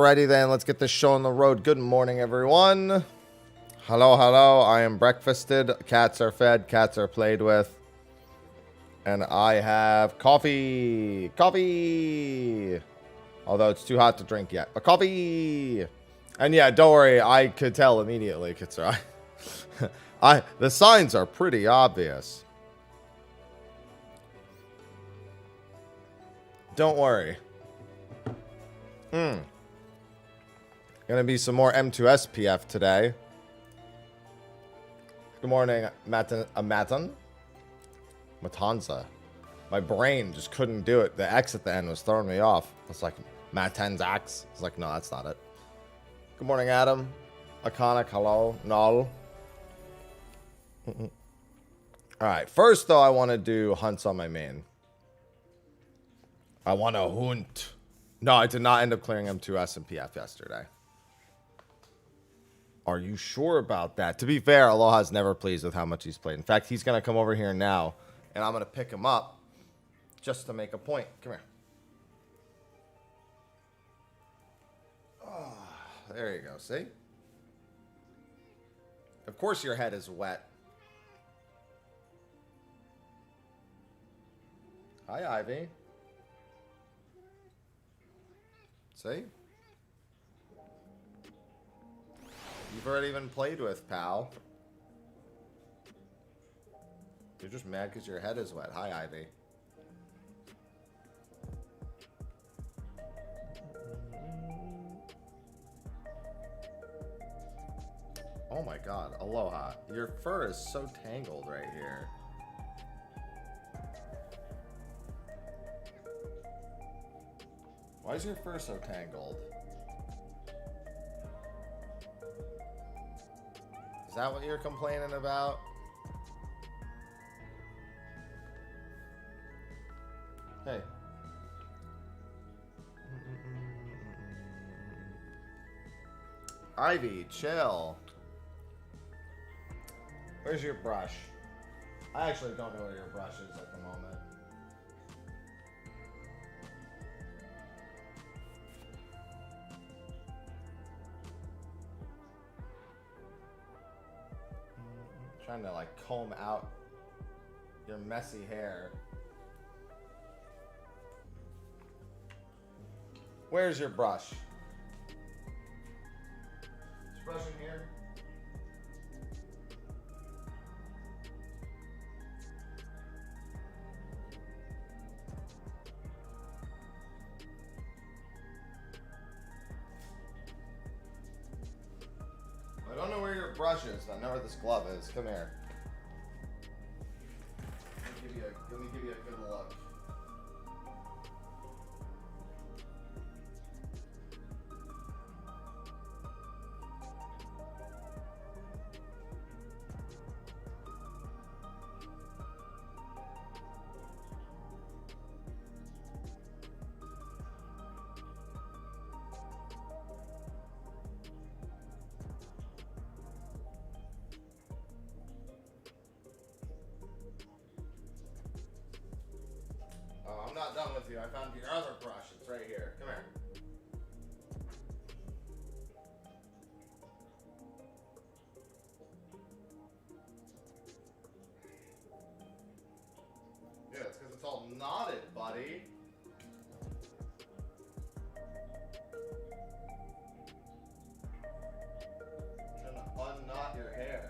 Alrighty then, let's get this show on the road. Good morning, everyone. Hello, hello. I am breakfasted. Cats are fed. Cats are played with. And I have coffee. Coffee. Although it's too hot to drink yet. But coffee. And yeah, don't worry. I could tell immediately, Kitsura. The signs are pretty obvious. Don't worry. Gonna be some more M2S PF today. Good morning, Matanza. My brain just couldn't do it. The X at the end was throwing me off. It's like Matanzax. It's like, no, that's not it. Good morning, Adam. Iconic, hello. Null. Alright, first though, I want to do hunts on my main. I want to hunt. No, I did not end up clearing M2S and PF yesterday. Are you sure about that? To be fair, Aloha's never pleased with how much he's played. In fact, he's going to come over here now, and I'm going to pick him up just to make a point. Come here. Oh, there you go. See? Of course your head is wet. Hi, Ivy. See? You've already been played with, pal. You're just mad because your head is wet. Hi, Ivy. Oh my god, Aloha. Your fur is so tangled right here. Why is your fur so tangled? Is that what you're complaining about? Hey. Ivy, chill. Where's your brush? I actually don't know where your brush is at the moment. Trying to like comb out your messy hair. Where's your brush? Is brush in here? I don't know where your brush is. I know where this glove is. Come here. Let me give you a good look. I'm not done with you. I found your other brush. It's right here. Come here. Yeah, it's because it's all knotted, buddy. I'm trying to unknot your hair.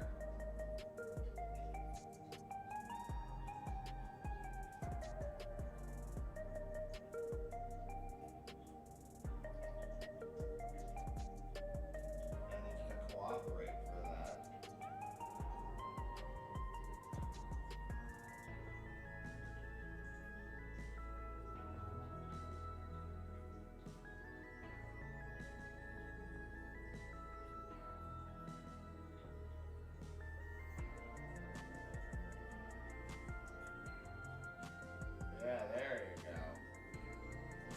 Yeah, there you go.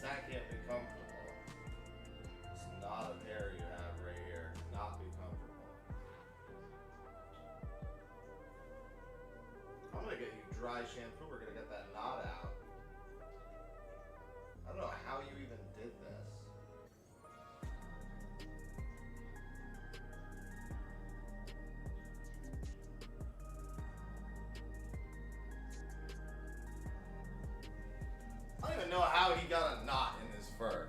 That can't be comfortable. It's not a hair you have right here. Not be comfortable. I'm gonna get you dry shampoo. We're gonna get that knot out. I don't know how you even did this. know how he got a knot in his fur.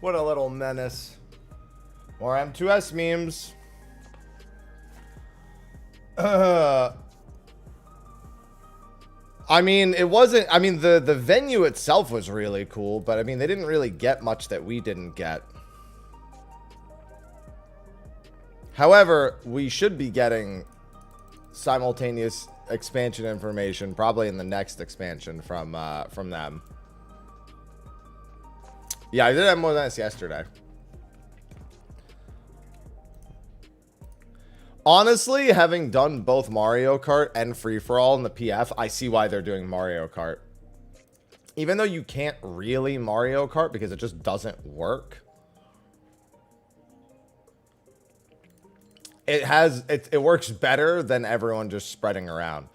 What a little menace. More M2S memes. I mean, it wasn't... I mean, the venue itself was really cool, but I mean, they didn't really get much that we didn't get. However, we should be getting simultaneous expansion information probably in the next expansion from them. Yeah, I did have more than this yesterday. Honestly, having done both Mario Kart and free-for-all in the PF, I see why they're doing Mario Kart. Even though you can't really Mario Kart because it just doesn't work. It works better than everyone just spreading around.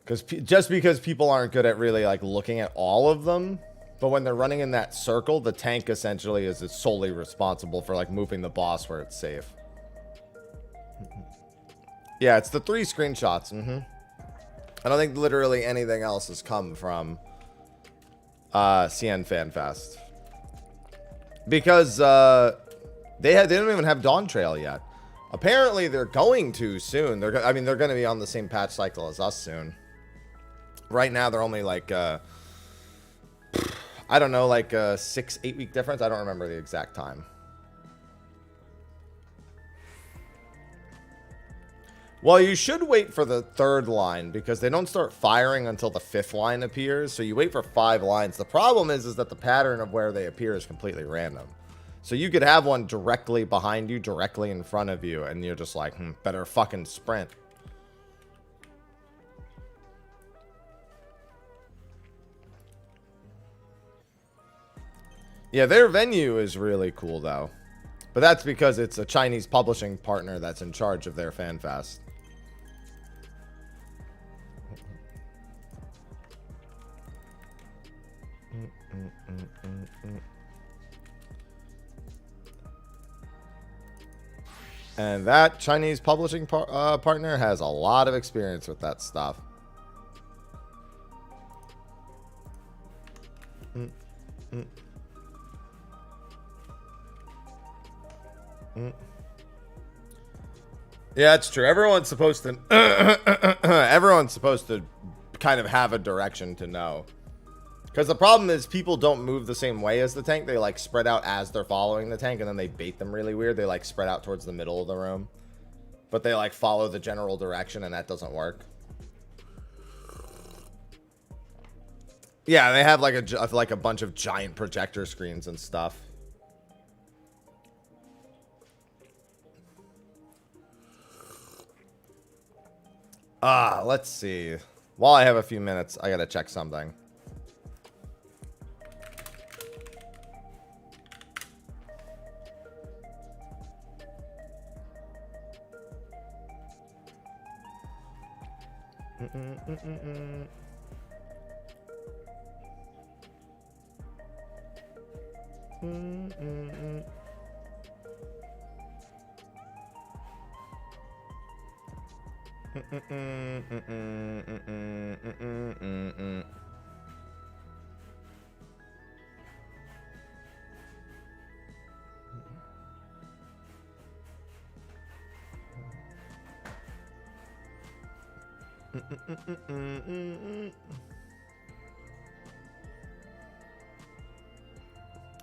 Just because people aren't good at really like looking at all of them. But when they're running in that circle, the tank essentially is solely responsible for like moving the boss where it's safe. Yeah, it's the 3 screenshots. I don't think literally anything else has come from CN FanFest. Because they didn't even have Dawn Trail yet. Apparently they're going to soon. I mean, they're going to be on the same patch cycle as us soon. Right now they're only like I don't know, like a 6-8 week difference. I don't remember the exact time. Well, you should wait for the 3rd line because they don't start firing until the 5th line appears. So you wait for 5 lines. The problem is that the pattern of where they appear is completely random. So you could have one directly behind you, directly in front of you, and you're just like, better fucking sprint. Yeah, their venue is really cool, though. But that's because it's a Chinese publishing partner that's in charge of their FanFest. And that Chinese publishing partner has a lot of experience with that stuff. Yeah, it's true. Everyone's supposed to everyone's supposed to kind of have a direction to know. Because the problem is people don't move the same way as the tank. They like spread out as they're following the tank, and then they bait them really weird. They like spread out towards the middle of the room. But they like follow the general direction, and that doesn't work. Yeah, they have like a bunch of giant projector screens and stuff. Let's see. While I have a few minutes, I gotta check something.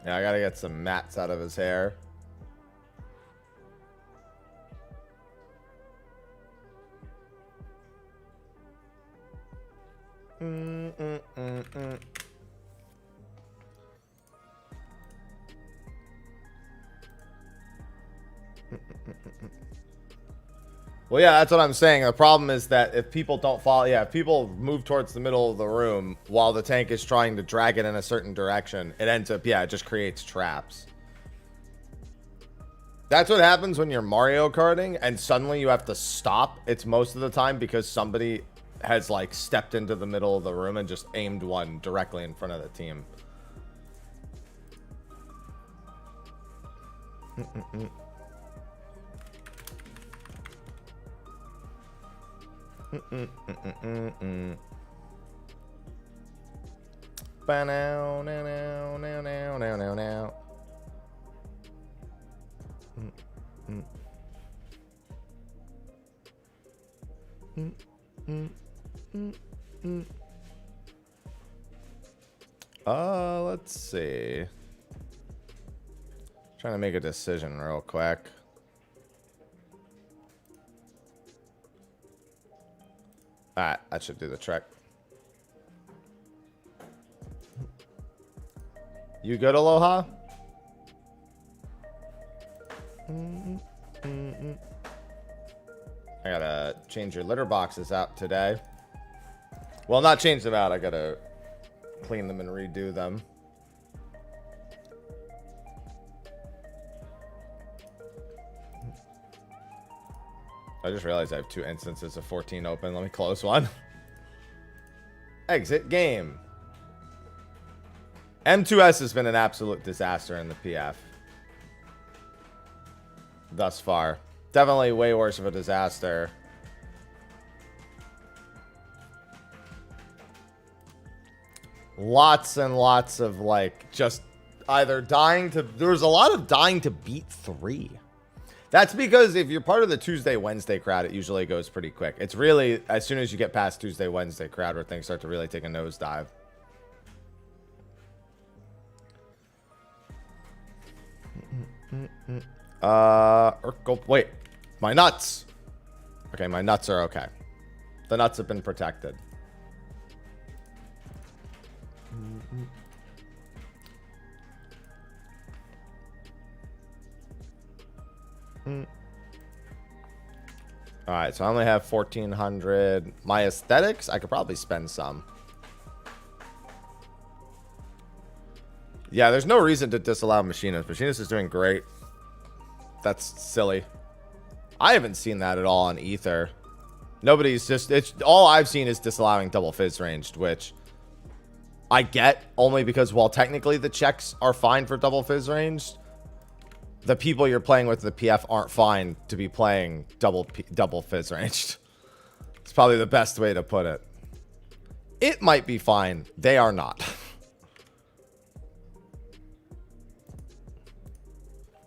Yeah, I gotta get some mats out of his hair. Well, yeah, that's what I'm saying. The problem is that if people don't follow, if people move towards the middle of the room while the tank is trying to drag it in a certain direction, it ends up, it just creates traps. That's what happens when you're Mario Karting and suddenly you have to stop. It's most of the time because somebody has like stepped into the middle of the room and just aimed one directly in front of the team. Now, now, now, now, now, now, now, now. Let's see. Trying to make a decision real quick. Alright, that should do the trick. You good, Aloha? I gotta change your litter boxes out today. Well, not change them out. I gotta clean them and redo them. I just realized I have 2 instances of 14 open. Let me close one. Exit game. M2S has been an absolute disaster in the PF. Thus far. Definitely way worse of a disaster. Lots and lots of, like, just either dying to... There's a lot of dying to beat 3. That's because if you're part of the Tuesday, Wednesday crowd, it usually goes pretty quick. It's really, as soon as you get past Tuesday, Wednesday crowd, where things start to really take a nosedive. Wait. My nuts. Okay, my nuts are okay. The nuts have been protected. Alright, so I only have 1,400. My aesthetics, I could probably spend some. Yeah, there's no reason to disallow Machinist. Machinist is doing great. That's silly. I haven't seen that at all on Ether. Nobody's just... It's all I've seen is disallowing double fizz ranged, which I get only because while technically the checks are fine for double fizz ranged, the people you're playing with the PF aren't fine to be playing double fizz ranged. It's probably the best way to put it. It might be fine. They are not.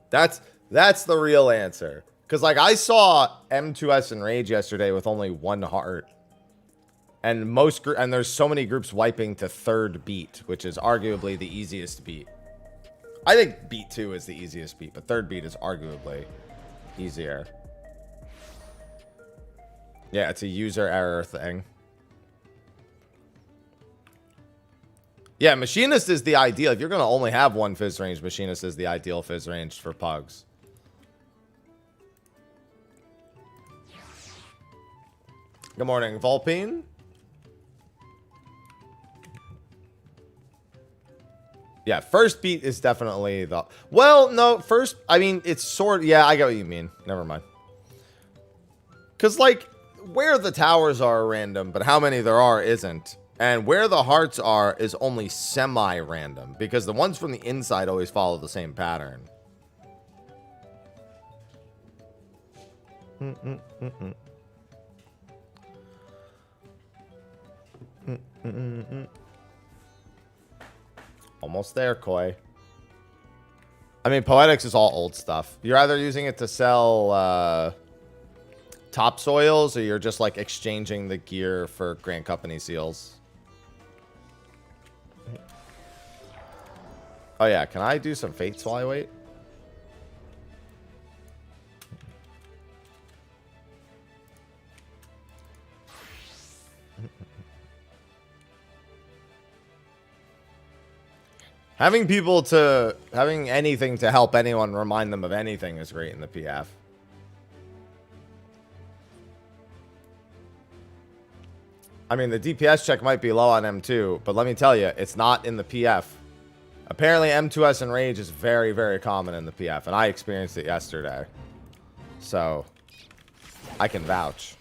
That's the real answer. Because, like, I saw M2S and Rage yesterday with only 1 heart. And there's so many groups wiping to 3rd beat, which is arguably the easiest beat. I think beat 2 is the easiest beat, but 3rd beat is arguably easier. Yeah, it's a user error thing. Yeah, Machinist is the ideal. If you're going to only have 1 fizz range, Machinist is the ideal fizz range for pugs. Good morning, Volpine. Yeah, first beat is definitely the... Well, no, first... I mean, it's sort... Yeah, I get what you mean. Never mind. Because, like, where the towers are random, but how many there are isn't. And where the hearts are is only semi-random. Because the ones from the inside always follow the same pattern. Almost there, Koi. I mean, Poetics is all old stuff. You're either using it to sell topsoils, or you're just, like, exchanging the gear for Grand Company seals. Oh, yeah. Can I do some fates while I wait? Having anything to help anyone remind them of anything is great in the PF. I mean, the DPS check might be low on M2, but let me tell you, it's not in the PF. Apparently, M2S and Rage is very, very common in the PF, and I experienced it yesterday. So, I can vouch.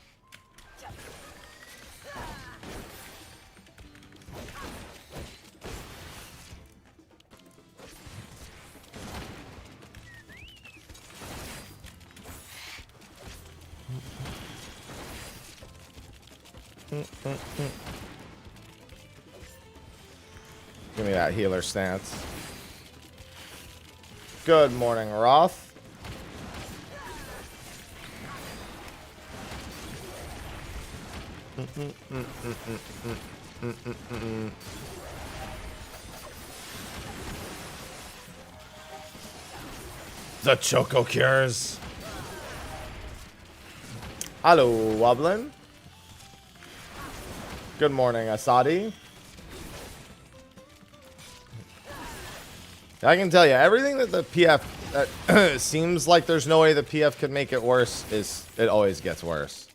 Give me that healer stance. Good morning, Roth. The Choco Cures. Hello, Woblin. Good morning, Asadi. I can tell you, everything that the PF that seems like there's no way the PF could make it worse it always gets worse.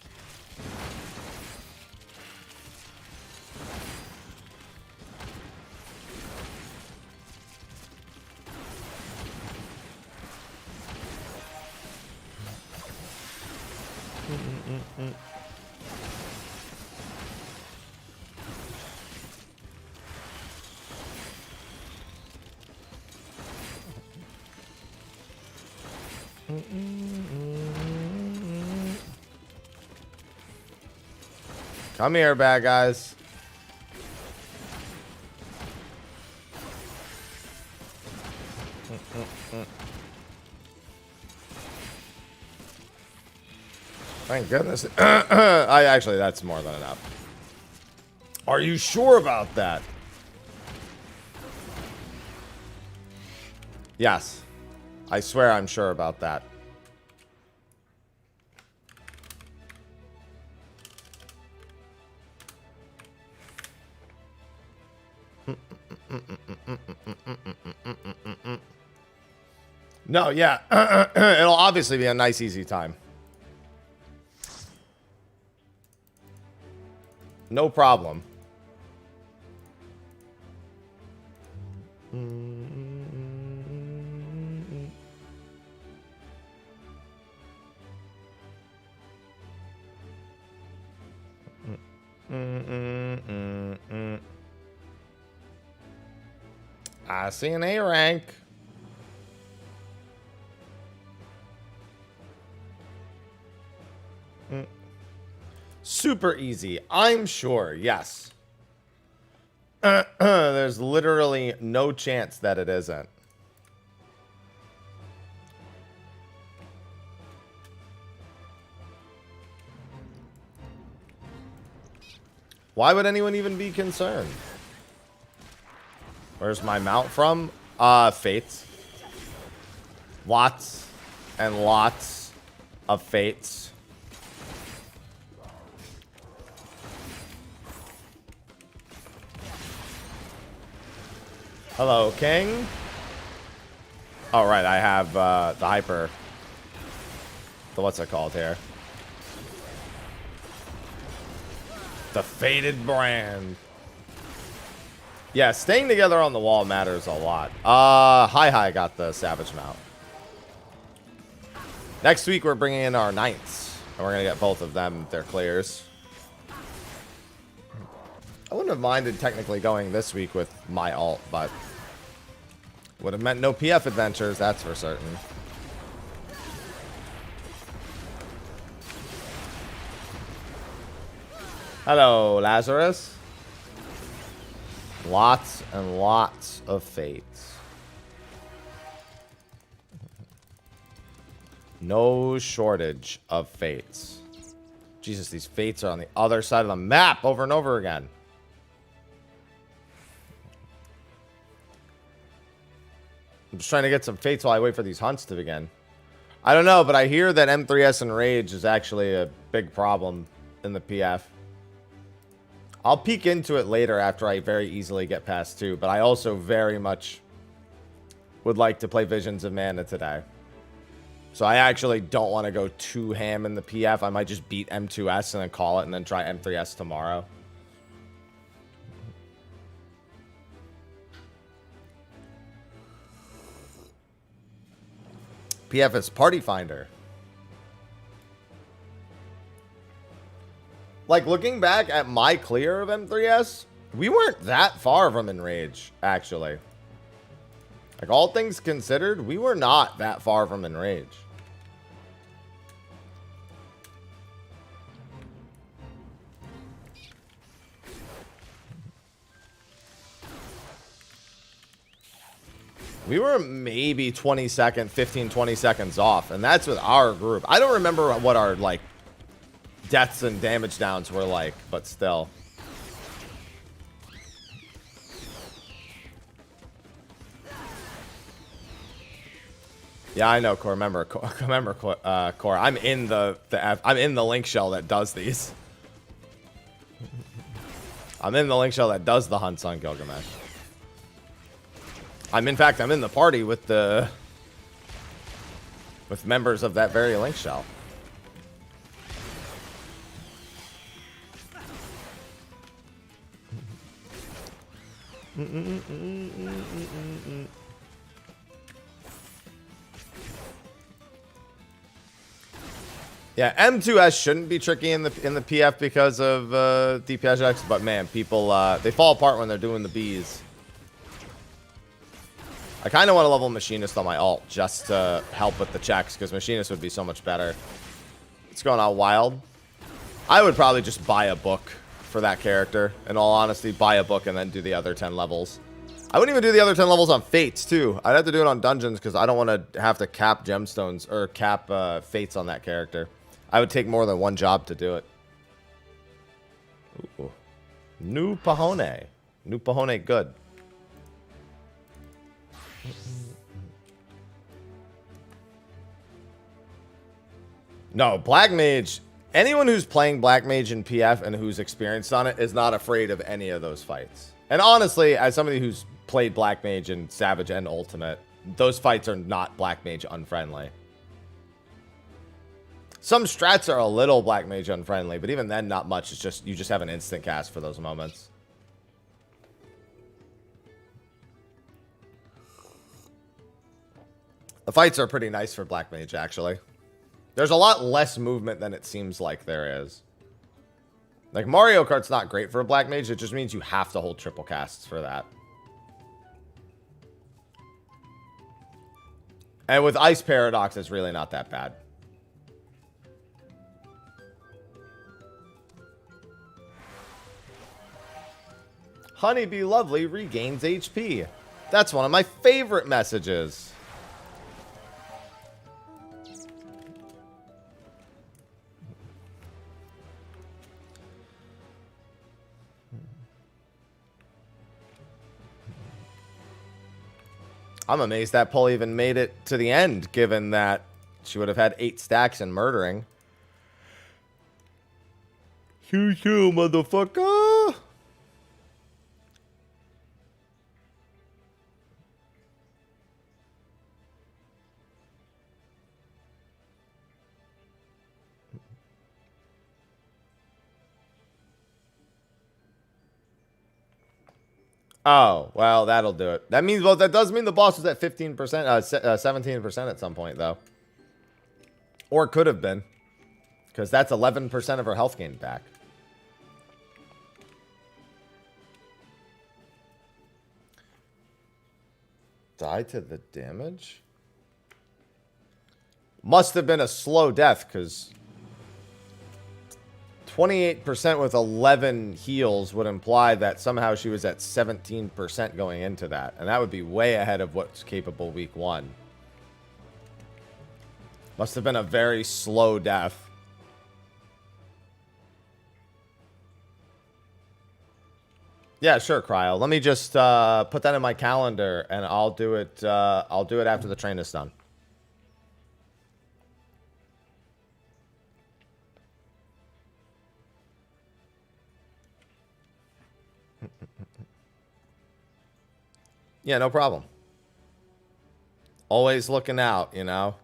Come here, bad guys. Thank goodness. Actually, that's more than enough. Are you sure about that? Yes. I swear I'm sure about that. No, yeah. It'll obviously be a nice, easy time. No problem. I see an A rank. Super easy, I'm sure, yes. There's literally no chance that it isn't. Why would anyone even be concerned? Where's my mount from? Fates. Lots and lots of fates. Hello, King. Oh, right, I have the hyper. What's it called here? The Fated Brand. Yeah, staying together on the wall matters a lot. Hi got the Savage Mount. Next week, we're bringing in our Knights. And we're going to get both of them their clears. I wouldn't have minded technically going this week with my alt, but would have meant no PF adventures, that's for certain. Hello, Lazarus. Lots and lots of fates. No shortage of fates. Jesus, these fates are on the other side of the map over and over again. I'm just trying to get some fates while I wait for these hunts to begin. I don't know, but I hear that M3S and Rage is actually a big problem in the PF. I'll peek into it later after I very easily get past 2, but I also very much would like to play Visions of Mana today. So I actually don't want to go too ham in the PF. I might just beat M2S and then call it and then try M3S tomorrow. PF is Party Finder. Like, looking back at my clear of M3S, we weren't that far from Enrage, actually. Like, all things considered, we were not that far from Enrage. We were maybe 20 seconds off, and that's with our group. I don't remember what our, like, deaths and damage downs were like, but still. Yeah, I know, Core. Remember, Core. I'm in I'm in the link shell that does these. I'm in the link shell that does the hunts on Gilgamesh. I'm in the party with members of that very link shell. Yeah, M2S shouldn't be tricky in the PF because of DPSX, but man, people they fall apart when they're doing the bees. I kind of want to level Machinist on my alt just to help with the checks, because Machinist would be so much better. What's going on, Wild? I would probably just buy a book for that character. In all honesty, buy a book and then do the other 10 levels. I wouldn't even do the other 10 levels on Fates, too. I'd have to do it on Dungeons, because I don't want to have to cap Gemstones, or cap Fates on that character. I would take more than one job to do it. Ooh. New Pahone. New Pahone, good. No, Black Mage, anyone who's playing Black Mage in PF and who's experienced on it is not afraid of any of those fights. And honestly, as somebody who's played Black Mage in Savage and Ultimate, those fights are not Black Mage unfriendly. Some strats are a little Black Mage unfriendly, but even then, not much. It's just, you just have an instant cast for those moments. The fights are pretty nice for Black Mage, actually. There's a lot less movement than it seems like there is. Like, Mario Kart's not great for a Black Mage. It just means you have to hold triple casts for that. And with Ice Paradox, it's really not that bad. Honeybee Lovely regains HP. That's one of my favorite messages. I'm amazed that pull even made it to the end, given that she would have had 8 stacks in murdering. Shoo, motherfucker! Oh, well, that'll do it. That means, well, that does mean the boss was at 15%, 17% at some point, though. Or it could have been. Because that's 11% of her health gain back. Die to the damage? Must have been a slow death, because 28% with 11 heals would imply that somehow she was at 17% going into that. And that would be way ahead of what's capable week 1. Must have been a very slow death. Yeah, sure, Cryo. Let me just put that in my calendar, and I'll do it after the train is done. Yeah, no problem. Always looking out, you know.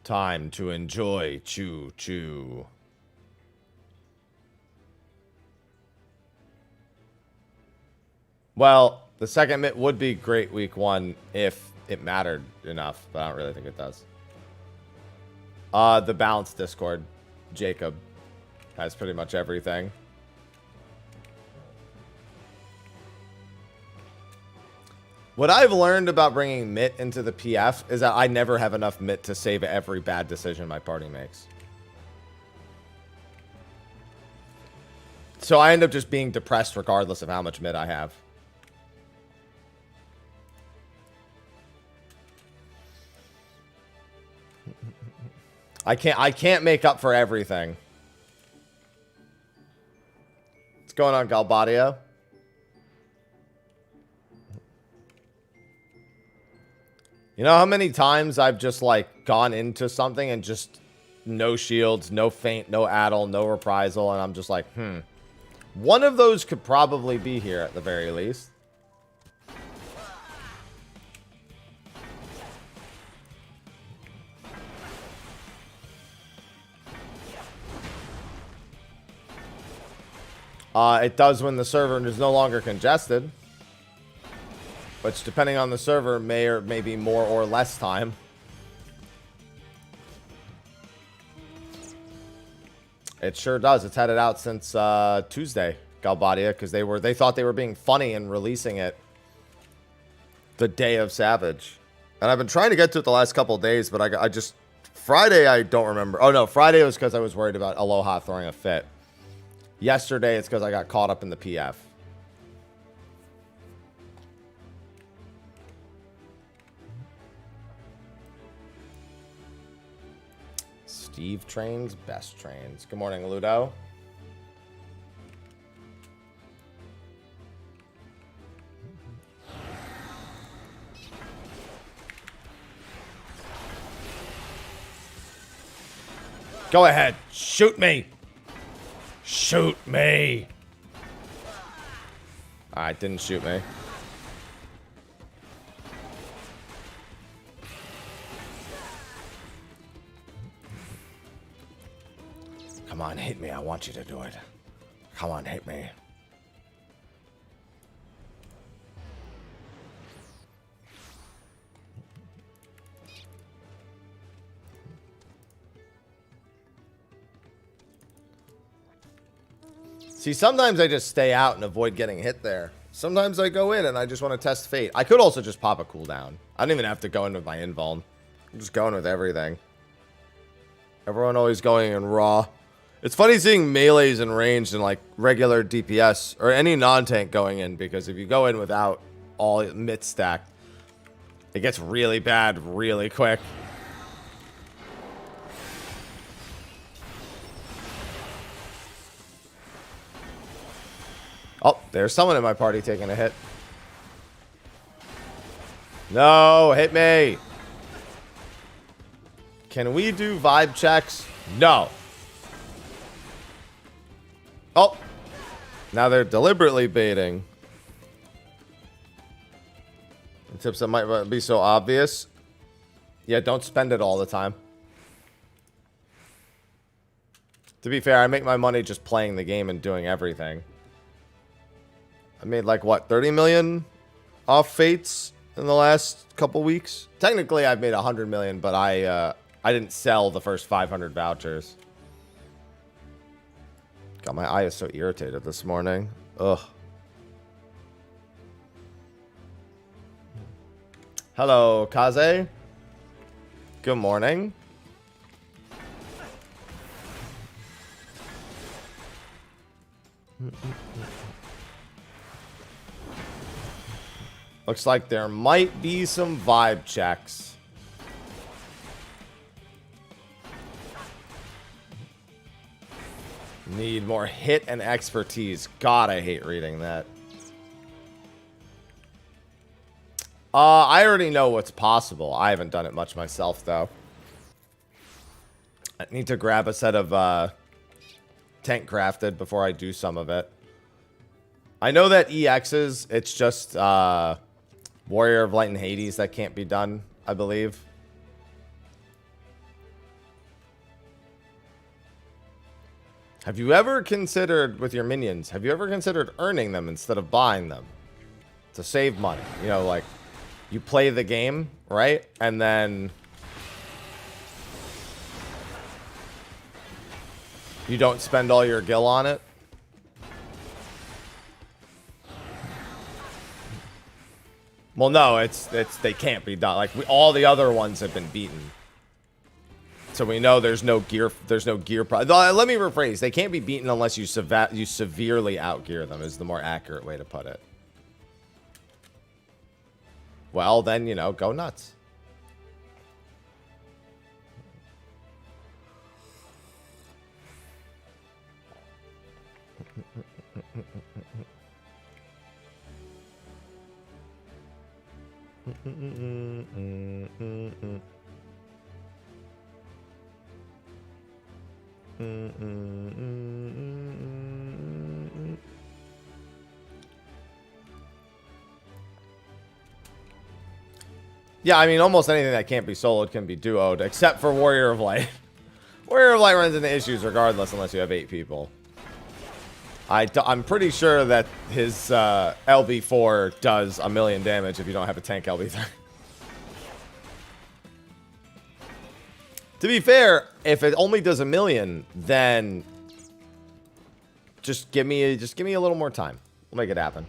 Time to enjoy Choo Choo. Well, the second mitt would be great week 1 if it mattered enough, but I don't really think it does. The balanced Discord, Jacob, has pretty much everything. What I've learned about bringing Mitt into the PF is that I never have enough Mitt to save every bad decision my party makes. So I end up just being depressed regardless of how much Mitt I have. I can't make up for everything. What's going on, Galbadio? You know how many times I've just, like, gone into something and just no shields, no feint, no addle, no reprisal, and I'm just like, one of those could probably be here at the very least. It does when the server is no longer congested. Which, depending on the server, may or may be more or less time. It sure does. It's had it out since Tuesday, Galbadia, because they thought they were being funny and releasing it the day of Savage. And I've been trying to get to it the last couple of days, but I just... Friday, I don't remember. Oh, no. Friday was because I was worried about Aloha throwing a fit. Yesterday, it's because I got caught up in the PF. Steve trains, best trains. Good morning, Ludo. Go ahead. Shoot me. Shoot me. Alright, didn't shoot me. Come on, hit me. I want you to do it. Come on, hit me. See, sometimes I just stay out and avoid getting hit there. Sometimes I go in and I just want to test fate. I could also just pop a cooldown. I don't even have to go in with my invuln. I'm just going with everything. Everyone always going in raw. It's funny seeing melees and ranged and like regular DPS or any non-tank going in, because if you go in without all mitt stacked, it gets really bad really quick. Oh, there's someone in my party taking a hit. No, hit me. Can we do vibe checks? No. Oh. Now they're deliberately baiting. The tips that might be so obvious. Yeah, don't spend it all the time. To be fair, I make my money just playing the game and doing everything. I made like, what, 30 million off Fates in the last couple weeks? Technically, I've made 100 million, but I didn't sell the first 500 vouchers. God, my eye is so irritated this morning. Ugh. Hello, Kaze. Good morning. Looks like there might be some vibe checks. Need more hit and expertise. God, I hate reading that. I already know what's possible. I haven't done it much myself, though. I need to grab a set of tank crafted before I do some of it. I know that EXs, it's just Warrior of Light and Hades that can't be done, I believe. Have you ever considered, with your minions, have you ever considered earning them instead of buying them? To save money. You know, like, you play the game, right? And then you don't spend all your gil on it. Well, no, it's they can't be done. Like all the other ones have been beaten, so we know there's no gear. Let me rephrase: they can't be beaten unless you severely outgear them. Is the more accurate way to put it. Well, then you know, go nuts. Yeah, I mean, almost anything that can't be soloed can be duoed, except for Warrior of Light. Warrior of Light runs into issues regardless, unless you have 8 people. I'm pretty sure that his LB4 does 1,000,000 damage if you don't have a tank LB3. To be fair, if it only does 1,000,000, then just give me a little more time. We'll make it happen.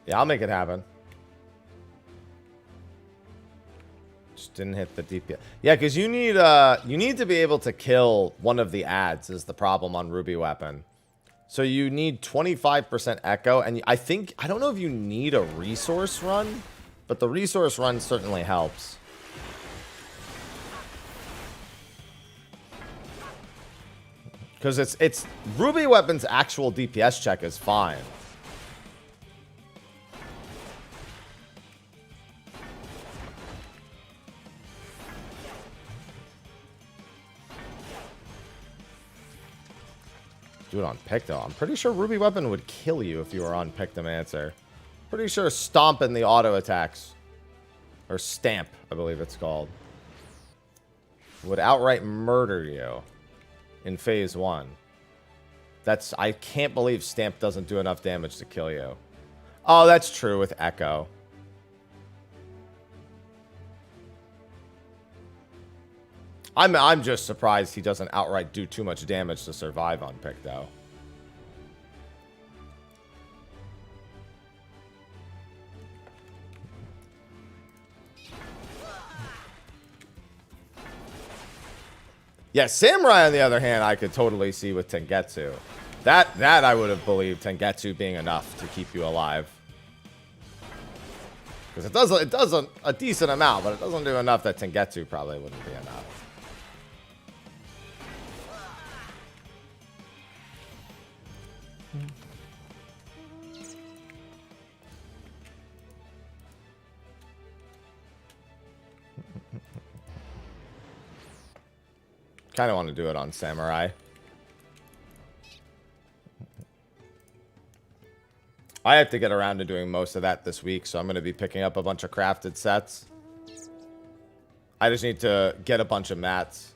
Yeah, I'll make it happen. Just didn't hit the DPS. Yeah, because you need to be able to kill one of the ads is the problem on Ruby Weapon. So you need 25% echo, and I don't know if you need a resource run, but the resource run certainly helps. Because it's Ruby Weapon's actual DPS check is fine. Do it on Picto. I'm pretty sure Ruby Weapon would kill you if you were on Pictomancer. Pretty sure stomping the auto attacks, or stamp, I believe it's called, would outright murder you in phase 1. I can't believe stamp doesn't do enough damage to kill you. Oh, that's true with Echo. I'm just surprised he doesn't outright do too much damage to survive on Picto. Yeah, Samurai, on the other hand, I could totally see with Tengetsu. That I would have believed Tengetsu being enough to keep you alive. Because it does a decent amount, but it doesn't do enough that Tengetsu probably wouldn't be enough. Kind of want to do it on Samurai. I have to get around to doing most of that this week, so I'm going to be picking up a bunch of crafted sets. I just need to get a bunch of mats.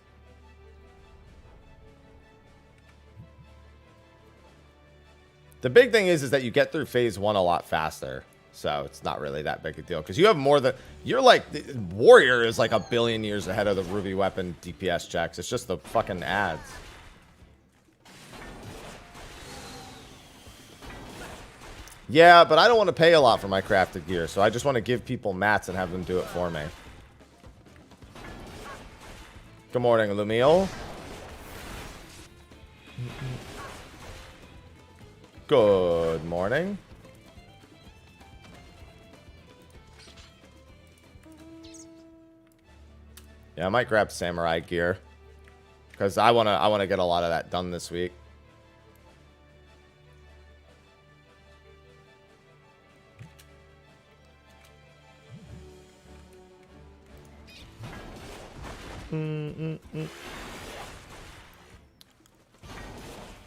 The big thing is that you get through phase 1 a lot faster. So it's not really that big a deal. Because you have more than... You're like... Warrior is like 1,000,000,000 years ahead of the Ruby Weapon DPS checks. It's just the fucking ads. Yeah, but I don't want to pay a lot for my crafted gear. So I just want to give people mats and have them do it for me. Good morning, Lumiel. Good morning. Yeah, I might grab Samurai gear. Because I wanna get a lot of that done this week.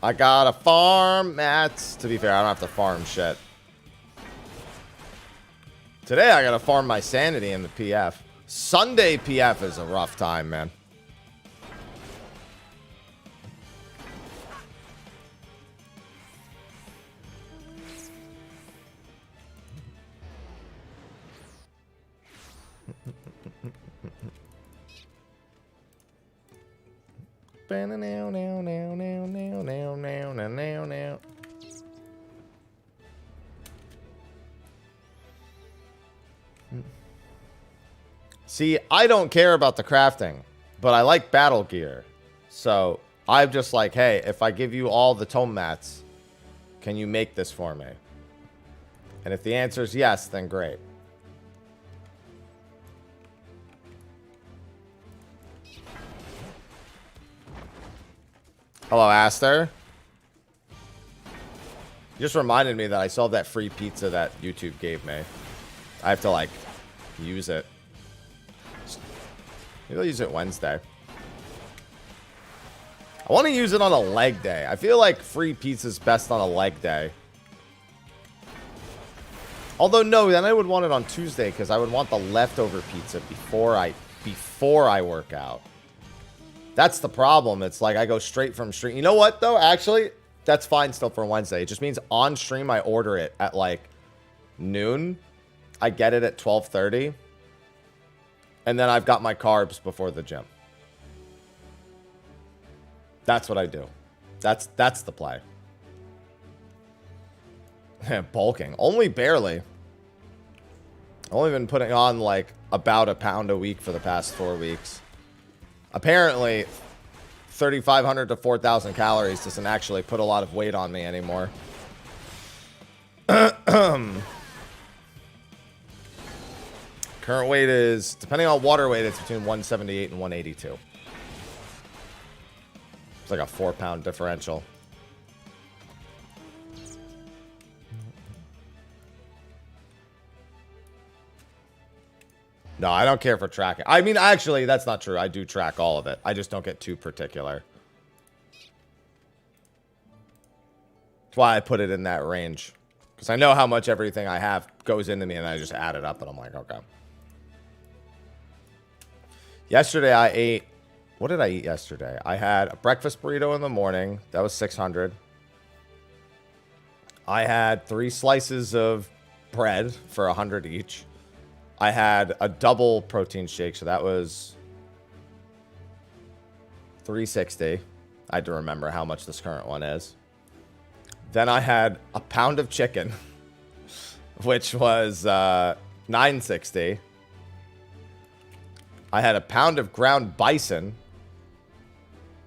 I gotta farm mats. To be fair, I don't have to farm shit. Today, I gotta farm my sanity in the PF. Sunday PF is a rough time, man. See, I don't care about the crafting, but I like battle gear. So I'm just like, hey, if I give you all the tome mats, can you make this for me? And if the answer is yes, then great. Hello, Aster. You just reminded me that I still have that free pizza that YouTube gave me. I have to, like, use it. Maybe I'll use it Wednesday. I want to use it on a leg day. I feel like free pizza's best on a leg day. Although, no, then I would want it on Tuesday because I would want the leftover pizza before I work out. That's the problem. It's like I go straight from stream. You know what, though? Actually, that's fine still for Wednesday. It just means on stream I order it at, like, noon. I get it at 12:30. And then I've got my carbs before the gym. That's what I do. That's the play. Bulking. Only barely. Only been putting on, like, about a pound a week for the past 4 weeks. Apparently, 3,500 to 4,000 calories doesn't actually put a lot of weight on me anymore. Current weight is, depending on water weight, it's between 178 and 182. It's like a 4-pound differential. No, I don't care for tracking. I mean, actually, that's not true. I do track all of it. I just don't get too particular. That's why I put it in that range. Because I know how much everything I have goes into me, and I just add it up, and I'm like, okay. Yesterday, I ate... What did I eat yesterday? I had a breakfast burrito in the morning. That was 600. I had 3 slices of bread for 100 each. I had a double protein shake, so that was 360. I had to remember how much this current one is. Then I had a pound of chicken, which was 960. I had a pound of ground bison,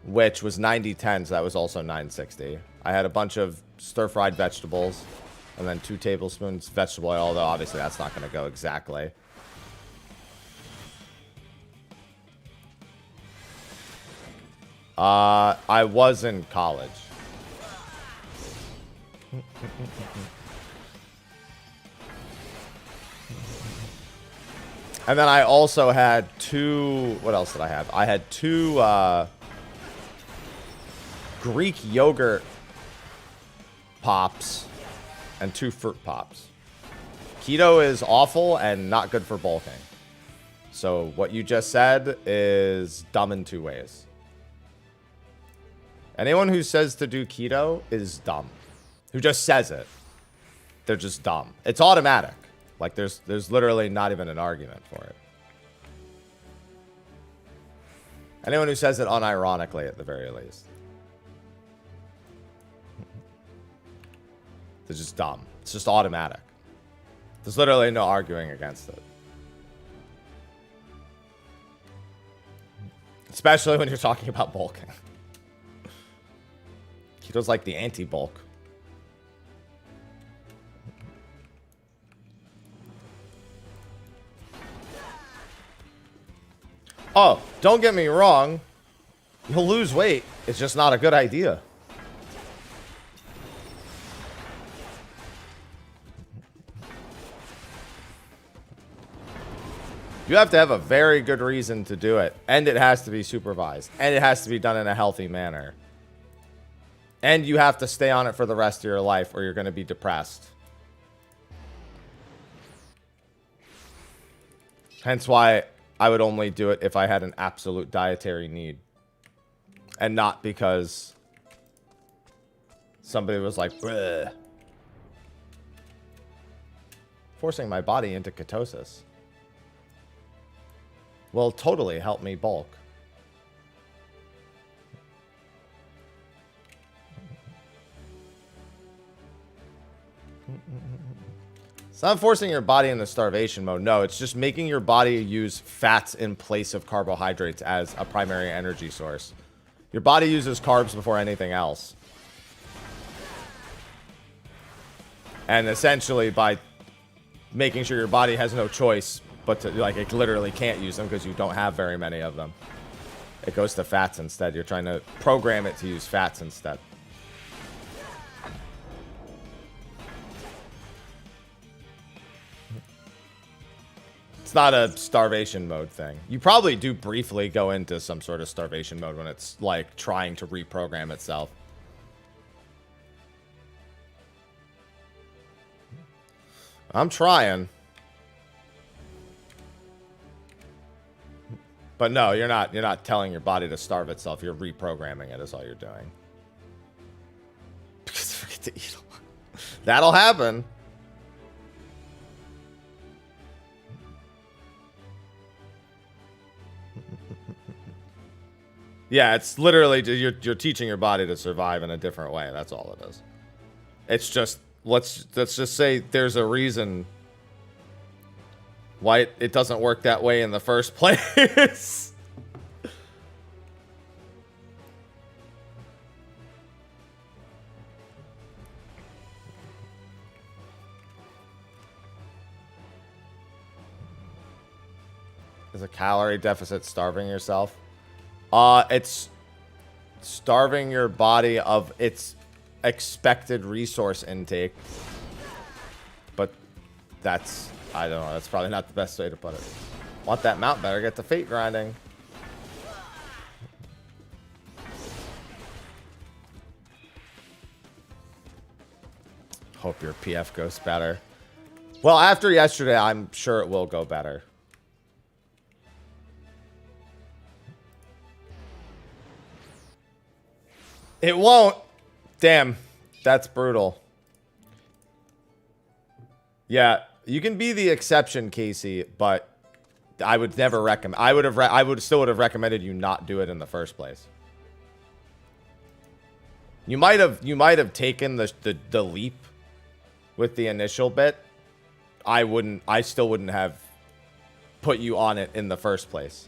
which was 9010, so that was also 960. I had a bunch of stir-fried vegetables, and then 2 tablespoons vegetable oil, although obviously that's not going to go exactly. I was in college. And then I also had 2... What else did I have? I had 2 Greek yogurt pops and 2 fruit pops. Keto is awful and not good for bulking. So what you just said is dumb in 2 ways. Anyone who says to do keto is dumb. Who just says it. They're just dumb. It's automatic. Like, there's literally not even an argument for it. Anyone who says it unironically, at the very least. They're just dumb. It's just automatic. There's literally no arguing against it. Especially when you're talking about bulking. Keto's like the anti-bulk. Oh, don't get me wrong. You'll lose weight. It's just not a good idea. You have to have a very good reason to do it. And it has to be supervised. And it has to be done in a healthy manner. And you have to stay on it for the rest of your life or you're going to be depressed. Hence why I would only do it if I had an absolute dietary need. And not because somebody was like, bleh. Forcing my body into ketosis will totally help me bulk. It's not forcing your body into starvation mode. No, it's just making your body use fats in place of carbohydrates as a primary energy source. Your body uses carbs before anything else. And essentially by making sure your body has no choice but to, like, it literally can't use them because you don't have very many of them. It goes to fats instead. You're trying to program it to use fats instead. It's not a starvation mode thing. You probably do briefly go into some sort of starvation mode when it's like trying to reprogram itself. I'm trying. But no, you're not telling your body to starve itself. You're reprogramming it is all you're doing. Because I forget to eat a lot. That'll happen. Yeah, it's literally you're teaching your body to survive in a different way. That's all it is. It's just let's just say there's a reason why it doesn't work that way in the first place. Is a calorie deficit starving yourself? It's starving your body of its expected resource intake. But that's, I don't know, that's probably not the best way to put it. Want that mount, better get the fate grinding. Hope your PF goes better. Well, after yesterday, I'm sure it will go better. It won't. Damn. That's brutal. Yeah, you can be the exception, Casey, but I would never recommend. I would still have recommended you not do it in the first place. You might have taken the leap with the initial bit. I still wouldn't have put you on it in the first place.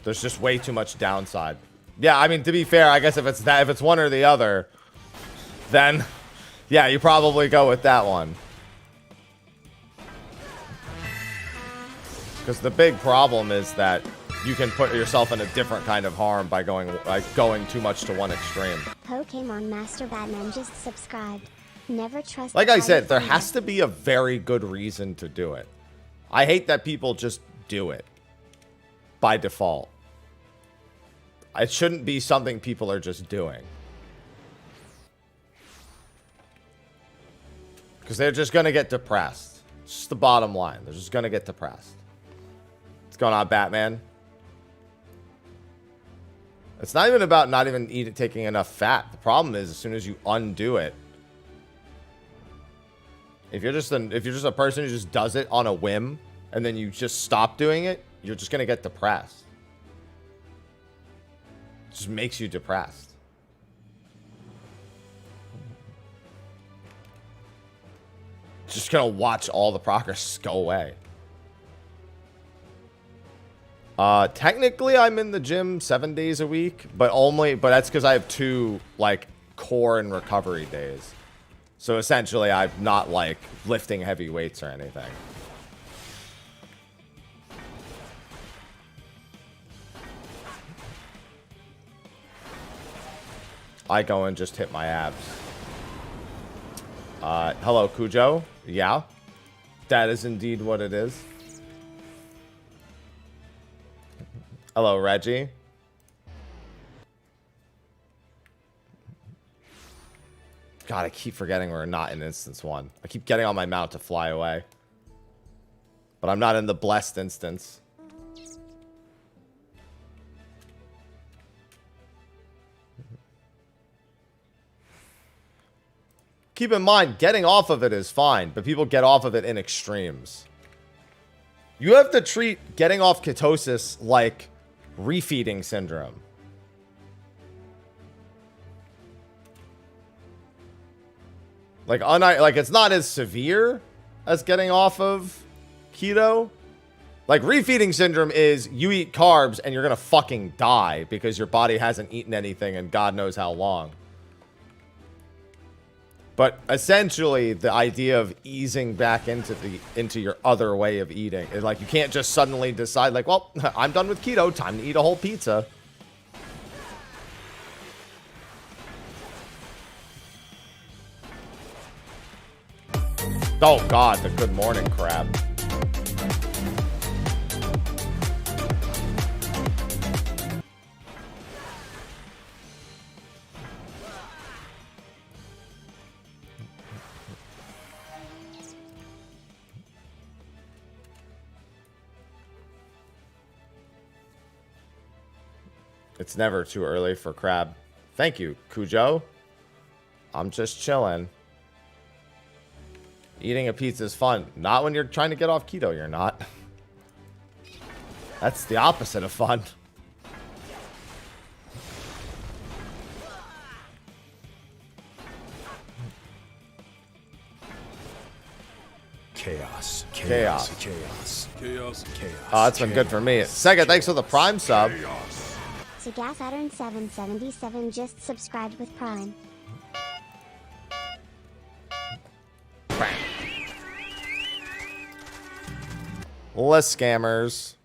There's just way too much downside. Yeah, I mean, to be fair, I guess if it's one or the other, then yeah, you probably go with that one. Because the big problem is that you can put yourself in a different kind of harm by going too much to one extreme. Pokemon Master Batman just subscribed. Never trust. Like I said, there has to be a very good reason to do it. I hate that people just do it by default. It shouldn't be something people are just doing. Because they're just going to get depressed. It's just the bottom line. They're just going to get depressed. What's going on, Batman? It's not even about not even taking enough fat. The problem is as soon as you undo it. If you're just a person who just does it on a whim and then you just stop doing it, you're just going to get depressed. It just makes you depressed. Just gonna watch all the progress go away. Technically I'm in the gym 7 days a week, but that's because I have 2 like core and recovery days. So essentially I'm not like lifting heavy weights or anything. I go and just hit my abs. Hello, Cujo. Yeah, that is indeed what it is. Hello, Reggie. God, I keep forgetting we're not in instance 1. I keep getting on my mount to fly away. But I'm not in the blessed instance. Keep in mind, getting off of it is fine, but people get off of it in extremes. You have to treat getting off ketosis like refeeding syndrome. Like it's not as severe as getting off of keto. Like refeeding syndrome is you eat carbs and you're gonna fucking die because your body hasn't eaten anything in God knows how long. But essentially, the idea of easing back into your other way of eating is like you can't just suddenly decide like, well, I'm done with keto, time to eat a whole pizza. Oh God, the good morning crab. It's never too early for crab. Thank you, Cujo. I'm just chilling. Eating a pizza is fun. Not when you're trying to get off keto, you're not. That's the opposite of fun. Chaos. Chaos. Chaos. Chaos. Chaos. Oh, that's been good for me. Sega, thanks for the Prime sub. Saturn777 just subscribed with Prime. Less scammers.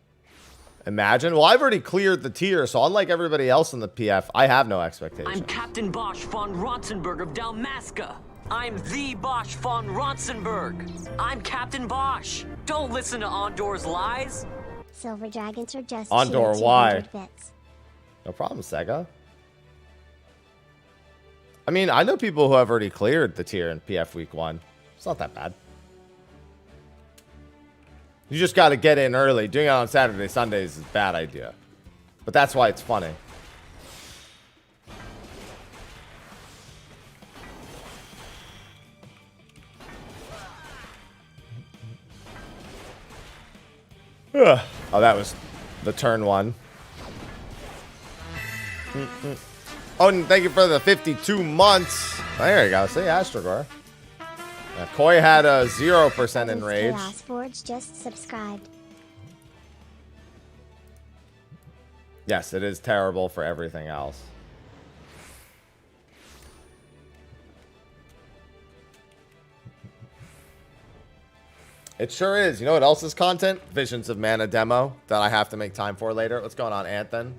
Imagine. Well, I've already cleared the tier, so unlike everybody else in the PF, I have no expectations. I'm Captain Bosch von Ronsenberg of Dalmasca. I'm the Bosch von Ronsenberg. I'm Captain Bosch. Don't listen to Ondor's lies. Silver Dragons are just Ondor, cheered why? 200 bits. No problem, Sega. I mean, I know people who have already cleared the tier in PF Week 1. It's not that bad. You just got to get in early. Doing it on Saturday, Sundays is a bad idea. But that's why it's funny. Oh, that was the turn 1. Oh, and thank you for the 52 months. There you go. See, Astrogor. Koi had a 0% in rage. Chaos Forge just subscribed. Yes, it is terrible for everything else. It sure is. You know what else is content? Visions of Mana demo that I have to make time for later. What's going on, Anthem?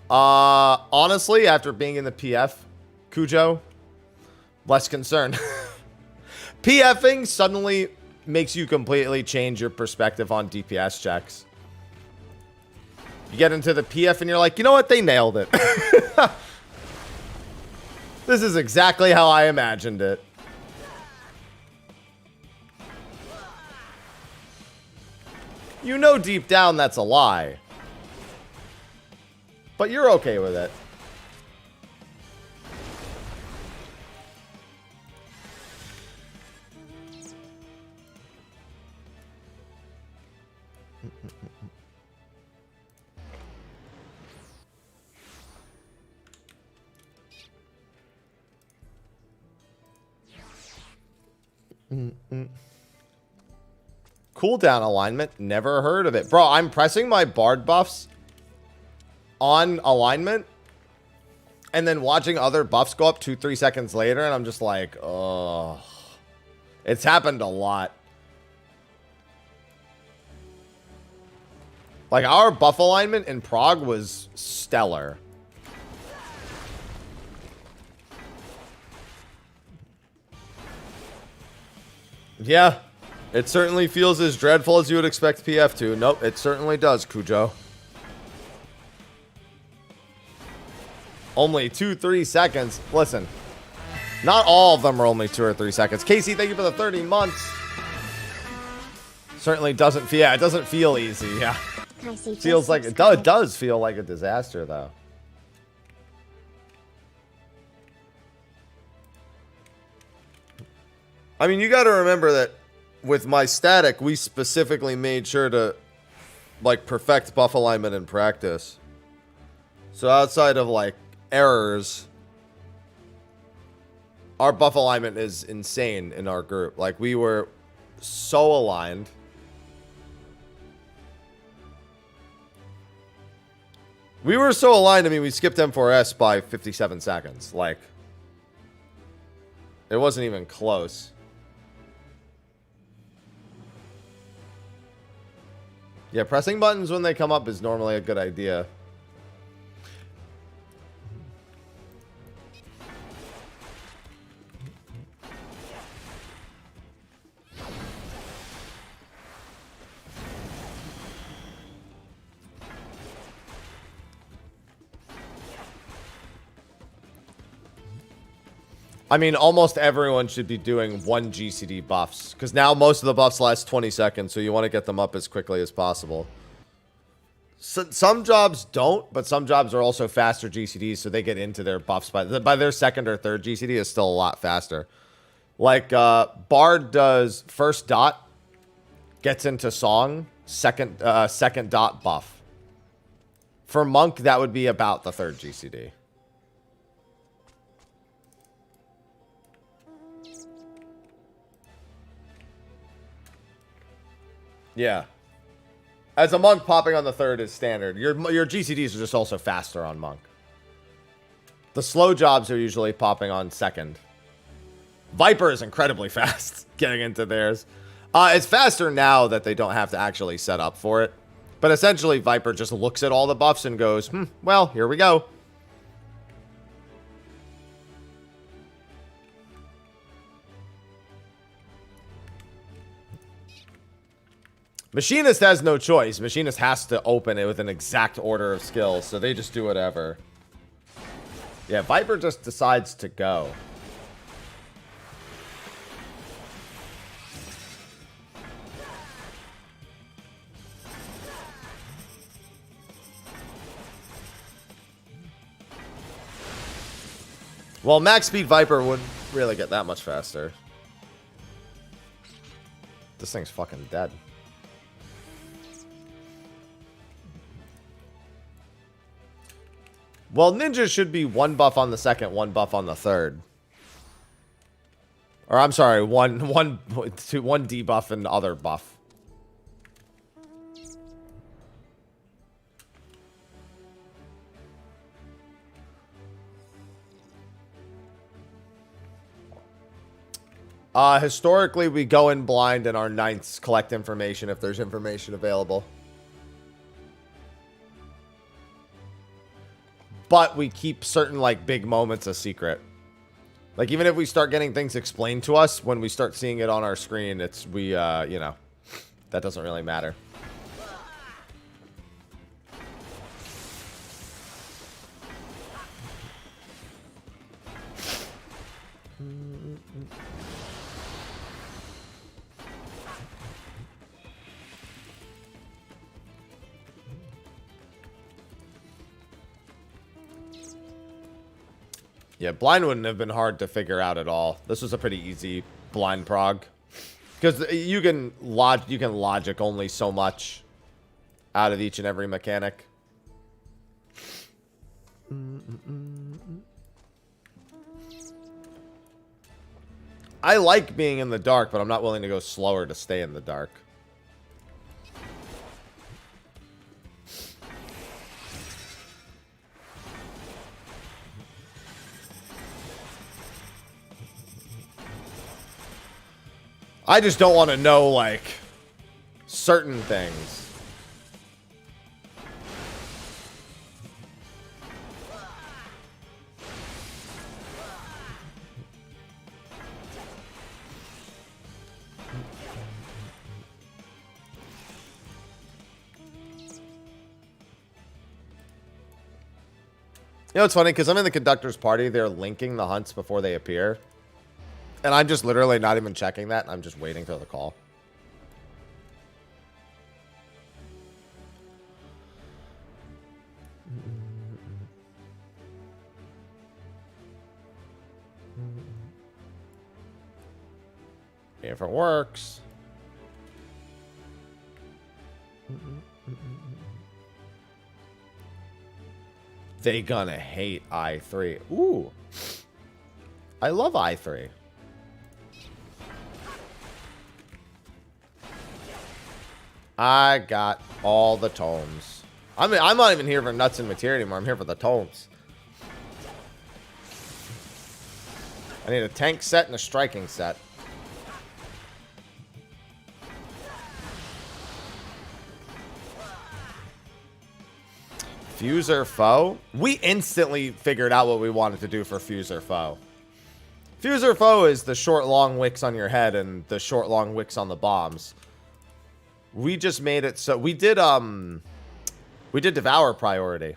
Honestly, after being in the PF, Cujo, less concerned. PFing suddenly makes you completely change your perspective on DPS checks. You get into the PF and you're like, you know what? They nailed it. This is exactly how I imagined it. You know deep down that's a lie. But you're okay with it. Cooldown alignment, never heard of it. Bro, I'm pressing my bard buffs on alignment and then watching other buffs go up 2-3 seconds later, and I'm just like, oh. It's happened a lot. Like, our buff alignment in Prague was stellar. Yeah. It certainly feels as dreadful as you would expect PF to. Nope, it certainly does, Cujo. Only 2-3 seconds. Listen, Not all of them are only 2 or 3 seconds. Casey, thank you for the 30 months. Certainly doesn't feel, yeah, it doesn't feel easy, yeah. Feels like, it does feel like a disaster, though. I mean, you got to remember that with my static, we specifically made sure to, like, perfect buff alignment in practice. So outside of, like, errors, our buff alignment is insane in our group. Like, we were so aligned. We were so aligned, I mean, we skipped M4S by 57 seconds. Like, it wasn't even close. Yeah, pressing buttons when they come up is normally a good idea. I mean, almost everyone should be doing 1 GCD buffs. Because now most of the buffs last 20 seconds, so you want to get them up as quickly as possible. So, some jobs don't, but some jobs are also faster GCDs, so they get into their buffs by their second or third GCD is still a lot faster. Like, Bard does first dot, gets into song, second dot buff. For Monk, that would be about the third GCD. Yeah. As a Monk, popping on the third is standard. Your GCDs are just also faster on Monk. The slow jobs are usually popping on second. Viper is incredibly fast getting into theirs. It's faster now that they don't have to actually set up for it. But essentially, Viper just looks at all the buffs and goes, well, here we go. Machinist has no choice. Machinist has to open it with an exact order of skills, so they just do whatever. Yeah, Viper just decides to go. Well, max speed Viper wouldn't really get that much faster. This thing's fucking dead. Well, ninja should be 1 buff on the second, 1 buff on the third. Or I'm sorry, one debuff and other buff. Historically, we go in blind and our ninths collect information if there's information available. But we keep certain, like, big moments a secret. Like, even if we start getting things explained to us, when we start seeing it on our screen, you know, that doesn't really matter. Yeah, blind wouldn't have been hard to figure out at all. This was a pretty easy blind prog. Because you can logic only so much out of each and every mechanic. I like being in the dark, but I'm not willing to go slower to stay in the dark. I just don't want to know, like, certain things. You know, it's funny because I'm in the conductor's party. They're linking the hunts before they appear. And I'm just literally not even checking that. I'm just waiting for the call. If it works. They gonna hate I3. Ooh. I love I3. I got all the tomes. I mean, I'm not even here for nuts and materia anymore. I'm here for the tomes. I need a tank set and a striking set. Fuser foe? We instantly figured out what we wanted to do for Fuser foe. Fuser foe is the short long wicks on your head and the short long wicks on the bombs. We just made it so we did devour priority.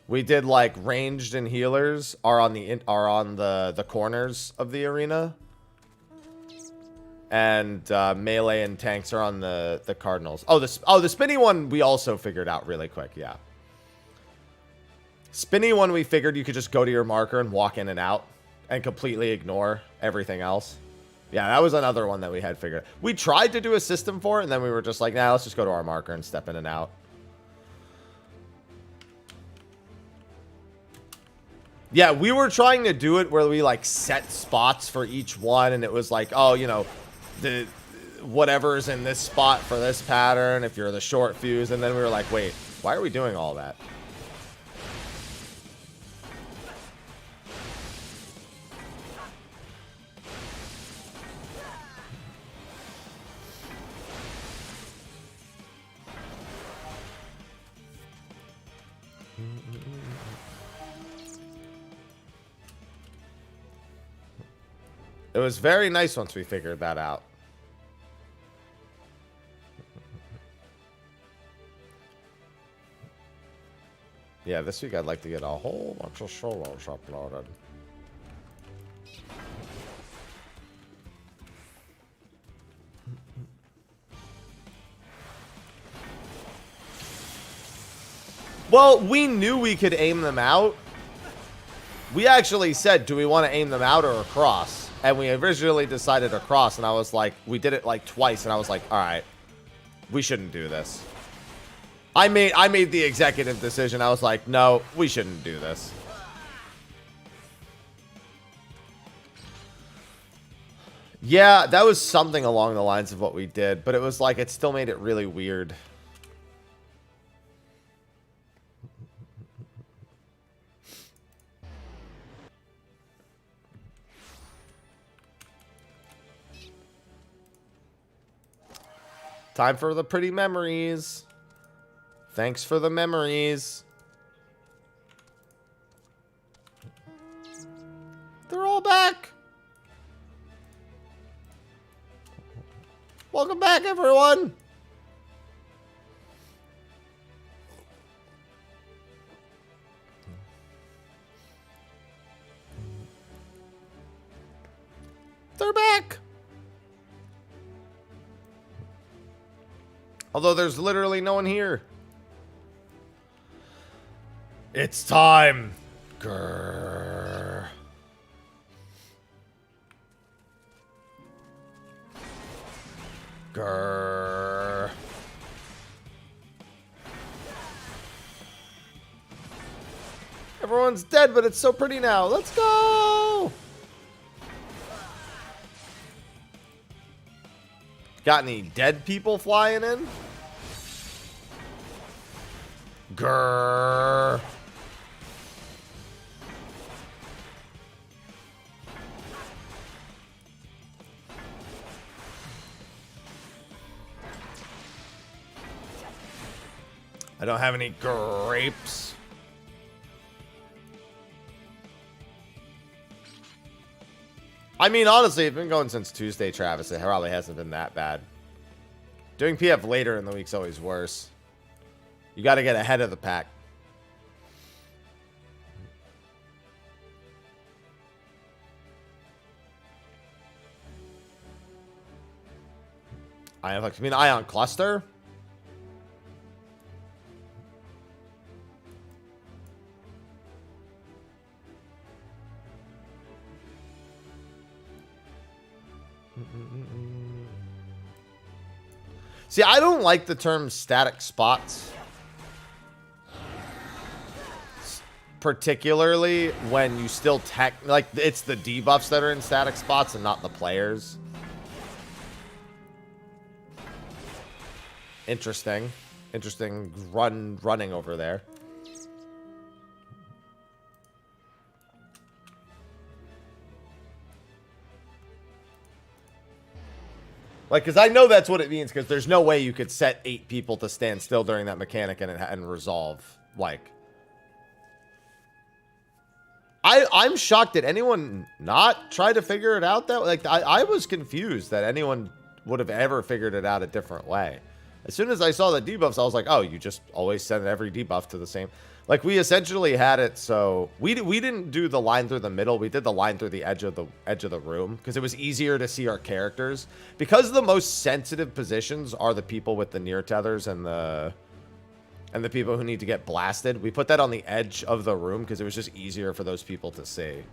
We did like ranged and healers are on the corners of the arena. And melee and tanks are on the cardinals. Oh, the spinny one we also figured out really quick. Yeah. Spinny one we figured you could just go to your marker and walk in and out and completely ignore everything else. Yeah, that was another one that we had figured out. We tried to do a system for it and then we were just like, nah, let's just go to our marker and step in and out. Yeah, we were trying to do it where we like set spots for each one and it was like, oh, you know, the whatever's in this spot for this pattern if you're the short fuse, and then we were like, wait, why are we doing all that? It was very nice once we figured that out. Yeah, this week I'd like to get a whole bunch of solos uploaded. Well, we knew we could aim them out. We actually said, do we want to aim them out or across? And we originally decided across, and I was like, we did it like twice, and I was like, all right, we shouldn't do this. I made the executive decision. I was like, no, we shouldn't do this. Yeah, that was something along the lines of what we did, but it was like, it still made it really weird. Time for the pretty memories. Thanks for the memories. They're all back. Welcome back, everyone. They're back. Although there's literally no one here. It's time. Grrr. Grrr. Everyone's dead, but it's so pretty now. Let's go. Got any dead people flying in? Grrr. I don't have any grapes. I mean, honestly, it's been going since Tuesday, Travis. It probably hasn't been that bad. Doing PF later in the week's always worse. You got to get ahead of the pack. You mean ion cluster? See, I don't like the term static spots. Particularly when you still like, it's the debuffs that are in static spots and not the players. Interesting. Interesting running over there. Like, because I know that's what it means, because there's no way you could set 8 people to stand still during that mechanic and resolve. Like, I'm shocked that anyone not try to figure it out that way. Like, I was confused that anyone would have ever figured it out a different way. As soon as I saw the debuffs, I was like, oh, you just always send every debuff to the same. Like, we essentially had it so we didn't do the line through the middle. We did the line through the edge of the room because it was easier to see our characters. Because the most sensitive positions are the people with the near tethers and the people who need to get blasted. We put that on the edge of the room because it was just easier for those people to see.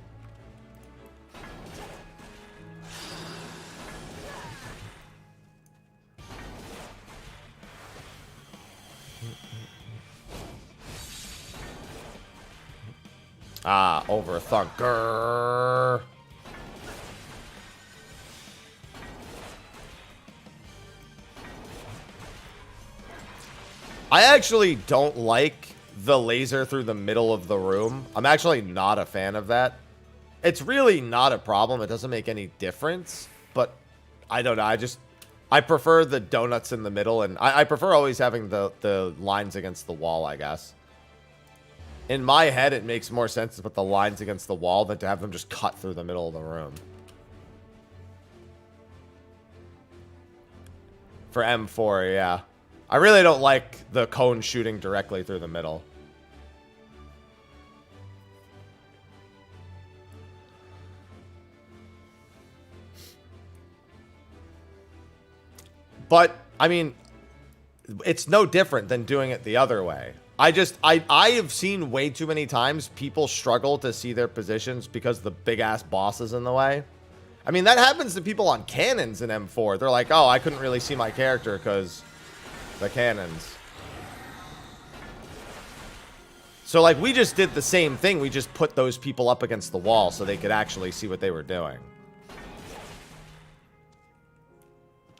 Ah, over Thunker. I actually don't like the laser through the middle of the room. I'm actually not a fan of that. It's really not a problem. It doesn't make any difference. But I don't know. I prefer the donuts in the middle. And I prefer always having the lines against the wall, I guess. In my head, it makes more sense to put the lines against the wall than to have them just cut through the middle of the room. For M4, yeah. I really don't like the cone shooting directly through the middle. But, I mean, it's no different than doing it the other way. I have seen way too many times people struggle to see their positions because the big-ass boss is in the way. I mean, that happens to people on cannons in M4. They're like, oh, I couldn't really see my character because the cannons. So, like, we just did the same thing. We just put those people up against the wall so they could actually see what they were doing.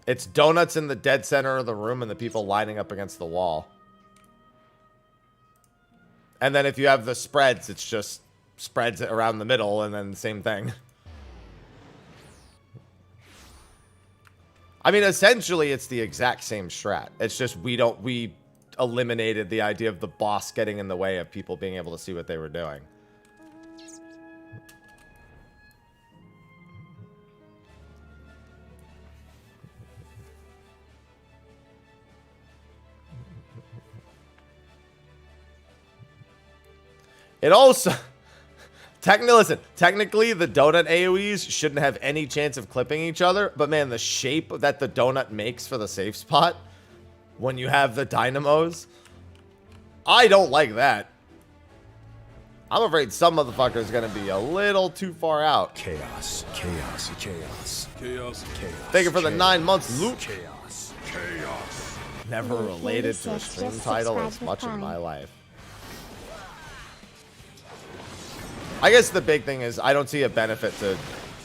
It's donuts in the dead center of the room and the people lining up against the wall. And then if you have the spreads, it's just spreads around the middle and then the same thing. I mean, essentially, it's the exact same strat. It's just we eliminated the idea of the boss getting in the way of people being able to see what they were doing. It also... Technically, the donut AoEs shouldn't have any chance of clipping each other. But, man, the shape that the donut makes for the safe spot when you have the dynamos... I don't like that. I'm afraid some motherfucker's going to be a little too far out. Chaos, chaos, chaos, chaos, chaos. Thank you for the 9 months, Luke. Chaos, chaos. Never related to a stream title as much in my life. I guess the big thing is I don't see a benefit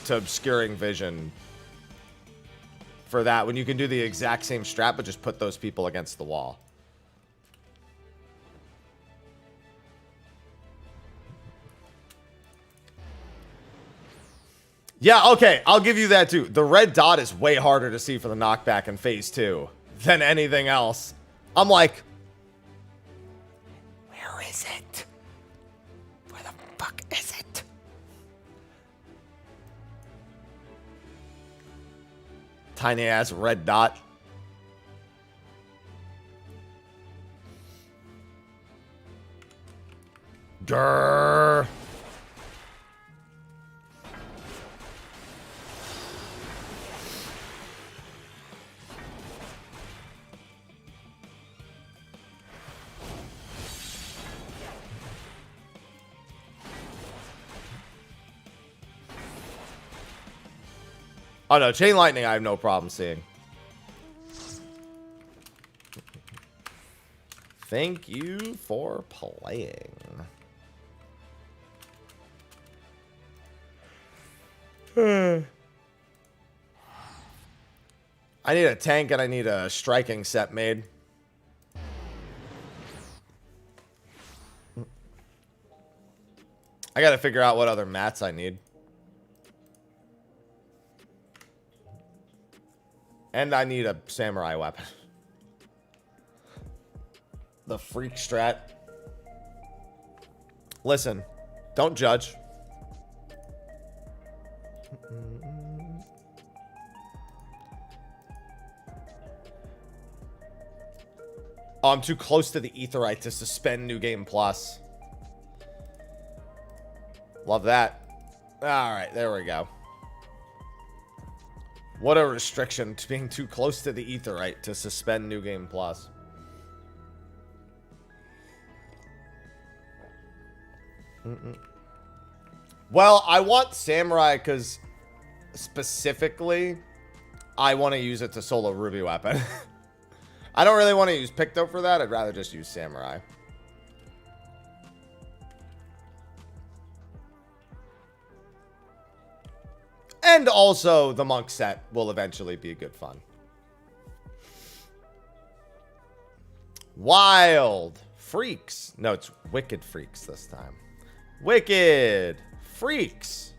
to obscuring vision for that when you can do the exact same strat but just put those people against the wall. Yeah, okay, I'll give you that too. The red dot is way harder to see for the knockback in phase 2 than anything else. I'm like, where is it? Where the fuck is it? Tiny ass red dot. Grrr. Oh no, Chain Lightning I have no problem seeing. Thank you for playing. I need a tank and I need a striking set made. I gotta figure out what other mats I need. And I need a samurai weapon. The freak strat. Listen, don't judge. Oh, I'm too close to the Aetheryte to suspend New Game Plus. Love that. Alright, there we go. What a restriction to being too close to the Aetheryte to suspend New Game Plus. Well, I want Samurai because specifically I want to use it to solo Ruby Weapon. I don't really want to use Picto for that. I'd rather just use Samurai. And also, the Monk set will eventually be good fun. Wild Freaks. No, it's Wicked Freaks this time. Wicked Freaks.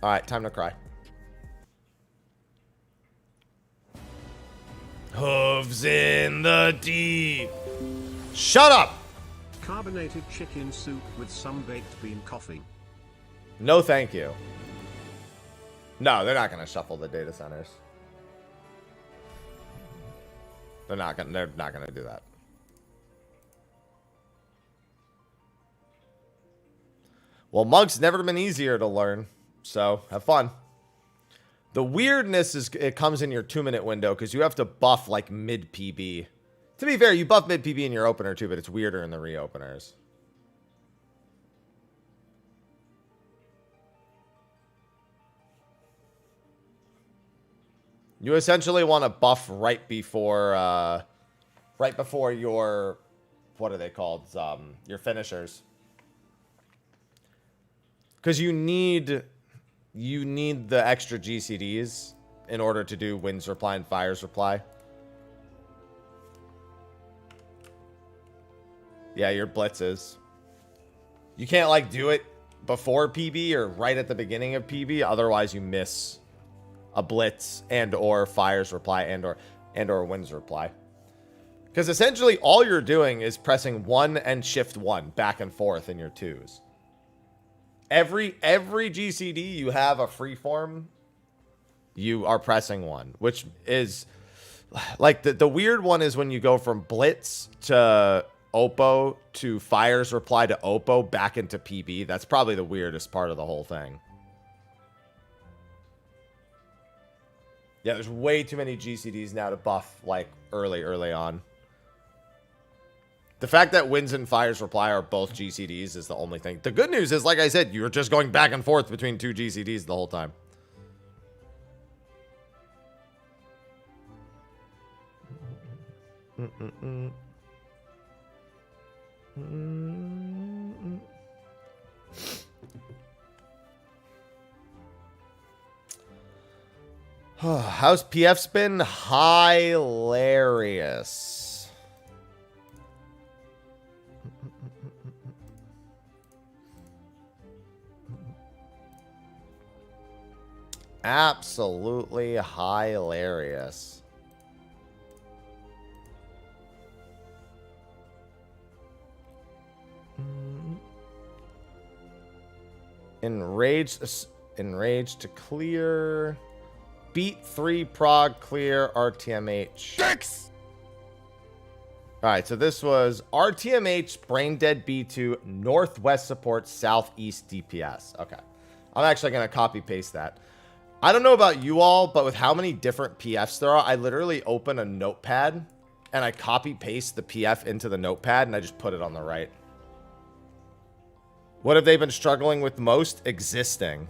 Alright, time to cry. Hooves in the deep. Shut up! Carbonated chicken soup with some baked bean coffee. No, thank you. No, they're not going to shuffle the data centers. They're not going to do that. Well, Monk's never been easier to learn, so have fun. The weirdness is it comes in your 2-minute window because you have to buff like mid PB. To be fair, you buff mid PB in your opener too, but it's weirder in the reopeners. You essentially want to buff right before your, what are they called? Your finishers. Because you need the extra GCDs in order to do Wind's Reply and Fire's Reply. Yeah, your blitzes. You can't like do it before PB or right at the beginning of PB, otherwise you miss a blitz and or Fire's Reply and or Wind's Reply. Because essentially all you're doing is pressing 1 and shift 1 back and forth in your 2s. Every GCD you have a freeform, you are pressing 1, which is like the weird one is when you go from blitz to Oppo to Fire's Reply to Oppo back into PB. That's probably the weirdest part of the whole thing. Yeah, there's way too many GCDs now to buff like early on. The fact that Winds and Fire's Reply are both GCDs is the only thing. The good news is, like I said, you're just going back and forth between 2 GCDs the whole time. How's PF's been? Hilarious. Absolutely hilarious. Enraged to clear. Beat 3 prog clear RTMH. All right, so this was RTMH, Brain Dead B2, Northwest support, Southeast DPS. Okay. I'm actually going to copy paste that. I don't know about you all, but with how many different PFs there are, I literally open a notepad and I copy paste the PF into the notepad and I just put it on the right. What have they been struggling with most? Existing.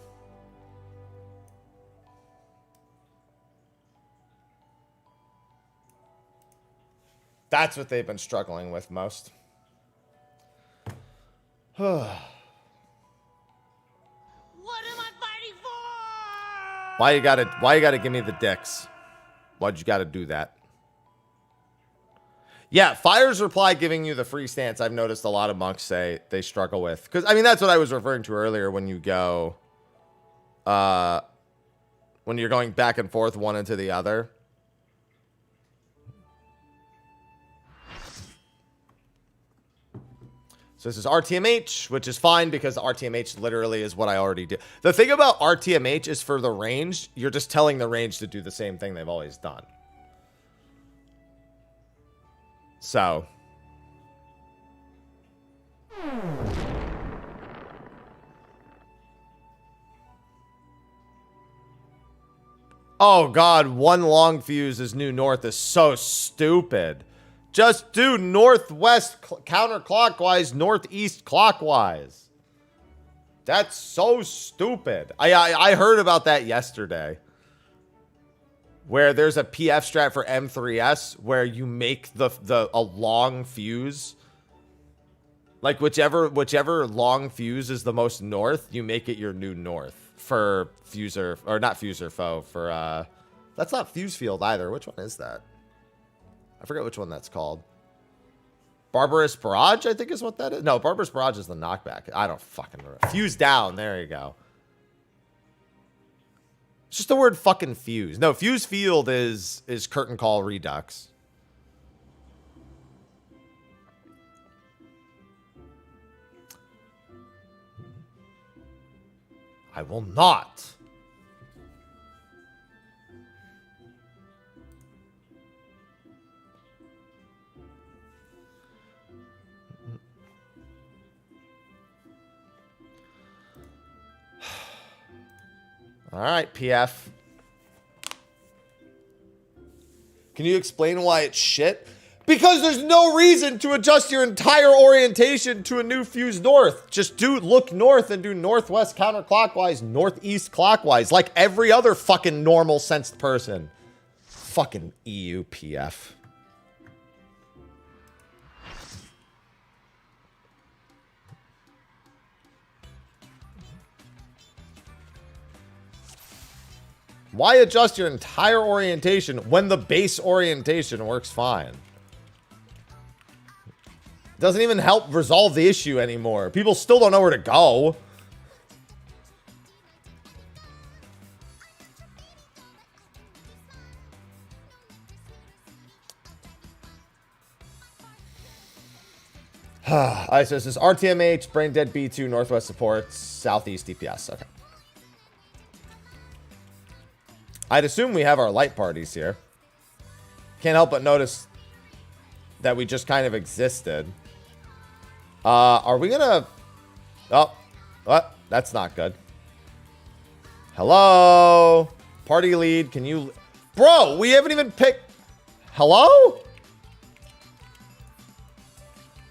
That's what they've been struggling with most. What am I fighting for? Why you gotta give me the dicks? Why'd you gotta do that? Yeah, Fire's reply giving you the free stance, I've noticed a lot of monks say they struggle with. Because, I mean, that's what I was referring to earlier when you go... when you're going back and forth one into the other. So this is RTMH, which is fine because RTMH literally is what I already did. The thing about RTMH is for the range, you're just telling the range to do the same thing they've always done. So. Oh God, one long fuse is new north is so stupid. Just do northwest counterclockwise, northeast clockwise. That's so stupid. I heard about that yesterday. Where there's a PF strat for M3S where you make a long fuse. Like whichever long fuse is the most north, you make it your new north for fuser, or not fuser foe, for that's not fuse field either. Which one is that? I forget which one that's called. Barbarous Barrage, I think is what that is. No, Barbarous Barrage is the knockback. I don't fucking know. Fuse down. There you go. It's just the word fucking fuse. No, fuse field is curtain call redux. I will not. All right, PF. Can you explain why it's shit? Because there's no reason to adjust your entire orientation to a new fuse north. Just look north and do northwest counterclockwise, northeast clockwise, like every other fucking normal sensed person. Fucking EU PF. Why adjust your entire orientation when the base orientation works fine? Doesn't even help resolve the issue anymore. People still don't know where to go. Alright, so this is RTMH, Brain Dead B2, Northwest Support, Southeast DPS. Okay. I'd assume we have our light parties here. Can't help but notice that we just kind of existed. Are we gonna... Oh, what? That's not good. Hello? Party lead, can you... Bro, we haven't even picked... Hello?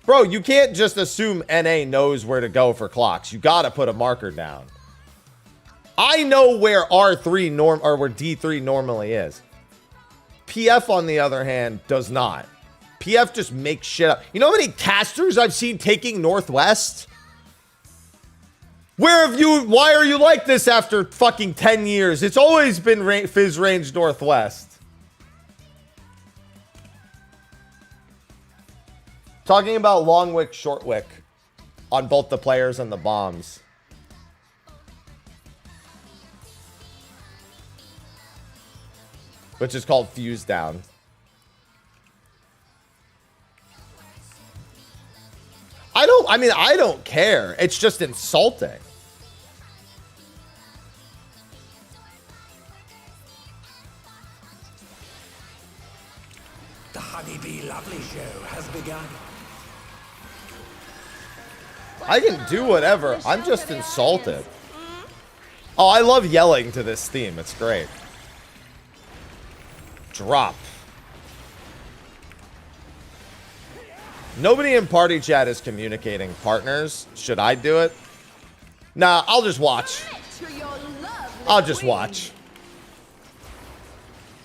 Bro, you can't just assume NA knows where to go for clocks. You gotta put a marker down. I know where R3 where D3 normally is. PF, on the other hand, does not. PF just makes shit up. You know how many casters I've seen taking Northwest? Why are you like this after fucking 10 years? It's always been Fizz range Northwest. Talking about long wick, short wick on both the players and the bombs. Which is called fuse down. I don't care. It's just insulting. The Honeybee Lovely Show has been I can do whatever. I'm just insulted. Oh, I love yelling to this theme. It's great. Drop. Nobody in party chat is communicating partners. Should I do it? Nah, I'll just watch. I'll just watch.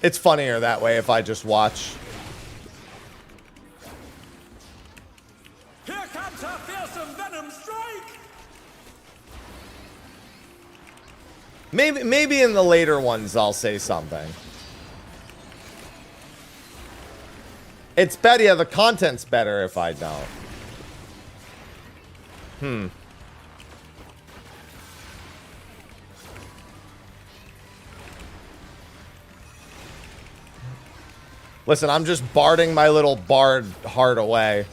It's funnier that way if I just watch. Here comes our fearsome venom strike! Maybe in the later ones I'll say something. It's better, yeah, the content's better if I don't. Listen, I'm just barding my little bard heart away.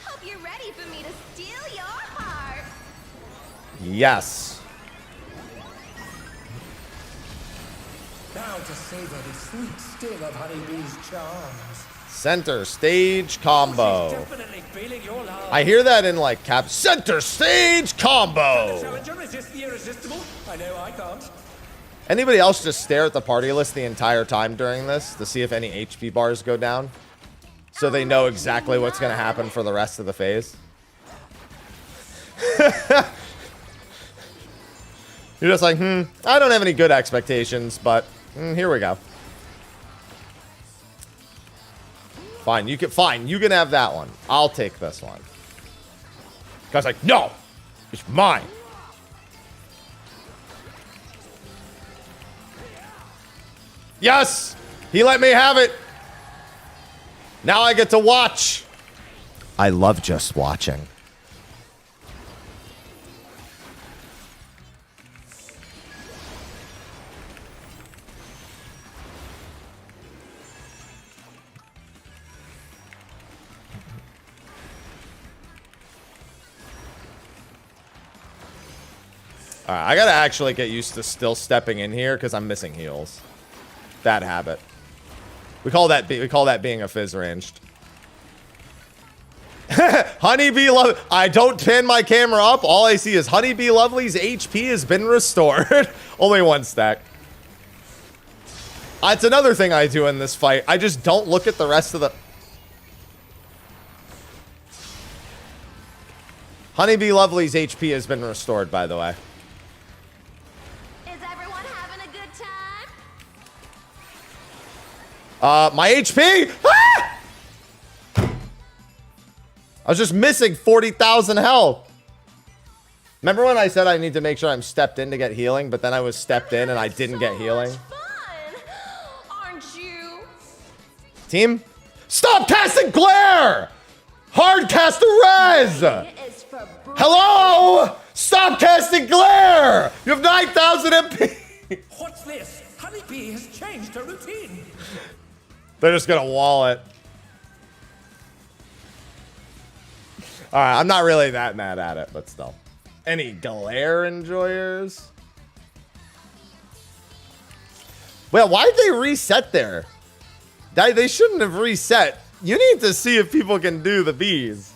Hope you're ready for me to steal your heart. Yes. Now to savor the sweet sting of Honeybee's charms. Center stage combo. Definitely feeling your love. I hear that in like cap. Center stage combo. Challenger, resist the irresistible. I know I can't. Anybody else just stare at the party list the entire time during this to see if any HP bars go down? So they know exactly what's going to happen for the rest of the phase? You're just like, I don't have any good expectations, but here we go. Fine, you can have that one. I'll take this one. Guy's like, no, it's mine. Yes, he let me have it. Now I get to watch. I love just watching. All right, I gotta actually get used to still stepping in here because I'm missing heals. Bad habit. We call that being a fizz ranged. Honeybee Love. I don't pan my camera up. All I see is Honeybee Lovely's HP has been restored. Only one stack. It's another thing I do in this fight. I just don't look at the rest of the. Honeybee Lovely's HP has been restored, by the way. My HP? Ah! I was just missing 40,000 health. Remember when I said I need to make sure I'm stepped in to get healing, but then I was stepped in and I didn't get healing? Aren't you? Team? Stop casting glare! Hard cast a res! Hello? Stop casting glare! You have 9,000 MP! What's this? Honeybee has changed her routine. They're just gonna wall it. Alright, I'm not really that mad at it, but still. Any glare enjoyers? Well, why'd they reset there? They shouldn't have reset. You need to see if people can do the bees.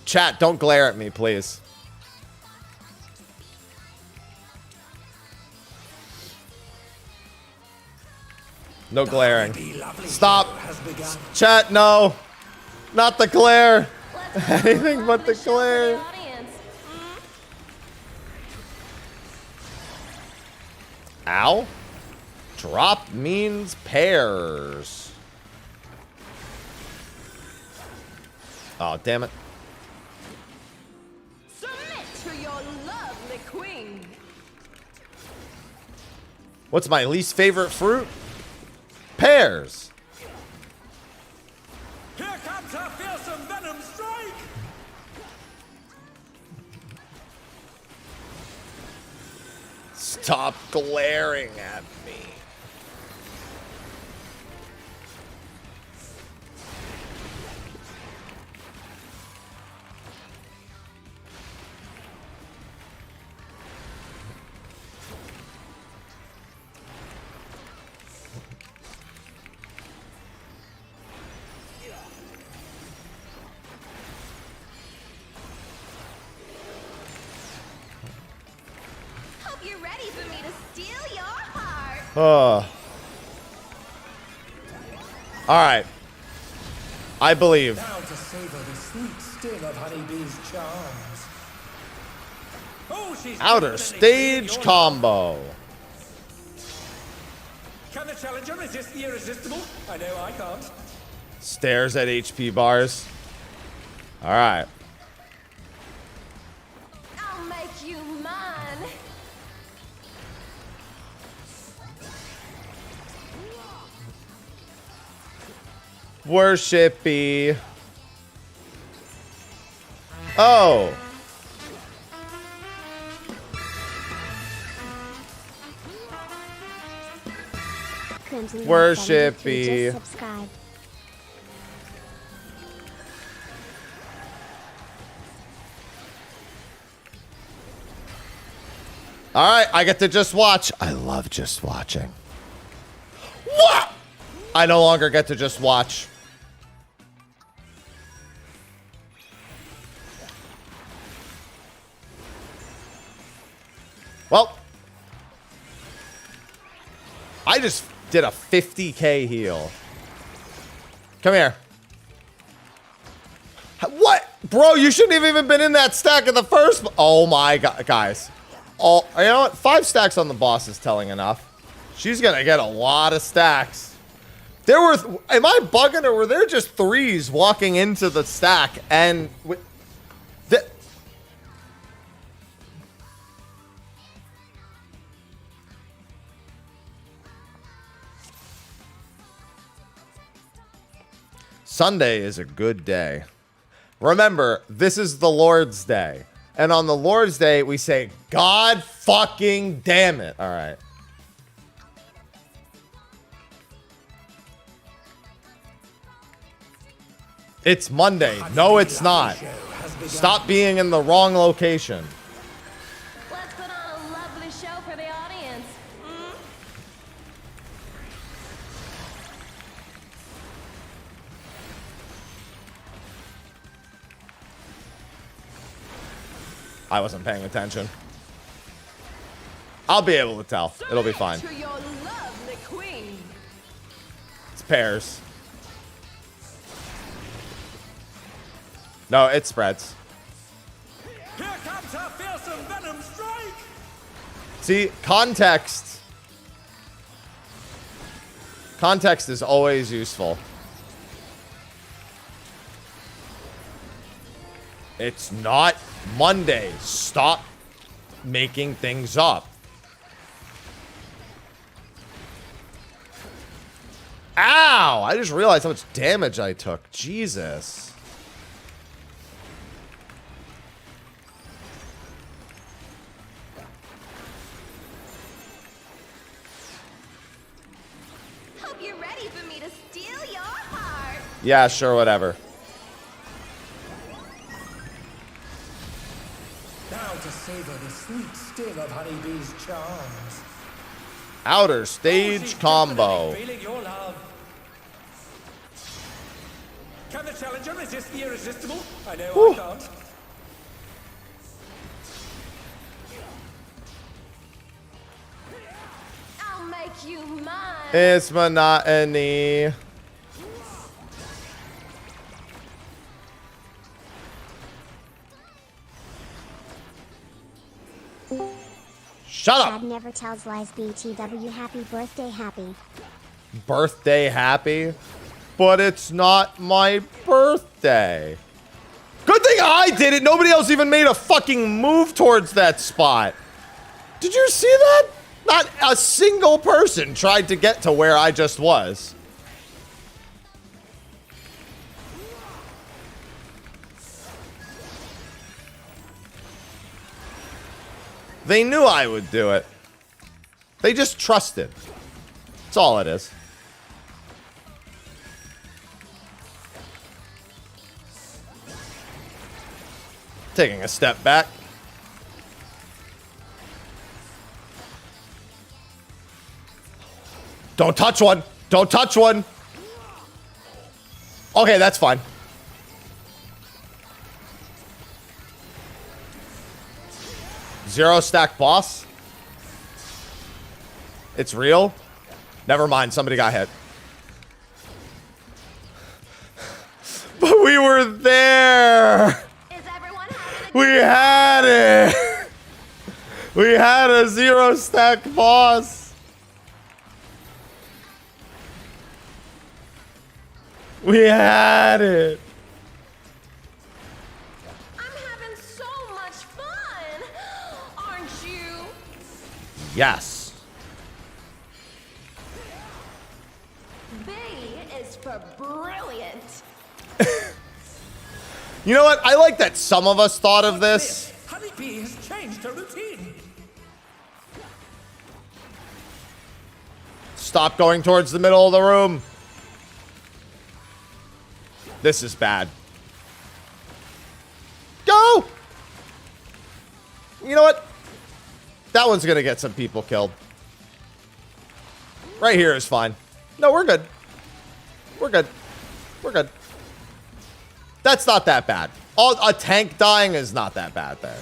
Chat, don't glare at me, please. No glaring. Stop. Chat, no. Not the glare. Anything but the glare. Ow. Drop means pairs. Oh, damn it. Submit to your lovely queen. What's my least favorite fruit? Pears. Here comes our fearsome venom strike. Stop glaring at me. Hope you're ready for me to steal your heart. Alright. I believe. Now to savor the sweet sting of Honeybee's charms. Oh, she's Outer definitely stage feeling your combo. love. Can the challenger resist the irresistible? I know I can't. Stares at HP bars. Alright. I'll make you mine. Worshipy. Oh. Crimson Worshipy. just subscribed. Alright, I get to just watch. I love just watching. What? I no longer get to just watch. Well, I just did a 50k heal. Come here. What? Bro, you shouldn't have even been in that stack in the first. Oh my god, guys. Oh, you know what? 5 stacks on the boss is telling enough. She's gonna get a lot of stacks. There were, am I bugging or were there just 3s walking into the stack and Sunday is a good day. Remember, this is the Lord's Day. And on the Lord's Day, we say, God fucking damn it. All right. It's Monday. No, it's not. Stop being in the wrong location. Let's put on a lovely show for the audience. I wasn't paying attention. I'll be able to tell. It'll be fine. To your lovely queen. It's pairs. No, it spreads. Here comes her fearsome venom strike! See, context. Context is always useful. It's not Monday. Stop making things up. Ow! I just realized how much damage I took. Jesus. Hope you're ready for me to steal your heart. Yeah, sure, whatever. Now to savor the sweet sting of Honeybee's charms. Outer Oh, stage she's combo. definitely feeling your love. Can the challenger resist the irresistible? I know Whew. I can't. I'll make you mine. It's monotony. Shut Dad up. never tells lies. BTW. Happy birthday, happy. Birthday happy. But it's not my birthday. Good thing I did it. Nobody else even made a fucking move towards that spot. Did you see that? Not a single person tried to get to where I just was. They knew I would do it. They just trusted. That's all it is. Taking a step back. Don't touch one. Don't touch one. Okay, that's fine. Zero stack boss. It's real? Never mind, somebody got hit. But we were there! Is everyone having We had it! We had a 0-stack boss! We had it! I'm having so much fun, aren't you? Yes. B is for brilliant. You know what? I like that some of us thought of this. Honeybee has changed her routine. Stop going towards the middle of the room. This is bad. Go! You know what? That one's gonna get some people killed. Right here is fine. No, we're good. We're good. We're good. That's not that bad. A tank dying is not that bad there.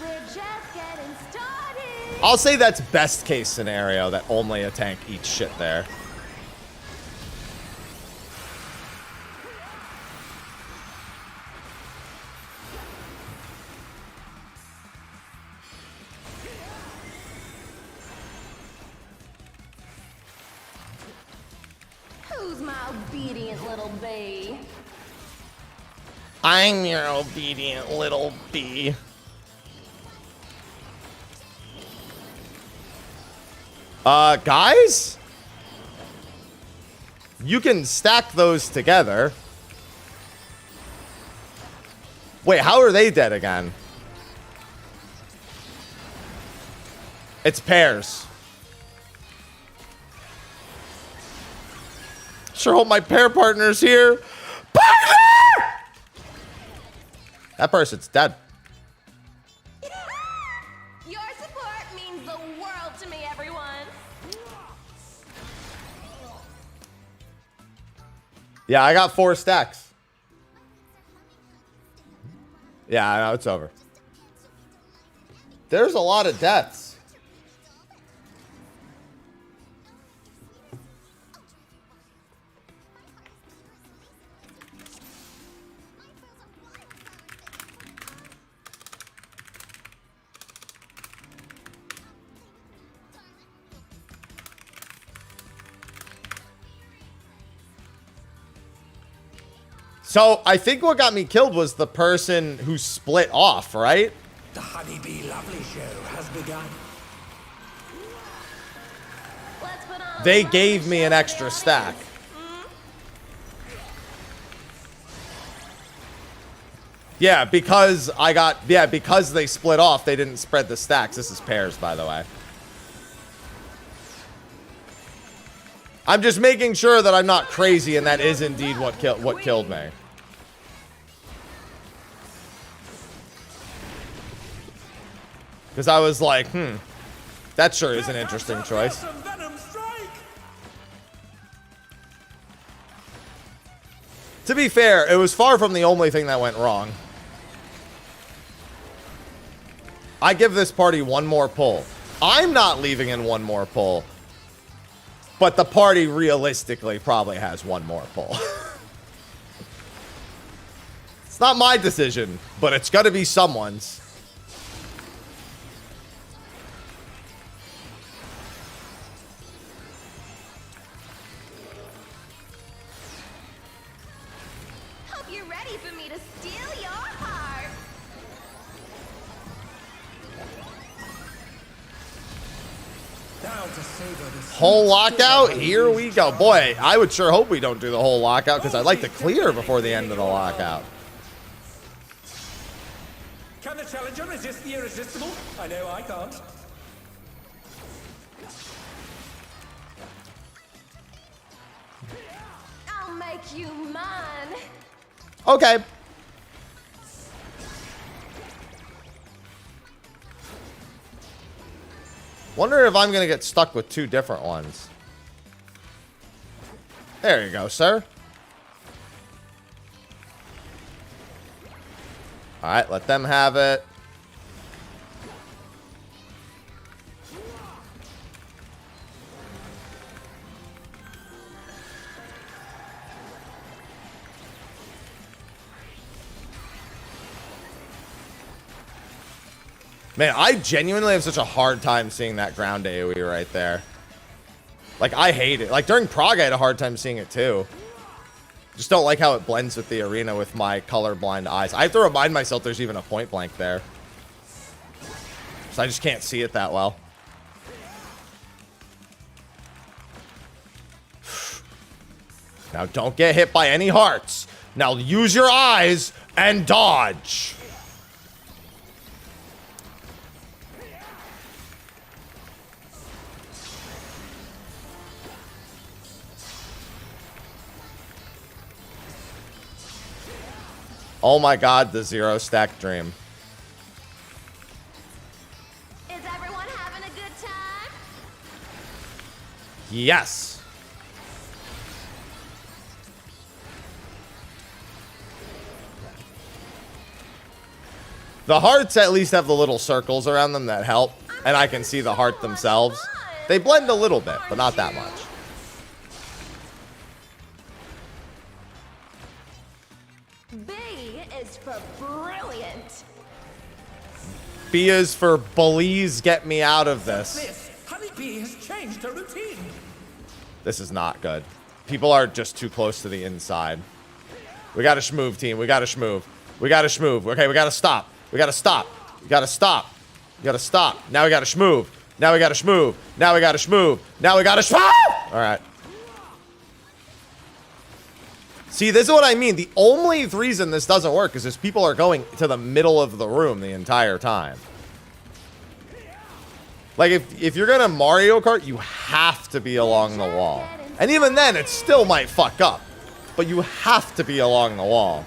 We're just getting started. I'll say that's best case scenario that only a tank eats shit there. Who's my obedient little bee? I'm your obedient little bee. Guys? You can stack those together. Wait, how are they dead again? It's pairs. Sure hope my pair partner's here. Partner! That person's dead. Your support means the world to me, everyone. Yeah, I got 4 stacks. Yeah, I know, it's over. There's a lot of deaths. So, I think what got me killed was the person who split off, right? The Honeybee Lovely Show has begun. Let's put on a They lovely gave me show an extra for the stack. audience. Yeah, because because they split off, they didn't spread the stacks. This is pairs, by the way. I'm just making sure that I'm not crazy and that is indeed what killed me. Because I was like, that sure is an interesting choice. Fearsome Venom strike. To be fair, it was far from the only thing that went wrong. I give this party one more pull. I'm not leaving in one more pull. But the party realistically probably has one more pull. It's not my decision, but it's got to be someone's. Hope you're ready for me to steal your heart. Now to savor the Whole sweet lockout? sting of Here we honeybee's go. charm. Boy, I would sure hope we don't do the whole lockout because I'd like to clear before the end of the lockout. Can the challenger resist the irresistible? I know I can't. I'll make you mine. Okay. Wonder if I'm going to get stuck with 2 different ones. There you go, sir. All right, let them have it. Man, I genuinely have such a hard time seeing that ground AoE right there. Like, I hate it. Like, during Prague, I had a hard time seeing it, too. Just don't like how it blends with the arena with my colorblind eyes. I have to remind myself there's even a point blank there. So I just can't see it that well. Now, don't get hit by any hearts. Now, use your eyes and dodge. Oh my god, the 0 stack dream. Is everyone having a good time? Yes. The hearts at least have the little circles around them that help, and I can see the heart themselves. They blend a little bit, but not that much. B is for brilliant. B is for bullies, get me out of this. This honeybee has changed her routine. This is not good. People are just too close to the inside. We gotta shmove, team. We gotta shmove. We gotta shmove. Okay, we gotta stop. We gotta stop. We gotta stop. We gotta stop. Now we gotta shmove. Now we gotta shmove. Now we gotta shmove. Now we gotta shmove! Alright. See, this is what I mean. The only reason this doesn't work is because people are going to the middle of the room the entire time. Like, if you're gonna Mario Kart, you have to be along the wall. And even then, it still might fuck up. But you have to be along the wall.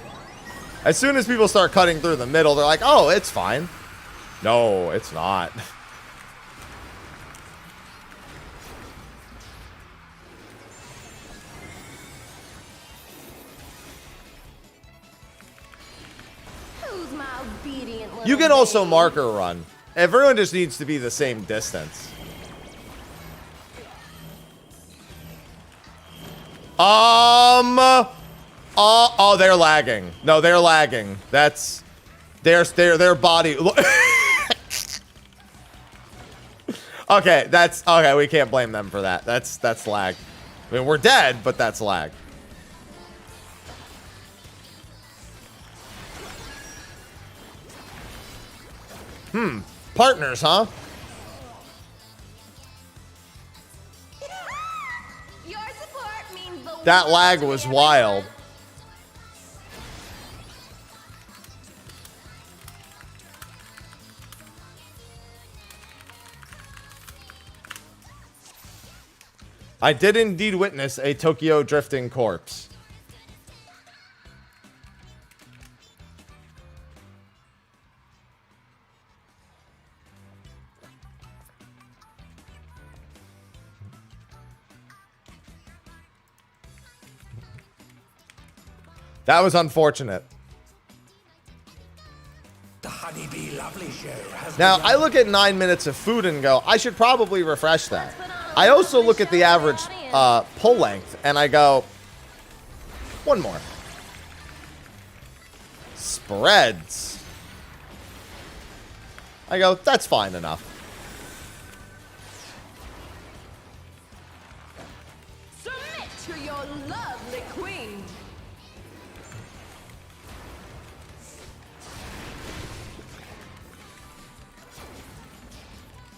As soon as people start cutting through the middle, they're like, oh, it's fine. No, it's not. Who's my obedient little You can also baby? marker run. Everyone just needs to be the same distance. Oh, they're lagging. No, they're lagging. That's their body. Okay, okay. We can't blame them for that. That's lag. I mean, we're dead, but that's lag. Partners, huh? Your support means the That world lag to me, was everyone. wild. I did indeed witness a Tokyo drifting corpse. That was unfortunate. The Honeybee Lovely Show has Now, begun. I look at 9 minutes of food and go, I should probably refresh that. I also look at the average pull length, and I go, one more. Spreads. I go, that's fine enough. Submit to your lovely queen.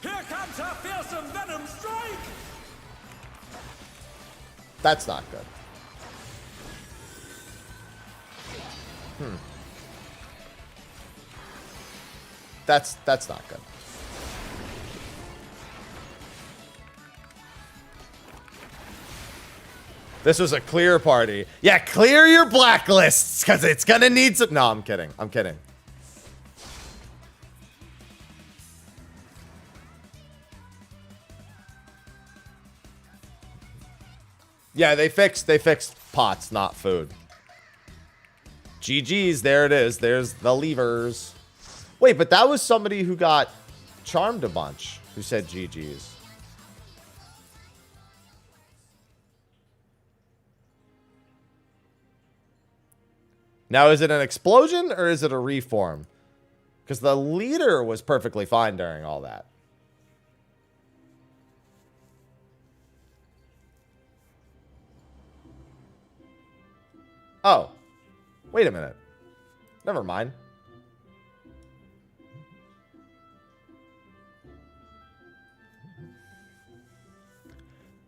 Here comes her fearsome venom strike! That's not good. That's not good. This was a clear party. Yeah, clear your blacklists, because it's gonna need some... No, I'm kidding. I'm kidding. Yeah, they fixed pots, not food. GG's, there it is. There's the levers. Wait, but that was somebody who got charmed a bunch, who said GG's. Now, is it an explosion or is it a reform? Because the leader was perfectly fine during all that. Oh. Wait a minute. Never mind.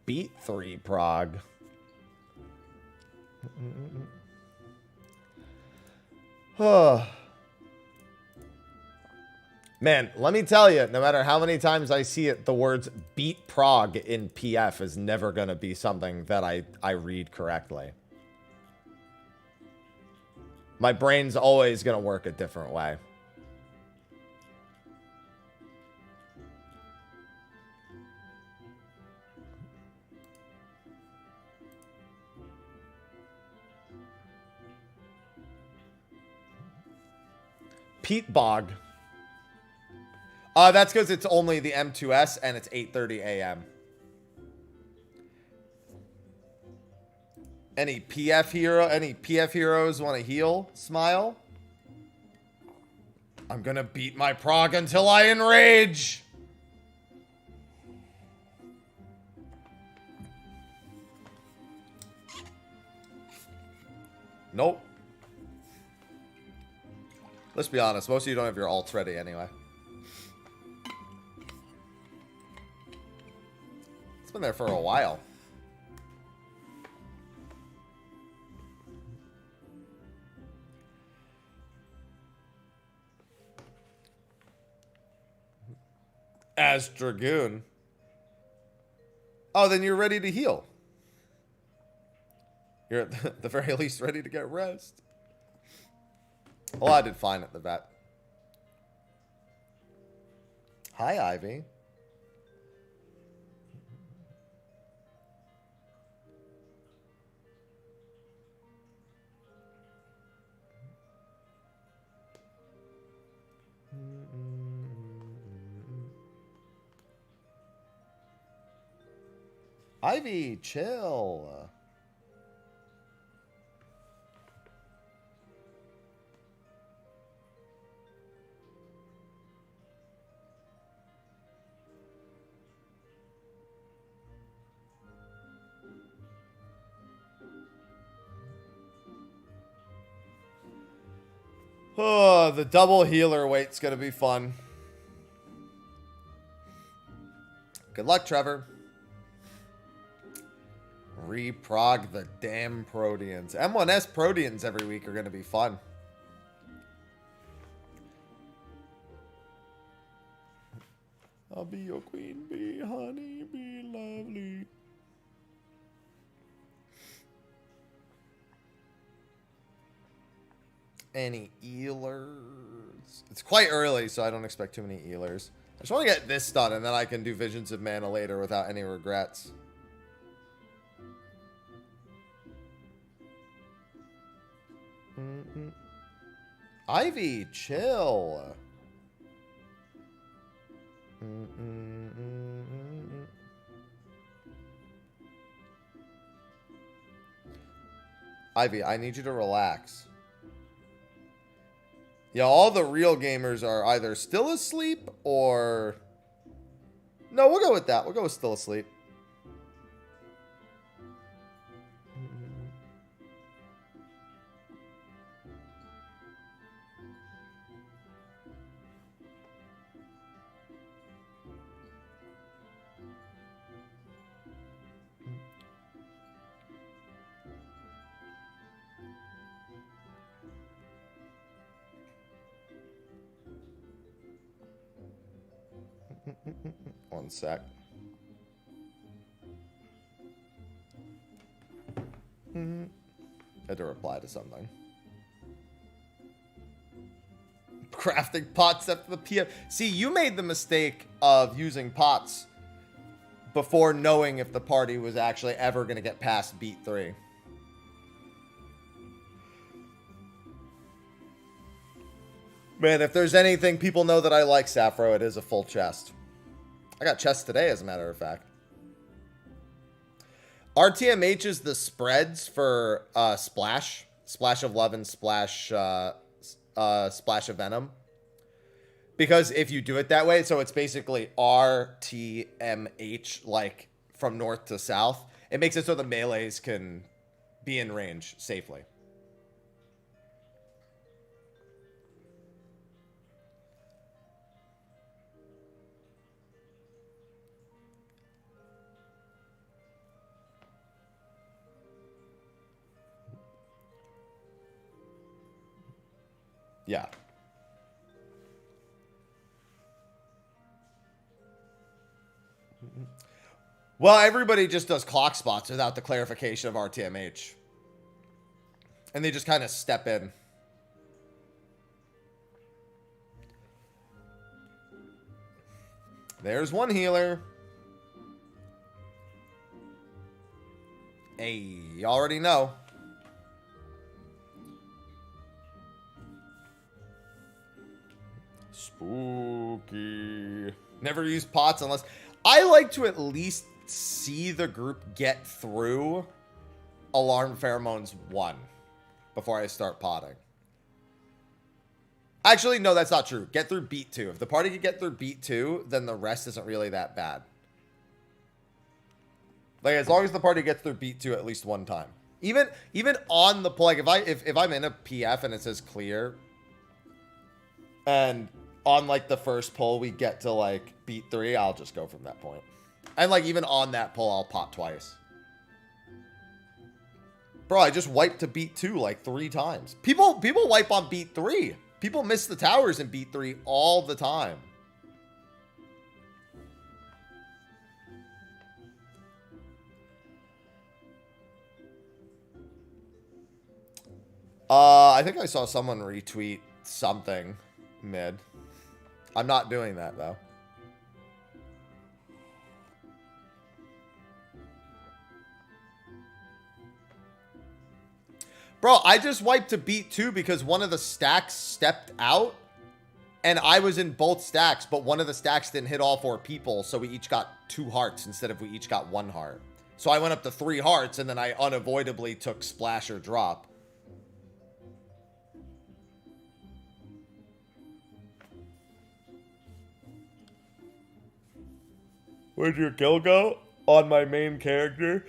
Beat 3 Prague. Man, let me tell you, no matter how many times I see it, the words beat Prague in PF is never going to be something that I read correctly. My brain's always going to work a different way. Pete Bog. That's because it's only the M2S and it's 8:30 a.m. Any PF heroes want to heal? Smile. I'm gonna beat my Prague until I enrage. Nope. Let's be honest, most of you don't have your alts ready anyway. It's been there for a while. As Dragoon. Oh, then you're ready to heal. You're at the very least ready to get rest. Well, I did fine at the vet. Hi, Ivy. Ivy, chill. Oh, the double healer wait's gonna be fun. Good luck, Trevor. Reprog the damn Proteans. M1S Proteans every week are gonna be fun. I'll be your queen bee, honey, be lovely. Any Ealers? It's quite early, so I don't expect too many Ealers. I just want to get this done, and then I can do Visions of Mana later without any regrets. Ivy, chill. Ivy, I need you to relax. Yeah, all the real gamers are either still asleep or... No, we'll go with that. We'll go with still asleep. One sec. Had to reply to something. Crafting pots after the PM. See, you made the mistake of using pots before knowing if the party was actually ever going to get past beat 3. Man, if there's anything people know that I like, Sappho, it is a full chest. I got chests today, as a matter of fact. RTMH is the spreads for Splash. Splash of Love and Splash of Venom. Because if you do it that way, so it's basically RTMH, like from north to south. It makes it so the melees can be in range safely. Yeah. Well, everybody just does clock spots without the clarification of RTMH. And they just kind of step in. There's one healer. Hey, you already know. Spooky. Never use pots unless... I like to at least see the group get through Alarm Pheromones 1 before I start potting. Actually, no, that's not true. Get through beat 2. If the party can get through beat 2, then the rest isn't really that bad. Like, as long as the party gets through beat 2 at least one time. Even on the... Like, if I'm in a PF and it says clear... And on, like, the first pull, we get to, like, beat 3, I'll just go from that point. And, like, even on that pull, I'll pot twice. Bro, I just wiped to beat 2, like, 3 times. People wipe on beat 3. People miss the towers in beat 3 all the time. I think I saw someone retweet something mid. I'm not doing that, though. Bro, I just wiped to beat 2 because one of the stacks stepped out. And I was in both stacks, but one of the stacks didn't hit all 4 people. So we each got 2 hearts instead of we each got 1 heart. So I went up to 3 hearts and then I unavoidably took splash or drop. Where'd your kill go? On my main character?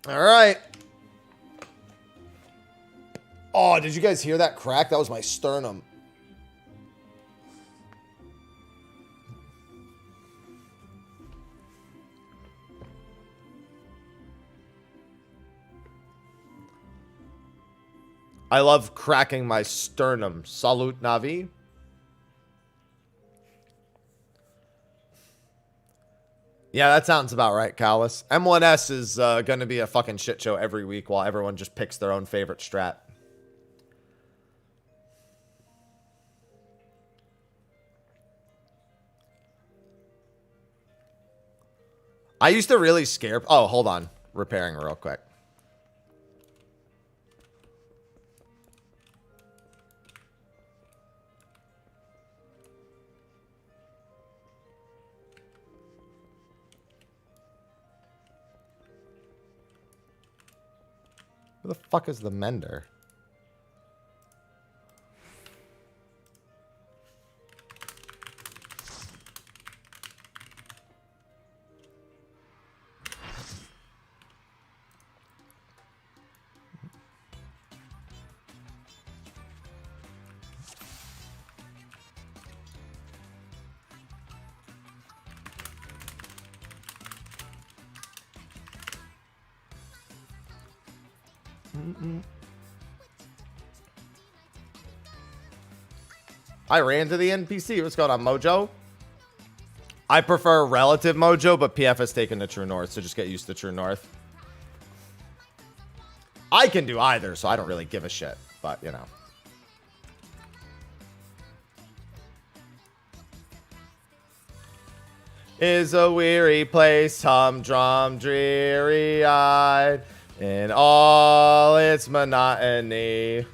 Alright. Oh, did you guys hear that crack? That was my sternum. I love cracking my sternum. Salute, Navi. Yeah, that sounds about right, Callus. M1S is going to be a fucking shit show every week while everyone just picks their own favorite strat. I used to really scare... Oh, hold on. Repairing real quick. Who the fuck is the mender? I ran to the NPC. What's going on, Mojo? I prefer relative Mojo, but PF has taken the True North, so just get used to True North. I can do either, so I don't really give a shit, but, you know. Is a weary place, humdrum, dreary-eyed, in all its monotony.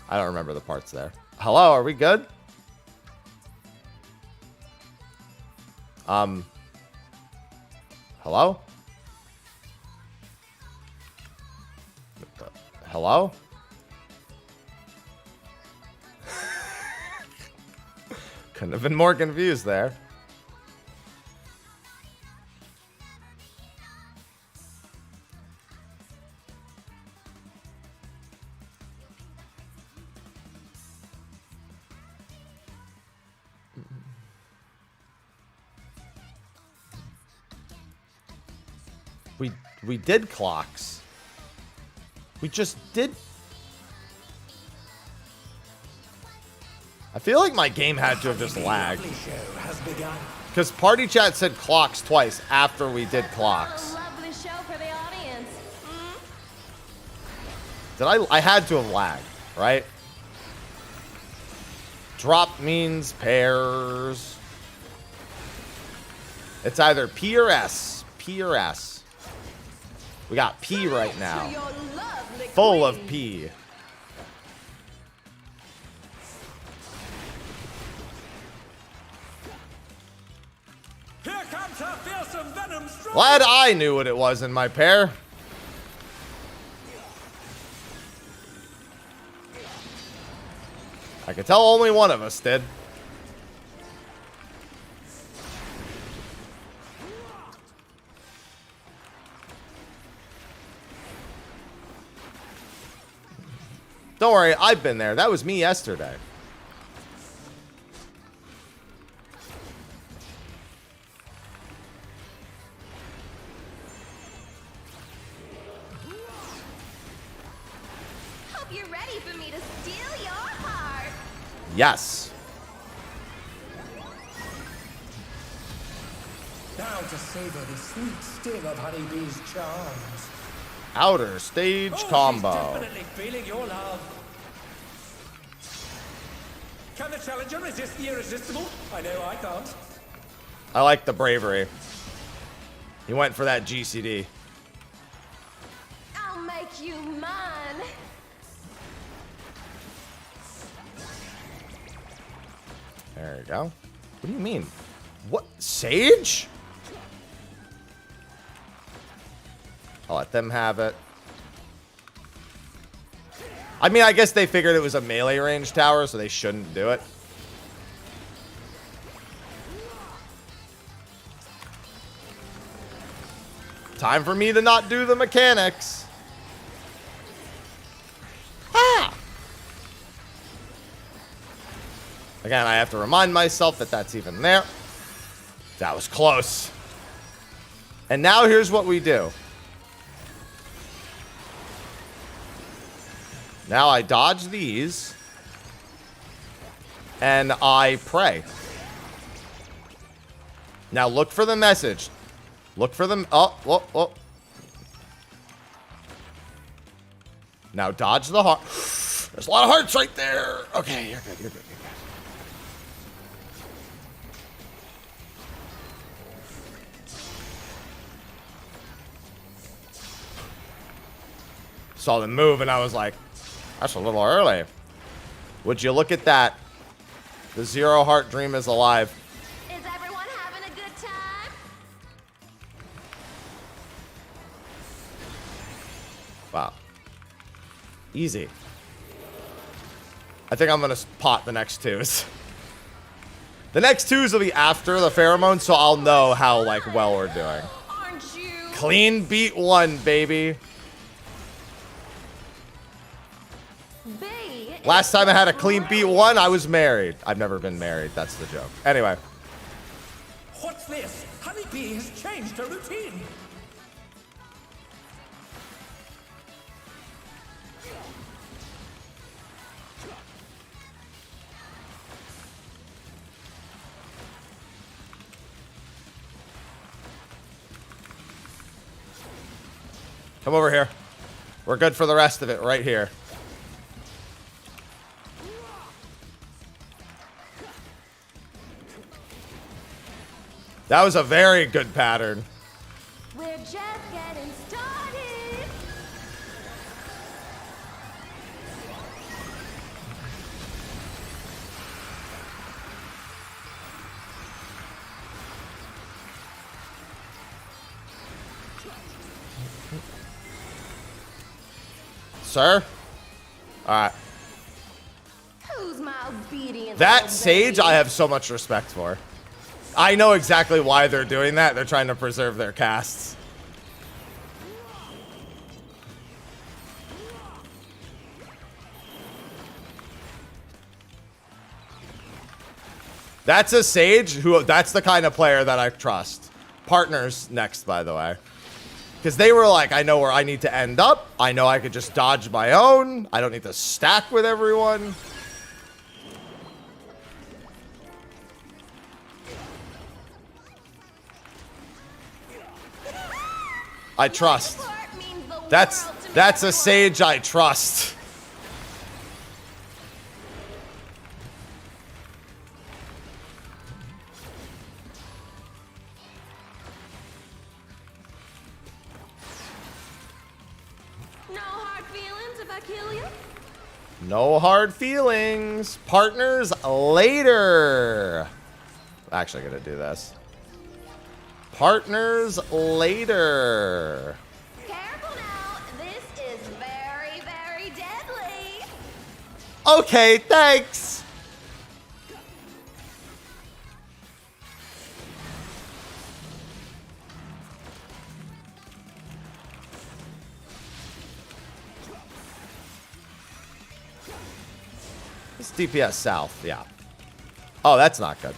I don't remember the parts there. Hello, are we good? Hello? Hello? Couldn't have been more confused there. We did clocks. We just did. I feel like my game had to have just lagged. Because party chat said clocks twice after we did clocks. Lovely show for the audience. Did I had to have lagged, right? Drop means pairs. It's either P or S. P or S. We got P right now. Full of P. Here comes a fearsome venom strike. Glad I knew what it was in my pair. I could tell only one of us did. Don't worry, I've been there. That was me yesterday. Hope you're ready for me to steal your heart. Yes. Now to savor the sweet sting of honeybee's charms. Outer stage Oh, combo. she's definitely feeling your love. Can the challenger resist the irresistible? I know I can't. I like the bravery. He went for that GCD. I'll make you mine. There you go. What do you mean? What? Sage? I'll let them have it. I mean, I guess they figured it was a melee range tower, so they shouldn't do it. Time for me to not do the mechanics. Ah! Again, I have to remind myself that that's even there. That was close. And now here's what we do. Now I dodge these. And I pray. Now look for the message. Look for them. Oh, whoa, whoa. Now dodge the heart. There's a lot of hearts right there. Okay, you're good, you're good, you're good. Saw them move and I was like, that's a little early. Would you look at that? The zero heart dream is alive. Is everyone having a good time? Wow. Easy. I think I'm going to pot the next twos. The next twos will be after the pheromone, so I'll know how, like, well we're doing. Aren't you? Clean beat one, baby. Last time I had a clean beat one, I was married. I've never been married. That's the joke. Anyway. What's this? Honeybee has changed her routine. Come over here. We're good for the rest of it right here. That was a very good pattern. We're just getting started. Sir? Alright. Who's Who's my obedient That little Sage, baby? I have so much respect for. I know exactly why they're doing that. They're trying to preserve their casts. That's a Sage who, that's the kind of player that I trust. Partners next, by the way. Because they were like, I know where I need to end up. I know I could just dodge my own. I don't need to stack with everyone. I trust. That's a Sage I trust. No hard feelings if I kill you? No hard feelings. Partners later. I'm actually gonna do this. Partners later. Careful now. This is very, very deadly. Okay, thanks. It's DPS south, yeah. Oh, that's not good.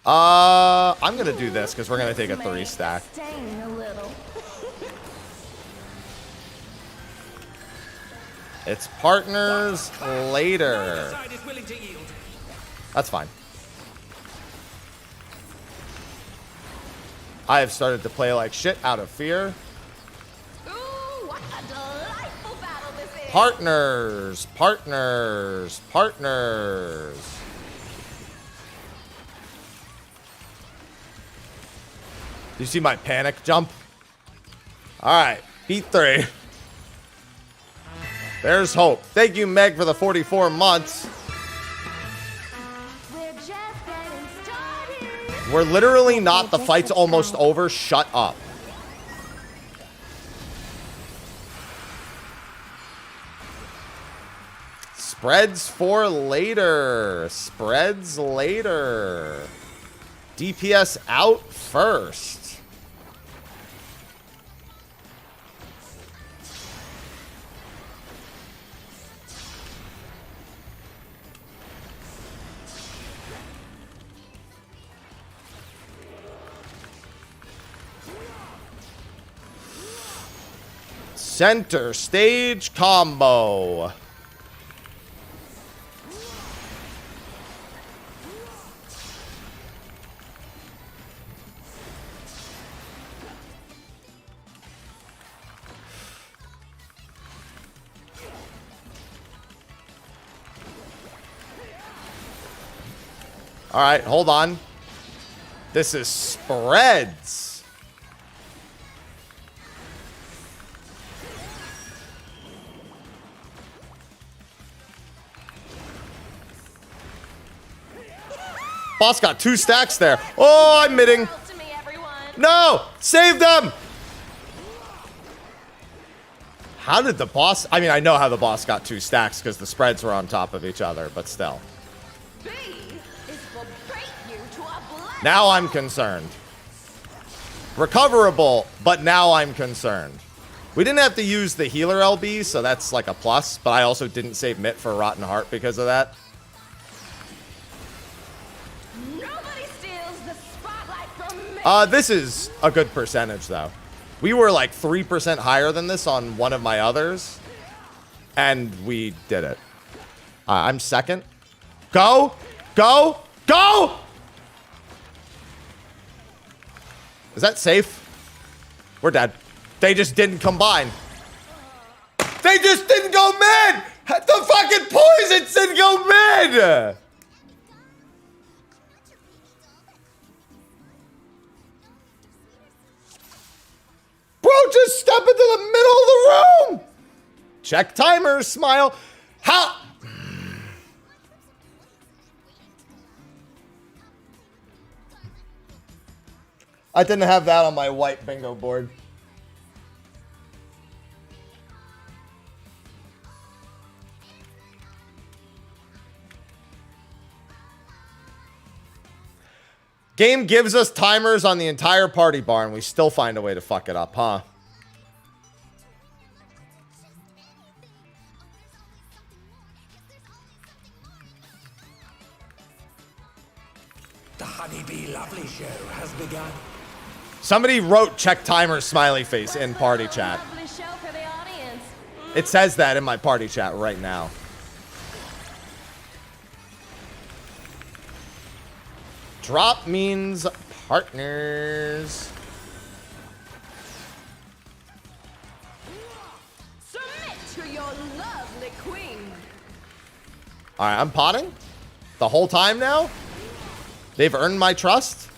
I'm gonna do this because we're gonna take a 3 stack. Stain a little. It's partners later. Neither side is willing to yield. That's fine. I have started to play like shit out of fear. Ooh, what a delightful battle this is. Partners, partners, partners. Do you see my panic jump? All right, beat 3. There's hope. Thank you, Meg, for the 44 months. We're just getting started. We're literally not. The fight's almost over. Shut up. Spreads for later. Spreads later. DPS out first. Center stage combo. All right, hold on. This is spreads. Boss got 2 stacks there. Oh, I'm mitting. To me, everyone. No! Save them! How did the boss... I mean, I know how the boss got 2 stacks because the spreads were on top of each other, but still. B is for break you to a blood. Now I'm concerned. Recoverable, but now I'm concerned. We didn't have to use the healer LB, so that's like a plus, but I also didn't save Mitt for Rotten Heart because of that. Nobody steals the spotlight from me. This is a good percentage, though. We were like 3% higher than this on one of my others, and we did it. I'm second. Go! Go! Go! Is that safe? We're dead. They just didn't combine. They just didn't go mid! The fucking poisons didn't go mid! Bro, just step into the middle of the room! Check timer, smile. How? I didn't have that on my white bingo board. Game gives us timers on the entire party bar, and we still find a way to fuck it up, huh? The Honeybee Lovely Show has begun. Somebody wrote check timer smiley face in party chat. Lovely show for the audience. It says that in my party chat right now. Drop means partners. Submit to your lovely queen. All right, I'm potting the whole time now. They've earned my trust.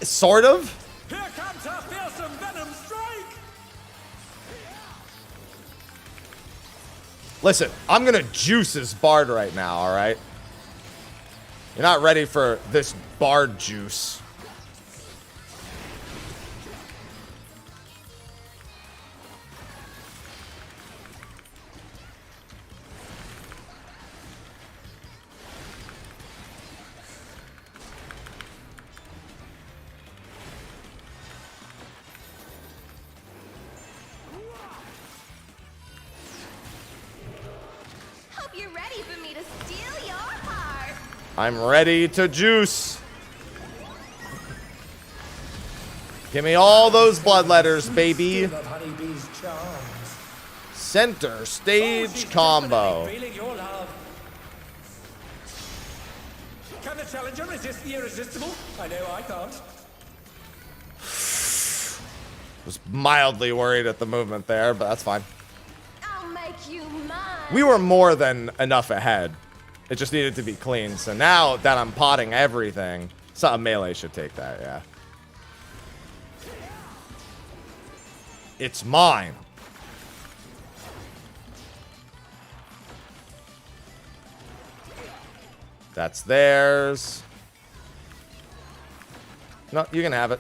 Sort of. Here comes her fearsome venom strike! Listen, I'm going to juice this Bard right now, all right? You're not ready for this Bard juice. Hope you're ready for me to steal your heart. I'm ready to juice. Give me all those bloodletters, baby. Sting of Honeybee's charms. Center Oh, she's stage definitely combo. feeling your love. Can the challenger resist the irresistible? I know I can't. Was mildly worried at the movement there, but that's fine. I'll make you mine. We were more than enough ahead. It just needed to be clean. So now that I'm potting everything, a melee should take that, yeah. It's mine. That's theirs. No, you can have it.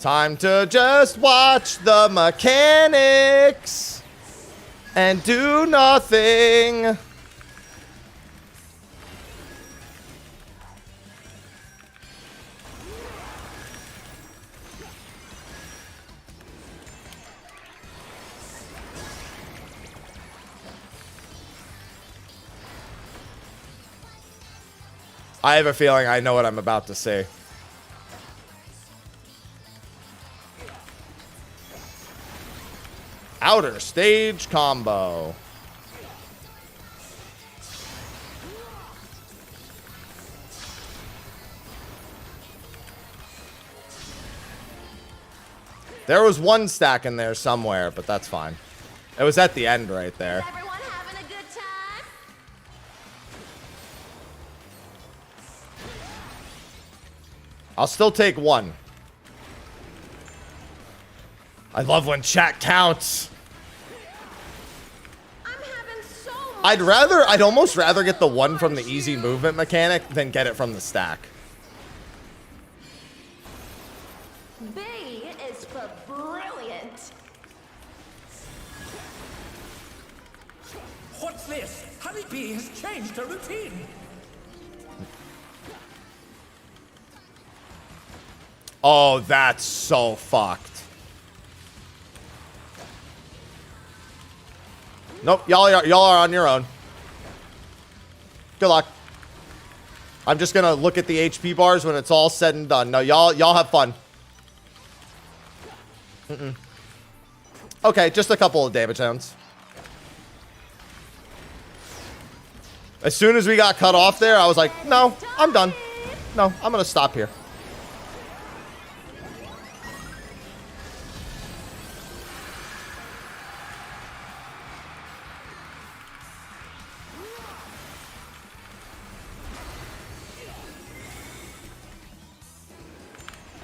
Time to just watch the mechanics and do nothing. I have a feeling I know what I'm about to say. Outer stage combo. There was one stack in there somewhere, but that's fine. It was at the end right there. Is everyone having a good time? I'll still take one. I love when chat counts. I'm having so much I'd almost rather get the one from the easy movement mechanic than get it from the stack. B is for brilliant. What's this? Honeybee has changed her routine. Oh, that's so fucked. Nope, y'all are on your own. Good luck. I'm just gonna look at the HP bars when it's all said and done. No, y'all have fun. Okay, just a couple of damage zones. As soon as we got cut off there, I was like, no, I'm done. No, I'm gonna stop here.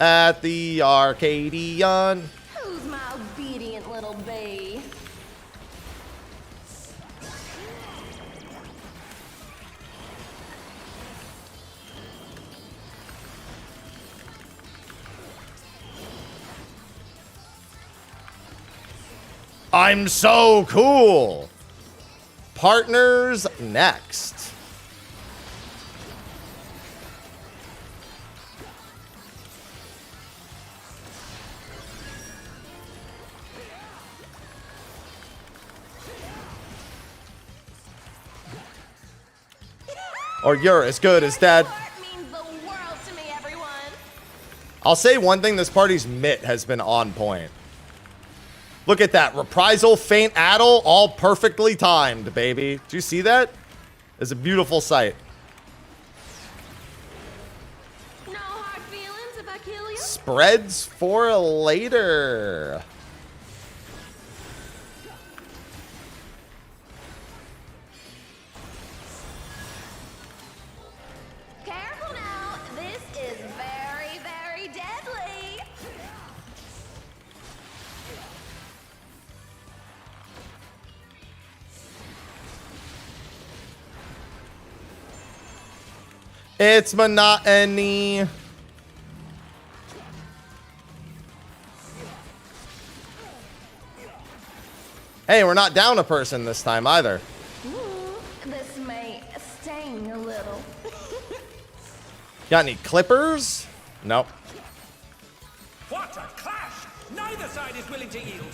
At the Arcadian. Who's my obedient little bee? I'm so cool. Partners next. Or you're as good as dead. Means the world to me, everyone. I'll say one thing, this party's mitt has been on point. Look at that. Reprisal, feint, addle, all perfectly timed, baby. Do you see that? It's a beautiful sight. No hard feelings if I kill you. Spreads for later. Careful now. This is very, very deadly. It's monotony. Hey, we're not down a person this time either. This may sting a little. Got any clippers? Nope. What a clash! Neither side is willing to yield.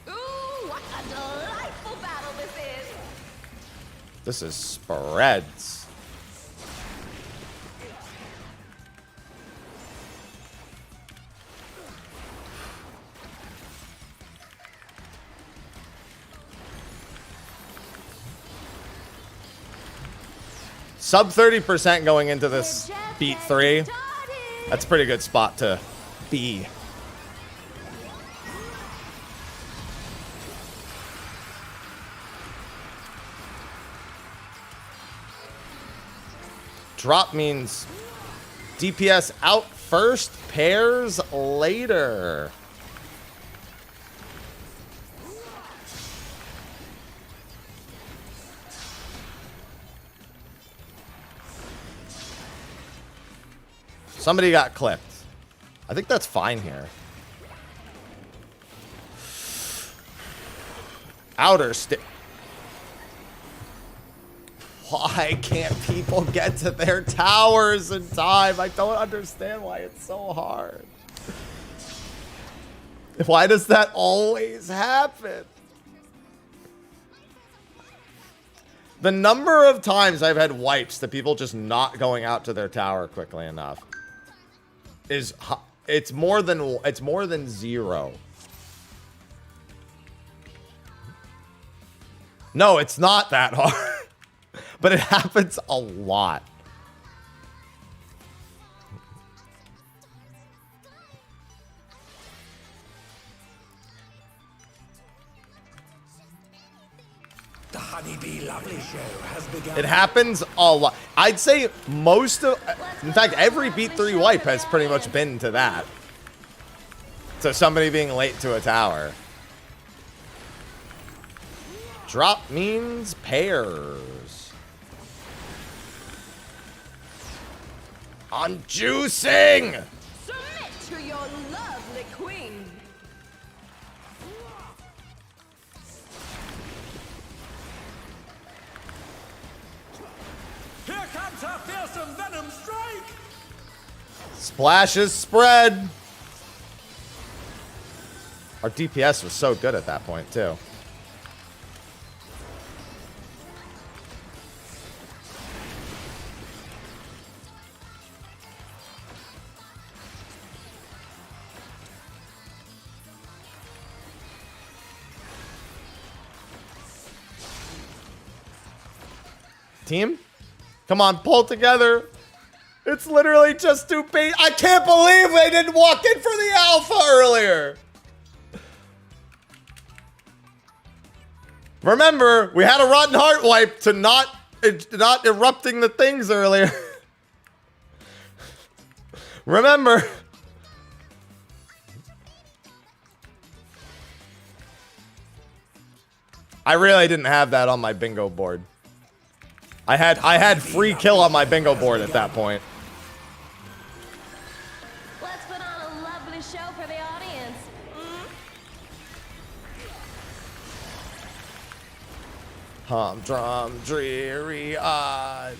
Ooh, what a delightful battle this is. This is spreads. Sub 30% going into this beat 3. That's a pretty good spot to be. Drop means DPS out first, pairs later. Somebody got clipped. I think that's fine here. Outer stick. Why can't people get to their towers in time? I don't understand why it's so hard. Why does that always happen? The number of times I've had wipes to people just not going out to their tower quickly enough is it's more than 0. No, it's not that hard. But it happens a lot. The Honeybee Lovely Show has begun. It happens a lot. I'd say most of, in fact, every beat 3 wipe has pretty much been to that. So somebody being late to a tower. Drop means pairs. I'm juicing! Submit to your lovely queen. Here comes our fearsome venom strike! Splashes spread. Our DPS was so good at that point, too. Team? Come on, pull together. It's literally just 2 beat. I can't believe they didn't walk in for the alpha earlier. Remember, we had a rotten heart wipe to not erupting the things earlier. Remember. I really didn't have that on my bingo board. I had free kill on my bingo board at that point. Let's put on a lovely show for the audience. Humdrum, dreary eyed.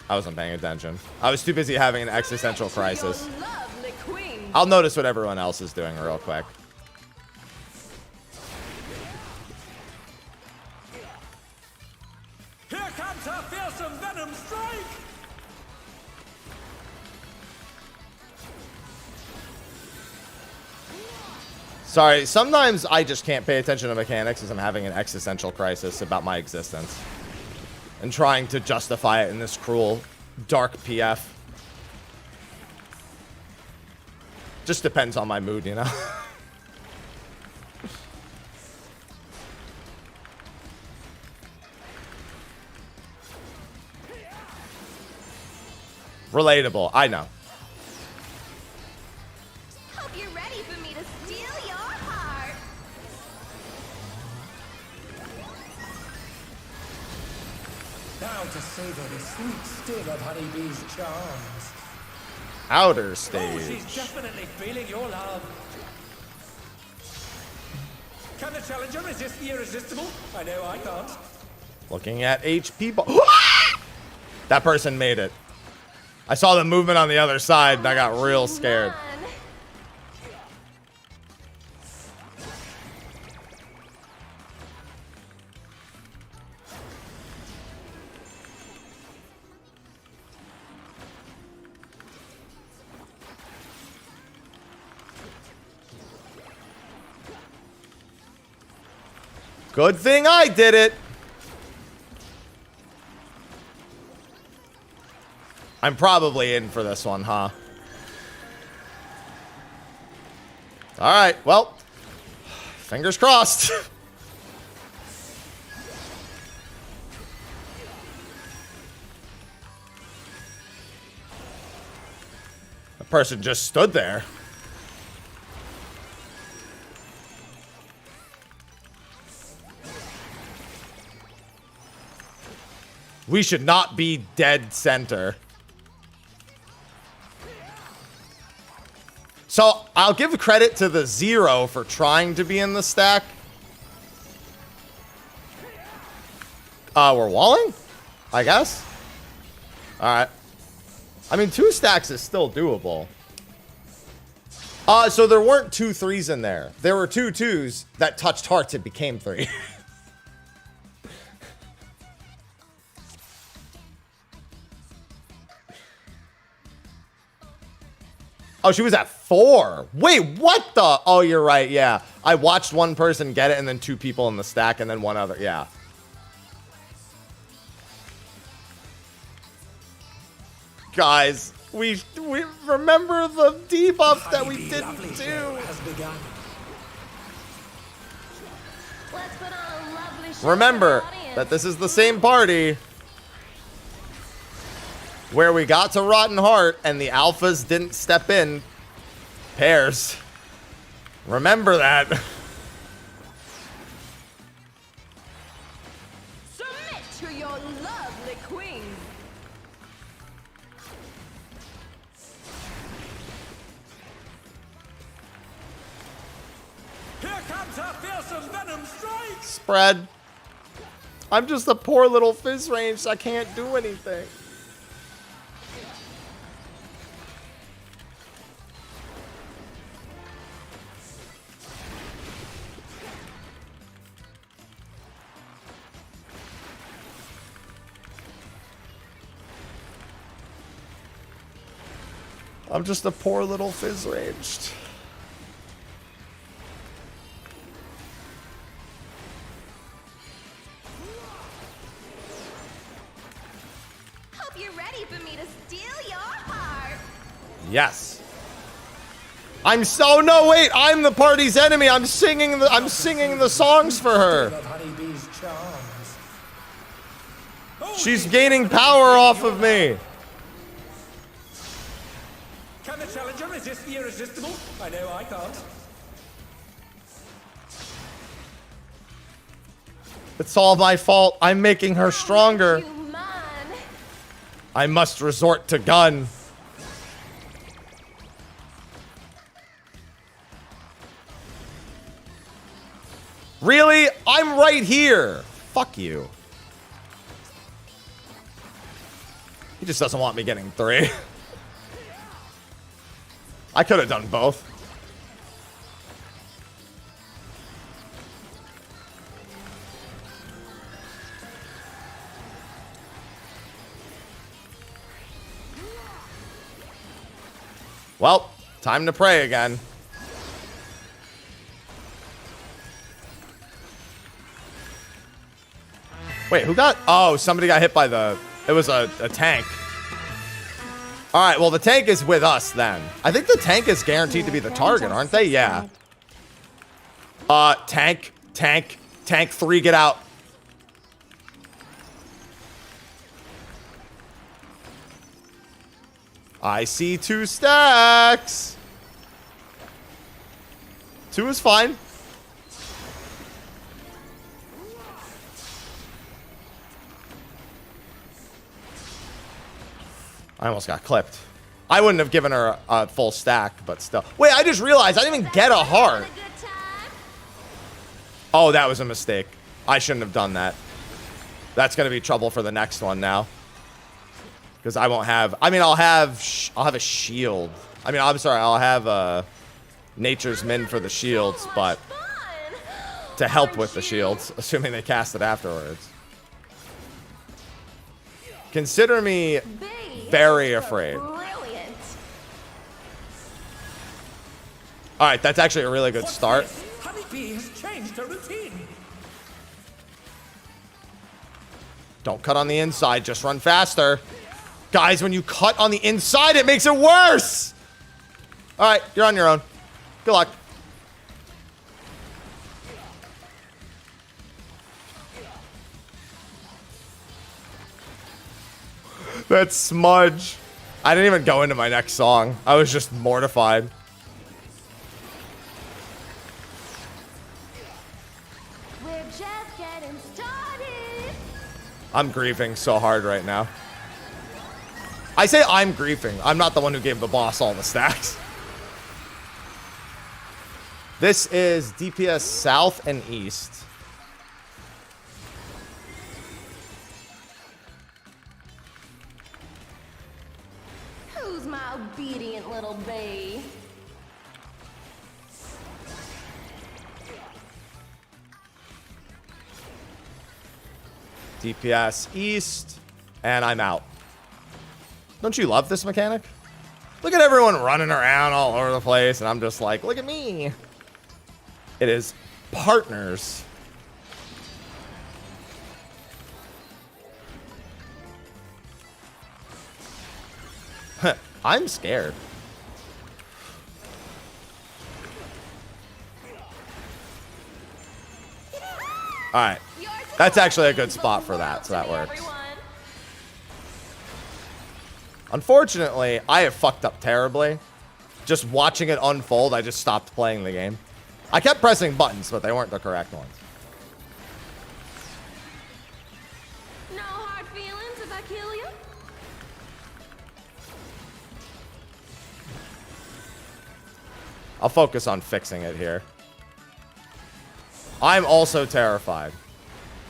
I wasn't paying attention. I was too busy having an existential crisis. Your lovely queen. I'll notice what everyone else is doing real quick. Here comes her fearsome venom strike! Sorry, sometimes I just can't pay attention to mechanics as I'm having an existential crisis about my existence. And trying to justify it in this cruel, dark PF. Just depends on my mood, you know? Relatable, I know. Hope you're ready for me to steal your heart. Now to savor the sweet sting of honeybee's charms. Outer Oh, stage. she's definitely feeling your love. Can the challenger resist the irresistible? I know I can't. Looking at HP. That person made it. I saw the movement on the other side and I got real scared. Run. Good thing I did it. I'm probably in for this one, huh? All right, well, fingers crossed. The person just stood there. We should not be dead center. So I'll give credit to the Zero for trying to be in the stack. We're walling, I guess. All right. I mean, 2 stacks is still doable. So there weren't 2 3s in there. There were 2 2s that touched hearts and became 3. Oh, she was at 4. Wait, what the? Oh, you're right. Yeah. I watched one person get it and then 2 people in the stack and then one other. Yeah. Guys, we remember the debuff that we didn't do. Has begun. Let's put on a lovely show Remember for the audience. that this is the same party where we got to Rotten Heart and the alphas didn't step in pairs. Remember that. Submit to your lovely queen. Here comes her fearsome venom strike! Spread. I'm just a poor little fizz range. I can't do anything. I'm just a poor little fizz ranged. Hope you're ready for me to steal your heart. Yes. I'm so no wait, I'm the party's enemy. I'm singing the songs for her. Of honeybee's charms. Oh, She's gaining power off of me. Can the challenger resist the irresistible? I know I can't. It's all my fault. I'm making her stronger. You mine. I must resort to gun. Really? I'm right here. Fuck you. He just doesn't want me getting 3. I could have done both. Well, time to pray again. Wait, who got... Oh, somebody got hit by the... It was a tank. All right, well, the tank is with us then. I think the tank is guaranteed to be the target, aren't they? Yeah. Tank 3, get out. I see 2 stacks. 2 is fine. I almost got clipped. I wouldn't have given her a full stack, but still. Wait, I just realized I didn't even get a heart. Oh, that was a mistake. I shouldn't have done that. That's going to be trouble for the next one now. Because I won't have... I mean, I'll have a shield. I mean, I'm sorry. I'll have Nature's Min for the shields, but... to help with the shields, assuming they cast it afterwards. Consider me very afraid. Brilliant. All right, that's actually a really good start. Honeybee has changed her routine. Don't cut on the inside, just run faster. Guys, when you cut on the inside, it makes it worse. All right, you're on your own. Good luck. That smudge. I didn't even go into my next song. I was just mortified. We're just getting started. I'm grieving so hard right now. I say I'm grieving. I'm not the one who gave the boss all the stacks. This is DPS South and East. Who's my obedient little bee? DPS East, and I'm out. Don't you love this mechanic? Look at everyone running around all over the place, and I'm just like, look at me. It is partners. I'm scared. All right. That's actually a good spot for that, so that works. Unfortunately, I have fucked up terribly. Just watching it unfold, I just stopped playing the game. I kept pressing buttons, but they weren't the correct ones. No hard feelings if I kill you? I'll focus on fixing it here. I'm also terrified.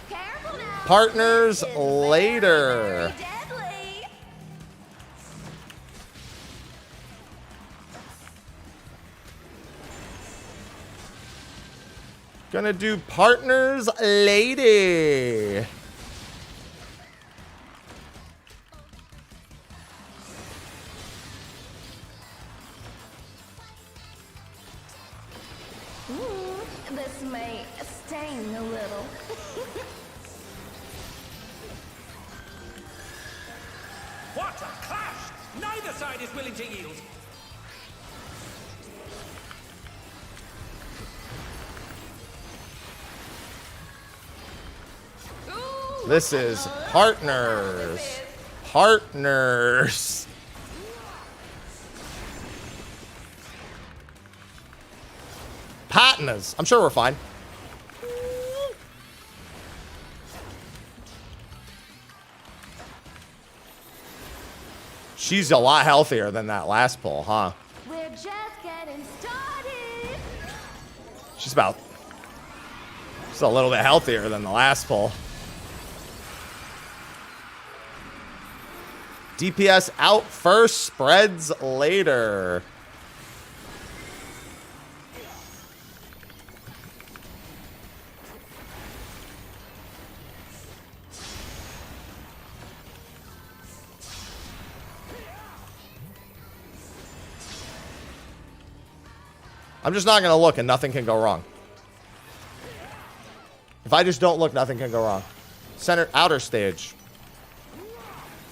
Careful now. Partners This is later. very deadly. Gonna do partners lady. This may sting a little. What a clash! Neither side is willing to yield. Ooh, This is partners. Partners. Partners. I'm sure we're fine. She's a lot healthier than that last pull, huh? We're just getting started. She's a little bit healthier than the last pull. DPS out first, spreads later. I'm just not going to look and nothing can go wrong. If I just don't look, nothing can go wrong. Center, outer stage.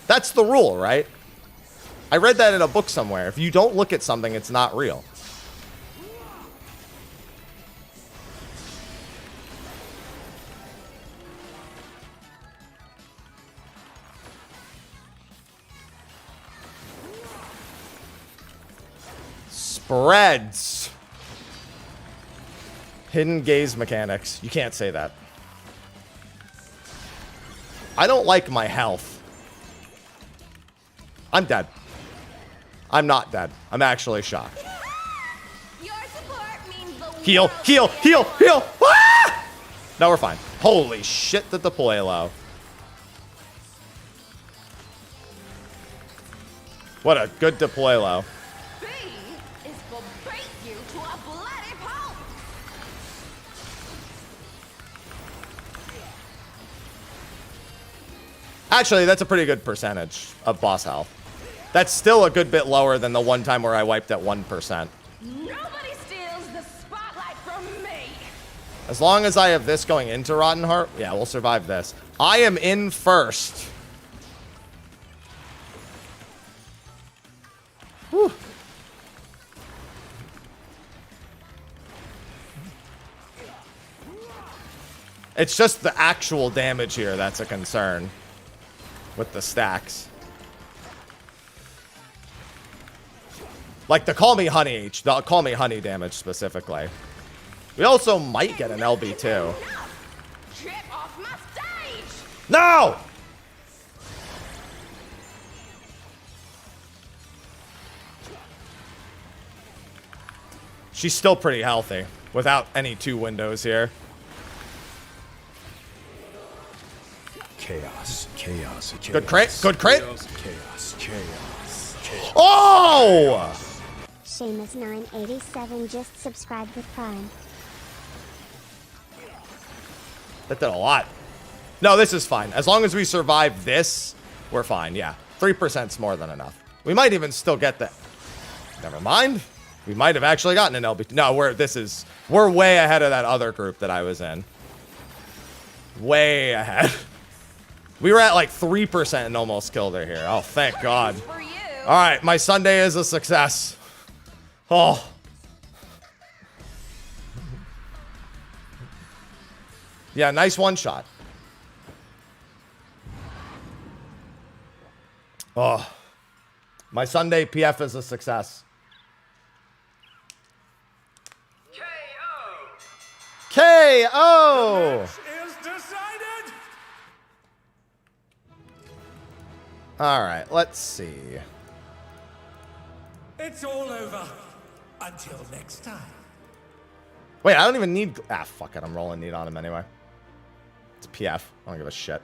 That's the rule, right? I read that in a book somewhere. If you don't look at something, it's not real. Spreads. Hidden gaze mechanics. You can't say that. I don't like my health. I'm dead. I'm not dead. I'm actually shocked. Your support means the Heal, world heal, to me. heal, heal. Ah! No, we're fine. Holy shit, the deploy low. What a good deploy low. B is for beat you to a bloody pulp. Actually, that's a pretty good percentage of boss health. That's still a good bit lower than the one time where I wiped at 1%. Nobody steals the spotlight from me. As long as I have this going into Rotten Heart, yeah, we'll survive this. I am in first. Whew. It's just the actual damage here that's a concern with the stacks. Like the Call Me Honey damage specifically. We also might get an LB too. Trip off my stage. No! She's still pretty healthy without any 2 windows here. Chaos, chaos, chaos. Good crit, good crit. Chaos, chaos, chaos. Oh! Seamus987 just subscribed with Prime. That did a lot. No, this is fine. As long as we survive this, we're fine. Yeah, 3%'s more than enough. We might even still get that. Never mind. We might have actually gotten an LB. No, we're way ahead of that other group that I was in. Way ahead. We were at like 3% and almost killed her here. Oh, thank God. For you. All right, my Sunday is a success. Oh. Yeah, nice one shot. Oh. My Sunday PF is a success. KO! Is decided. All right, let's see. It's all over. Until next time. Wait, I don't even need... Ah, fuck it. I'm rolling need on him anyway. It's PF. I don't give a shit.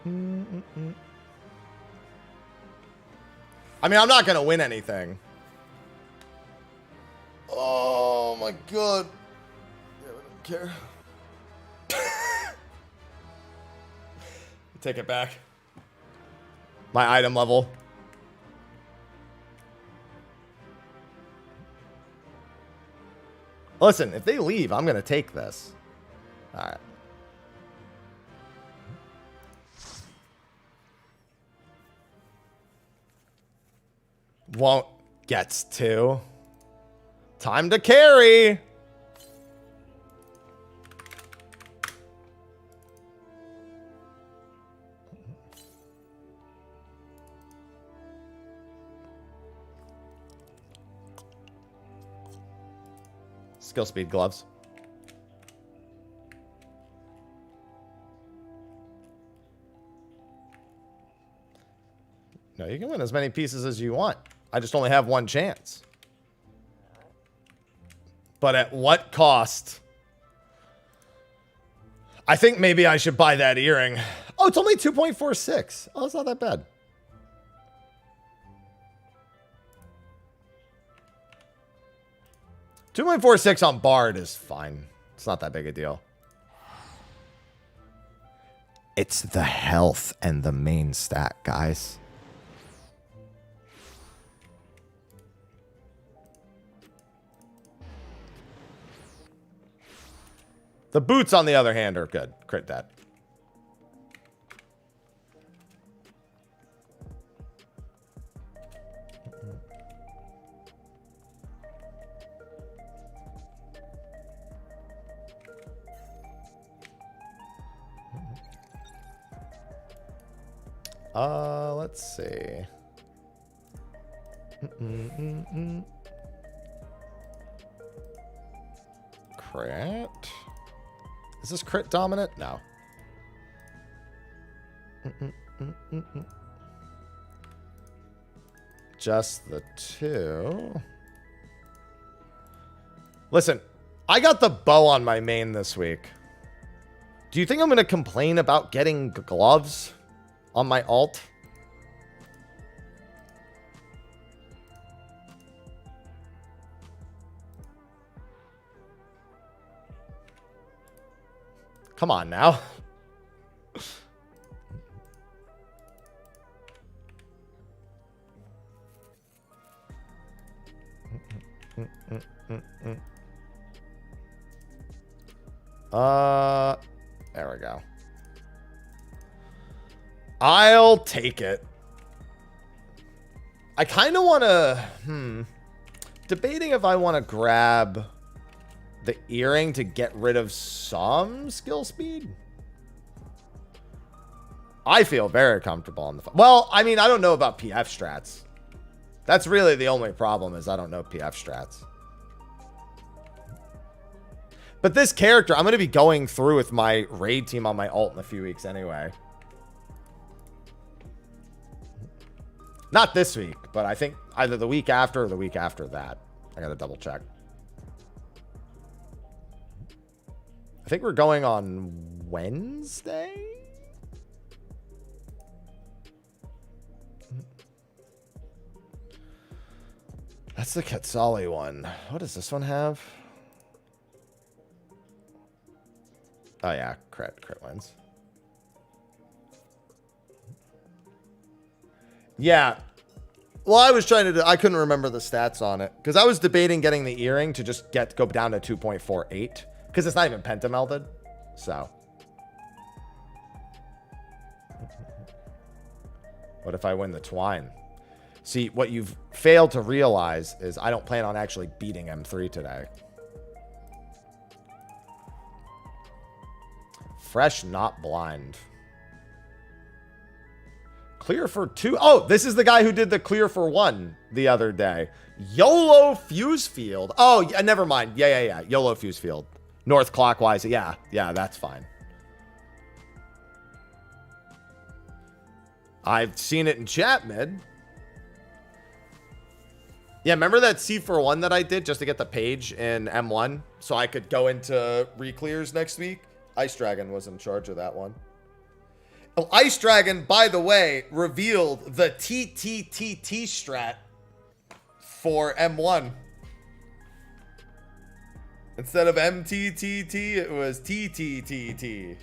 I mean, I'm not going to win anything. Oh, my God. Yeah, I don't care. Take it back. My item level. Listen, if they leave, I'm going to take this. All right. Won't. Gets to. Time to carry. Skill speed gloves. No, you can win as many pieces as you want. I just only have one chance. But at what cost? I think maybe I should buy that earring. Oh, it's only 2.46. Oh, it's not that bad. $2.46 on Bard is fine. It's not that big a deal. It's the health and the main stat, guys. The boots, on the other hand, are good. Crit that. Let's see. Crit. Is this crit dominant? No. Just the two. Listen, I got the bow on my main this week. Do you think I'm going to complain about getting gloves on my alt? Come on now. There we go. I'll take it. I kind of want to, debating if I want to grab the earring to get rid of some skill speed. I feel very comfortable on the... Well, I mean, I don't know about PF strats. That's really the only problem, is I don't know PF strats. But this character, I'm going to be going through with my raid team on my alt in a few weeks anyway. Not this week, but I think either the week after or the week after that. I got to double check. I think we're going on Wednesday. That's the Quetzali one. What does this one have? Oh yeah, crit wins. Yeah. Well, I was trying to I couldn't remember the stats on it because I was debating getting the earring to just go down to 2.48 because it's not even pentamelded. So what if I win the twine? See, what you've failed to realize is I don't plan on actually beating M3 today. Fresh, not blind. Clear for 2. Oh, this is the guy who did the clear for 1 the other day. YOLO Fuse Field. Oh, yeah, never mind. Yeah. YOLO Fuse Field. North clockwise. Yeah, that's fine. I've seen it in chat, mid. Yeah, remember that C for 1 that I did just to get the page in M1 so I could go into re-clears next week? Ice Dragon was in charge of that one. Oh, Ice Dragon, by the way, revealed the TTTT strat for M1. Instead of MTTT, it was TTTT.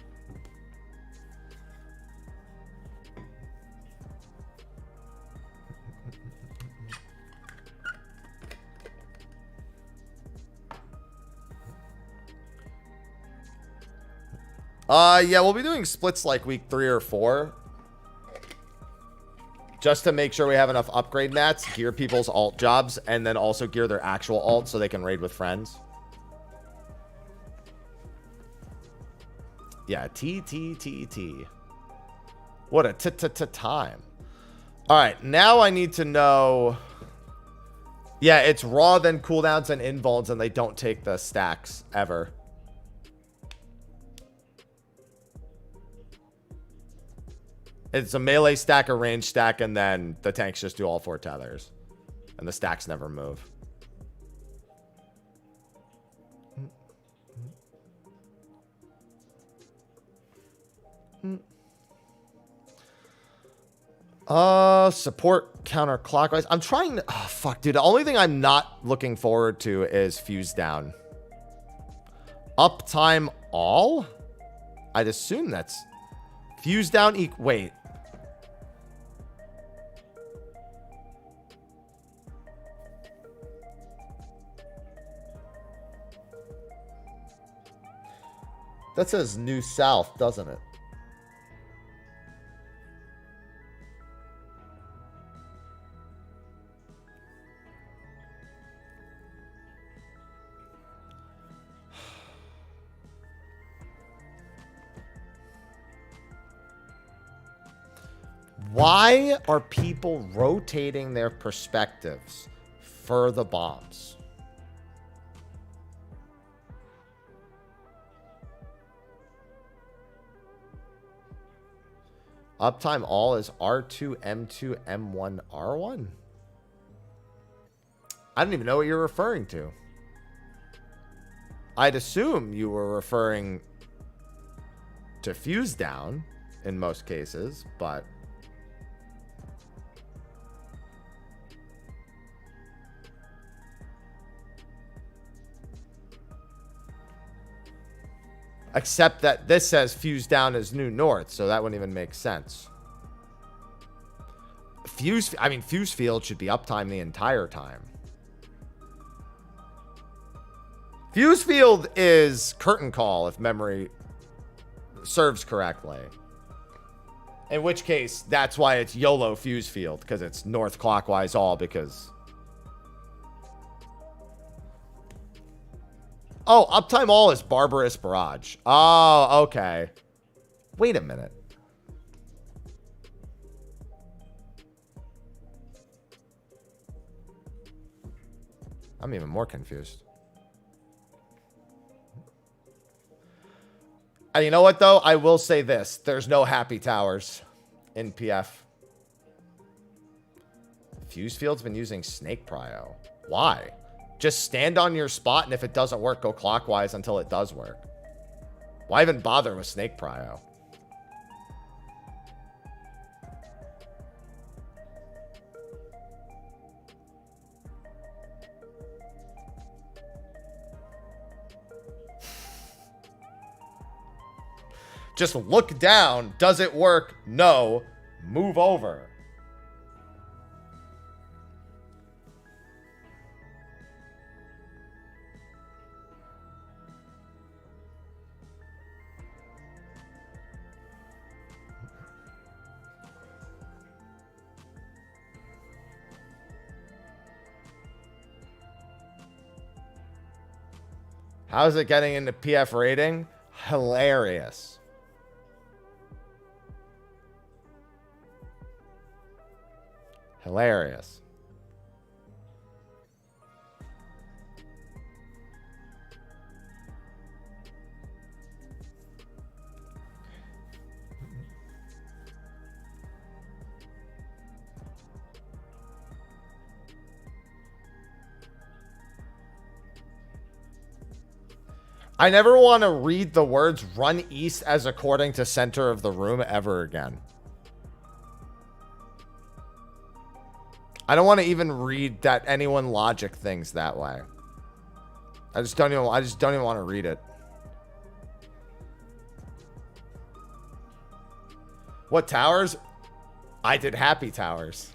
Yeah, we'll be doing splits like week 3 or 4. Just to make sure we have enough upgrade mats, gear people's alt jobs, and then also gear their actual alt so they can raid with friends. Yeah, TTTT. What a time. All right, now I need to know... Yeah, it's raw, then cooldowns and invulns, and they don't take the stacks ever. It's a melee stack, a range stack, and then the tanks just do all 4 tethers. And the stacks never move. Support counterclockwise. I'm trying to... Oh, fuck, dude. The only thing I'm not looking forward to is fuse down. Uptime all? I'd assume that's... Fuse down... Wait. That says New South, doesn't it? Why are people rotating their perspectives for the bombs? Uptime all is R2, M2, M1, R1? I don't even know what you're referring to. I'd assume you were referring to fuse down in most cases, but... Except that this says fuse down is new north, so that wouldn't even make sense. Fuse field should be uptime the entire time. Fuse field is curtain call if memory serves correctly. In which case, that's why it's YOLO fuse field, because it's north clockwise all, because... Oh, uptime all is Barbarous Barrage. Oh, okay. Wait a minute. I'm even more confused. You know what, though? I will say this. There's no happy towers in PF. Fuse Field's been using Snake Prio. Why? Just stand on your spot, and if it doesn't work, go clockwise until it does work. Why even bother with Snake Prio? Just look down. Does it work? No. Move over. How's it getting into PF rating? Hilarious. Hilarious. I never want to read the words run east as according to center of the room ever again. I don't want to even read that anyone logic things that way. I just don't even want to read it. What towers? I did happy towers,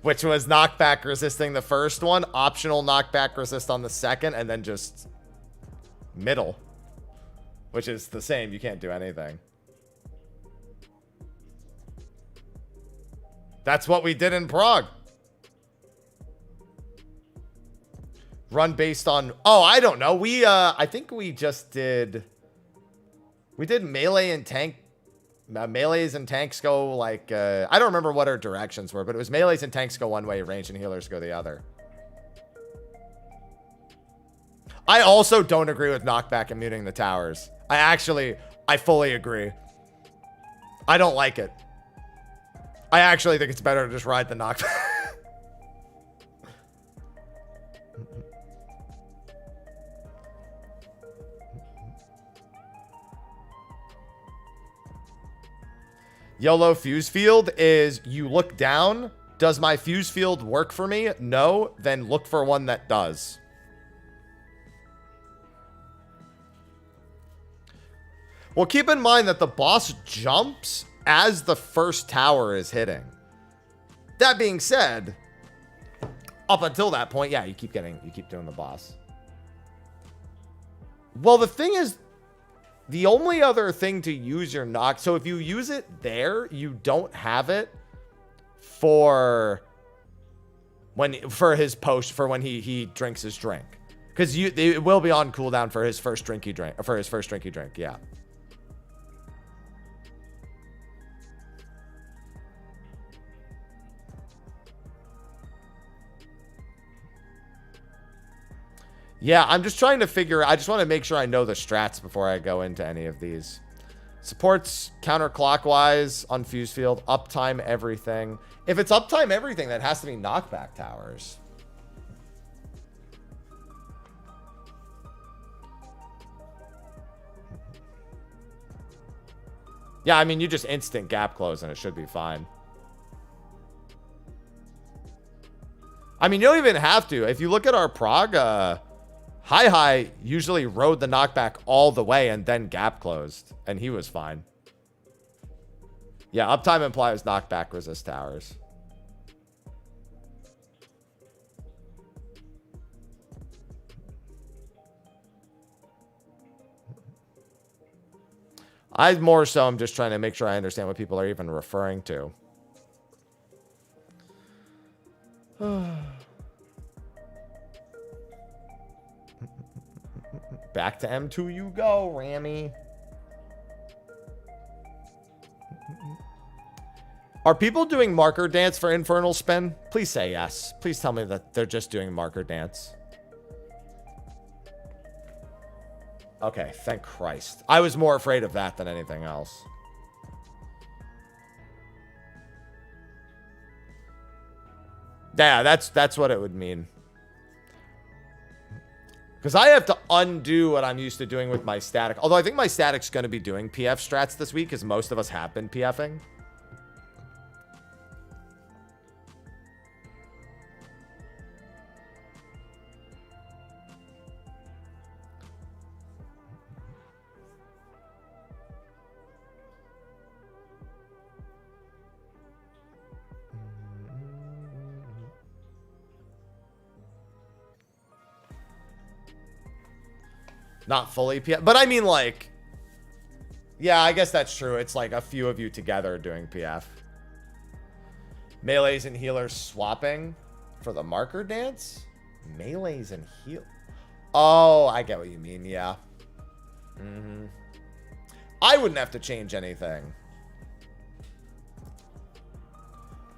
which was knockback resisting the first one, optional knockback resist on the second, and then just middle, which is the same. You can't do anything. That's what we did in Prague. Run based on... Oh, I don't know. I think we just did... We did melee and tank... Melees and tanks go like... I don't remember what our directions were, but it was melees and tanks go one way, range and healers go the other. I also don't agree with knockback and muting the towers. I fully agree. I don't like it. I actually think it's better to just ride the knockback. YOLO fuse field is you look down. Does my fuse field work for me? No. Then look for one that does. Well, keep in mind that the boss jumps as the first tower is hitting. That being said, up until that point, yeah, you keep doing the boss. Well, the thing is, the only other thing to use your knock, so if you use it there, you don't have it for his post for when he drinks his drink, because it will be on cooldown for his first drink he drank, yeah. Yeah, I'm just trying to figure. I just want to make sure I know the strats before I go into any of these. Supports counterclockwise on fuse field. Uptime everything. If it's uptime everything, that has to be knockback towers. Yeah, I mean, you just instant gap close and it should be fine. I mean, you don't even have to. If you look at our prog, Hi usually rode the knockback all the way and then gap closed, and he was fine. Yeah, uptime implies knockback resist towers. I more so am just trying to make sure I understand what people are even referring to. Back to M2 you go, Rammy. Are people doing marker dance for Infernal Spin? Please say yes. Please tell me that they're just doing marker dance. Okay, thank Christ. I was more afraid of that than anything else. Yeah, that's what it would mean. Because I have to undo what I'm used to doing with my static. Although I think my static's going to be doing PF strats this week, because most of us have been PFing. Not fully PF, but I mean, like, yeah, I guess that's true. It's like a few of you together doing PF. Melees and healers swapping for the marker dance? Melees and heal. Oh, I get what you mean. Yeah. I wouldn't have to change anything.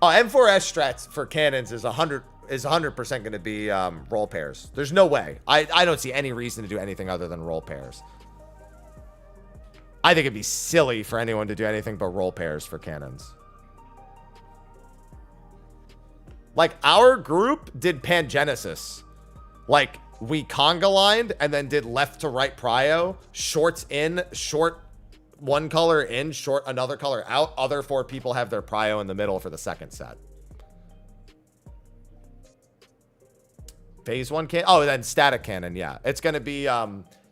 Oh, M4S strats for cannons is 100% going to be roll pairs. There's no way. I don't see any reason to do anything other than roll pairs. I think it'd be silly for anyone to do anything but roll pairs for cannons. Like, our group did Pangenesis. Like, we conga lined and then did left to right prio. Shorts in, short one color in, short another color out. Other 4 people have their prio in the middle for the second set. Phase 1 cannon. Oh, then static cannon. Yeah, it's going to be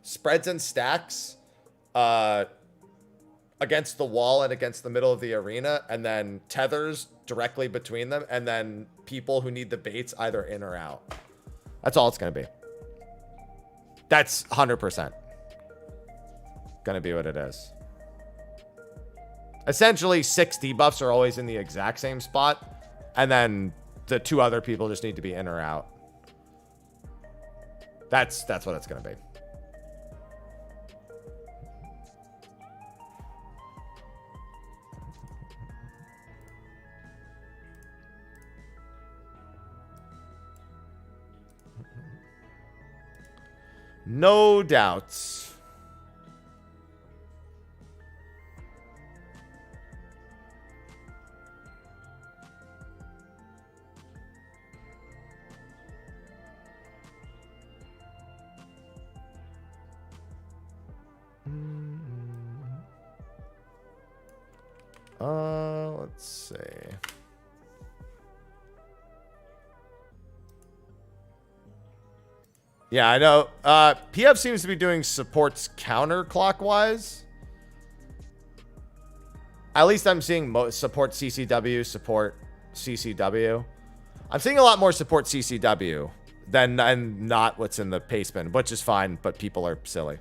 spreads and stacks against the wall and against the middle of the arena, and then tethers directly between them, and then people who need the baits either in or out. That's all it's going to be. That's 100% going to be what it is. Essentially, 6 debuffs are always in the exact same spot, and then the 2 other people just need to be in or out. That's what it's going to be. No doubts. Let's see. Yeah, I know. PF seems to be doing supports counterclockwise. At least I'm seeing support CCW, support CCW. I'm seeing a lot more support CCW than and not what's in the paste bin, which is fine, but people are silly.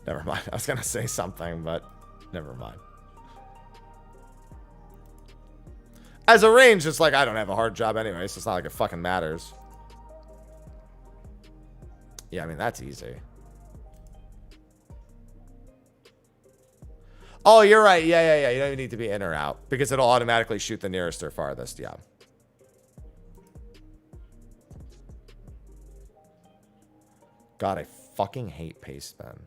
Never mind. I was going to say something, but never mind. As a range, it's like I don't have a hard job anyway, so it's not like it fucking matters. Yeah, I mean, that's easy. Oh, you're right. Yeah. You don't even need to be in or out because it'll automatically shoot the nearest or farthest. Yeah. God, I fucking hate paste bin.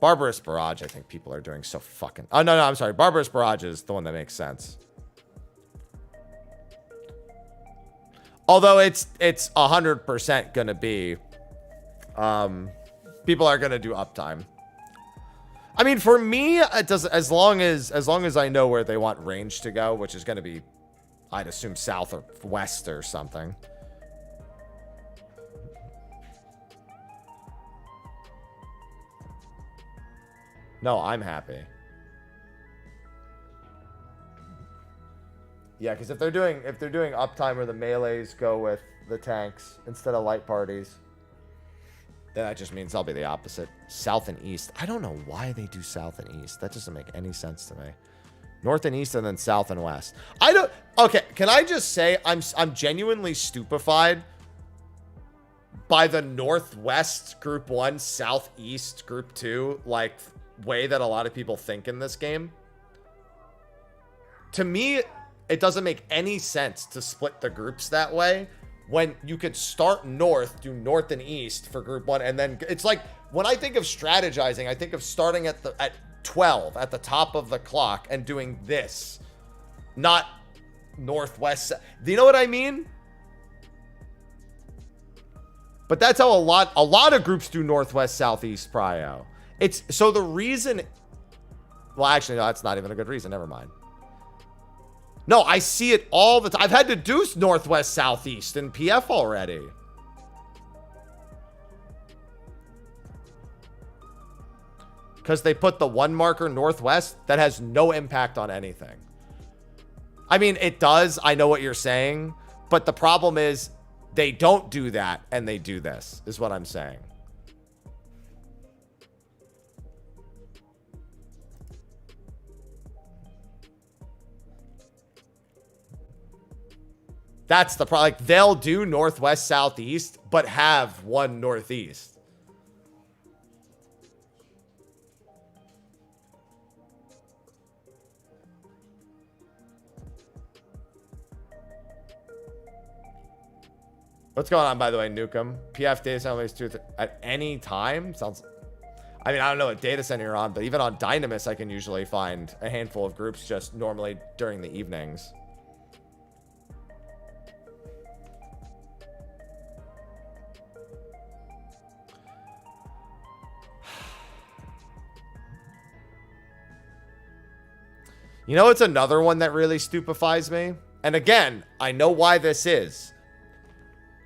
Barbarous Barrage, I think people are doing so fucking... Oh, no, I'm sorry. Barbarous Barrage is the one that makes sense. Although it's 100% going to be... people are going to do uptime. I mean, for me, it does as long as I know where they want range to go, which is going to be, I'd assume, south or west or something. No, I'm happy. Yeah, because if they're doing uptime where the melees go with the tanks instead of light parties, then that just means I'll be the opposite. South and east. I don't know why they do south and east. That doesn't make any sense to me. North and east and then south and west. I don't... Okay, can I just say I'm genuinely stupefied by the northwest group 1, southeast group 2, like... way that a lot of people think in this game. To me, it doesn't make any sense to split the groups that way when you could start north, do north and east for group 1, and then it's like when I think of strategizing, I think of starting at 12 at the top of the clock and doing this, not northwest. Do you know what I mean? But that's how a lot of groups do northwest, southeast, prio. It's so the reason, well, actually, no, that's not even a good reason. Never mind. No, I see it all the time. I've had to do northwest, southeast in PF already. Because they put the one marker northwest that has no impact on anything. I mean, it does. I know what you're saying. But the problem is they don't do that and they do this, is what I'm saying. That's the problem. Like, they'll do northwest, southeast, but have one northeast. What's going on, by the way, Nukem? PF data center always do at any time? Sounds... I mean, I don't know what data center you're on, but even on Dynamis, I can usually find a handful of groups just normally during the evenings. You know, it's another one that really stupefies me. And again, I know why this is.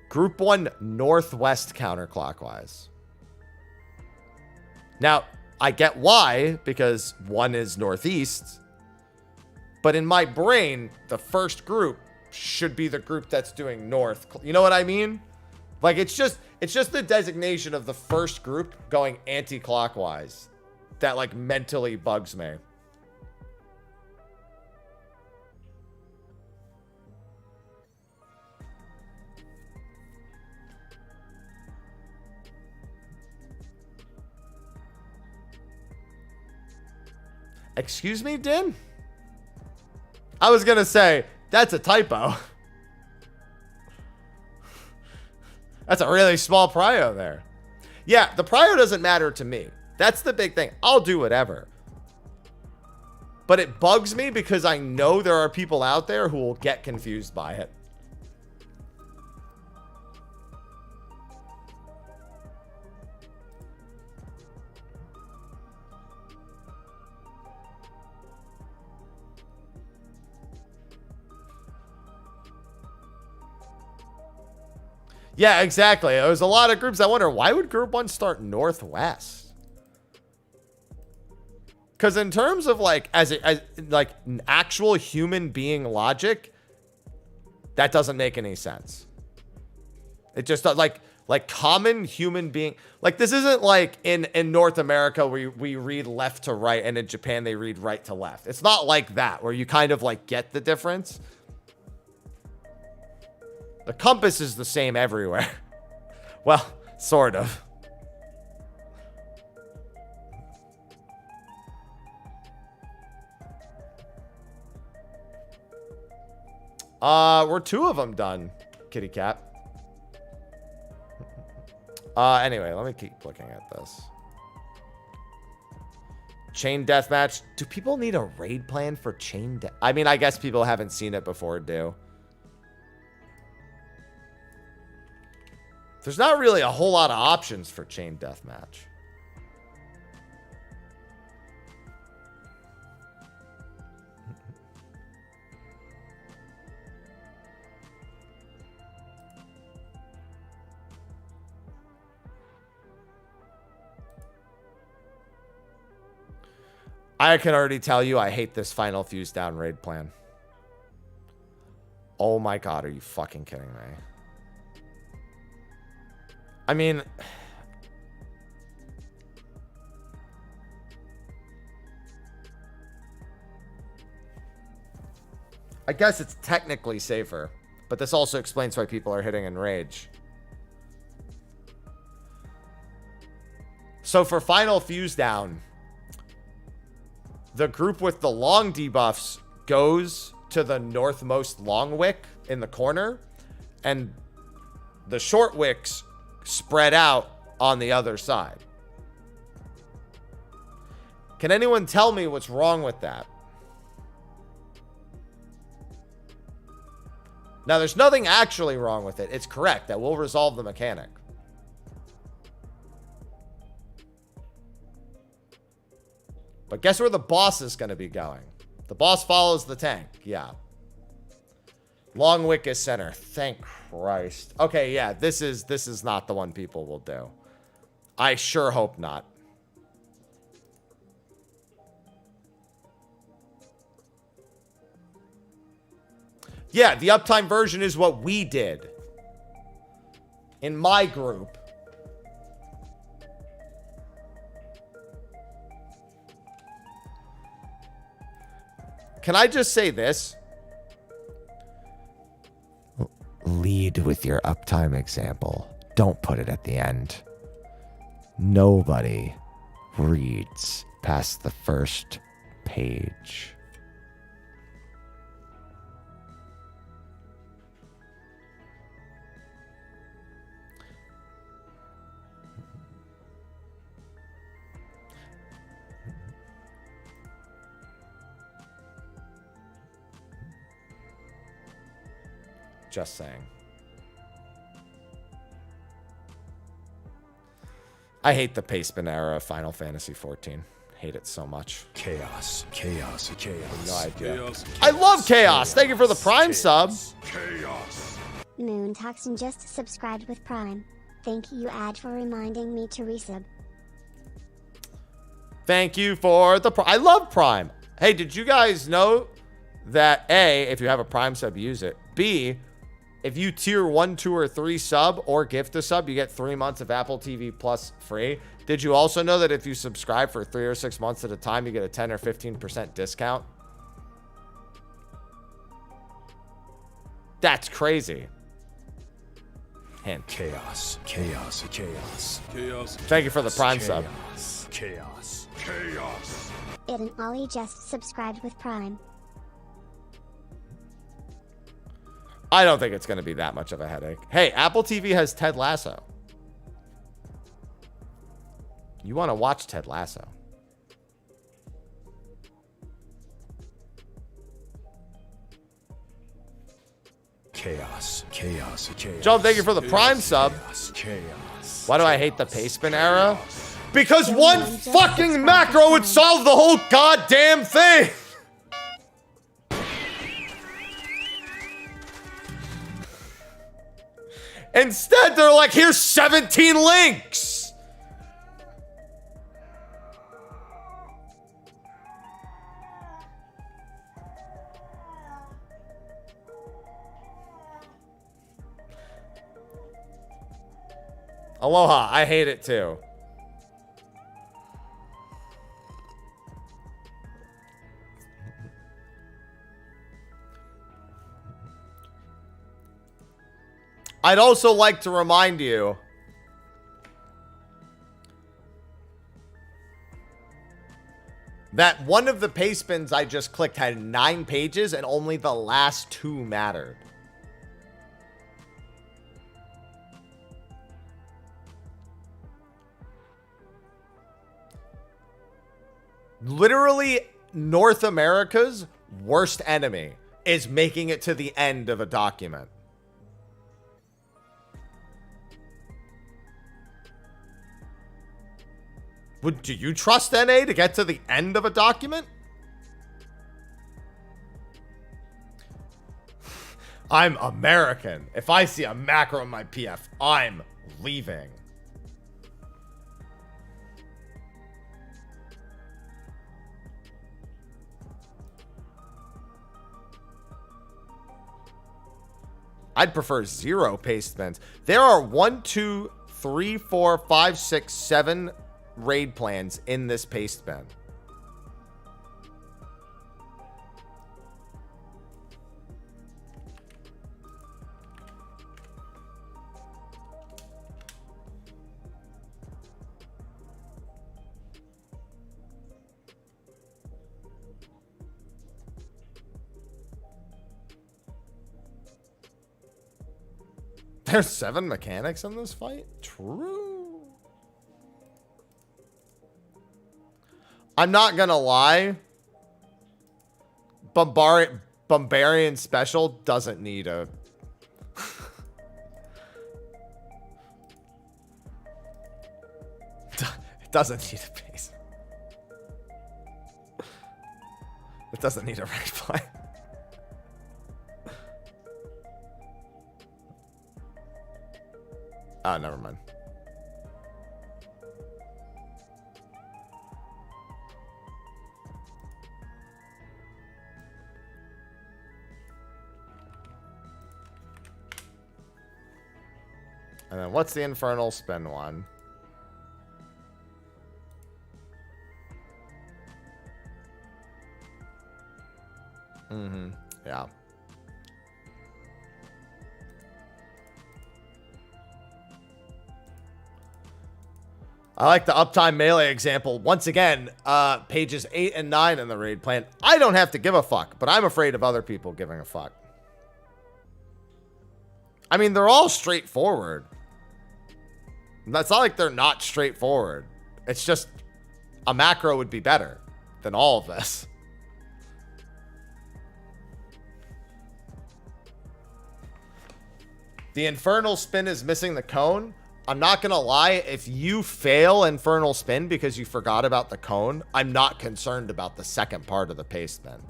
Group 1 northwest counterclockwise. Now, I get why, because 1 is northeast. But in my brain, the first group should be the group that's doing north. You know what I mean? Like, it's just the designation of the first group going anti-clockwise that, like, mentally bugs me. Excuse me, Din? I was gonna say, that's a typo. That's a really small prio there. Yeah, the prio doesn't matter to me. That's the big thing. I'll do whatever. But it bugs me because I know there are people out there who will get confused by it. Yeah, exactly. There was a lot of groups. I wonder, why would group 1 start northwest? Because in terms of like, as like actual human being logic, that doesn't make any sense. It just like common human being, like this isn't like in North America where we read left to right, and in Japan they read right to left. It's not like that where you kind of like get the difference. The compass is the same everywhere. Well, sort of. We're 2 of them done, kitty cat. Anyway, let me keep looking at this. Chain deathmatch. Do people need a raid plan for chain death? I mean, I guess people haven't seen it before do. There's not really a whole lot of options for chain deathmatch. I can already tell you I hate this final fuse down raid plan. Oh my god, are you fucking kidding me? I mean, I guess it's technically safer, but this also explains why people are hitting in rage. So for final fuse down, the group with the long debuffs goes to the northmost long wick in the corner, and the short wicks spread out on the other side. Can anyone tell me what's wrong with that? Now, there's nothing actually wrong with it. It's correct. That will resolve the mechanic. But guess where the boss is going to be going? The boss follows the tank. Yeah. Long wick is center. Thank Christ. Okay, yeah, this is not the one people will do. I sure hope not. Yeah, the uptime version is what we did in my group. Can I just say this? Lead with your uptime example. Don't put it at the end. Nobody reads past the first page. Just saying. I hate the pacement era of Final Fantasy XIV. Hate it so much. Chaos, chaos, chaos. No idea. Chaos, I love chaos. Thank you for the Prime chaos, sub. Chaos. Moon Toxin just subscribed with Prime. Thank you, Ad, for reminding me to resub. Thank you for the I love Prime. Hey, did you guys know that A, if you have a Prime sub, use it. B, if you tier 1, 2, or 3 sub or gift a sub, you get 3 months of Apple TV Plus free. Did you also know that if you subscribe for 3 or 6 months at a time, you get a 10 or 15% discount? That's crazy. Hint. Chaos, chaos, chaos. Chaos. Thank you for the Prime sub. Chaos, chaos, chaos. Ed and Ollie just subscribed with Prime. I don't think it's going to be that much of a headache. Hey, Apple TV has Ted Lasso. You want to watch Ted Lasso. Chaos. Chaos. Chaos. John, thank you for the Prime sub. Chaos. Chaos. Why do I hate the pastebin era? Because one fucking macro would solve the whole goddamn thing! Instead, they're like, here's 17 links! Aloha, I hate it too. I'd also like to remind you that one of the pastebins I just clicked had 9 pages and only the last 2 mattered. Literally, North America's worst enemy is making it to the end of a document. Do you trust NA to get to the end of a document? I'm American. If I see a macro in my PF, I'm leaving. I'd prefer 0 pastebins. There are 1, 2, 3, 4, 5, 6, 7 raid plans in this pastebin. There's 7 mechanics in this fight? True. I'm not gonna lie. Bombarian Special doesn't need a... It doesn't need a base. It doesn't need a raid play. Oh, never mind. And then what's the infernal spin one? Yeah. I like the uptime melee example. Once again, pages 8 and 9 in the raid plan. I don't have to give a fuck, but I'm afraid of other people giving a fuck. I mean, they're all straightforward. It's not like they're not straightforward. It's just a macro would be better than all of this. The infernal spin is missing the cone. I'm not going to lie. If you fail infernal spin because you forgot about the cone, I'm not concerned about the second part of the paste spin.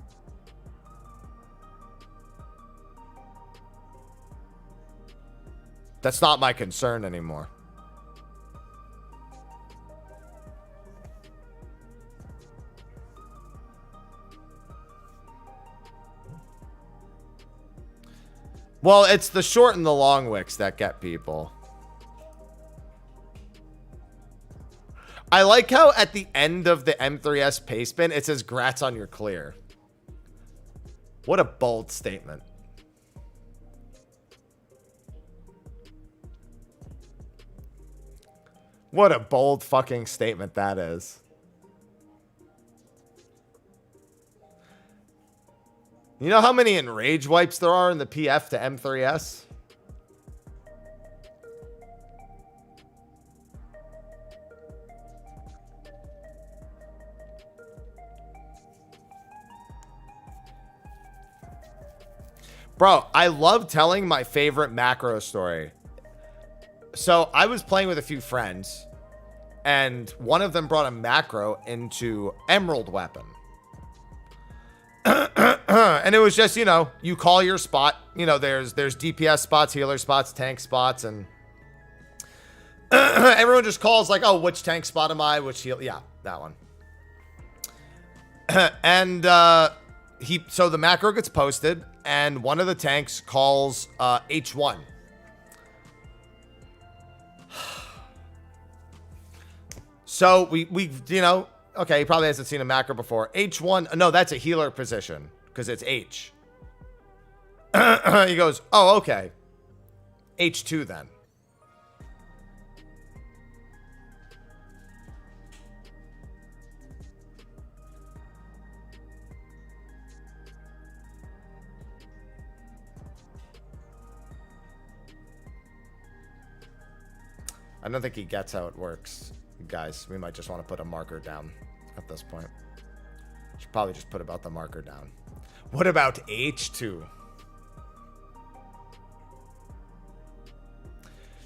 That's not my concern anymore. Well, it's the short and the long wicks that get people. I like how at the end of the M3S paste spin, it says grats on your clear. What a bold statement. What a bold fucking statement that is. You know how many enrage wipes there are in the PF to M3S? Bro, I love telling my favorite macro story. So I was playing with a few friends, and one of them brought a macro into Emerald Weapon. And it was just, you know, you call your spot. You know, there's DPS spots, healer spots, tank spots, and everyone just calls like, oh, which tank spot am I? Which heal? Yeah, that one. And so the macro gets posted, and one of the tanks calls H1. So we you know, okay, he probably hasn't seen a macro before. H1, no, that's a healer position because it's H. He goes, oh, okay. H2 then. I don't think he gets how it works. Guys, we might just want to put a marker down at this point. Should probably just put about the marker down. What about H2?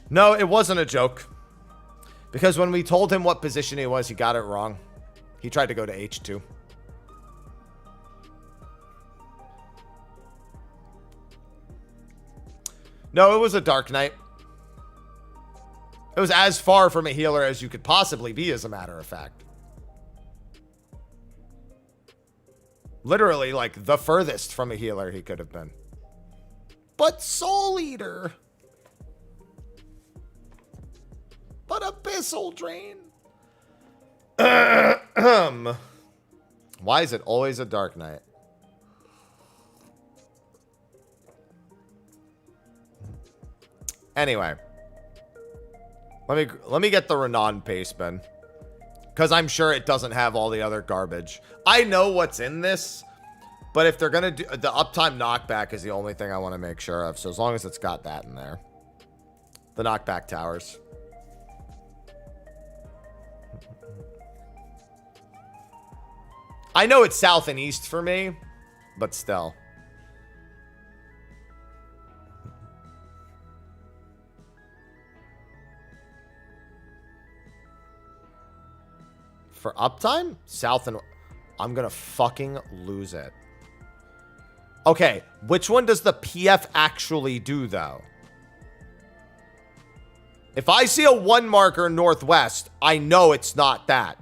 No, it wasn't a joke. Because when we told him what position he was, he got it wrong. He tried to go to H2. No, it was a Dark Knight. It was as far from a healer as you could possibly be, as a matter of fact. Literally, like, the furthest from a healer he could have been. But Soul Eater. But Abyssal Drain. Why is it always a Dark Knight? Anyway. Let me get the Renan paste bin. Because I'm sure it doesn't have all the other garbage. I know what's in this. But if they're going to do... The uptime knockback is the only thing I want to make sure of. So as long as it's got that in there. The knockback towers. I know it's south and east for me. But still. For uptime? South and... I'm gonna fucking lose it. Okay, which one does the PF actually do, though? If I see a 1 marker northwest, I know it's not that.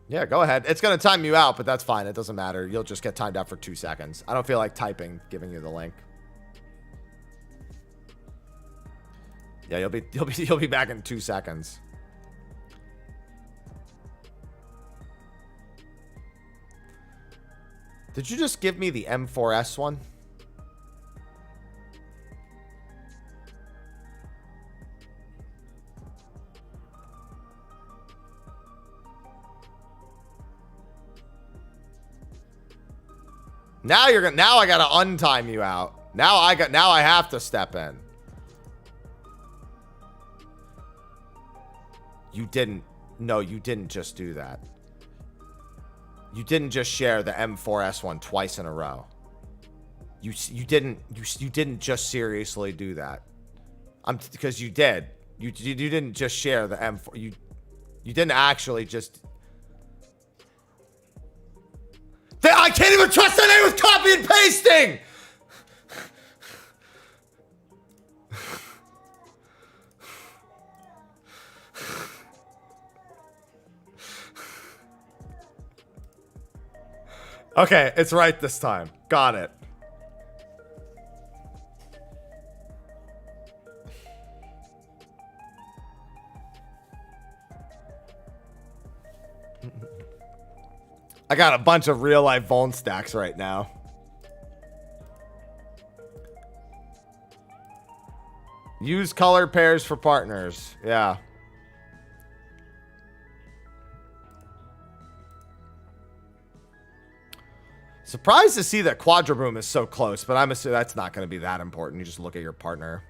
Yeah, go ahead. It's gonna time you out, but that's fine. It doesn't matter. You'll just get timed out for 2 seconds. I don't feel like giving you the link. Yeah, you'll be back in 2 seconds. Did you just give me the M4S one? Now I gotta untime you out. Now I have to step in. You didn't. No, you didn't just do that. You didn't just share the M4S1 twice in a row. You didn't just seriously do that. Because you did. You didn't just share the M4. You didn't actually just. I can't even trust that name with copy and pasting. Okay, it's right this time. Got it. I got a bunch of real life Vuln stacks right now. Use color pairs for partners. Yeah. Surprised to see that Quadraboom is so close, but I'm assuming that's not going to be that important. You just look at your partner.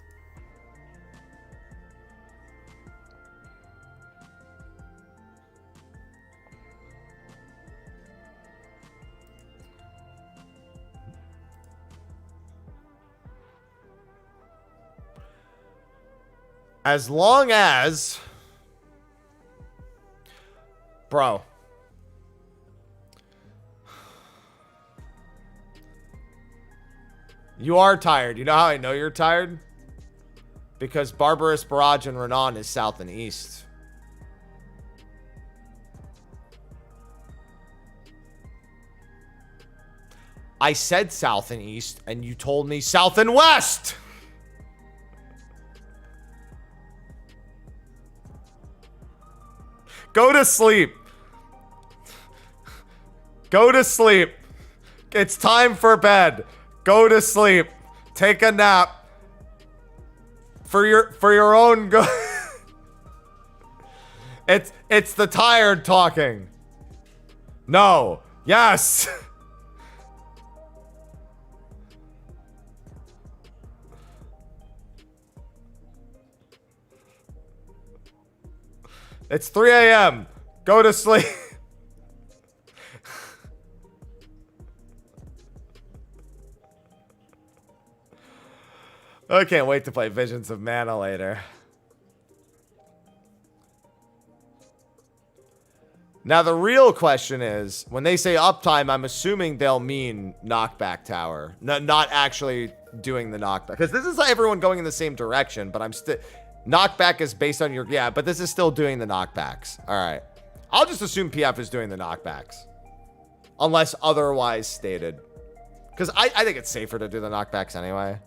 As long as... Bro. You are tired. You know how I know you're tired? Because Barbarous Barrage and Renan is south and east. I said south and east, and you told me south and west! Go to sleep. Go to sleep. It's time for bed. Go to sleep. Take a nap. For your own good. It's the tired talking. No. Yes. It's 3 a.m. Go to sleep. I can't wait to play Visions of Mana later. Now, the real question is, when they say uptime, I'm assuming they'll mean knockback tower. Not actually doing the knockback. Because this is everyone going in the same direction, but I'm still... Knockback is based on your... Yeah, but this is still doing the knockbacks. All right. I'll just assume PF is doing the knockbacks. Unless otherwise stated. Because I think it's safer to do the knockbacks anyway.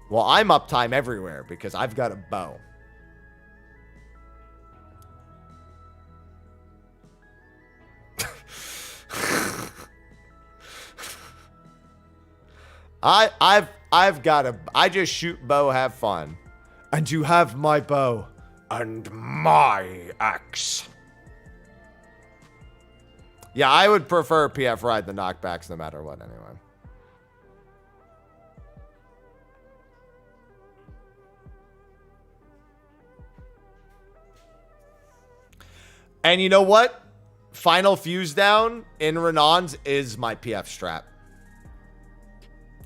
Well, I'm uptime everywhere because I've got a bow. I've got a... I just shoot bow, have fun. And you have my bow. And my axe. Yeah, I would prefer PF ride the knockbacks no matter what anyway. And you know what? Final fuse down in Renan's is my PF strat.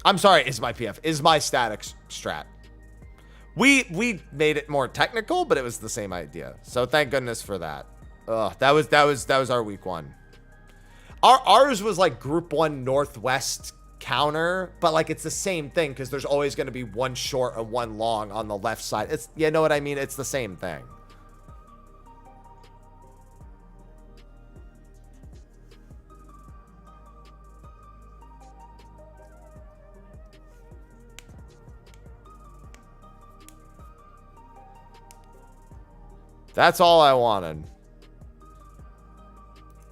I'm sorry, is my PF. Is my static strat. We made it more technical, but it was the same idea. So thank goodness for that. Ugh, that was our week one. Ours was like group 1 northwest counter, but like it's the same thing because there's always going to be one short and one long on the left side. It's, you know what I mean? It's the same thing. That's all I wanted.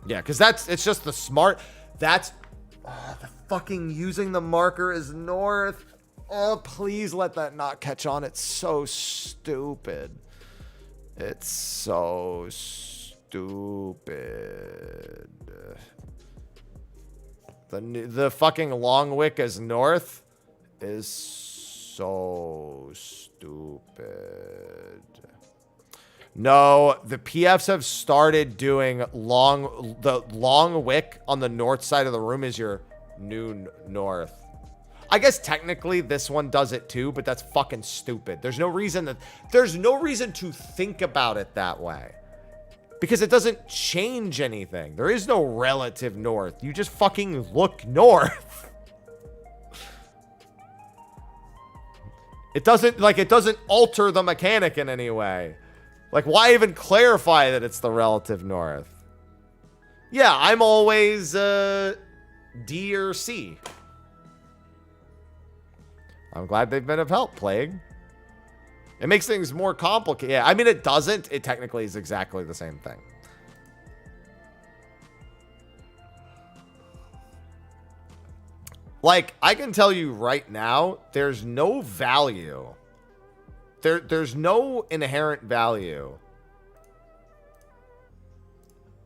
Yeah, because it's just the smart. That's the fucking using the marker is north. Oh, please let that not catch on. It's so stupid. It's so stupid. The fucking long wick is north is so stupid. No, the PFs have started doing the long wick on the north side of the room is your new north. I guess technically this one does it too, but that's fucking stupid. There's no reason to think about it that way. Because it doesn't change anything. There is no relative north. You just fucking look north. It doesn't alter the mechanic in any way. Like, why even clarify that it's the relative north? Yeah, I'm always D or C. I'm glad they've been of help, Plague. It makes things more complicated. Yeah, I mean, it doesn't. It technically is exactly the same thing. Like, I can tell you right now, there's no value. There's no inherent value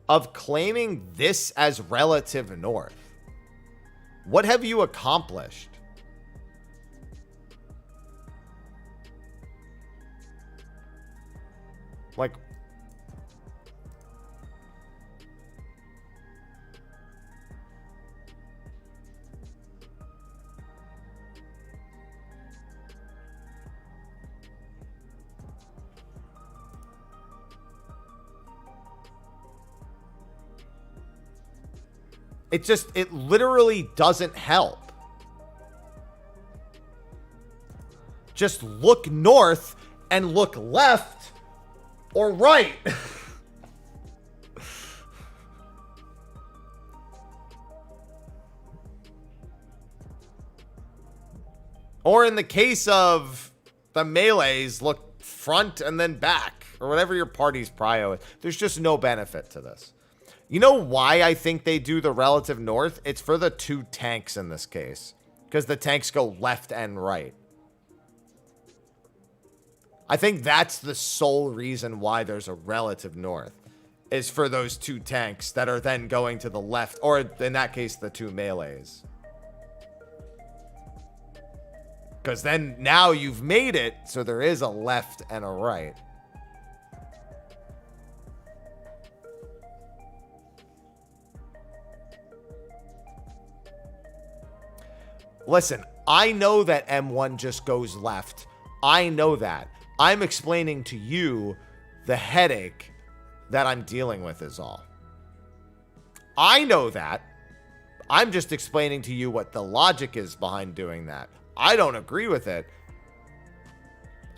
of claiming this as relative north. What have you accomplished? Like, It literally doesn't help. Just look north and look left or right. Or in the case of the melees, look front and then back, or whatever your party's prio is. There's just no benefit to this. You know why I think they do the relative north? It's for the 2 tanks in this case, because the tanks go left and right. I think that's the sole reason why there's a relative north, is for those 2 tanks that are then going to the left, or in that case, the 2 melees. Because then now you've made it so there is a left and a right. Listen, I know that M1 just goes left. I know that. I'm explaining to you the headache that I'm dealing with is all. I know that. I'm just explaining to you what the logic is behind doing that. I don't agree with it.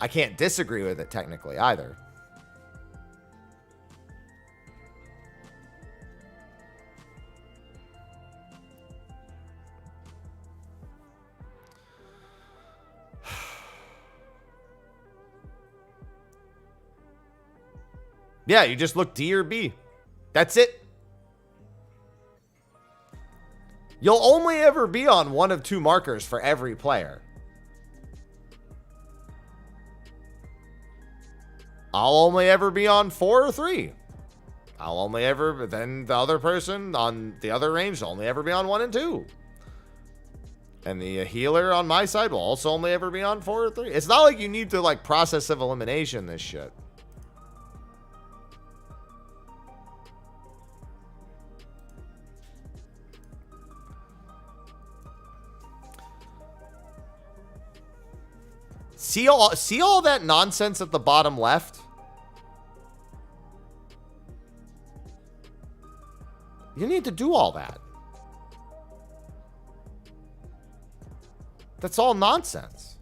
I can't disagree with it technically either. Yeah, you just look D or B. That's it. You'll only ever be on one of 2 markers for every player. I'll only ever be on 4 or 3. I'll only ever, then the other person on the other range will only ever be on 1 and 2. And the healer on my side will also only ever be on 4 or 3. It's not like you need to like process of elimination this shit. See all that nonsense at the bottom left? You need to do all that. That's all nonsense.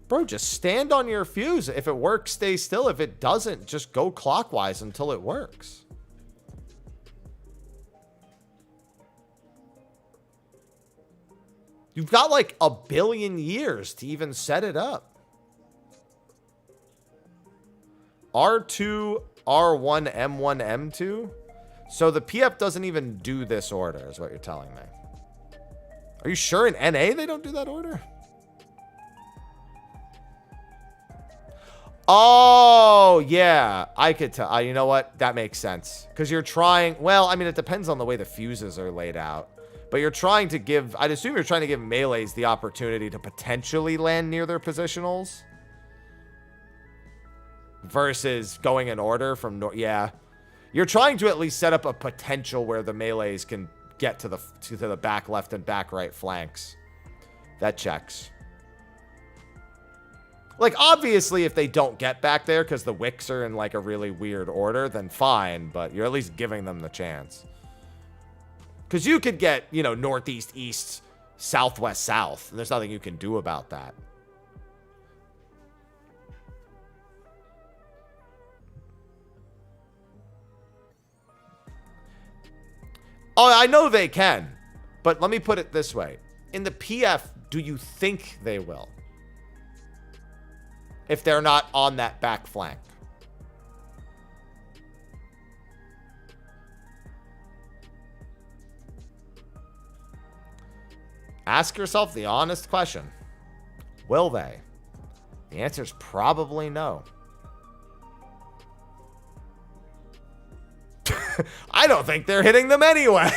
Bro, just stand on your fuse. If it works, stay still. If it doesn't, just go clockwise until it works. You've got like 1 billion years to even set it up. R2, R1, M1, M2. So the PF doesn't even do this order, is what you're telling me. Are you sure in NA they don't do that order? Oh, yeah. I could tell. You know what? That makes sense. Because you're trying... Well, I mean, it depends on the way the fuses are laid out. But you're trying to give... I'd assume you're trying to give melees the opportunity to potentially land near their positionals. Versus going in order from... Yeah. You're trying to at least set up a potential where the melees can get to the back left and back right flanks. That checks. Like, obviously, if they don't get back there because the wicks are in, like, a really weird order, then fine. But you're at least giving them the chance. Because you could get, you know, northeast, east, southwest, south. And there's nothing you can do about that. Oh, I know they can. But let me put it this way. In the PF, do you think they will? If they're not on that back flank. Ask yourself the honest question. Will they? The answer is probably no. I don't think they're hitting them anyway.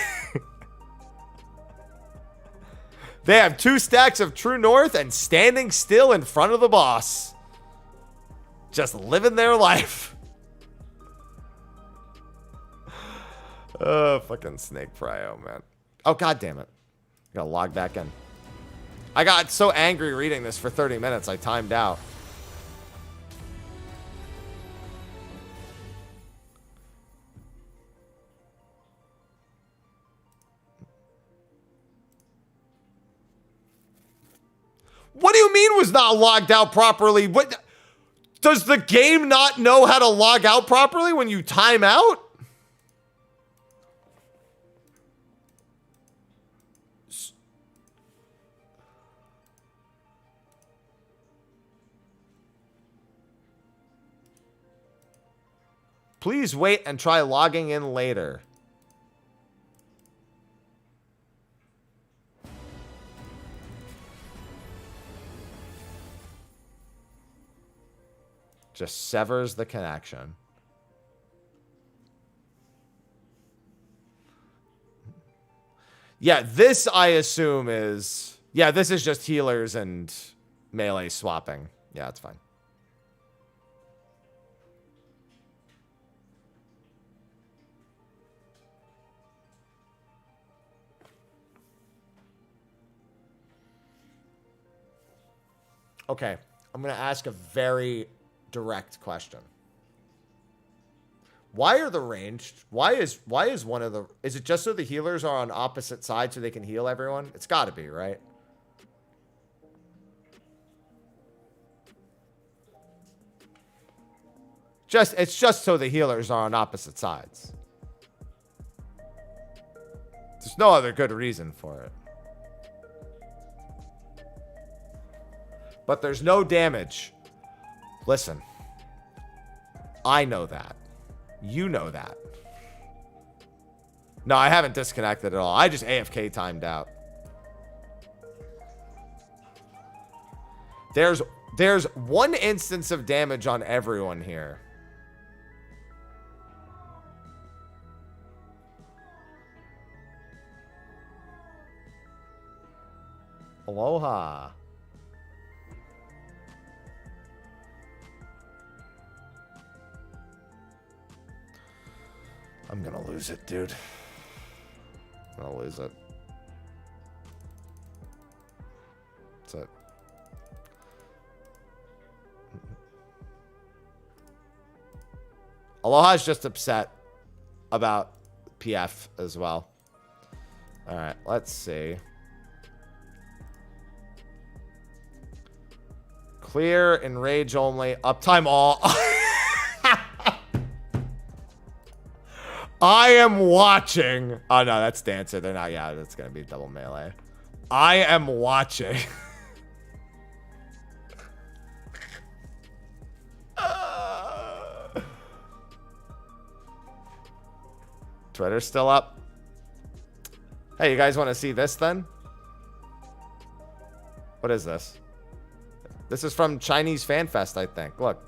They have 2 stacks of True North and standing still in front of the boss. Just living their life. Oh, fucking Snake Prio, man. Oh, god damn it. Gotta log back in. I got so angry reading this for 30 minutes, I timed out. What do you mean was not logged out properly? What? Does the game not know how to log out properly when you time out? Please wait and try logging in later. Just severs the connection. Yeah, this I assume is... Yeah, this is just healers and melee swapping. Yeah, it's fine. Okay, I'm going to ask a very direct question. Why are the ranged? Why is one of the... Is it just so the healers are on opposite sides so they can heal everyone? It's got to be, right? It's just so the healers are on opposite sides. There's no other good reason for it. But there's no damage. Listen. I know that. You know that. No, I haven't disconnected at all. I just AFK timed out. There's one instance of damage on everyone here. Aloha. I'm gonna lose it, dude. I'm gonna lose it. That's it. Aloha's just upset about PF as well. Alright, let's see. Clear, enrage only, uptime all. I am watching. Oh, no, that's Dancer. They're not. Yeah, that's going to be double melee. I am watching. Twitter's still up. Hey, you guys want to see this then? What is this? This is from Chinese Fan Fest, I think. Look.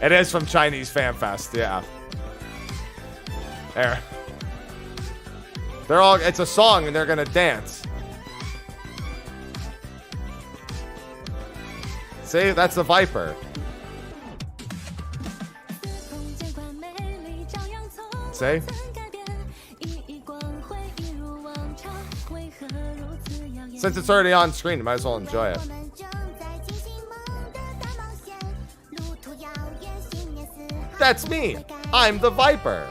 It is from Chinese Fan Fest, yeah. There. They're all, it's a song and they're gonna dance. See, that's the Viper. See? Since it's already on screen, you might as well enjoy it. That's me. I'm the Viper.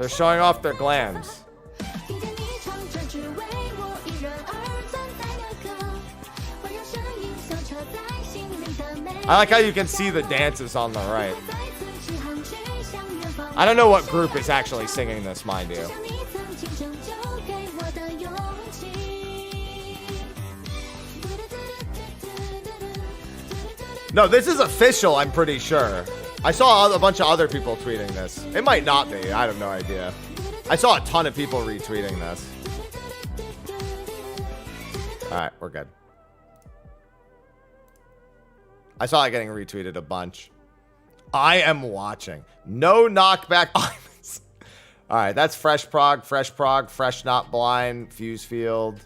They're showing off their glands. I like how you can see the dances on the right. I don't know what group is actually singing this, mind you. No, this is official, I'm pretty sure. I saw a bunch of other people tweeting this. It might not be. I have no idea. I saw a ton of people retweeting this. Alright, we're good. I saw it getting retweeted a bunch. I am watching. No knockback. Alright, that's Fresh Prog, Fresh Not Blind, Fuse Field.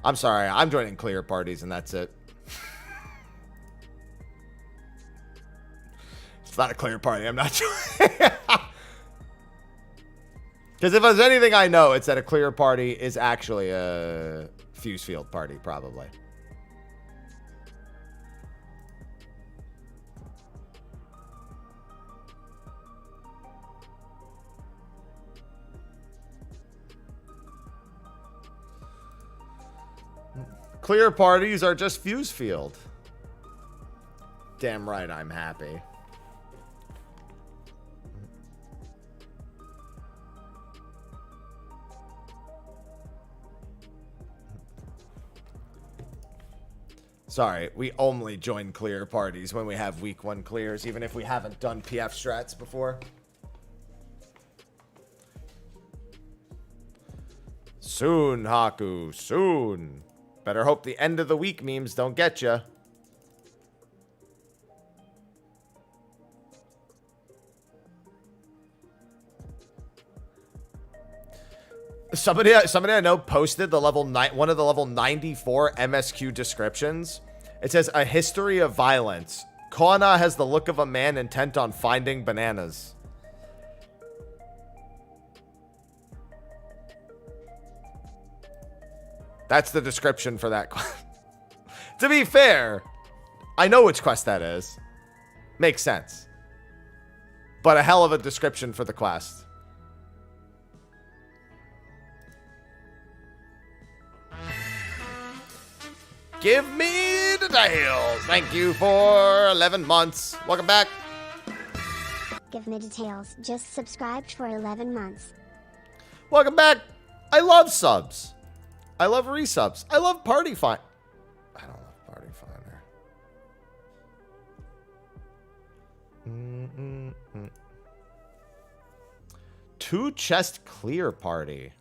I'm sorry, I'm joining clear parties and that's it. It's not a clear party. I'm not joining. Because if there's anything I know, it's that a clear party is actually a Fuse Field party, probably. Clear parties are just Fuse Field. Damn right I'm happy. Sorry, we only join clear parties when we have week 1 clears, even if we haven't done PF strats before. Soon, Haku, soon. Better hope the end of the week memes don't get ya. Somebody I know posted one of the level 94 MSQ descriptions. It says, a history of violence. Koana has the look of a man intent on finding bananas. That's the description for that quest. To be fair, I know which quest that is. Makes sense. But a hell of a description for the quest. Give me the details. Thank you for 11 months. Welcome back. Give me details. Just subscribed for 11 months. Welcome back. I love subs. I love resubs. I love Party Find. I don't love Party Finder. 2 chest clear party.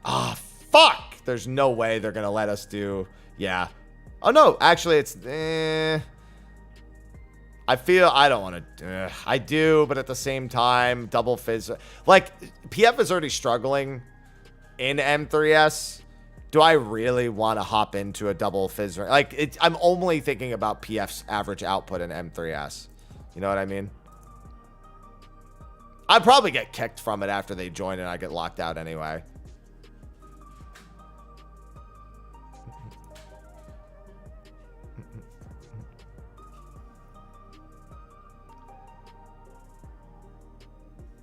Ah, fuck. There's no way they're going to let us do... Yeah. Oh, no. Actually, it's... I feel I don't want to... I do, but at the same time, double fizz... Like, PF is already struggling in M3S. Do I really want to hop into a double fizz? Like, I'm only thinking about PF's average output in M3S. You know what I mean? I'd probably get kicked from it after they join and I get locked out anyway.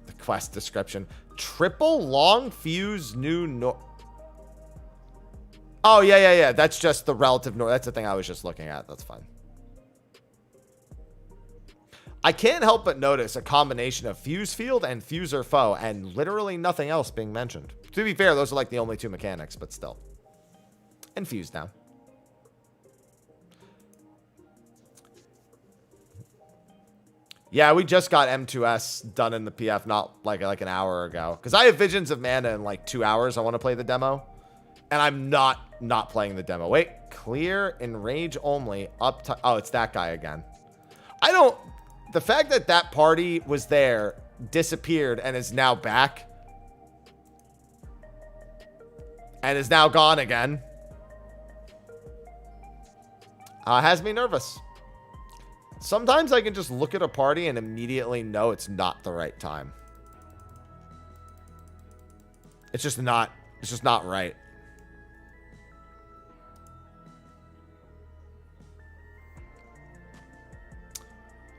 The quest description. Triple long fuse new Oh, yeah. That's just the relative north. That's the thing I was just looking at. That's fine. I can't help but notice a combination of Fuse Field and Fuser Foe and literally nothing else being mentioned. To be fair, those are like the only 2 mechanics, but still. And Fuse down. Yeah, we just got M2S done in the PF not like an hour ago. Because I have Visions of Mana in like 2 hours. I want to play the demo. And I'm not playing the demo. Wait, clear in rage only up to... Oh, it's that guy again. I don't... The fact that that party was there, disappeared, and is now back. And is now gone again. Has me nervous. Sometimes I can just look at a party and immediately know it's not the right time. It's just not right.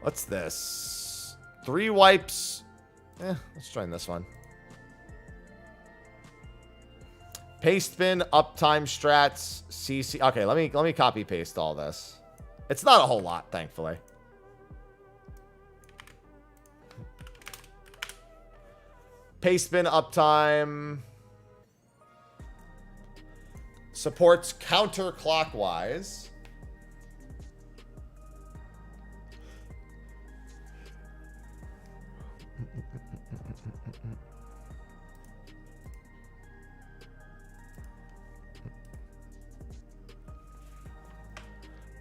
What's this? 3 wipes. Let's join this one. Paste bin, uptime strats, CC. Okay, let me copy paste all this. It's not a whole lot, thankfully. Paste bin, uptime. Supports counterclockwise.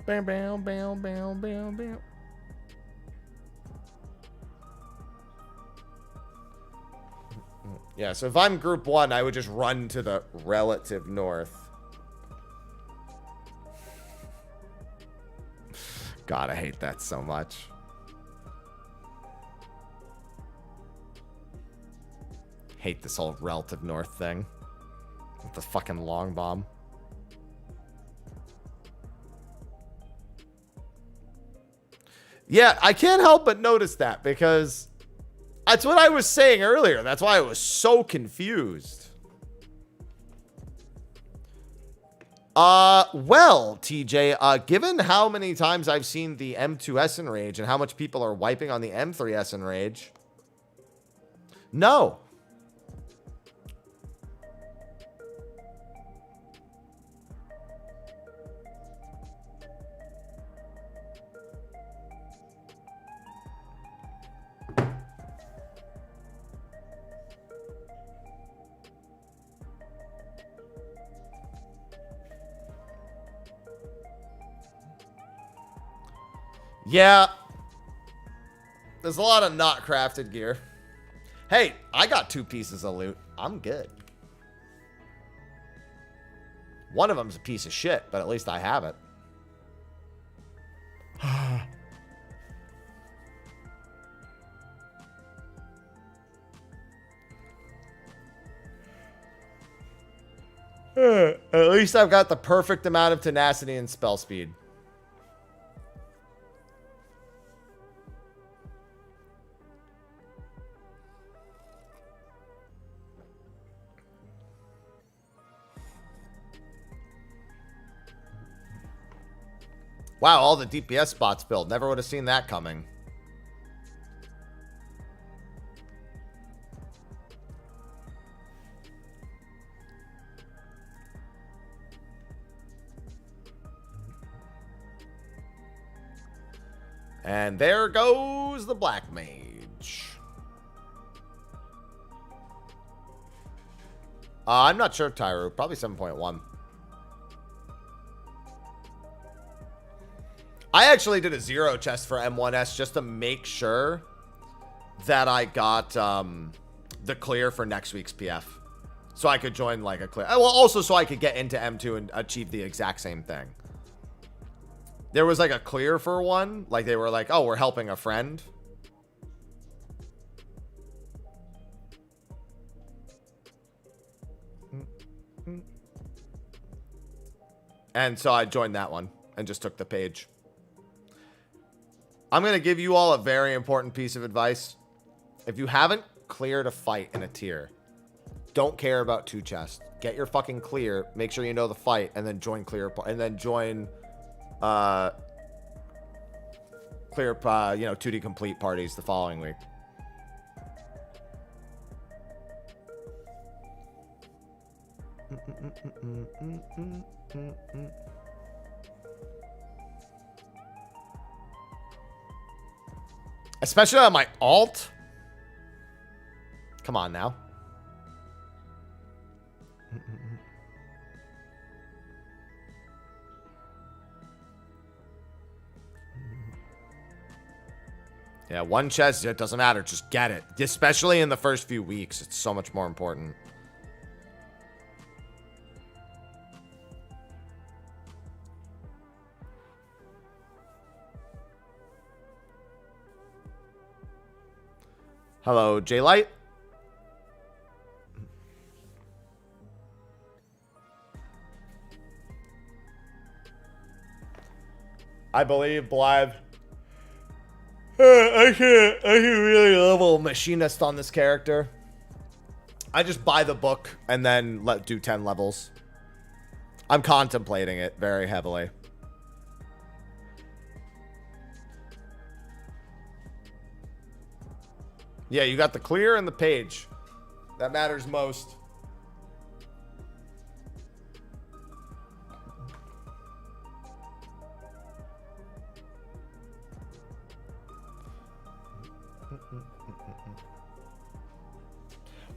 Bam, bam, bam, bam, bam, bam. Yeah, so if I'm group 1, I would just run to the relative north. God, I hate that so much. Hate this whole relative north thing. With the fucking long bomb. Yeah, I can't help but notice that because that's what I was saying earlier. That's why I was so confused. Well, TJ, given how many times I've seen the M2S Enrage and how much people are wiping on the M3S Enrage, no. Yeah. There's a lot of not crafted gear. Hey, I got 2 pieces of loot. I'm good. One of them's a piece of shit, but at least I have it. At least I've got the perfect amount of tenacity and spell speed. Wow, all the DPS spots filled. Never would have seen that coming. And there goes the Black Mage. I'm not sure, Tyru. Probably 7.1. I actually did a 0 chest for M1S just to make sure that I got the clear for next week's PF. So I could join like a clear. Well, also so I could get into M2 and achieve the exact same thing. There was like a clear for one. Like they were like, oh, we're helping a friend. And so I joined that one and just took the page. I'm going to give you all a very important piece of advice. If you haven't cleared a fight in a tier, don't care about 2 chests. Get your fucking clear, make sure you know the fight, and then join clear, and then join clear, 2D complete parties the following week. Especially on my alt. Come on now. Yeah, 1 chest, it doesn't matter. Just get it. Especially in the first few weeks. It's so much more important. Hello, J-Light. I believe Blythe. I can really level machinist on this character. I just buy the book and then do 10 levels. I'm contemplating it very heavily. Yeah, you got the clear and the page. That matters most.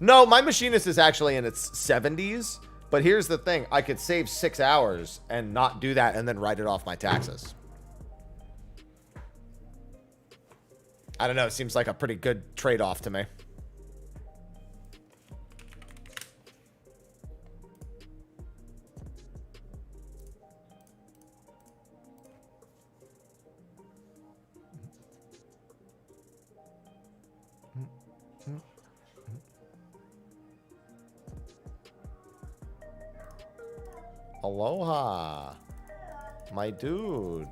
No, my machinist is actually in its 70s. But here's the thing. I could save 6 hours and not do that and then write it off my taxes. I don't know. It seems like a pretty good trade-off to me. Aloha, my dude.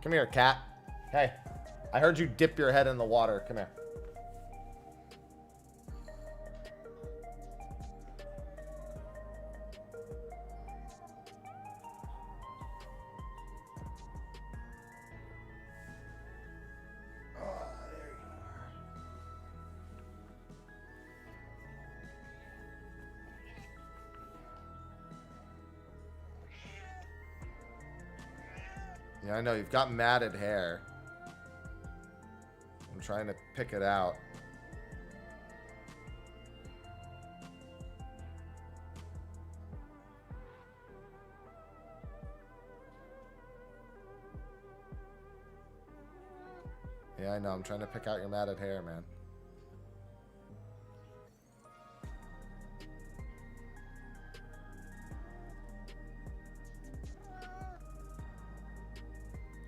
Come here, cat. Hey, I heard you dip your head in the water. Come here. Yeah, I know. You've got matted hair. I'm trying to pick it out. Yeah, I know. I'm trying to pick out your matted hair, man.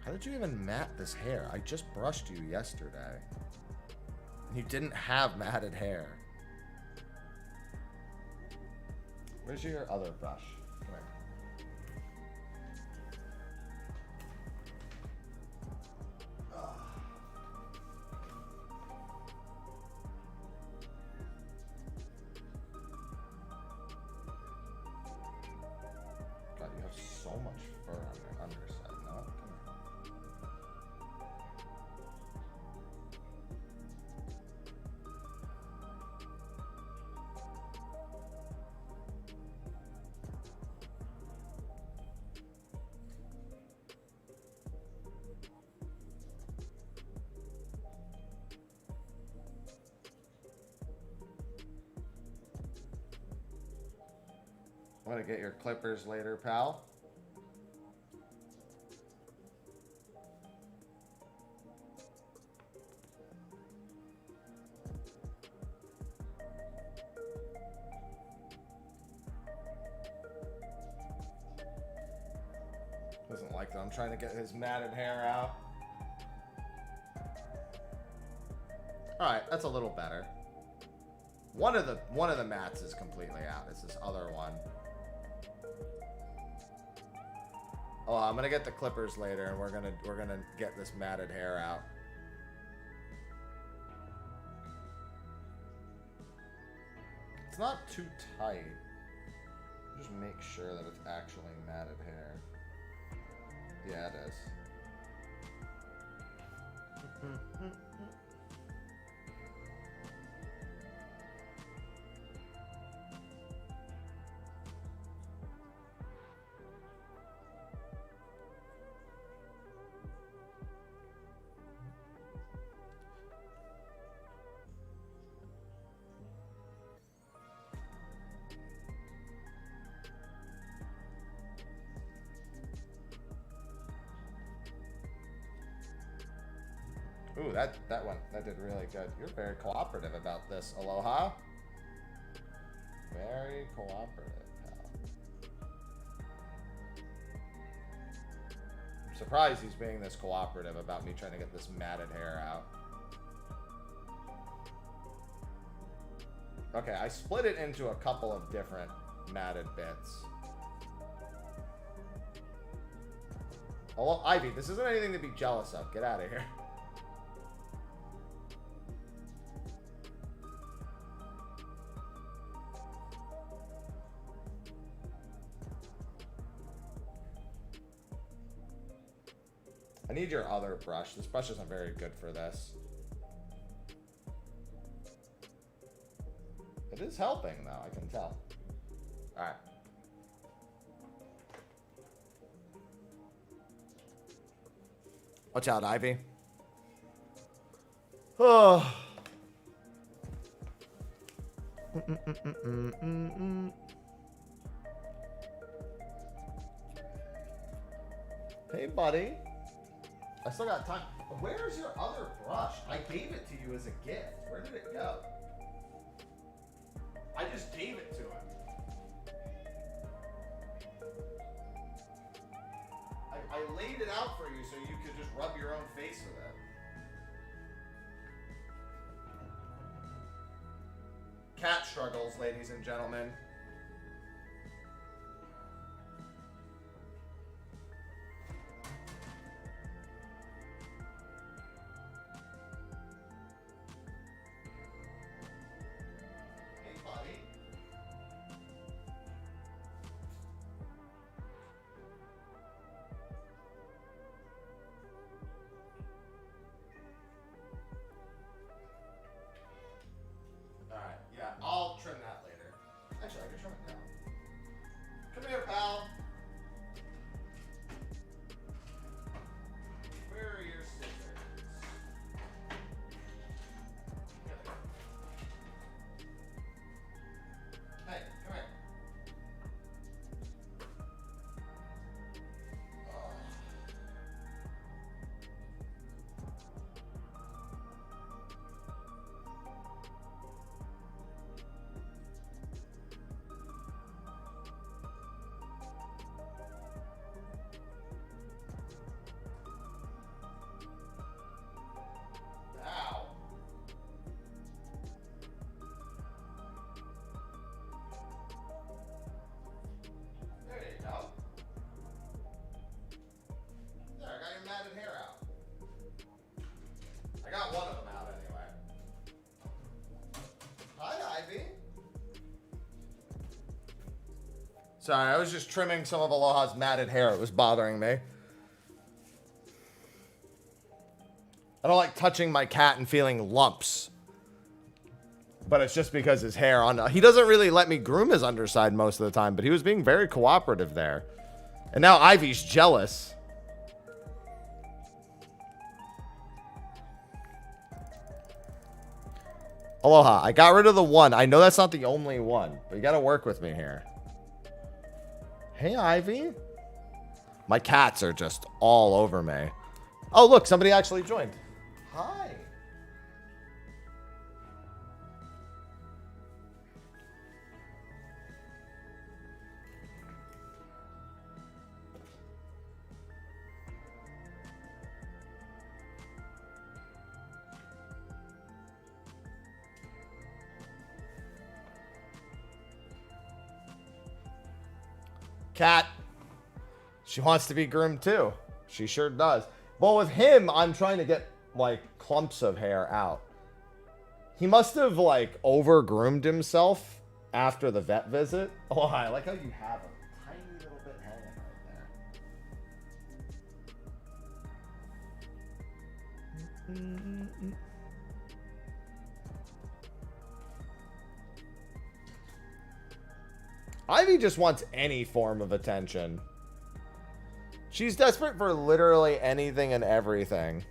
How did you even mat this hair? I just brushed you yesterday. And you didn't have matted hair. Where's your other brush? Come here. God, you have so much fur on your underside. No, come here. I'm gonna get your clippers later, pal. Doesn't like that. I'm trying to get his matted hair out. Alright, that's a little better. One of the mats is completely out. It's this other one. Oh, I'm gonna get the clippers later, and we're gonna get this matted hair out. It's not too tight. Just make sure that it's actually matted hair. Yeah, it is. Ooh, that did really good. You're very cooperative about this, Aloha. Very cooperative, pal. I'm surprised he's being this cooperative about me trying to get this matted hair out. Okay, I split it into a couple of different matted bits. Oh, well, Ivy, this isn't anything to be jealous of. Get out of here. I need your other brush. This brush isn't very good for this. It is helping, though. I can tell. All right. Watch out, Ivy. Oh. Hey, buddy. I still got time. Where's your other brush? I gave it to you as a gift. Where did it go? I just gave it to him. I laid it out for you so you could just rub your own face with it. Cat struggles, ladies and gentlemen. Come here, pal. Where are your scissors? Hey, come here. Ow. There you go. There, I got your matted hair out. I got one of them out anyway. Hi, Ivy. Sorry, I was just trimming some of Aloha's matted hair. It was bothering me. I don't like touching my cat and feeling lumps. But it's just because his hair on... He doesn't really let me groom his underside most of the time, but he was being very cooperative there. And now Ivy's jealous. Aloha, I got rid of the one. I know that's not the only one, but you gotta work with me here. Hey, Ivy. My cats are just all over me. Oh, look, somebody actually joined. Hi. Cat. She wants to be groomed too. She sure does. Well, with him, I'm trying to get, like, clumps of hair out. He must have, like, over-groomed himself after the vet visit. Oh, I like how you have a tiny little bit hanging right there. Ivy just wants any form of attention. She's desperate for literally anything and everything.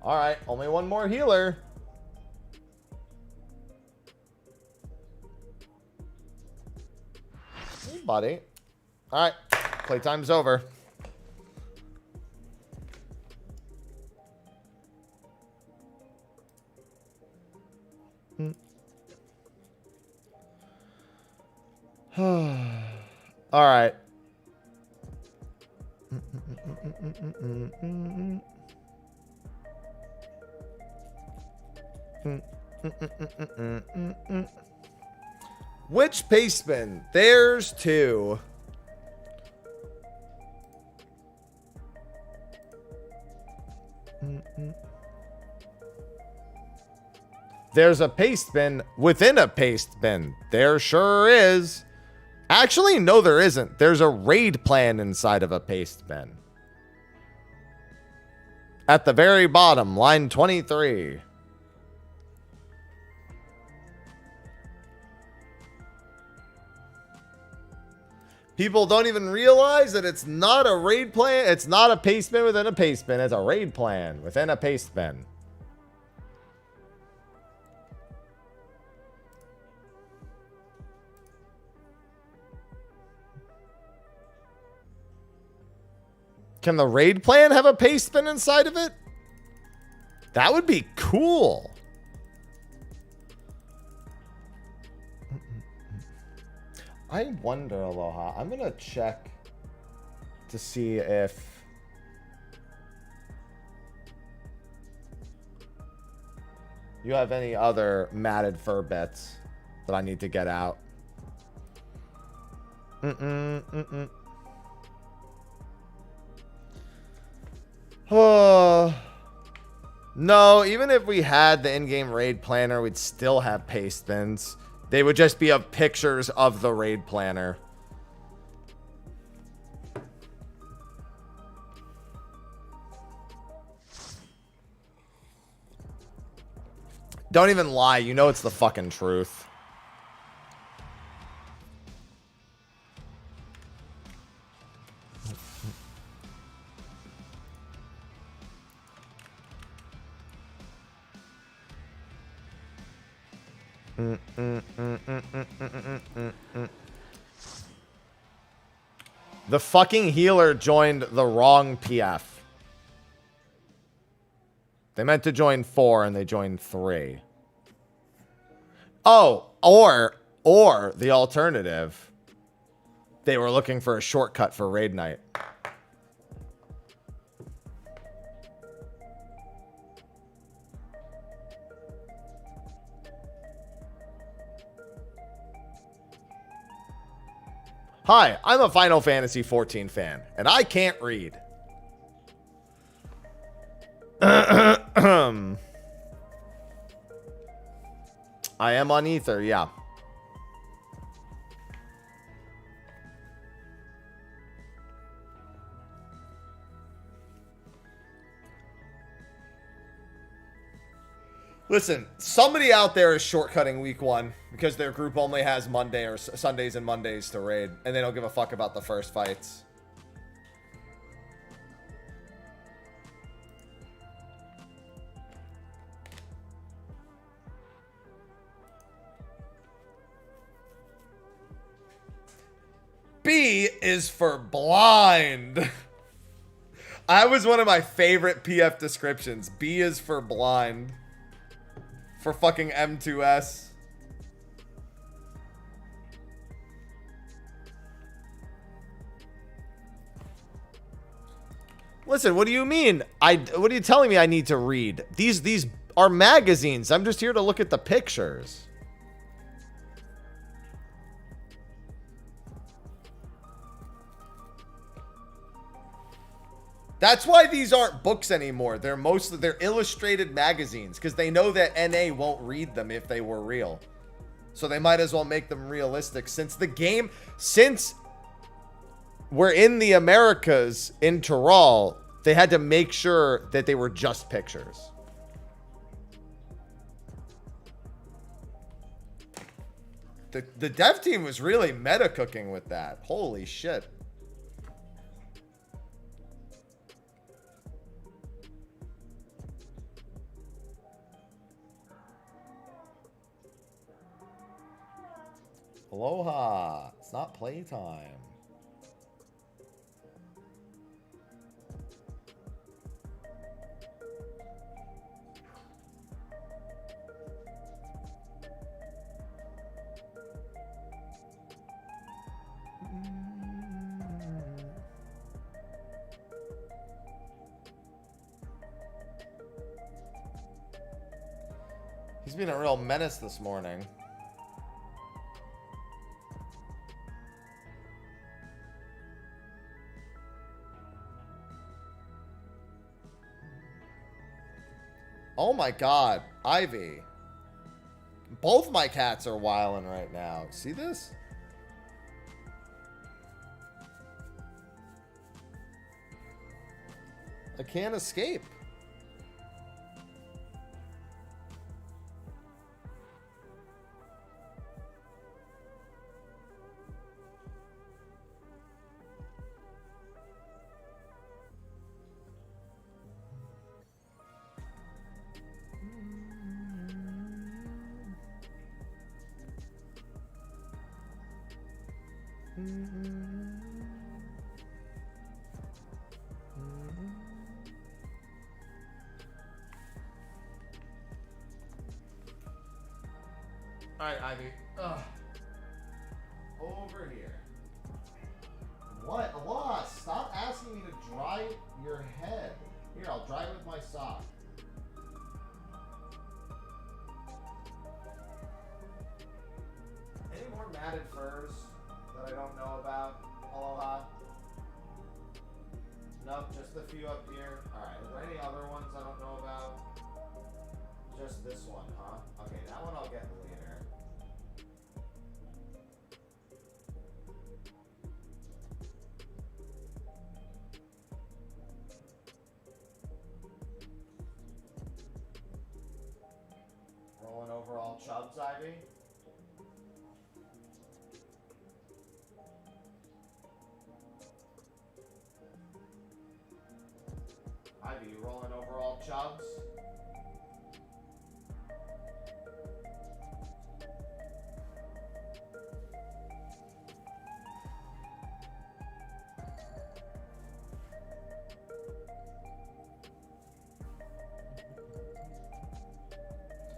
All right, only one more healer. Hey, buddy. All right, playtime's over. All right. Which paste bin? There's two. There's a paste bin within a paste bin. There sure is. Actually, no, there isn't. There's a raid plan inside of a paste bin. At the very bottom, line 23. People don't even realize that it's not a raid plan. It's not a paste bin within a paste bin. It's a raid plan within a paste bin. Can the raid plan have a paste bin inside of it? That would be cool. I wonder, Aloha. I'm going to check to see if you have any other matted fur bits that I need to get out. Oh. No, even if we had the in-game raid planner, we'd still have paste bins. They would just be of pictures of the raid planner. Don't even lie. You know it's the fucking truth. The fucking healer joined the wrong PF. They meant to join 4 and they joined 3. Oh, or the alternative. They were looking for a shortcut for raid night. Hi, I'm a Final Fantasy XIV fan, and I can't read. I am on Ether, yeah. Listen, somebody out there is shortcutting week 1 because their group only has Monday or Sundays and Mondays to raid, and they don't give a fuck about the first fights. B is for blind. That was one of my favorite PF descriptions. B is for blind. For fucking M2S. Listen, what do you mean? What are you telling me I need to read? These are magazines. I'm just here to look at the pictures. That's why these aren't books anymore. They're illustrated magazines because they know that NA won't read them if they were real. So they might as well make them realistic since we're in the Americas in Tyrol, they had to make sure that they were just pictures. The dev team was really meta cooking with that. Holy shit. Aloha. It's not playtime. He's been a real menace this morning. Oh my god, Ivy. Both my cats are wilding right now. See this? I can't escape. Alright, Ivy. Ugh. Over here. What? Allah, stop asking me to dry your head. Here, I'll dry it with my sock. Any more matted furs that I don't know about? Aloha? Nope, just a few up here. Alright, are there any other ones I don't know about? over all chubs, Ivy? Ivy, you rolling over all chubs?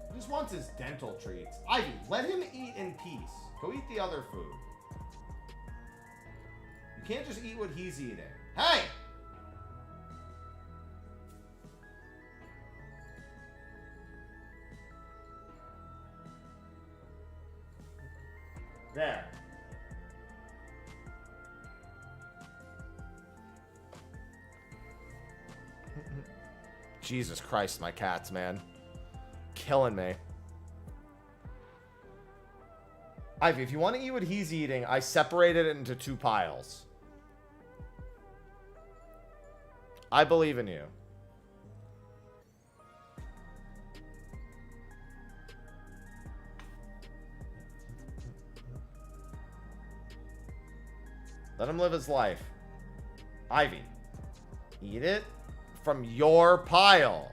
He just wants his dental treats. Ivy, let him eat in peace. Go eat the other food. You can't just eat what he's eating. Hey! There. Jesus Christ, my cats, man. Killing me. Ivy, if you want to eat what he's eating, I separated it into 2 piles. I believe in you. Let him live his life. Ivy, eat it from your pile.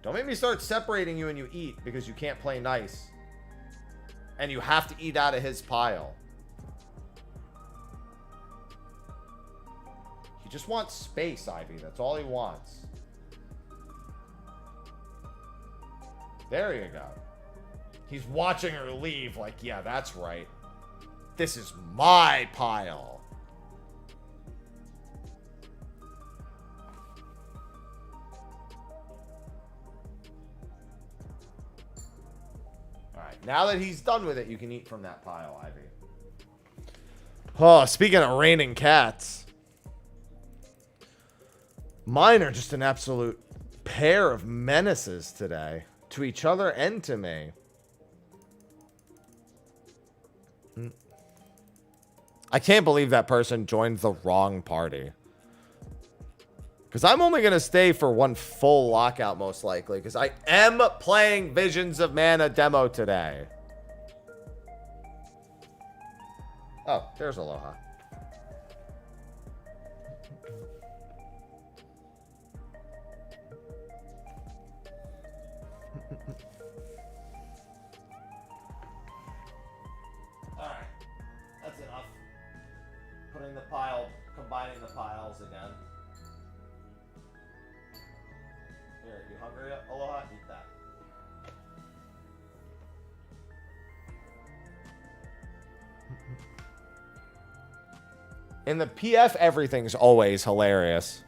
Don't make me start separating you when you eat because you can't play nice. And you have to eat out of his pile. He just wants space, Ivy. That's all he wants. There you go. He's watching her leave like, yeah, that's right. This is my pile. Alright, now that he's done with it, you can eat from that pile, Ivy. Oh, speaking of raining cats. Mine are just an absolute pair of menaces today. To each other and to me. I can't believe that person joined the wrong party. Because I'm only going to stay for one full lockout, most likely. Because I am playing Visions of Mana demo today. Oh, there's Aloha. Alright. That's enough. Putting the pile, combining the piles again. Here, you hungry, Aloha? Eat that. In the PF, everything's always hilarious.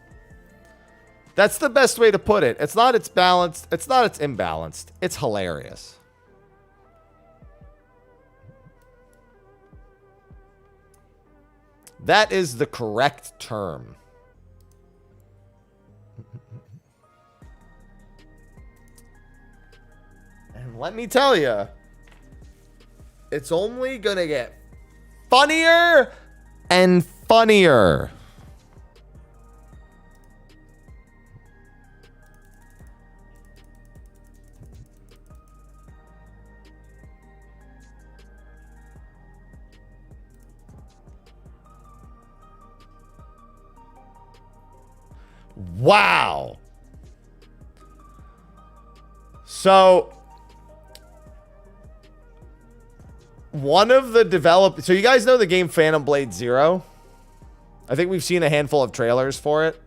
That's the best way to put it. It's not it's balanced. It's not it's imbalanced. It's hilarious. That is the correct term. And let me tell you, it's only going to get funnier and funnier. Wow. So one of the developers, so you guys know the game Phantom Blade Zero? I think we've seen a handful of trailers for it.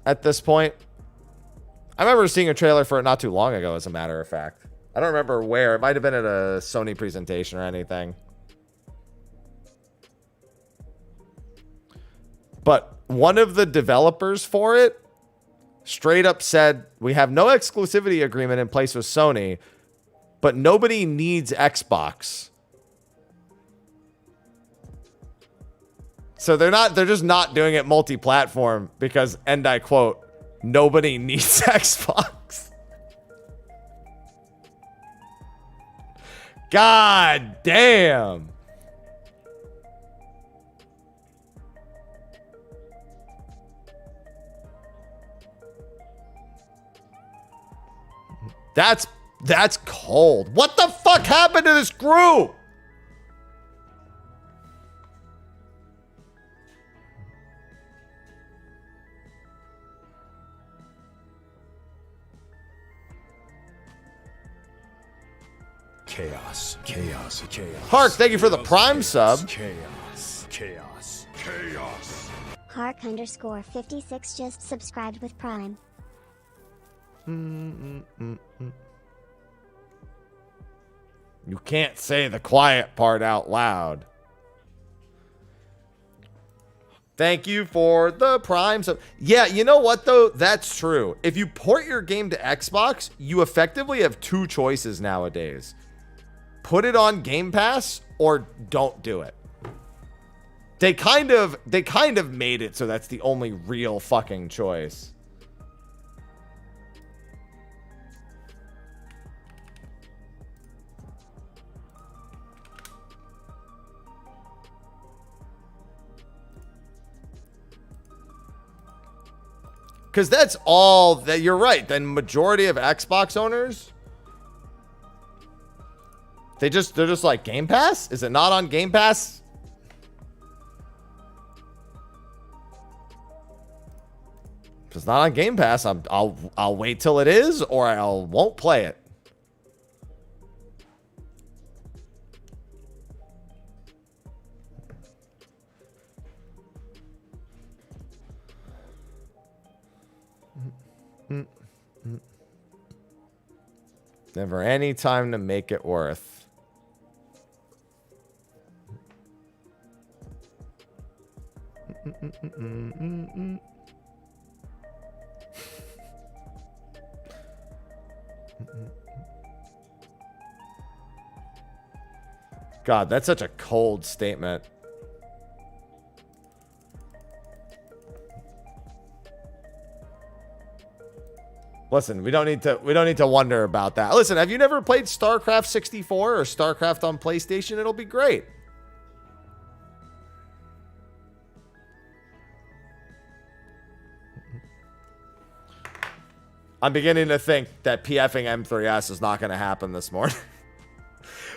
At this point, I remember seeing a trailer for it not too long ago, as a matter of fact. I don't remember where. It might have been at a Sony presentation or anything. But one of the developers for it straight up said, we have no exclusivity agreement in place with Sony, but nobody needs Xbox. So they're just not doing it multi-platform because, and I quote, nobody needs Xbox. God damn. That's cold. What the fuck happened to this Goooo? Chaos. Chaos. Chaos. Hark, thank you for the Prime sub. Chaos. Chaos. Chaos. Hark _56 just subscribed with Prime. You can't say the quiet part out loud. Thank you for the Prime sub. Yeah, you know what though? That's true. If you port your game to Xbox, you effectively have two choices nowadays. Put it on Game Pass or don't do it. They kind of made it so that's the only real fucking choice. Because that's all that you're right. Then majority of Xbox owners, they're just like Game Pass. Is it not on Game Pass? If it's not on Game Pass, I'll wait till it is, or I won't play it. Never any time to make it worth. God, that's such a cold statement. Listen, we don't need to wonder about that. Listen, have you never played StarCraft 64 or StarCraft on PlayStation? It'll be great. I'm beginning to think that PFing M3S is not going to happen this morning.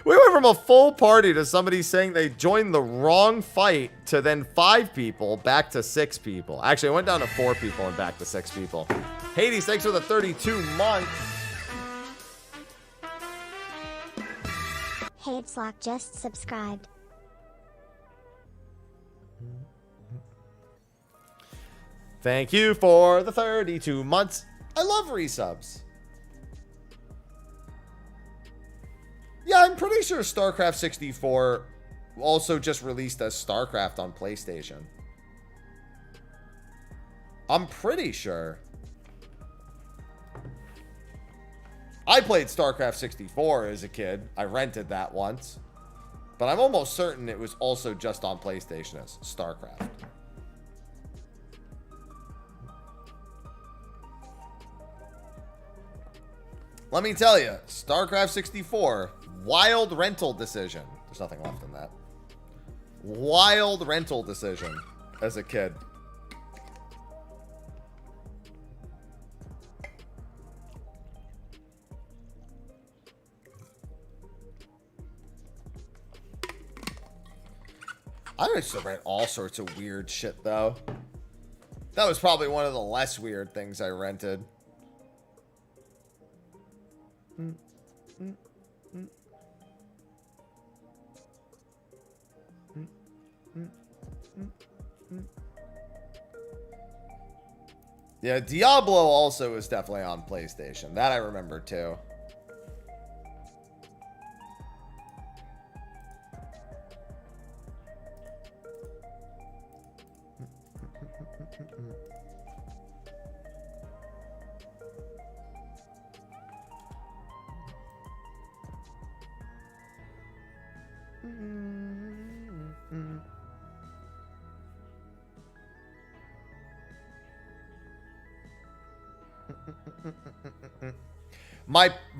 We went from a full party to somebody saying they joined the wrong fight to then 5 people back to 6 people. Actually, it went down to 4 people and back to 6 people. Hades, thanks for the 32 months. Hadeslock just subscribed. Thank you for the 32 months. I love resubs. Yeah, I'm pretty sure StarCraft 64 also just released as StarCraft on PlayStation. I'm pretty sure. I played StarCraft 64 as a kid. I rented that once. But I'm almost certain it was also just on PlayStation as StarCraft. Let me tell you, StarCraft 64, wild rental decision. There's nothing left in that. Wild rental decision as a kid. I used to rent all sorts of weird shit, though. That was probably one of the less weird things I rented. Yeah, Diablo also is definitely on PlayStation. That I remember too.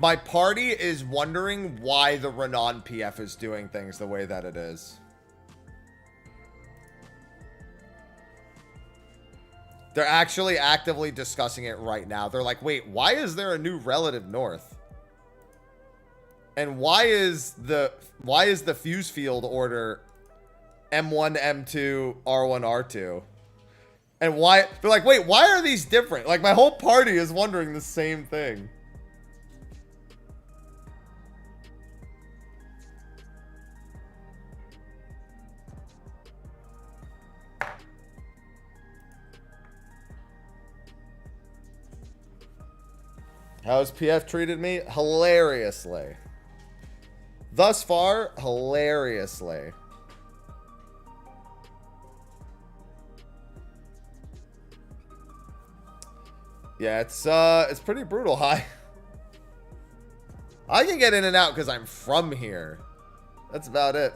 My party is wondering why the Renan PF is doing things the way that it is. They're actually actively discussing it right now. They're like, wait, why is there a new relative north? And why is the fuse field order M1, M2, R1, R2? And why they're like, wait, why are these different? Like, my whole party is wondering the same thing. How's PF treated me? Hilariously. Thus far, hilariously. Yeah, it's pretty brutal. I can get in and out because I'm from here. That's about it.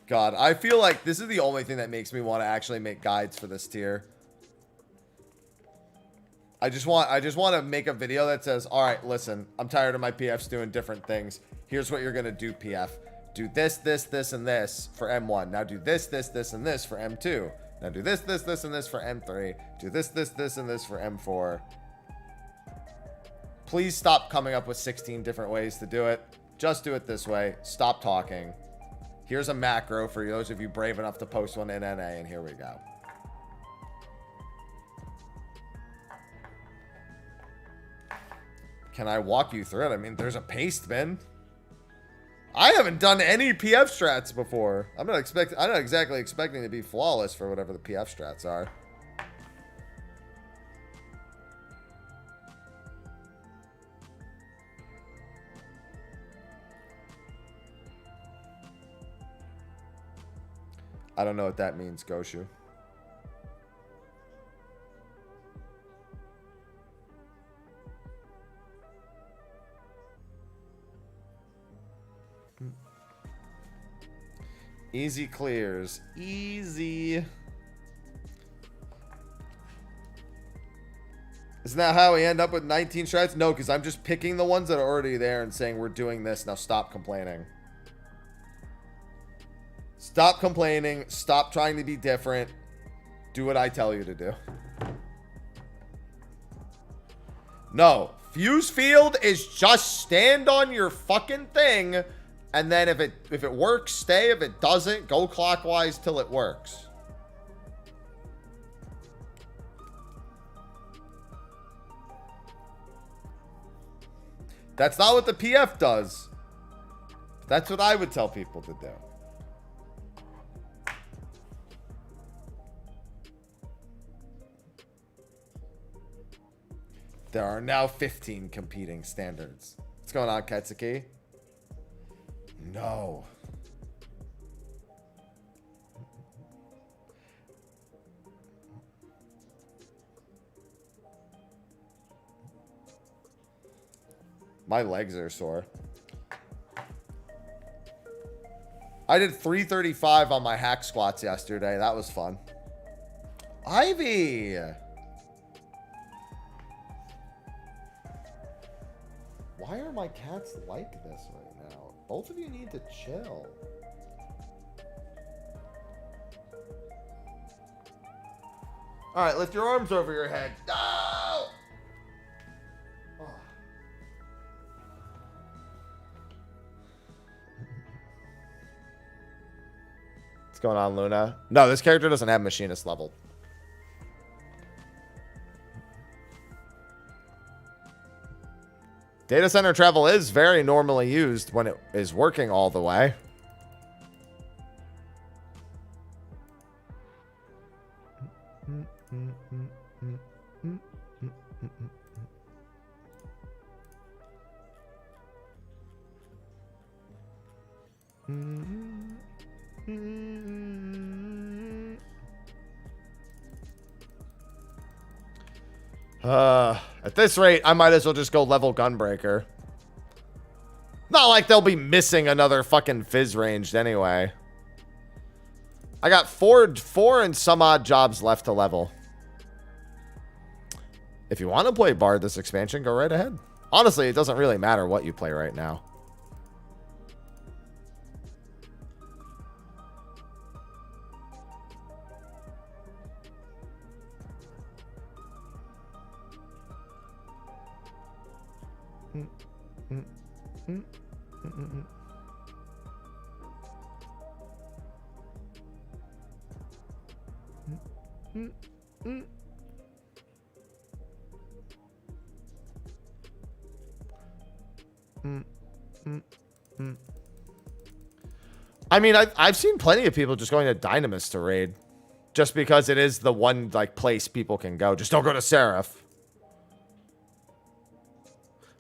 God, I feel like this is the only thing that makes me want to actually make guides for this tier. I just want to make a video that says, all right, listen, I'm tired of my PFs doing different things. Here's what you're going to do, PF. Do this, this, this, and this for M1. Now do this, this, this, and this for M2. Now do this, this, this, and this for M3. Do this, this, this, and this for M4. Please stop coming up with 16 different ways to do it. Just do it this way. Stop talking. Here's a macro for those of you brave enough to post one in NA, and here we go. Can I walk you through it? I mean, there's a paste bin. I haven't done any PF strats before. I'm not exactly expecting to be flawless for whatever the PF strats are. I don't know what that means, Goshu. Easy clears. Easy. Isn't that how we end up with 19 strats? No, because I'm just picking the ones that are already there and saying we're doing this. Now stop complaining. Stop complaining. Stop trying to be different. Do what I tell you to do. No. Fuse field is just stand on your fucking thing. And then if it works, stay. If it doesn't, go clockwise till it works. That's not what the PF does. That's what I would tell people to do. There are now 15 competing standards. What's going on, Ketsuki? No. My legs are sore. I did 335 on my hack squats yesterday. That was fun. Ivy! Why are my cats like this right now? Both of you need to chill. All right, lift your arms over your head. No! Oh. What's going on, Luna? No, this character doesn't have machinist level. Data center travel is very normally used when it is working all the way. At this rate, I might as well just go level Gunbreaker. Not like they'll be missing another fucking fizz ranged anyway. I got four and some odd jobs left to level. If you want to play Bard this expansion, go right ahead. Honestly, it doesn't really matter what you play right now. I mean, I've seen plenty of people just going to Dynamis to raid. Just because it is the one, like, place people can go. Just don't go to Seraph.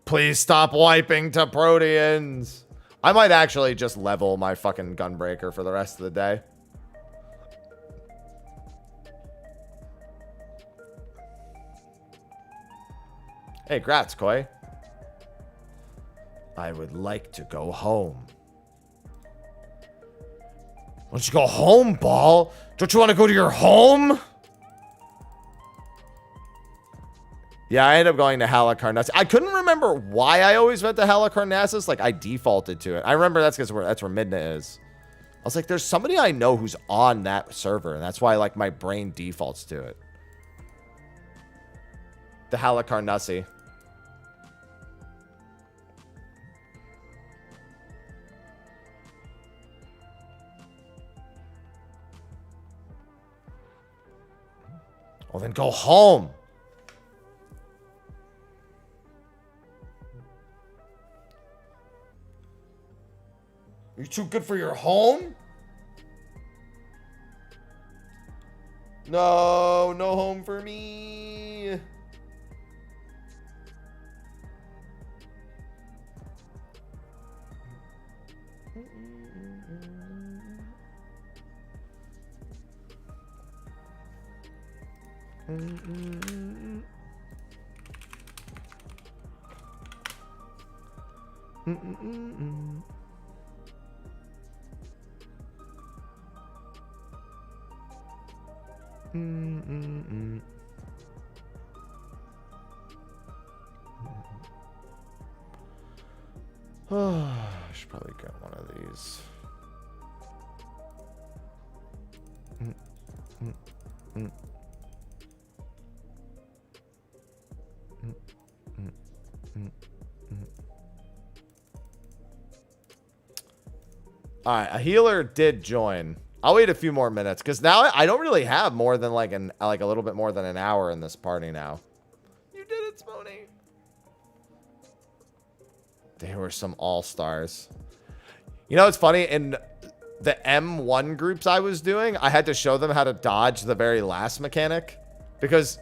Please stop wiping to Proteans. I might actually just level my fucking Gunbreaker for the rest of the day. Hey, grats, Koi. I would like to go home. Why don't you go home, Ball? Don't you want to go to your home? Yeah, I ended up going to Halicarnassus. I couldn't remember why I always went to Halicarnassus. Like, I defaulted to it. I remember that's because that's where Midna is. I was like, there's somebody I know who's on that server, and that's why, like, my brain defaults to it. The Halicarnassus. Well, then go home. You're too good for your home? No, no home for me. I should probably get one of these. All right, a healer did join. I'll wait a few more minutes because now I don't really have more than like a little bit more than an hour in this party now. You did it, Spony. They were some all-stars. You know, it's funny. In the M1 groups I was doing, I had to show them how to dodge the very last mechanic because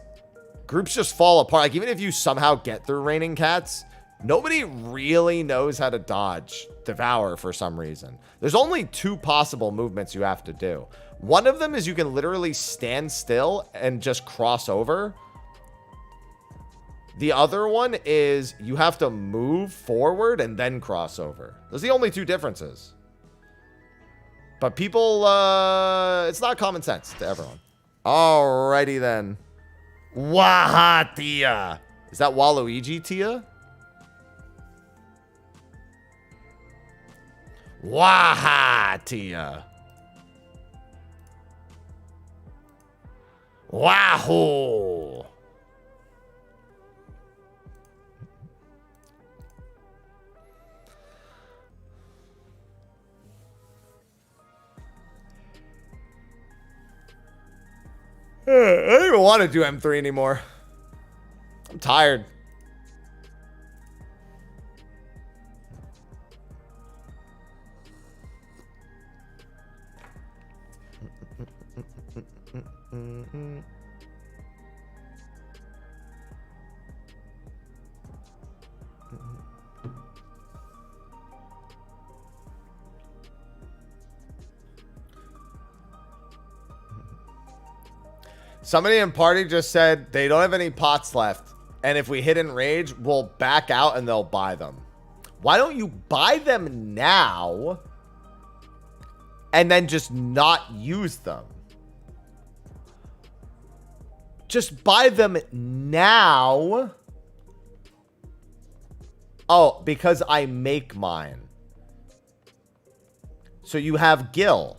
groups just fall apart. Like, even if you somehow get through Raining Cats, nobody really knows how to dodge Devour for some reason. There's only two possible movements you have to do. One of them is you can literally stand still and just cross over. The other one is you have to move forward and then cross over. Those are the only two differences. But people, it's not common sense to everyone. Alrighty then. Wahatia. Is that Waluigi Tia? Wahatia. Wahoo. I don't even want to do M3 anymore. I'm tired. Somebody in party just said they don't have any pots left. And if we hit in rage, we'll back out and they'll buy them. Why don't you buy them now and then just not use them? just buy them now. Oh, because I make mine. So you have Gil.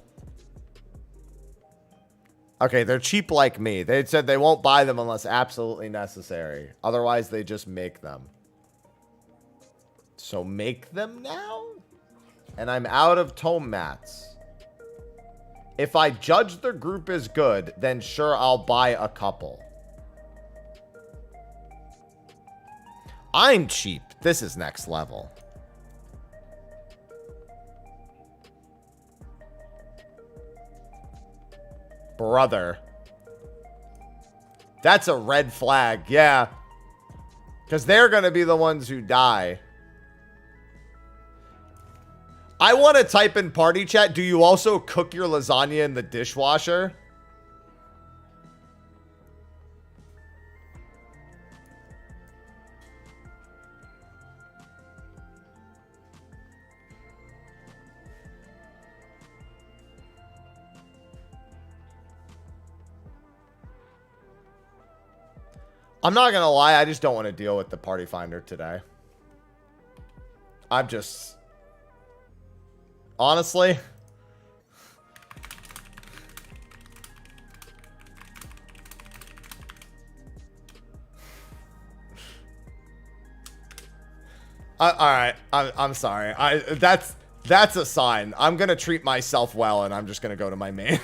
Okay, they're cheap like me. They said they won't buy them unless absolutely necessary. Otherwise, they just make them. So make them now? And I'm out of tome mats. If I judge the group is good, then sure, I'll buy a couple. I'm cheap. This is next level. Brother. That's a red flag. Yeah. Because they're going to be the ones who die. I want to type in party chat. Do you also cook your lasagna in the dishwasher? I'm not going to lie. I just don't want to deal with the party finder today. I'm just... Honestly... Alright. I'm sorry. That's a sign. I'm going to treat myself well and I'm just going to go to my main.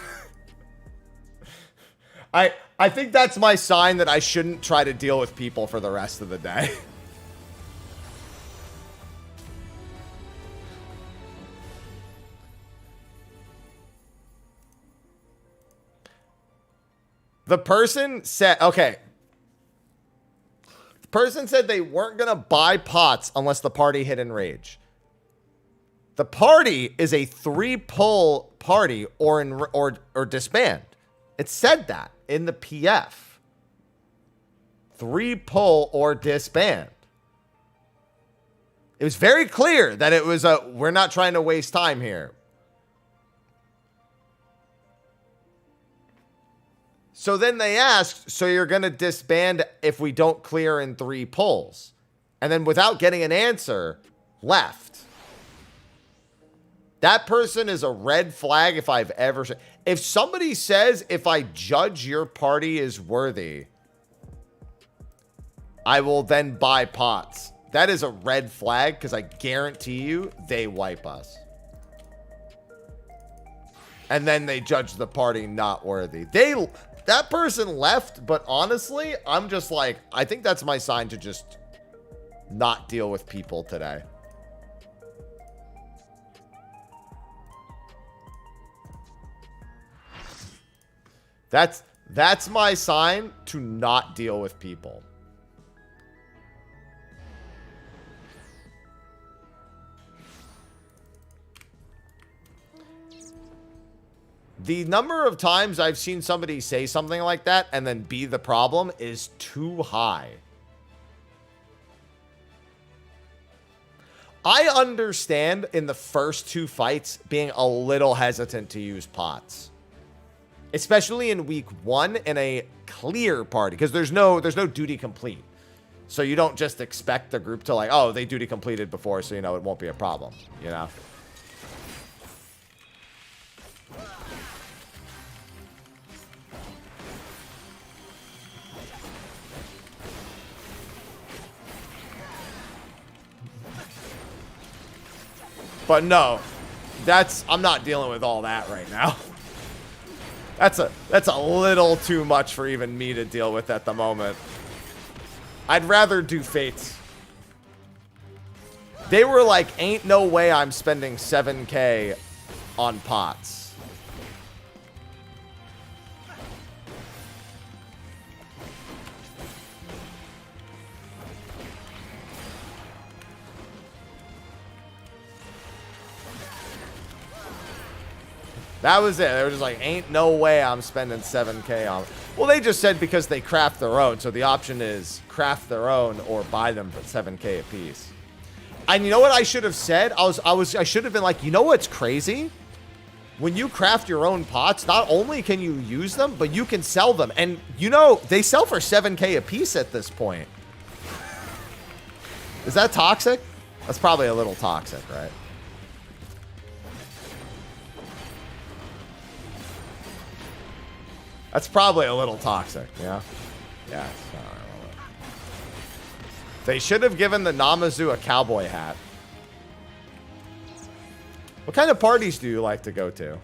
I think that's my sign that I shouldn't try to deal with people for the rest of the day. The person said, okay. The person said they weren't going to buy pots unless the party hit enrage. The party is a 3-pull party or disband. It said that in the PF. 3-pull or disband. It was very clear that it was we're not trying to waste time here. So then they asked, so you're going to disband if we don't clear in 3 pulls? And then without getting an answer, left. That person is a red flag if I've ever... If somebody says, if I judge your party is worthy, I will then buy pots. That is a red flag because I guarantee you they wipe us. And then they judge the party not worthy. That person left, but honestly, I'm just like, I think that's my sign to just not deal with people today. That's my sign to not deal with people. The number of times I've seen somebody say something like that and then be the problem is too high. I understand in the first 2 fights being a little hesitant to use pots. Especially in week 1 in a clear party. Because there's no duty complete. So you don't just expect the group to like, oh, they duty completed before, so you know it won't be a problem. You know? But no, I'm not dealing with all that right now. That's a little too much for even me to deal with at the moment. I'd rather do fates. They were like, ain't no way I'm spending 7K on pots. That was it. They were just like, ain't no way I'm spending 7K on it. Well, they just said because they craft their own. So the option is craft their own or buy them for 7K a piece. And you know what I should have said? I should have been like, you know what's crazy? when you craft your own pots, not only can you use them, but you can sell them. And, you know, they sell for 7K a piece at this point. Is that toxic? That's probably a little toxic, right? That's probably a little toxic, yeah? Yeah, it's not really. They should have given the Namazu a cowboy hat. What kind of parties do you like to go to?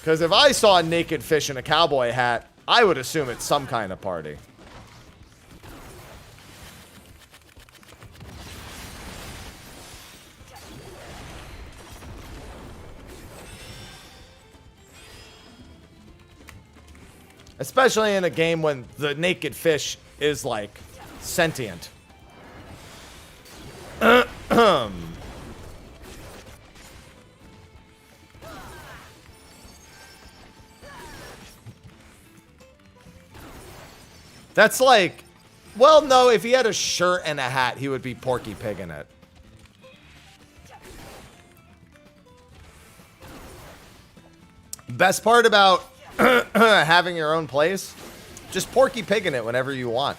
Because if I saw a naked fish in a cowboy hat, I would assume it's some kind of party. Especially in a game when the naked fish is, like, sentient. That's like, well, no, if he had a shirt and a hat, he would be Porky Pig in it. Best part about having your own place, just Porky Pig in it whenever you want.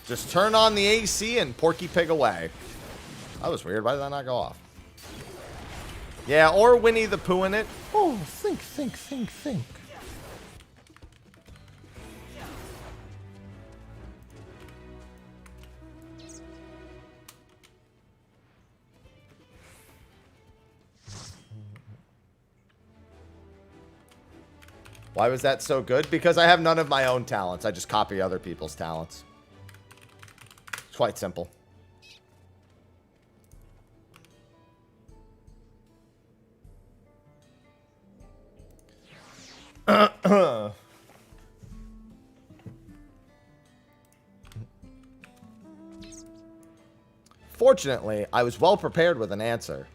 Just turn on the AC and Porky Pig away. That was weird. Why did that not go off? Yeah, or Winnie the Pooh in it. Oh, think. Why was that so good? Because I have none of my own talents. I just copy other people's talents. It's quite simple. Fortunately, I was well prepared with an answer.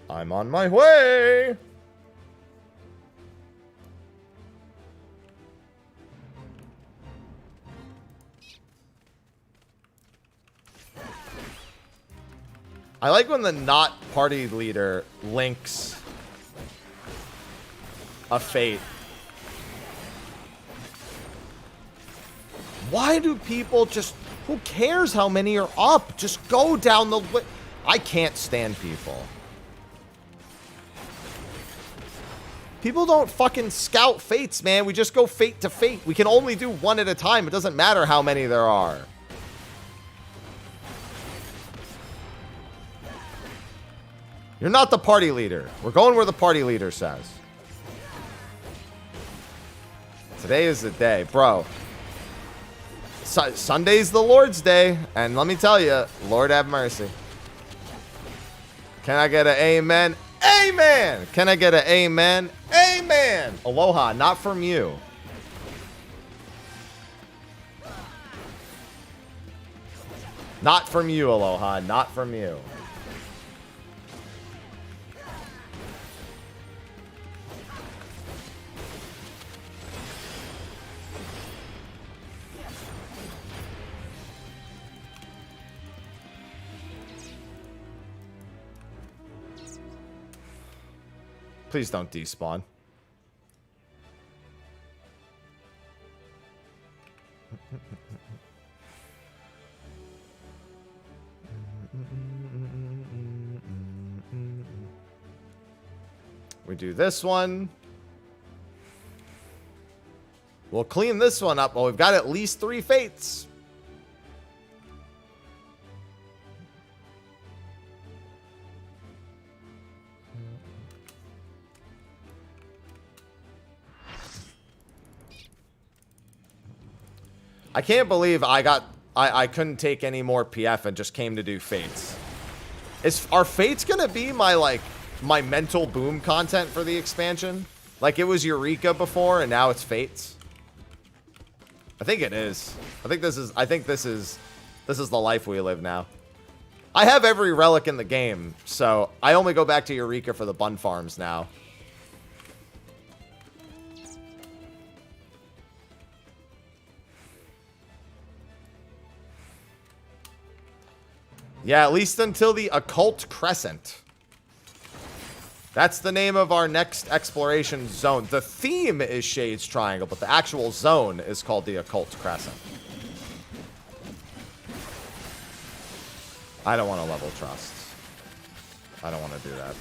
I'm on my way. I like when the not party leader links a fate. Why do people just... Who cares how many are up? Just go down the... I can't stand people. People don't fucking scout fates, man. We just go fate to fate. We can only do one at a time. It doesn't matter how many there are. You're not the party leader. We're going where the party leader says. Today is the day. Bro. Sunday's the Lord's Day. And let me tell you, Lord have mercy. Can I get an amen? Amen! Can I get an amen? Amen! Aloha, not from you. Not from you, Aloha. Not from you. Please don't despawn. We do this one. We'll clean this one up. Well, we've got at least 3 fates. I can't believe I couldn't take any more PF and just came to do Fates. Are Fates gonna be my, like, my mental boom content for the expansion? Like it was Eureka before and now it's Fates? I think it is. I think this is the life we live now. I have every relic in the game, so I only go back to Eureka for the bun farms now. Yeah, at least until the Occult Crescent. That's the name of our next exploration zone. The theme is Shades Triangle, but the actual zone is called the Occult Crescent. I don't want to level Trust. I don't want to do that.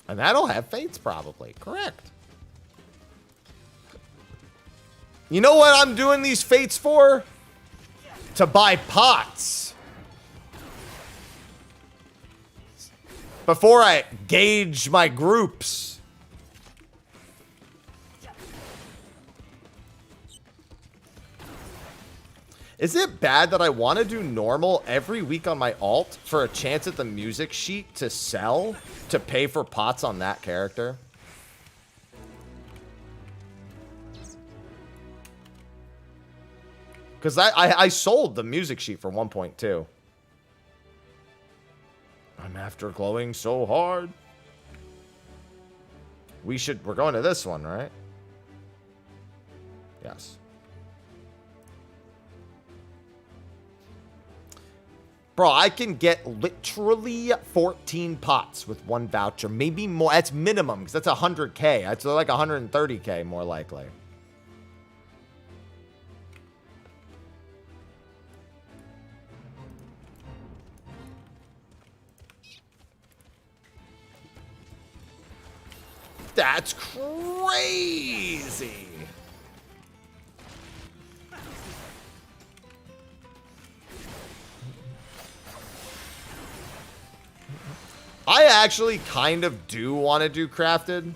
And that'll have Fates, probably. Correct. You know what I'm doing these Fates for? To buy pots. Before I gauge my groups. Is it bad that I want to do normal every week on my alt for a chance at the music sheet to sell to pay for pots on that character? Because I sold the music sheet for 1.2. I'm after glowing so hard. We're going to this one, right? Yes. Bro, I can get literally 14 pots with one voucher. Maybe more. That's minimum, because that's 100K. That's like 130K more likely. That's crazy. I actually kind of do want to do crafted.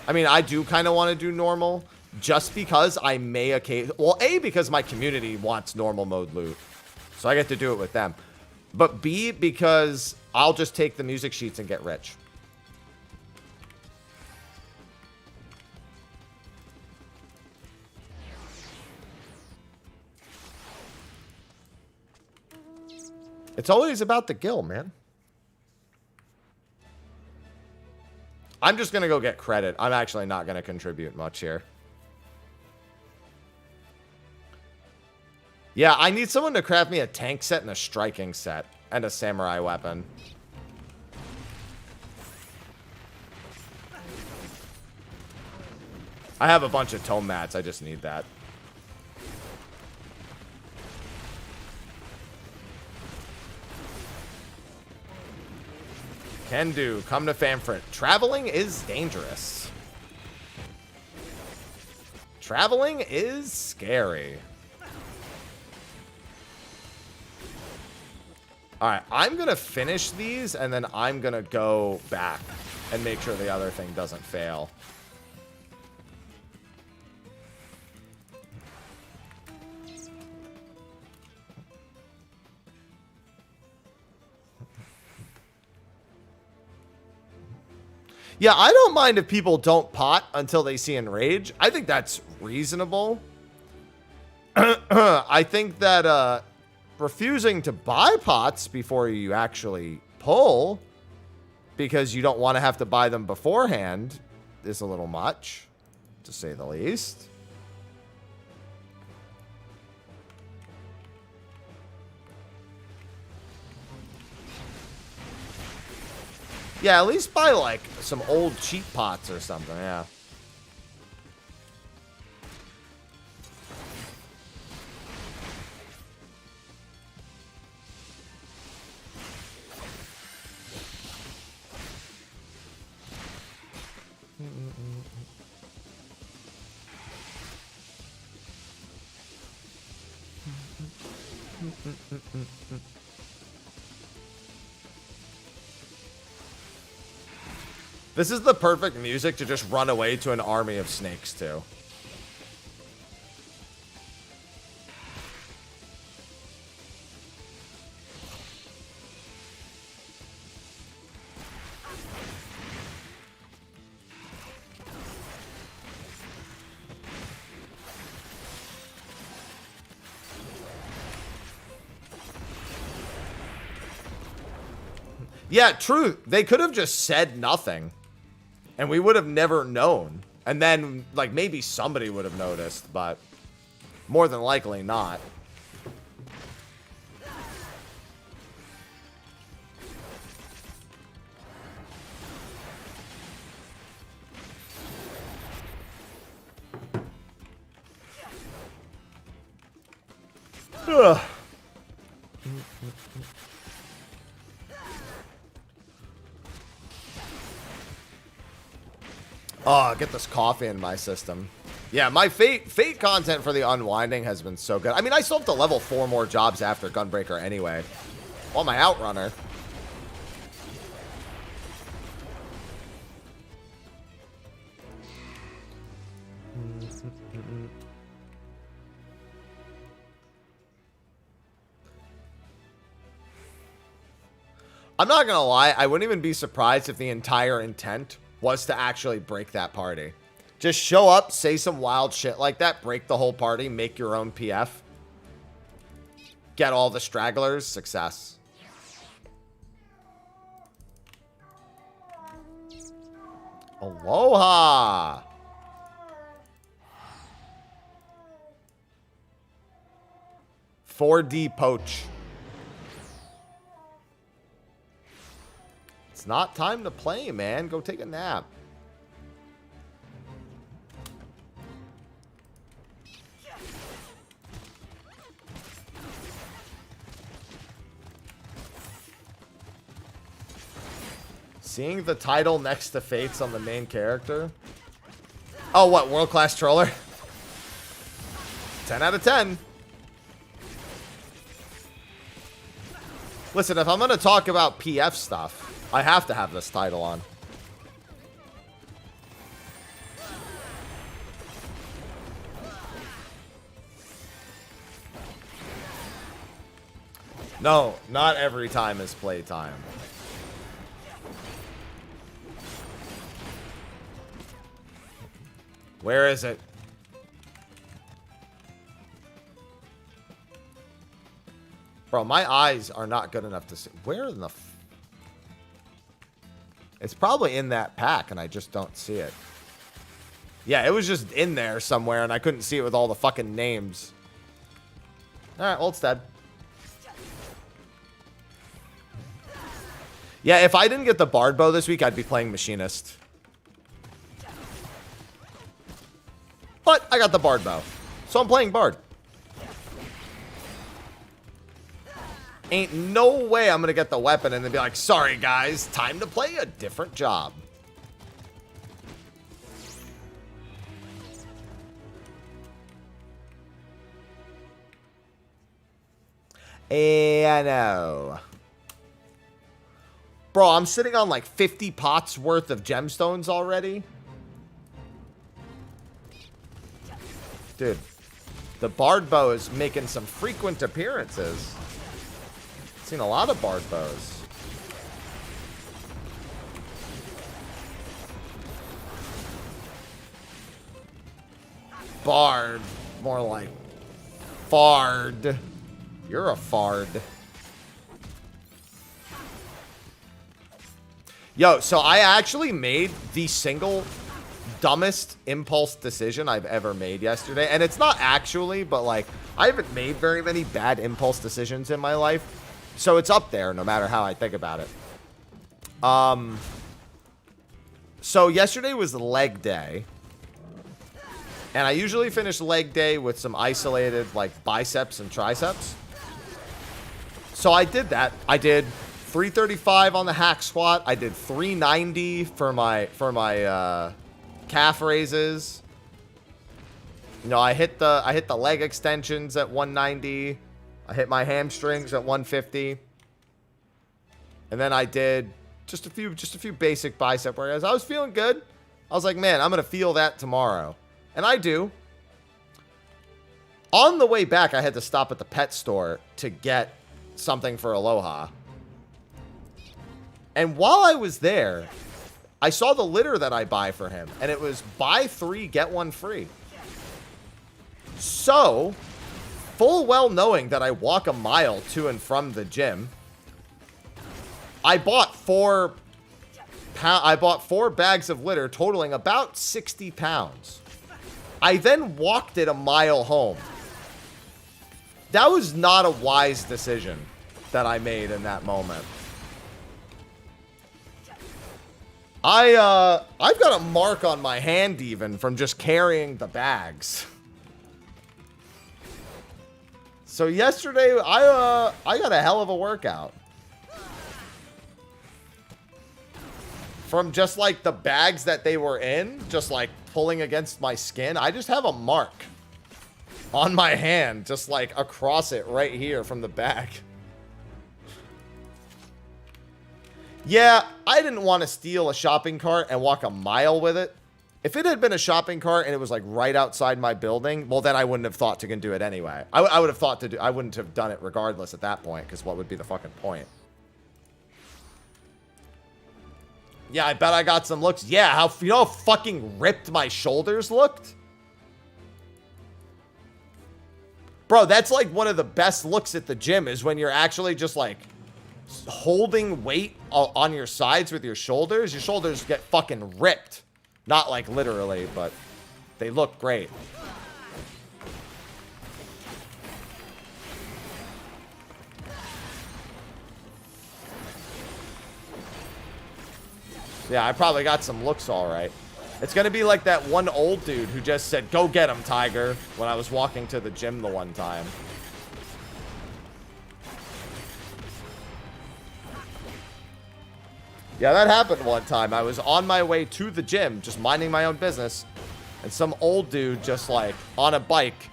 I mean, I do kind of want to do normal just because I may occasionally, well, A, because my community wants normal mode loot. So I get to do it with them. But B, because I'll just take the music sheets and get rich. It's always about the gill, man. I'm just going to go get credit. I'm actually not going to contribute much here. Yeah, I need someone to craft me a tank set and a striking set. And a samurai weapon. I have a bunch of tome mats. I just need that. Can do. Come to Famfrit. Traveling is dangerous. Traveling is scary. Alright, I'm going to finish these, and then I'm going to go back and make sure the other thing doesn't fail. Yeah, I don't mind if people don't pot until they see Enrage. I think that's reasonable. I think that refusing to buy pots before you actually pull, because you don't want to have to buy them beforehand, is a little much, to say the least. Yeah, at least buy, like, some old cheap pots or something, yeah. This is the perfect music to just run away to an army of snakes to. Yeah, true. They could have just said nothing. And we would have never known. And then, like, maybe somebody would have noticed, but more than likely not. Ugh. Oh, get this coffee in my system. Yeah, my Fate content for the Unwinding has been so good. I mean, I still have to level 4 more jobs after Gunbreaker anyway. On my Outrunner. I'm not gonna lie, I wouldn't even be surprised if the entire intent was to actually break that party. Just show up, say some wild shit like that, break the whole party, make your own PF. Get all the stragglers, success. Aloha! $4D poach. It's not time to play, man. Go take a nap. Seeing the title next to Fates on the main character. Oh, what? World-class troller? 10 out of 10. Listen, if I'm going to talk about PF stuff, I have to have this title on. No, not every time is playtime. Where is it? Bro, my eyes are not good enough to see. Where in the... It's probably in that pack, and I just don't see it. Yeah, it was just in there somewhere, and I couldn't see it with all the fucking names. Alright, well, it's dead. Yeah, if I didn't get the Bard Bow this week, I'd be playing Machinist. But I got the Bard Bow, so I'm playing Bard. Ain't no way I'm going to get the weapon and then be like, sorry guys, time to play a different job. I know. Bro, I'm sitting on like 50 pots worth of gemstones already. Dude, the Bard Bow is making some frequent appearances. Seen a lot of Bard Bows. Bard. More like Fard. You're a Fard. Yo, so I actually made the single dumbest impulse decision I've ever made yesterday. And it's not actually, but like, I haven't made very many bad impulse decisions in my life. So it's up there no matter how I think about it. So yesterday was leg day. And I usually finish leg day with some isolated like biceps and triceps. So I did that. I did 335 on the hack squat. I did 390 for my calf raises. You know, I hit the leg extensions at 190. I hit my hamstrings at 150. And then I did just a few basic bicep workouts. I was feeling good. I was like, man, I'm going to feel that tomorrow. And I do. On the way back, I had to stop at the pet store to get something for Aloha. And while I was there, I saw the litter that I buy for him. And it was buy 3, get 1 free. So, full well knowing that I walk a mile to and from the gym, I bought 4 bags of litter totaling about 60 pounds. I then walked it a mile home. That was not a wise decision that I made in that moment. I've got a mark on my hand even from just carrying the bags. So yesterday, I got a hell of a workout. From just like the bags that they were in, just like pulling against my skin, I just have a mark on my hand, just like across it right here from the bag. Yeah, I didn't want to steal a shopping cart and walk a mile with it. If it had been a shopping cart and it was like right outside my building, well then I wouldn't have thought to do it anyway. I would have thought to do, I wouldn't have done it regardless at that point, because what would be the fucking point? Yeah, I bet I got some looks. Yeah, you know how fucking ripped my shoulders looked? Bro, that's like one of the best looks at the gym is when you're actually just like holding weight on your sides with your shoulders. Your shoulders get fucking ripped. Not like literally, but they look great. Yeah, I probably got some looks all right. It's going to be like that one old dude who just said, "Go get him, Tiger," when I was walking to the gym the one time. Yeah, that happened one time. I was on my way to the gym, just minding my own business, and some old dude just like on a bike,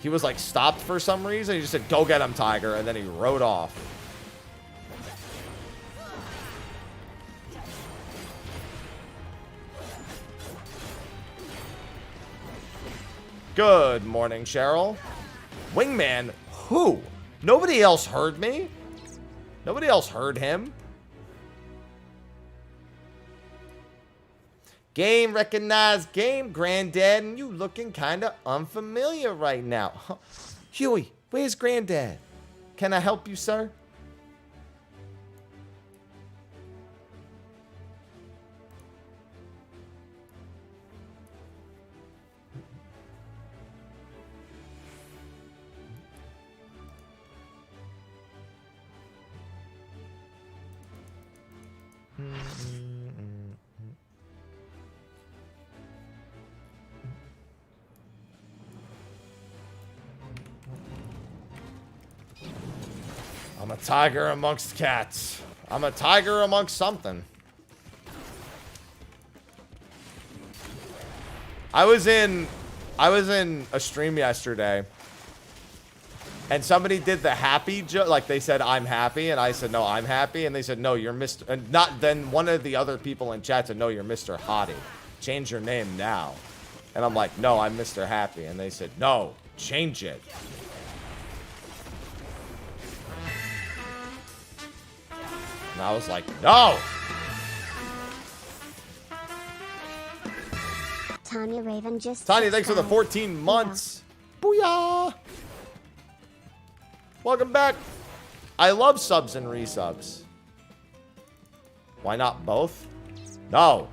he was like stopped for some reason. He just said, "Go get him, Tiger," and then he rode off. Good morning, Cheryl. Wingman, who? Nobody else heard me? Nobody else heard him? Game recognized game, Granddad, and you looking kind of unfamiliar right now. Huh. Huey, where's Granddad? Can I help you, sir? I'm a tiger amongst cats. I'm a tiger amongst something. I was in a stream yesterday, and somebody did the happy joke. Like they said, "I'm happy," and I said, "No, I'm happy," and they said, "No, you're Mr." And not then. One of the other people in chat said, "No, you're Mr. Hottie. Change your name now." And I'm like, "No, I'm Mr. Happy," and they said, "No, change it." And I was like, no! Tanya Raven just Tanya, thanks for the 14 months. Booyah! Welcome back. I love subs and resubs. Why not both? No.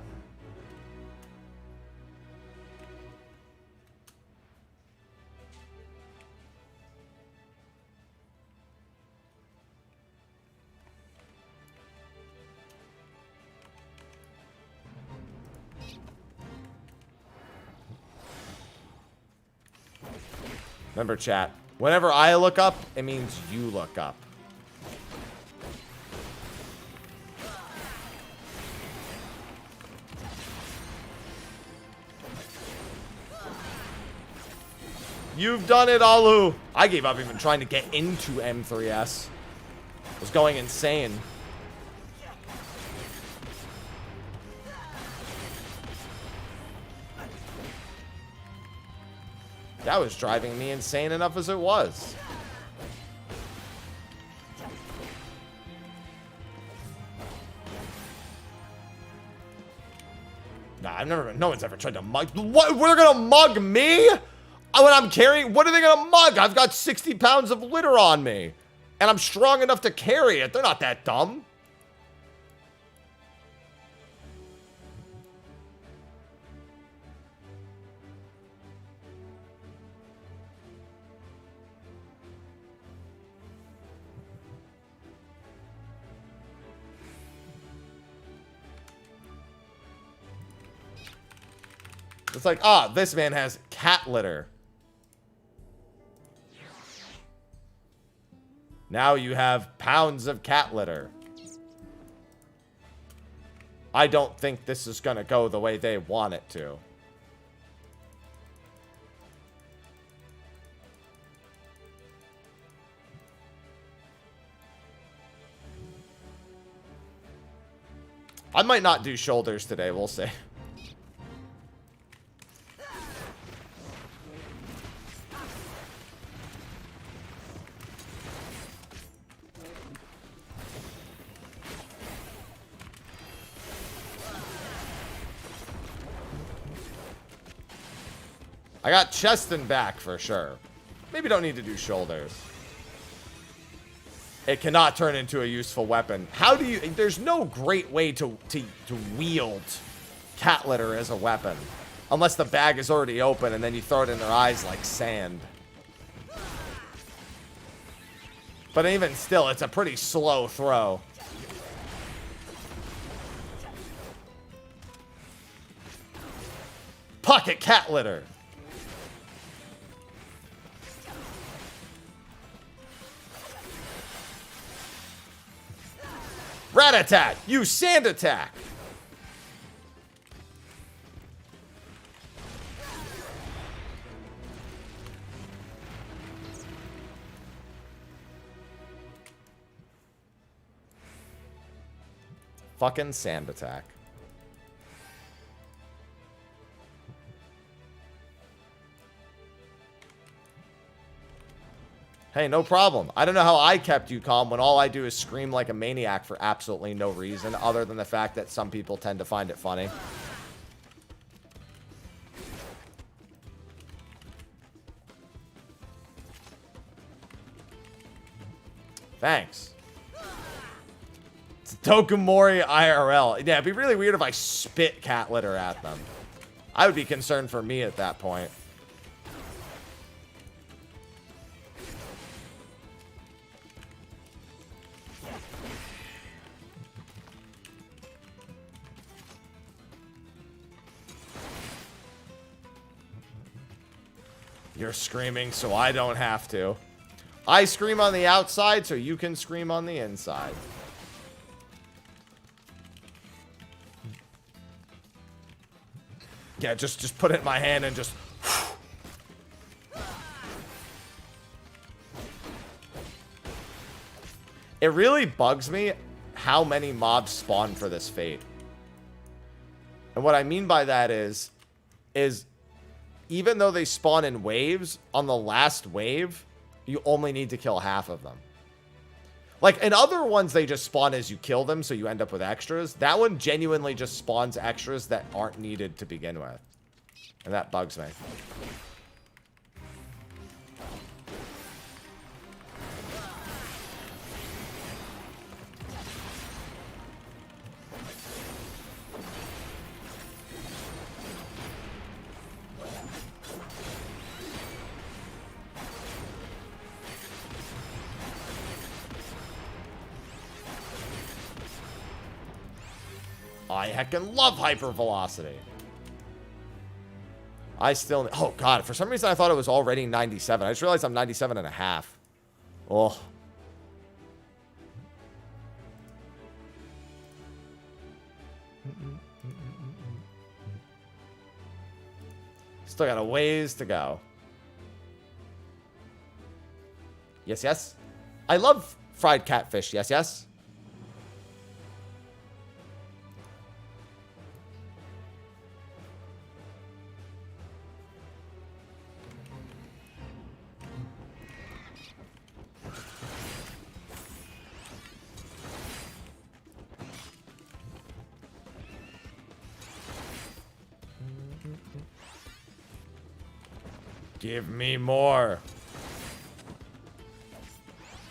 Remember, chat, whenever I look up, it means you look up. You've done it, Alu. I gave up even trying to get into M3S. I was going insane. That was driving me insane enough as it was. Nah, I've never been. No one's ever tried to mug. What? They're gonna mug me? When I'm carrying. What are they gonna mug? I've got 60 pounds of litter on me. And I'm strong enough to carry it. They're not that dumb. It's like, ah, this man has cat litter. Now you have pounds of cat litter. I don't think this is going to go the way they want it to. I might not do shoulders today, we'll see. I got chest and back for sure. Maybe don't need to do shoulders. It cannot turn into a useful weapon. How do you... There's no great way to wield cat litter as a weapon. Unless the bag is already open and then you throw it in their eyes like sand. But even still, it's a pretty slow throw. Pocket cat litter. Rat-a-tat! Use sand attack! Fucking sand attack. Hey, no problem. I don't know how I kept you calm when all I do is scream like a maniac for absolutely no reason other than the fact that some people tend to find it funny. Thanks. It's Tokumori IRL. Yeah, it'd be really weird if I spit cat litter at them. I would be concerned for me at that point. You're screaming, so I don't have to. I scream on the outside, so you can scream on the inside. Yeah, just put it in my hand and just... It really bugs me how many mobs spawn for this fate. And what I mean by that is even though they spawn in waves, on the last wave, you only need to kill half of them. Like, in other ones, they just spawn as you kill them, so you end up with extras. That one genuinely just spawns extras that aren't needed to begin with. And that bugs me. I heckin' love hypervelocity. I still... Oh, God. For some reason, I thought it was already 97. I just realized I'm 97 and a half. Oh. Still got a ways to go. Yes, yes. I love fried catfish. Yes, yes. Give me more.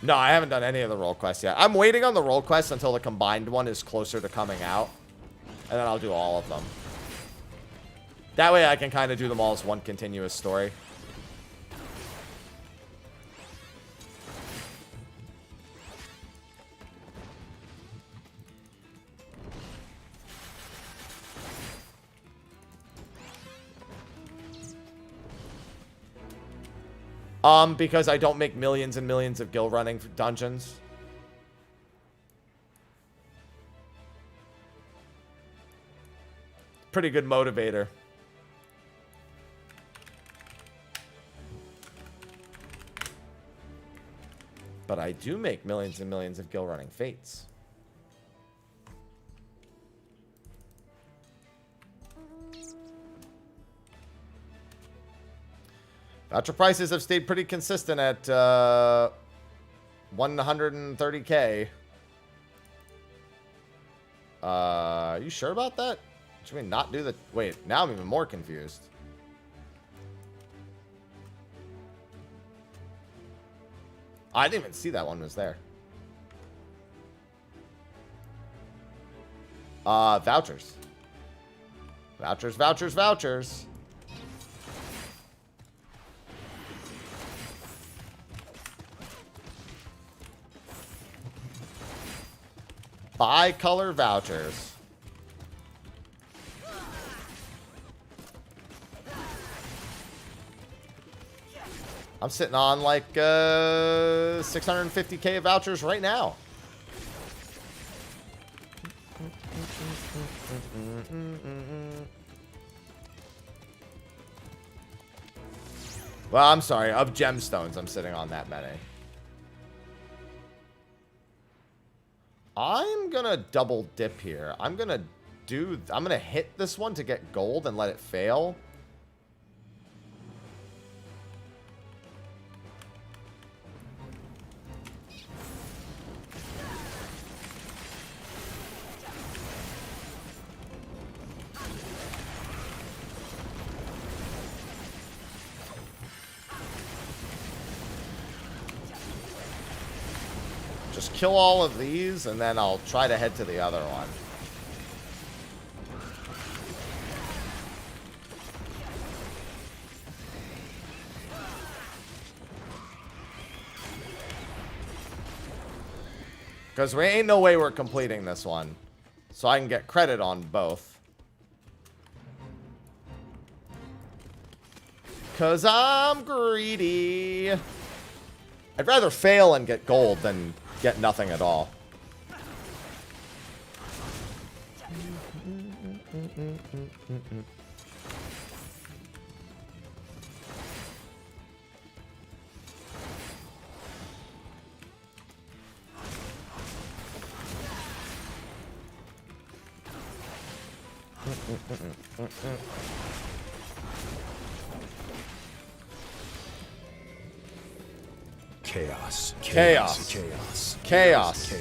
No, I haven't done any of the role quests yet. I'm waiting on the role quest until the combined one is closer to coming out. And then I'll do all of them. That way I can kind of do them all as one continuous story. Because I don't make millions and millions of guild running dungeons. Pretty good motivator. But I do make millions and millions of guild running fates. Voucher prices have stayed pretty consistent at 130k. Are you sure about that? Should we not do the... Wait, now I'm even more confused. I didn't even see that one was there. Vouchers. Vouchers, vouchers, vouchers. Bi-color vouchers. I'm sitting on like 650k vouchers right now. Well, I'm sorry. Of gemstones, I'm sitting on that many. I'm gonna double dip here. I'm gonna hit this one to get gold and let it fail. Just kill all of these, and then I'll try to head to the other one. Because there ain't no way we're completing this one. So I can get credit on both. Because I'm greedy. I'd rather fail and get gold than get nothing at all. Chaos. Chaos. Chaos. Chaos. Chaos.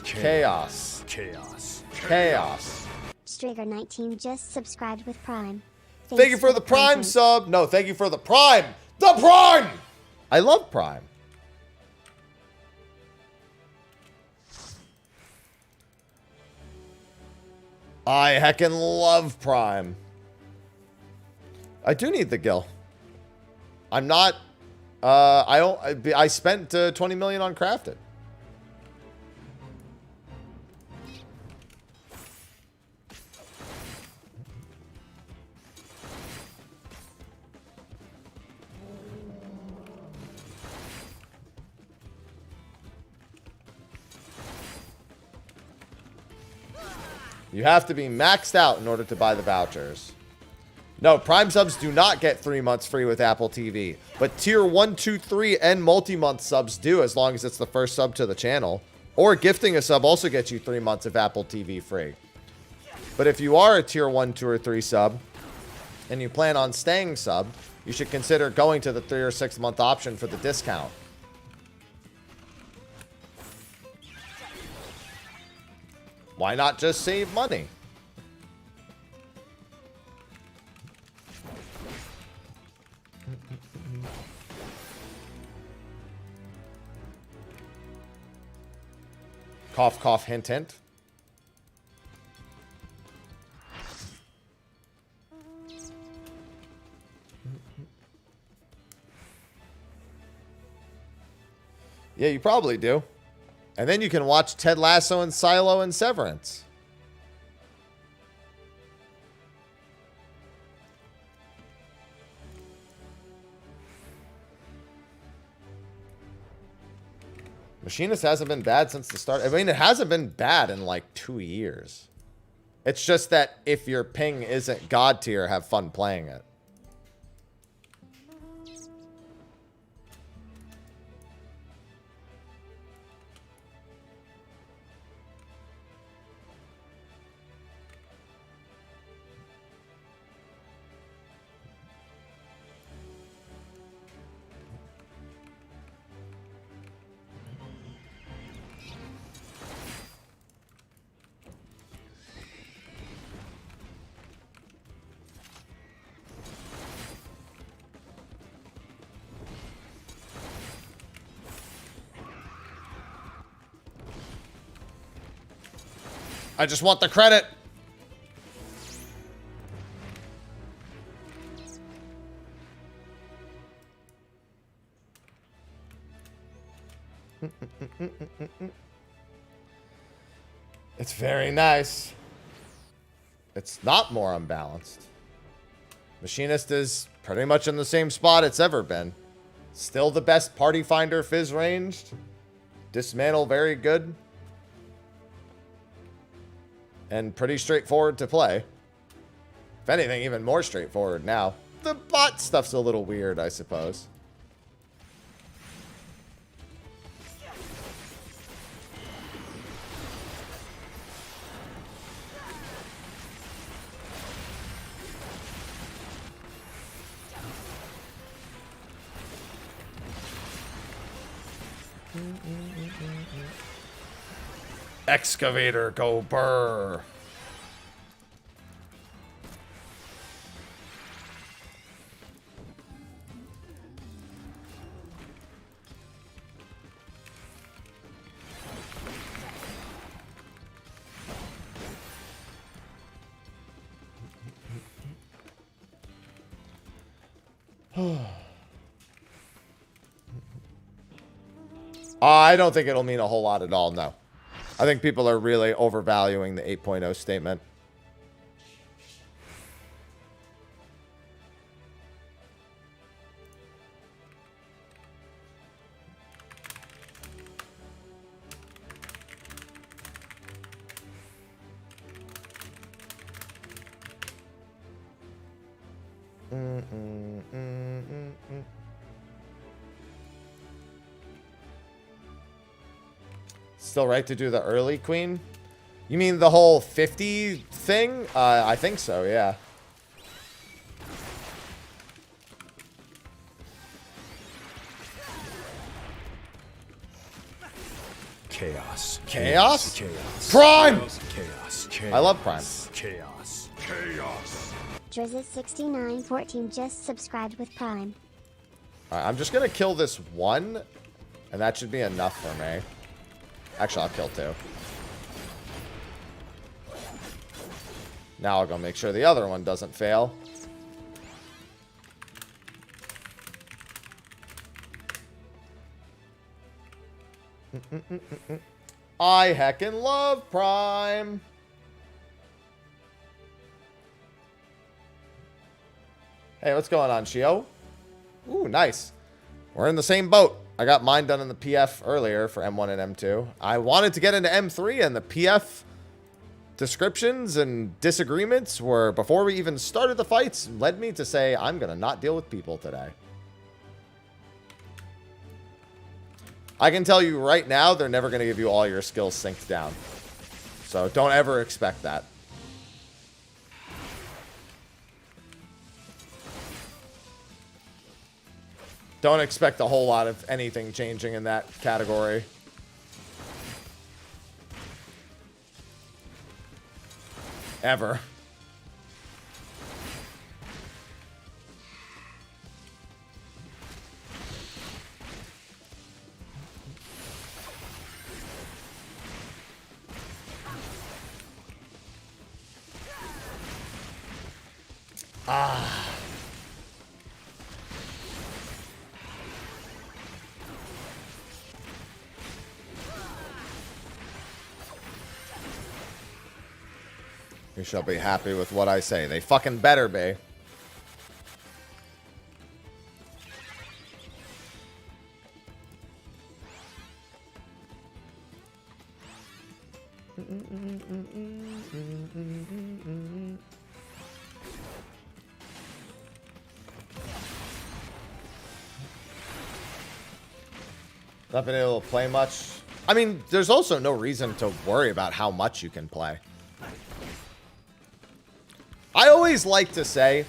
Chaos. Chaos. Chaos. Striger19 just subscribed with Prime. Thank you for the Prime sub. No, thank you for the Prime. The Prime! I love Prime. I heckin' love Prime. I do need the Gil. I'm not... I spent 20 million on crafted. You have to be maxed out in order to buy the vouchers. No, Prime subs do not get 3 months free with Apple TV. But tier 1, 2, 3, and multi-month subs do, as long as it's the first sub to the channel. Or gifting a sub also gets you 3 months of Apple TV free. But if you are a tier 1, 2, or 3 sub, and you plan on staying sub, you should consider going to the 3 or 6 month option for the discount. Why not just save money? Cough, cough, hint, hint. Yeah, you probably do. And then you can watch Ted Lasso and Silo and Severance. Machinist hasn't been bad since the start. I mean, it hasn't been bad in like 2 years. It's just that if your ping isn't God tier, have fun playing it. I just want the credit. It's very nice. It's not more unbalanced. Machinist is pretty much in the same spot it's ever been. Still the best party finder fizz ranged. Dismantle very good. And pretty straightforward to play. If anything, even more straightforward now. The bot stuff's a little weird, I suppose. Excavator, go burr. I don't think it'll mean a whole lot at all, no. I think people are really overvaluing the 8.0 statement. Still right to do the early queen? You mean the whole 50 thing? I think so, yeah. Chaos. Chaos? Chaos. Prime! Chaos. I love Prime. Chaos. Chaos. Drizzt6914 just subscribed with Prime. Alright, I'm just gonna kill this one, and that should be enough for me. Actually, I'll kill two. Now I'll go make sure the other one doesn't fail. I heckin' love Prime. Hey, what's going on, Shio? Ooh, nice. We're in the same boat. I got mine done in the PF earlier for M1 and M2. I wanted to get into M3, and the PF descriptions and disagreements were, before we even started the fights, led me to say, I'm going to not deal with people today. I can tell you right now, they're never going to give you all your skills synced down. So don't ever expect that. Don't expect a whole lot of anything changing in that category. Ever. You shall be happy with what I say. They fucking better be. Not been able to play much. I mean, there's also no reason to worry about how much you can play. I always like to say,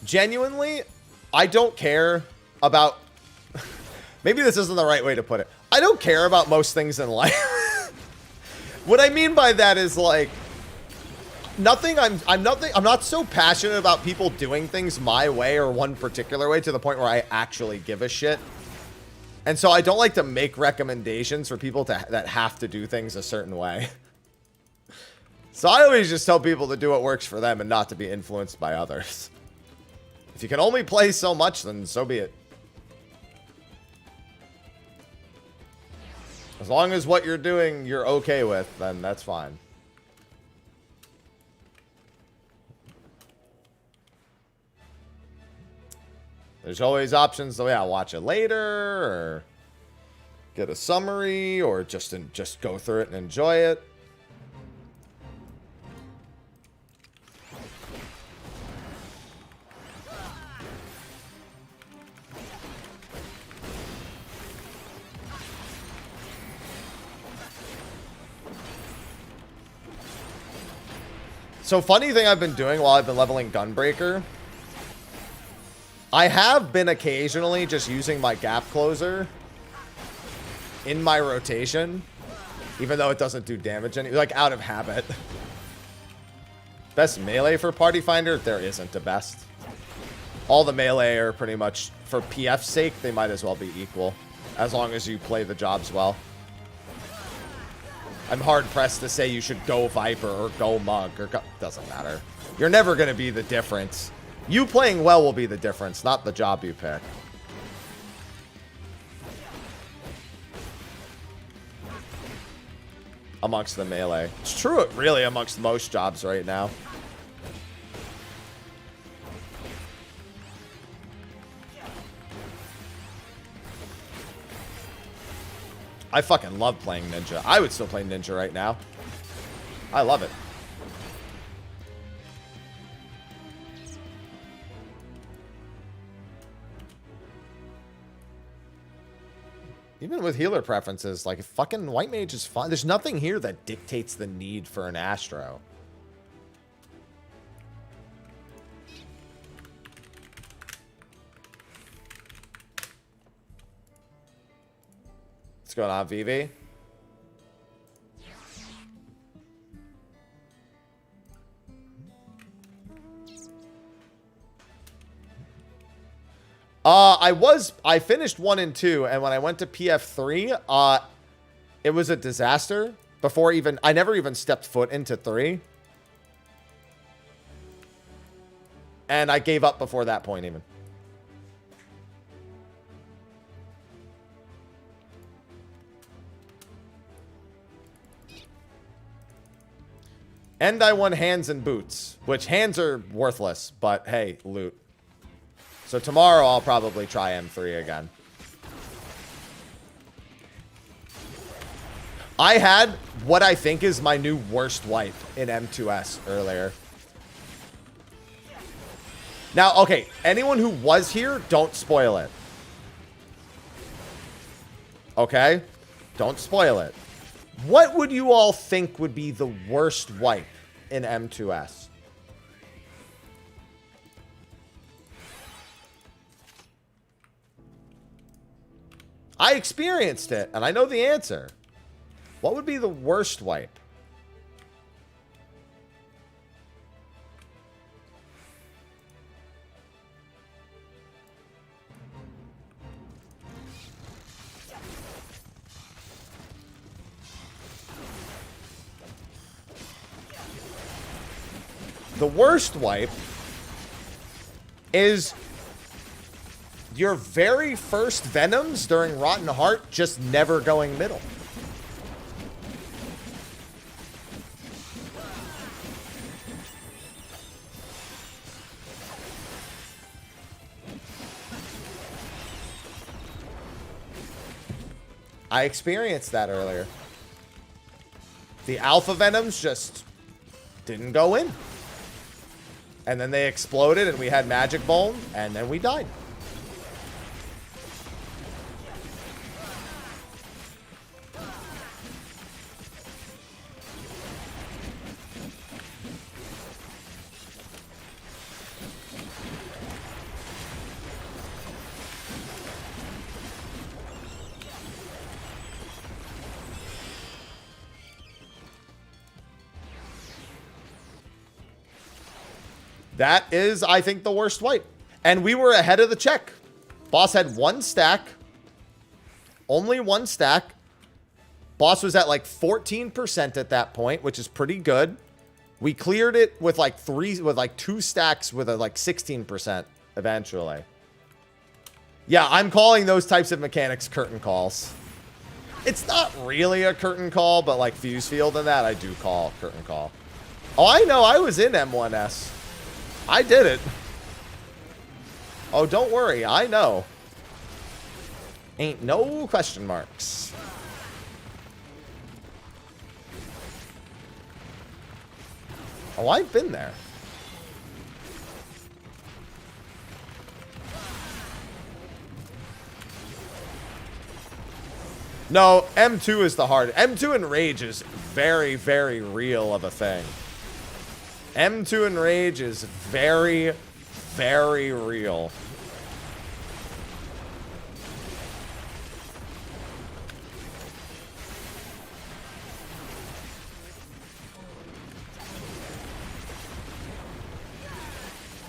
genuinely, I don't care about... Maybe this isn't the right way to put it. I don't care about most things in life. What I mean by that is, like, I'm not so passionate about people doing things my way or one particular way to the point where I actually give a shit. And so I don't like to make recommendations for people that have to do things a certain way. So I always just tell people to do what works for them and not to be influenced by others. If you can only play so much, then so be it. As long as what you're doing you're okay with, then that's fine. There's always options, though. Yeah, watch it later, or get a summary, or just go through it and enjoy it. So, funny thing I've been doing while I've been leveling Gunbreaker, I have been occasionally just using my gap closer in my rotation, even though it doesn't do damage like out of habit. Best melee for Party Finder? There isn't a best. All the melee are pretty much, for PF's sake, they might as well be equal, as long as you play the jobs well. I'm hard-pressed to say you should go Viper or go Monk or doesn't matter. You're never going to be the difference. You playing well will be the difference, not the job you pick. Amongst the melee. It's true, really, amongst most jobs right now. I fucking love playing Ninja. I would still play Ninja right now. I love it. Even with healer preferences, like, fucking White Mage is fine. There's nothing here that dictates the need for an Astro. What's going on, VV? I finished 1 and 2, and when I went to PF3, it was a disaster. I never even stepped foot into 3. And I gave up before that point even. And I won hands and boots, which hands are worthless, but hey, loot. So tomorrow I'll probably try M3 again. I had what I think is my new worst wipe in M2S earlier. Now, okay, anyone who was here, don't spoil it. Okay? Don't spoil it. What would you all think would be the worst wipe in M2S? I experienced it, and I know the answer. What would be the worst wipe? The worst wipe is your very first Venoms during Rotten Heart just never going middle. I experienced that earlier. The Alpha Venoms just didn't go in. And then they exploded and we had Magic Bone and then we died. That is, I think, the worst wipe. And we were ahead of the check. Boss had one stack. Only one stack. Boss was at like 14% at that point, which is pretty good. We cleared it with like two stacks with a like 16% eventually. Yeah, I'm calling those types of mechanics curtain calls. It's not really a curtain call, but like Fuse Field and that I do call curtain call. Oh, I know. I was in M1S. I did it. Oh, don't worry. I know. Ain't no question marks. Oh, I've been there. No, M2 is the hard. M2 and Rage is very, very real of a thing. M2 and Rage is very, very real.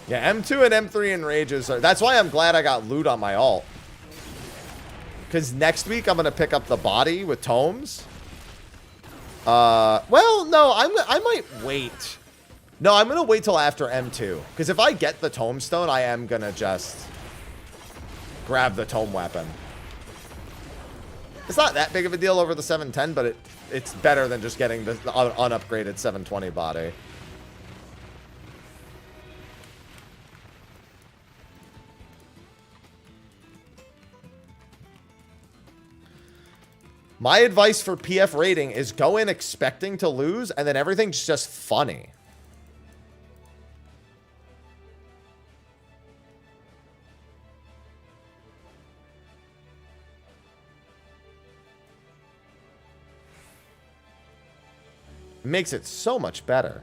Yeah, M2 and M3 and Rages are... That's why I'm glad I got loot on my alt. Because next week I'm going to pick up the body with tomes. Well, no, I might wait. No, I'm going to wait till after M2. Because if I get the Tomestone, I am going to just grab the Tome Weapon. It's not that big of a deal over the 710, but it's better than just getting the unupgraded 720 body. My advice for PF rating is go in expecting to lose, and then everything's just funny. It makes it so much better.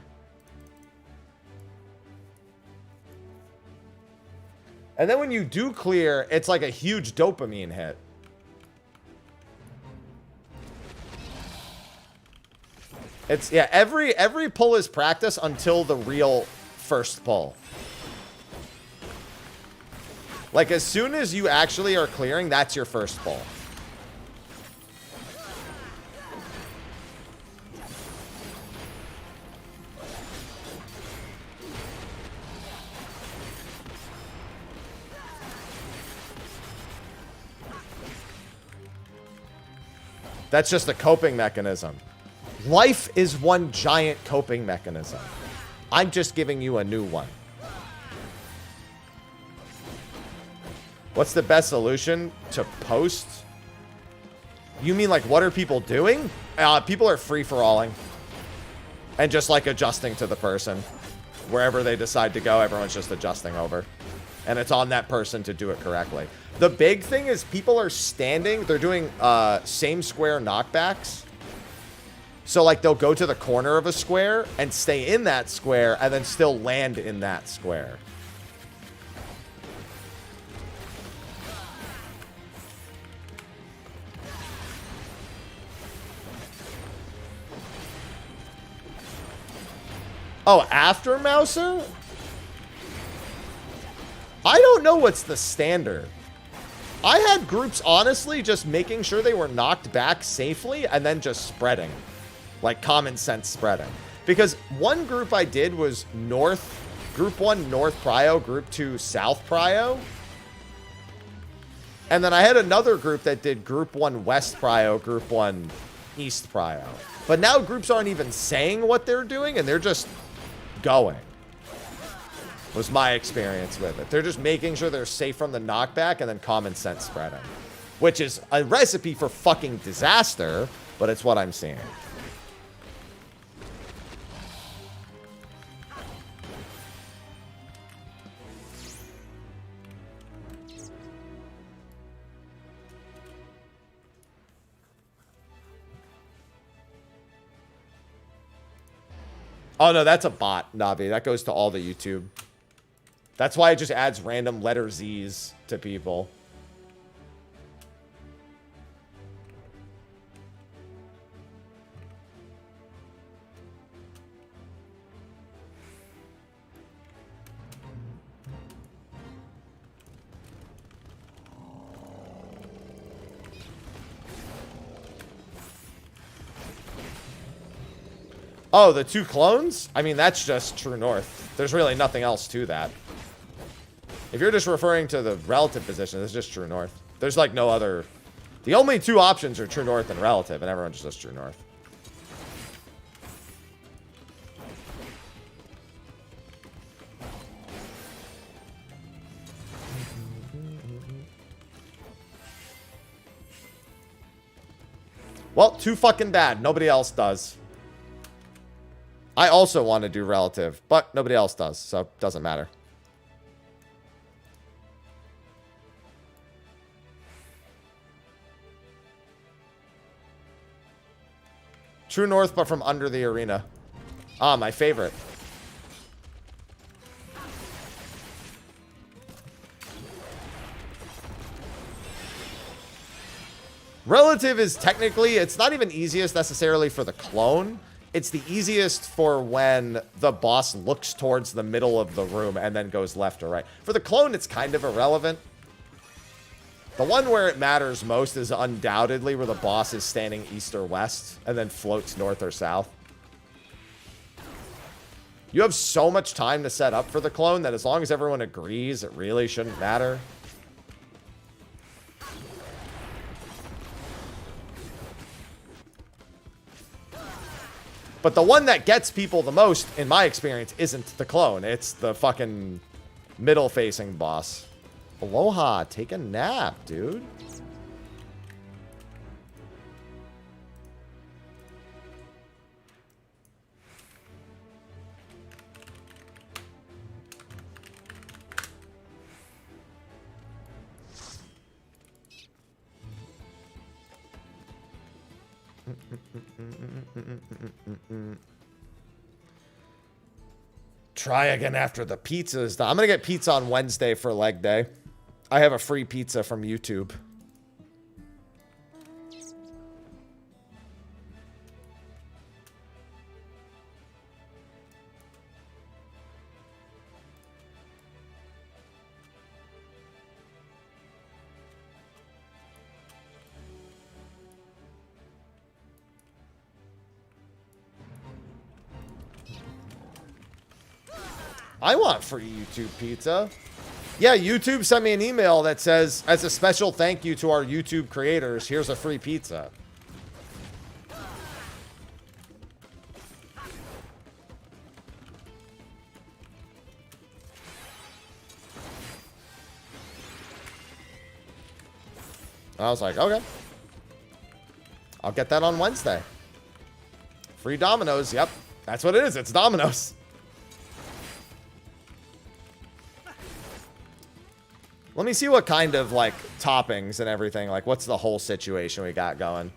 And then when you do clear, it's like a huge dopamine hit. It's, yeah, every pull is practice until the real first pull. Like, as soon as you actually are clearing, that's your first pull. That's just a coping mechanism. Life is one giant coping mechanism. I'm just giving you a new one. What's the best solution to post? You mean like what are people doing? People are free-for-alling. And just like adjusting to the person. Wherever they decide to go, everyone's just adjusting over. And it's on that person to do it correctly. The big thing is people are standing. They're doing same square knockbacks. So, like, they'll go to the corner of a square and stay in that square and then still land in that square. Oh, after Mouser? I don't know what's the standard. I had groups, honestly, just making sure they were knocked back safely and then just spreading. Like common sense spreading. Because one group I did was north Group 1 North Prio, Group 2 South Prio. And then I had another group that did Group 1 West Prio, Group 1 East Prio. But now groups aren't even saying what they're doing, and they're just going. Was my experience with it. They're just making sure they're safe from the knockback and then common sense spreading. Which is a recipe for fucking disaster, but it's what I'm seeing. Oh, no, that's a bot, Navi. That goes to all the YouTube. That's why it just adds random letter Z's to people. Oh, the 2 clones? I mean, that's just True North. There's really nothing else to that. If you're just referring to the relative position, it's just True North. There's like no other... The only 2 options are True North and relative, and everyone just does True North. Well, too fucking bad. Nobody else does. I also want to do relative, but nobody else does, so it doesn't matter. True North, but from under the arena. Ah, my favorite. Relative is technically, it's not even easiest necessarily for the clone. It's the easiest for when the boss looks towards the middle of the room and then goes left or right. For the clone, it's kind of irrelevant. The one where it matters most is undoubtedly where the boss is standing east or west and then floats north or south. You have so much time to set up for the clone that as long as everyone agrees, it really shouldn't matter. But the one that gets people the most, in my experience, isn't the clone. It's the fucking middle-facing boss. Aloha, take a nap, dude. Try again after the pizza is done. I'm gonna get pizza on Wednesday for leg day. I have a free pizza from YouTube. I want free YouTube pizza. Yeah, YouTube sent me an email that says, as a special thank you to our YouTube creators, here's a free pizza. I was like, okay. I'll get that on Wednesday. Free Domino's. Yep. That's what it is. It's Domino's. Let me see what kind of, like, toppings and everything. Like, what's the whole situation we got going?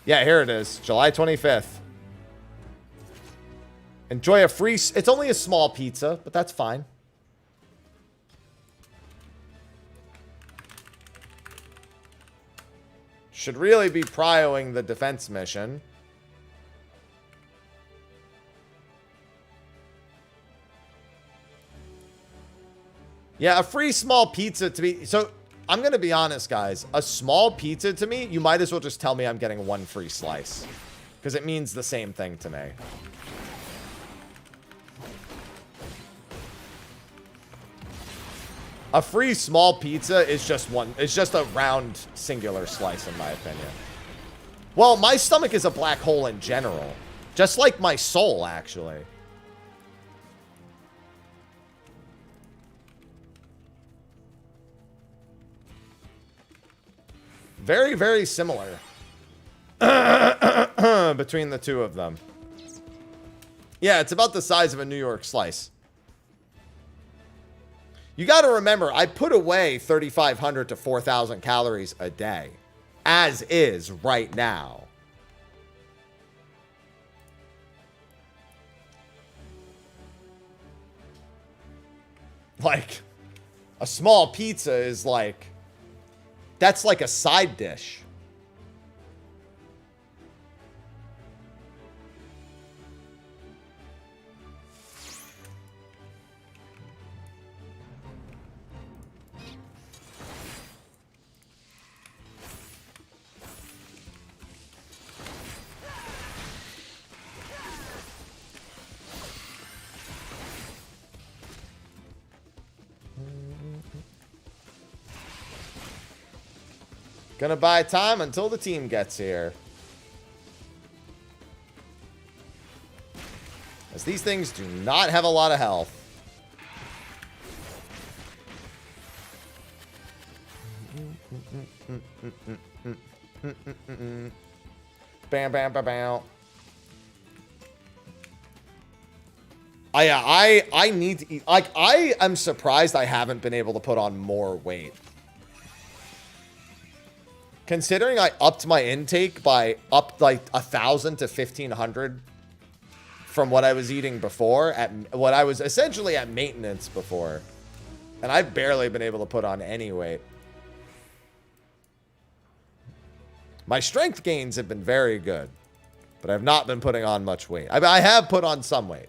Yeah, here it is. July 25th. Enjoy a free... It's only a small pizza, but that's fine. Should really be prioing the defense mission. Yeah, a free small pizza to be... So, I'm going to be honest, guys. A small pizza to me, you might as well just tell me I'm getting one free slice. Because it means the same thing to me. A free small pizza is just one. It's just a round singular slice, in my opinion. Well, my stomach is a black hole in general. Just like my soul, actually. Very, very similar. Between the two of them. Yeah, it's about the size of a New York slice. You got to remember, I put away 3,500 to 4,000 calories a day. As is right now. Like, a small pizza is like... That's like a side dish. Gonna buy time until the team gets here. As these things do not have a lot of health. Bam, bam, bam, bam. I need to eat. Like, I am surprised I haven't been able to put on more weight. Considering I upped my intake by up like 1,000 to 1,500 from what I was eating before, at what I was essentially at maintenance before. And I've barely been able to put on any weight. My strength gains have been very good, but I've not been putting on much weight. I have put on some weight,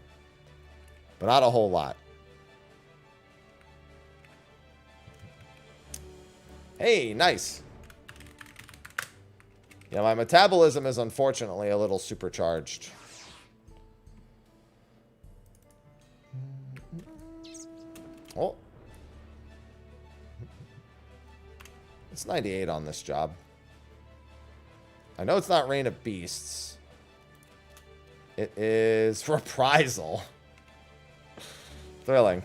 but not a whole lot. Hey, nice. Yeah, my metabolism is unfortunately a little supercharged. Oh. It's 98 on this job. I know it's not Reign of Beasts. It is Reprisal. Thrilling.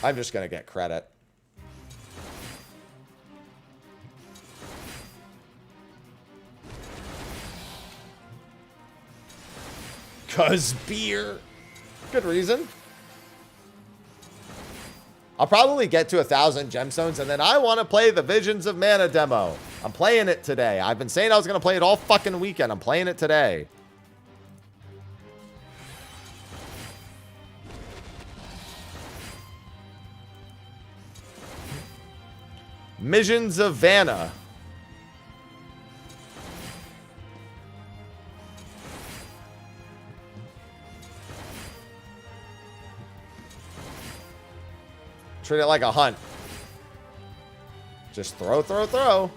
I'm just going to get credit. Cause beer. Good reason. I'll probably get to 1,000 gemstones, and then I want to play the Visions of Mana demo. I'm playing it today. I've been saying I was going to play it all fucking weekend. I'm playing it today. Missions of Vanna. Treat it like a hunt. Just throw, throw, throw.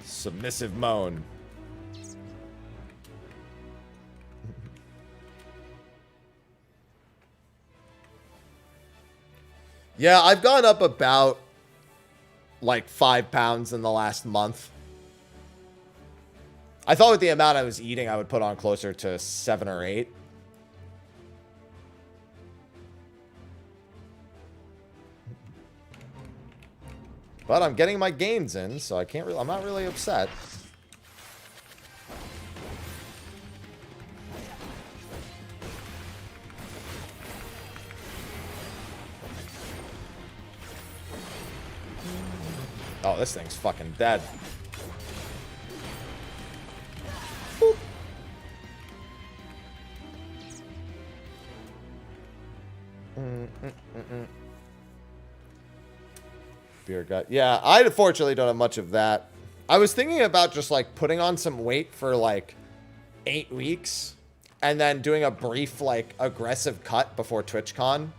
Submissive moan. Yeah, I've gone up about like 5 pounds in the last month. I thought with the amount I was eating, I would put on closer to 7 or 8. But I'm getting my gains in, so I can't really, I'm not really upset. Oh, this thing's fucking dead. Boop. Beer gut. Yeah, I unfortunately don't have much of that. I was thinking about just like putting on some weight for like 8 weeks and then doing a brief, like, aggressive cut before TwitchCon.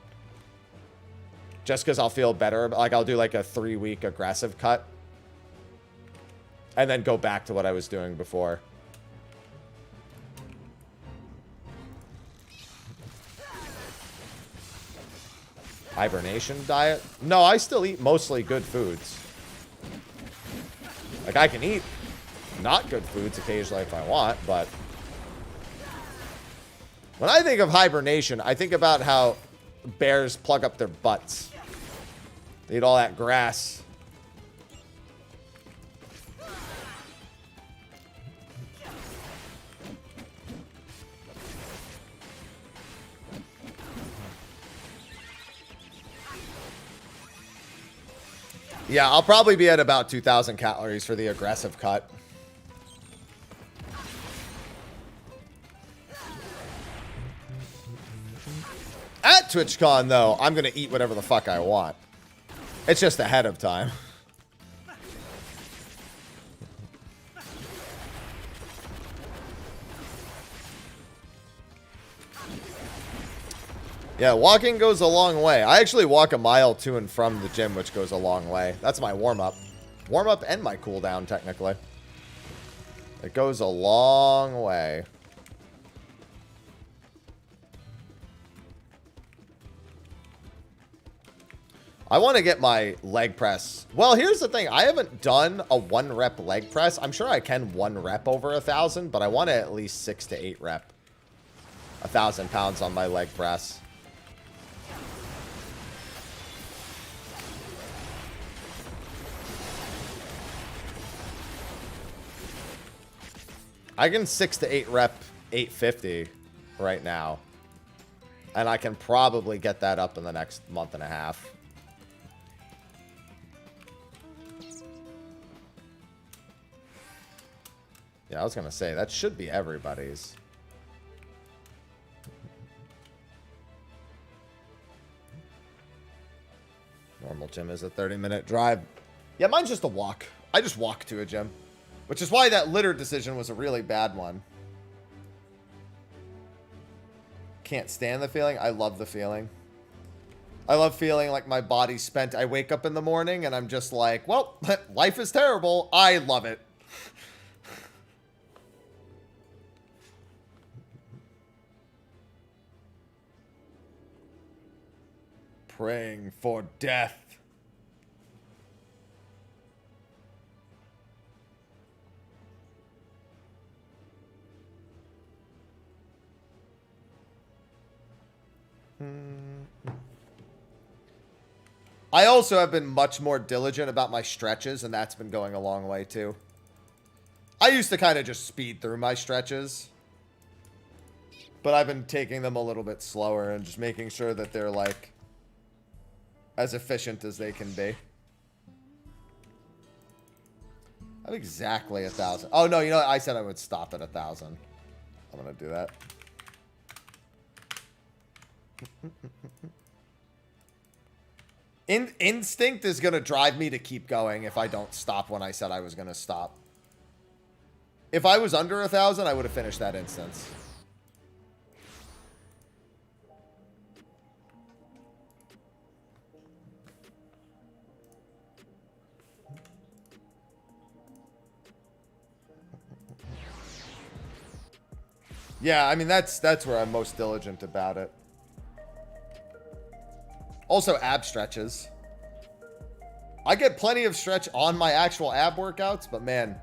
Just because I'll feel better. Like, I'll do, like, a 3-week aggressive cut. And then go back to what I was doing before. Hibernation diet? No, I still eat mostly good foods. Like, I can eat not good foods occasionally if I want, but... When I think of hibernation, I think about how bears plug up their butts. They eat all that grass. Yeah, I'll probably be at about 2,000 calories for the aggressive cut. At TwitchCon, though, I'm going to eat whatever the fuck I want. It's just ahead of time. Yeah, walking goes a long way. I actually walk a mile to and from the gym, which goes a long way. That's my warm-up. Warm-up and my cooldown, technically. It goes a long way. I want to get my leg press. Well, here's the thing. I haven't done a 1-rep leg press. I'm sure I can 1 rep over 1,000, but I want to at least 6 to 8 rep 1,000 pounds on my leg press. I can 6 to 8 rep 850 right now. And I can probably get that up in the next month and a half. Yeah, I was going to say, that should be everybody's. Normal gym is a 30-minute drive. Yeah, mine's just a walk. I just walk to a gym. Which is why that litter decision was a really bad one. Can't stand the feeling. I love the feeling. I love feeling like my body's spent. I wake up in the morning and I'm just like, well, life is terrible. I love it. Praying for death. I also have been much more diligent about my stretches, and that's been going a long way too. I used to kind of just speed through my stretches, but I've been taking them a little bit slower and just making sure that they're like as efficient as they can be. I'm exactly 1,000. Oh no, you know what? I said I would stop at 1,000. I'm gonna do that. Instinct is going to drive me to keep going if I don't stop when I said I was going to stop. If I was under 1,000, I would have finished that instance. Yeah, I mean, that's where I'm most diligent about it. Also, ab stretches. I get plenty of stretch on my actual ab workouts, but man,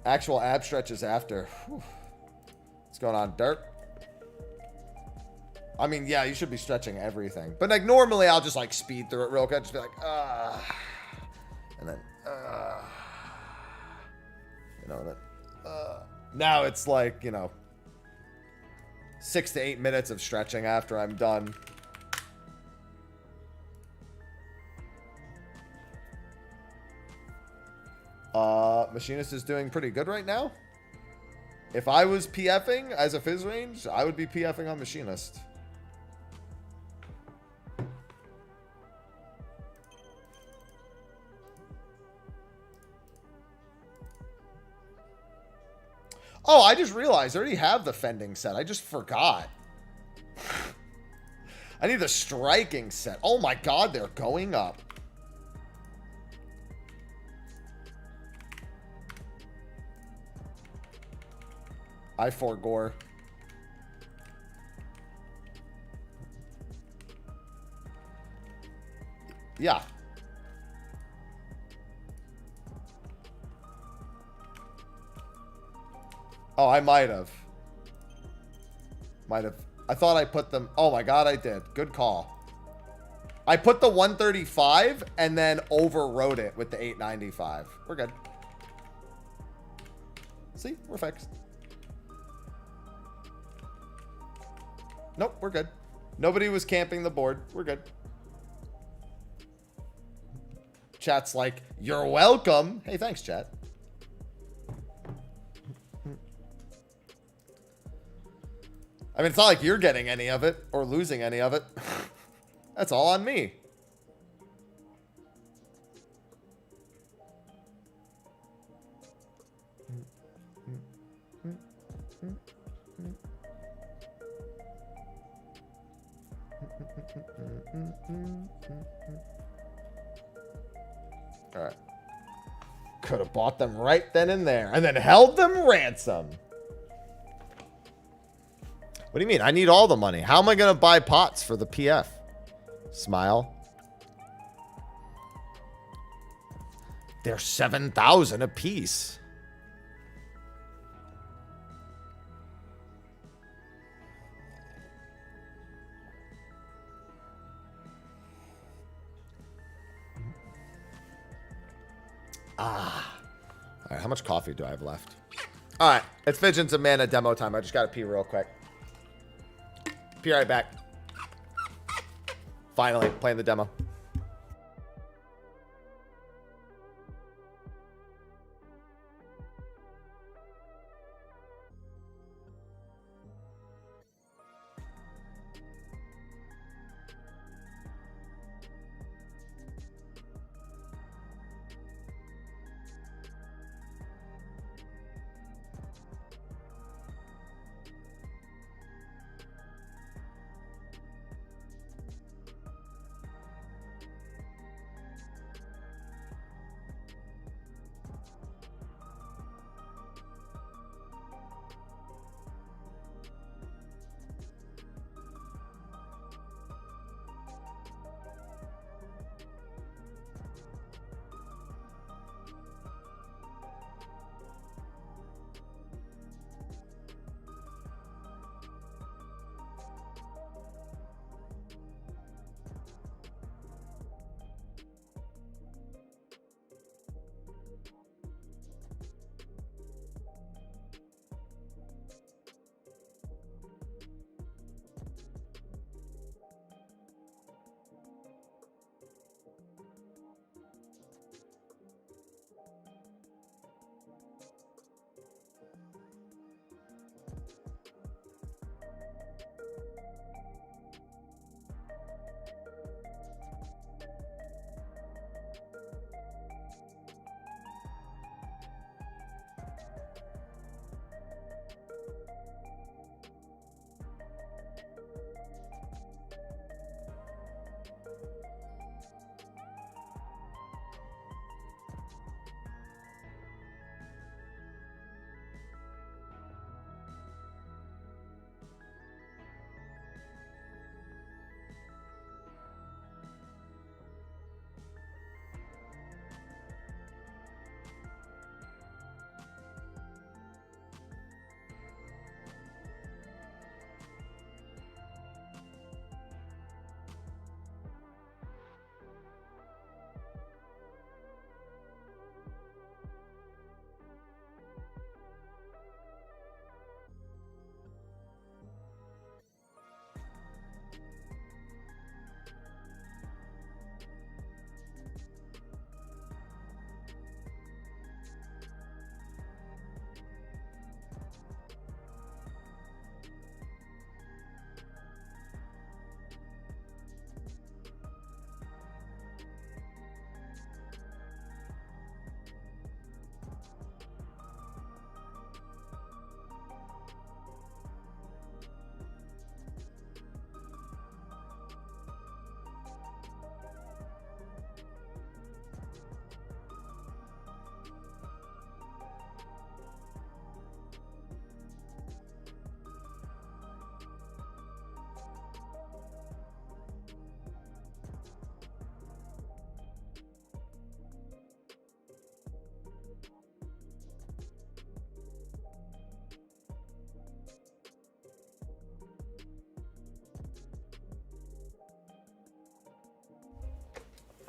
actual ab stretches after. Whew. What's going on, Dirt? I mean, yeah, you should be stretching everything. But like normally I'll just like speed through it real quick. Just be like, and then, you know, then, now it's like, you know, 6 to 8 minutes of stretching after I'm done. Machinist is doing pretty good right now. If I was PFing as a phys range, I would be PFing on Machinist. Oh, I just realized I already have the fending set. I just forgot. I need the striking set. Oh my god, they're going up. I4 gore. Yeah. Oh, I might have. I thought I put them. Oh my god, I did. Good call. I put the 135 and then overrode it with the 895. We're good. See? We're fixed. Nope, we're good. Nobody was camping the board. We're good. Chat's like, you're welcome. Hey, thanks, chat. I mean, it's not like you're getting any of it or losing any of it. That's all on me. All right. Could have bought them right then and there and then held them ransom. What do you mean? I need all the money. How am I going to buy pots for the PF? Smile. They're 7,000 a piece. Ah. All right, how much coffee do I have left? All right, it's Fidgets and Mana demo time. I just got to pee real quick. Be right back. Finally, playing the demo.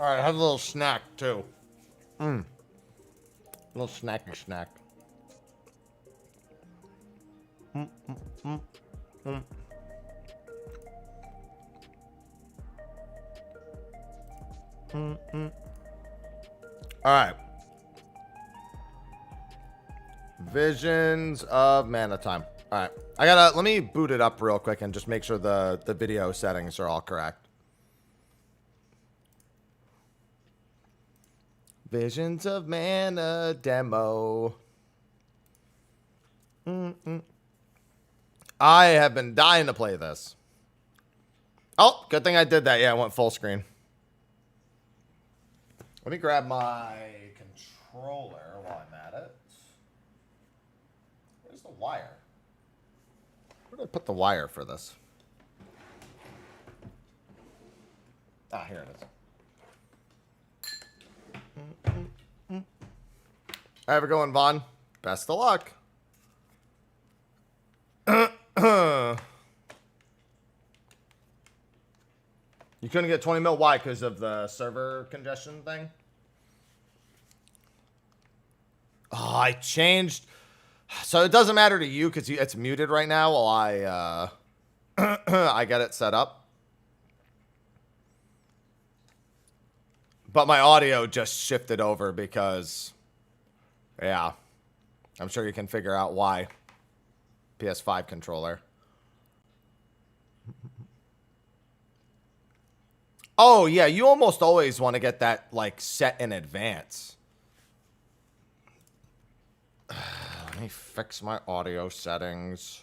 All right, have a little snack too. A little snacky snack. All right. Visions of Mana Time. All right. Let me boot it up real quick and just make sure the video settings are all correct. Visions of Mana demo. I have been dying to play this. Oh, good thing I did that. Yeah, I went full screen. Let me grab my controller while I'm at it. Where's the wire? Where did I put the wire for this? Ah, here it is. Have it going, Vaughn. Best of luck. You couldn't get 20 mil. Why? Because of the server congestion thing? Oh, I changed. So it doesn't matter to you because it's muted right now while I I get it set up. But my audio just shifted over because, yeah, I'm sure you can figure out why. PS5 controller. Oh, yeah, you almost always want to get that, like, set in advance. Let me fix my audio settings.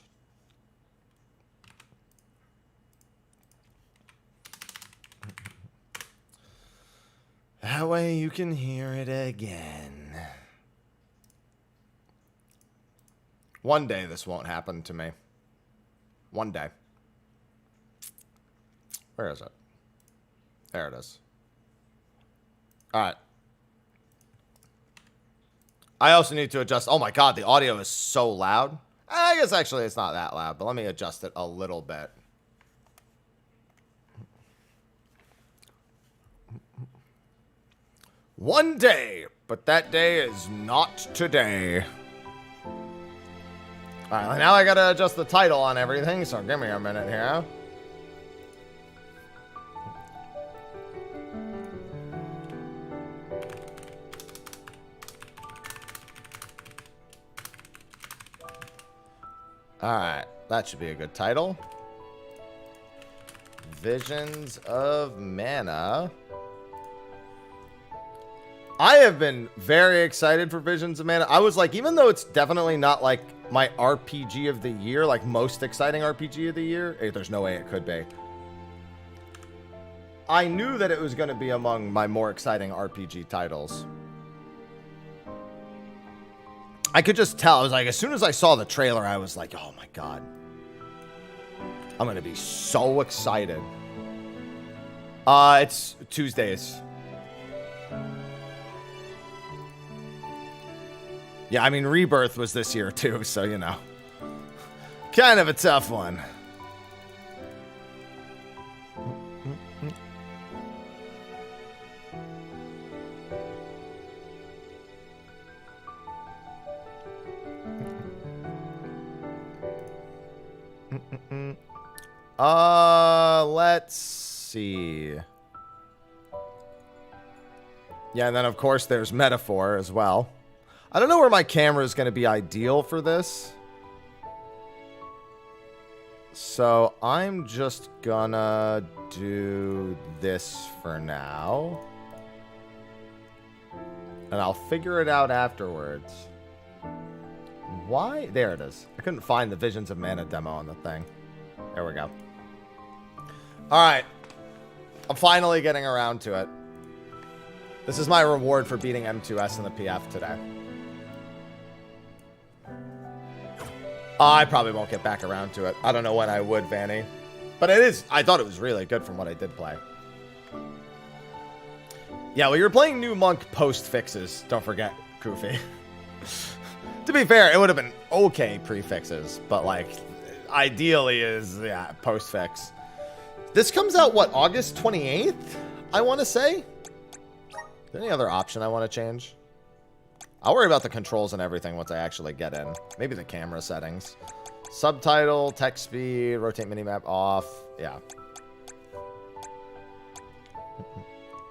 That way you can hear it again. One day this won't happen to me. One day. Where is it? There it is. All right. I also need to adjust. Oh my God, the audio is so loud. I guess actually it's not that loud, but let me adjust it a little bit. One day, but that day is not today. All right, now I gotta adjust the title on everything, so give me a minute here. Alright, that should be a good title. Visions of Mana. I have been very excited for Visions of Mana. I was like, even though it's definitely not like my RPG of the year, like most exciting RPG of the year, there's no way it could be. I knew that it was going to be among my more exciting RPG titles. I could just tell. I was like, as soon as I saw the trailer, I was like, oh my God. I'm going to be so excited. It's Tuesdays. Yeah, I mean, Rebirth was this year too, so, you know. Kind of a tough one. Let's see. Yeah, and then of course there's Metaphor as well. I don't know where my camera is going to be ideal for this. So I'm just gonna do this for now. And I'll figure it out afterwards. Why? There it is. I couldn't find the Visions of Mana demo on the thing. There we go. Alright. I'm finally getting around to it. This is my reward for beating M2S in the PF today. I probably won't get back around to it. I don't know when I would, Vanny. But it is. I thought it was really good from what I did play. Yeah, well, you're playing New Monk post-fixes. Don't forget, Koofy. To be fair, it would have been okay pre-fixes. But, like, ideally is, yeah, post-fix. This comes out, what, August 28th? I want to say? there any other option I want to change? I'll worry about the controls and everything once I actually get in. Maybe the camera settings. Subtitle, text speed, rotate minimap off. Yeah.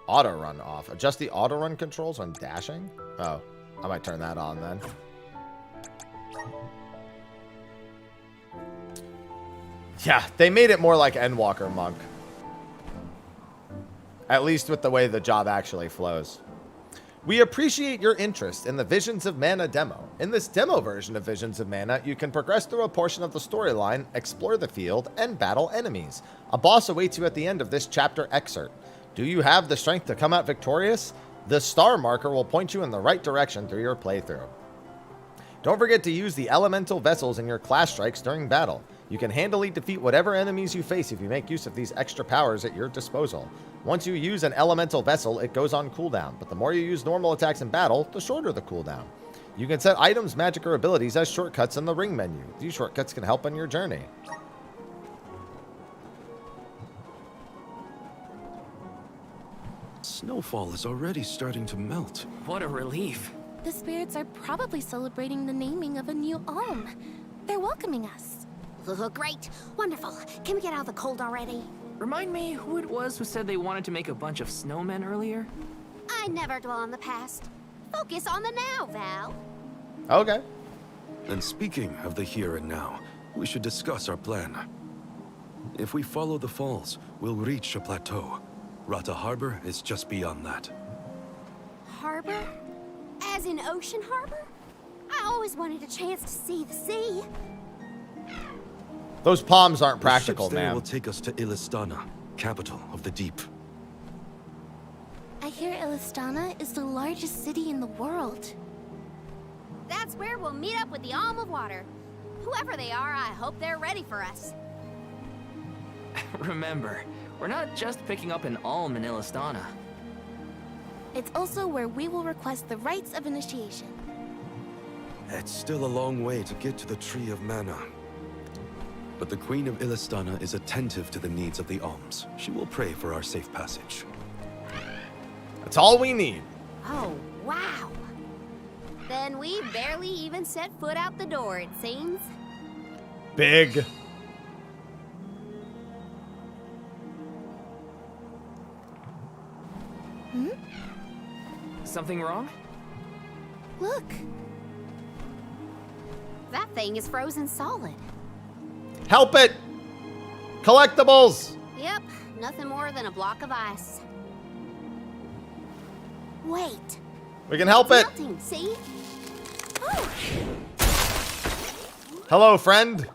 Auto run off. Adjust the auto run controls when dashing? Oh, I might turn that on then. Yeah, they made it more like Endwalker Monk. At least with the way the job actually flows. We appreciate your interest in the Visions of Mana demo. In this demo version of Visions of Mana, you can progress through a portion of the storyline, explore the field, and battle enemies. A boss awaits you at the end of this chapter excerpt. Do you have the strength to come out victorious? The star marker will point you in the right direction through your playthrough. Don't forget to use the elemental vessels in your class strikes during battle. You can handily defeat whatever enemies you face if you make use of these extra powers at your disposal. Once you use an elemental vessel, it goes on cooldown, but the more you use normal attacks in battle, the shorter the cooldown. You can set items, magic, or abilities as shortcuts in the ring menu. These shortcuts can help on your journey. Snowfall is already starting to melt. What a relief. The spirits are probably celebrating the naming of a new alm. They're welcoming us. Great. Wonderful. Can we get out of the cold already? Remind me who it was who said they wanted to make a bunch of snowmen earlier? I never dwell on the past. Focus on the now, Val. Okay. And speaking of the here and now, we should discuss our plan. If we follow the falls, we'll reach a plateau. Rata Harbor is just beyond that. Harbor? As in Ocean Harbor? I always wanted a chance to see the sea. Those palms aren't practical, the ships there man. will take us to Illistana, capital of the deep. I hear Illistana is the largest city in the world. That's where we'll meet up with the Alm of Water. Whoever they are, I hope they're ready for us. Remember, we're not just picking up an alm in Illistana. It's also where we will request the rites of initiation. It's still a long way to get to the Tree of Mana. But the Queen of Illistana is attentive to the needs of the alms. She will pray for our safe passage. That's all we need. Oh, wow. Then we barely even set foot out the door, it seems. Big. Something wrong? Look. That thing is frozen solid. Help it! Collectibles! Yep, nothing more than a block of ice. Wait. We can help it! Melting, see? Oh. Hello, friend.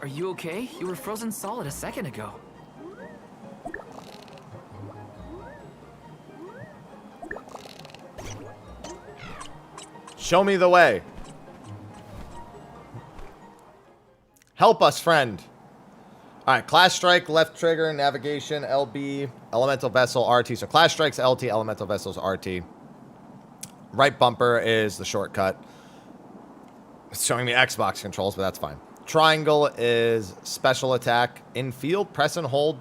Are you okay? You were frozen solid a second ago. Show me the way. Help us, friend. Alright, class strike, left trigger, navigation, LB, elemental vessel, RT. So class strikes, LT, elemental vessels, RT. Right bumper is the shortcut. It's showing me Xbox controls, but that's fine. Triangle is special attack. In field, press and hold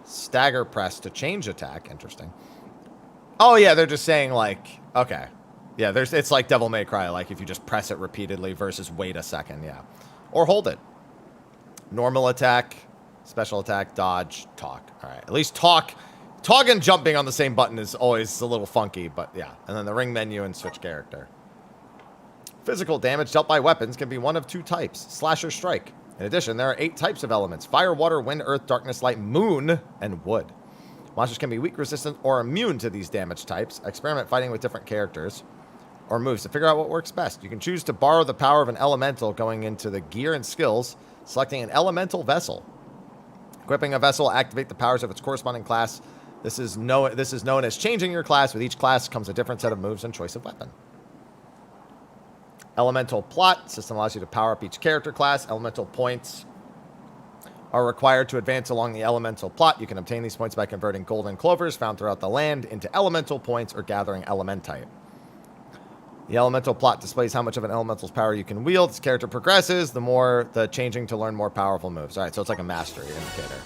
stagger press to change attack. Interesting. Oh, yeah, they're just saying, like, okay. Yeah, it's like Devil May Cry, like if you just press it repeatedly versus wait a second, yeah. Or hold it. Normal attack, special attack, dodge, talk. All right, at least talk. Talk and jumping on the same button is always a little funky, but yeah. And then the ring menu and switch character. Physical damage dealt by weapons can be one of two types, slash or strike. In addition, there are 8 types of elements: fire, water, wind, earth, darkness, light, moon, and wood. Monsters can be weak, resistant, or immune to these damage types. Experiment fighting with different characters or moves to figure out what works best. You can choose to borrow the power of an elemental going into the gear and skills, selecting an elemental vessel. Equipping a vessel will activate the powers of its corresponding class. This is known as changing your class. With each class comes a different set of moves and choice of weapon. Elemental plot. System allows you to power up each character class. Elemental points are required to advance along the elemental plot. You can obtain these points by converting golden clovers found throughout the land into elemental points or gathering elementite. The elemental plot displays how much of an elemental's power you can wield. As character progresses, the more the changing to learn more powerful moves. All right, so it's like a mastery indicator.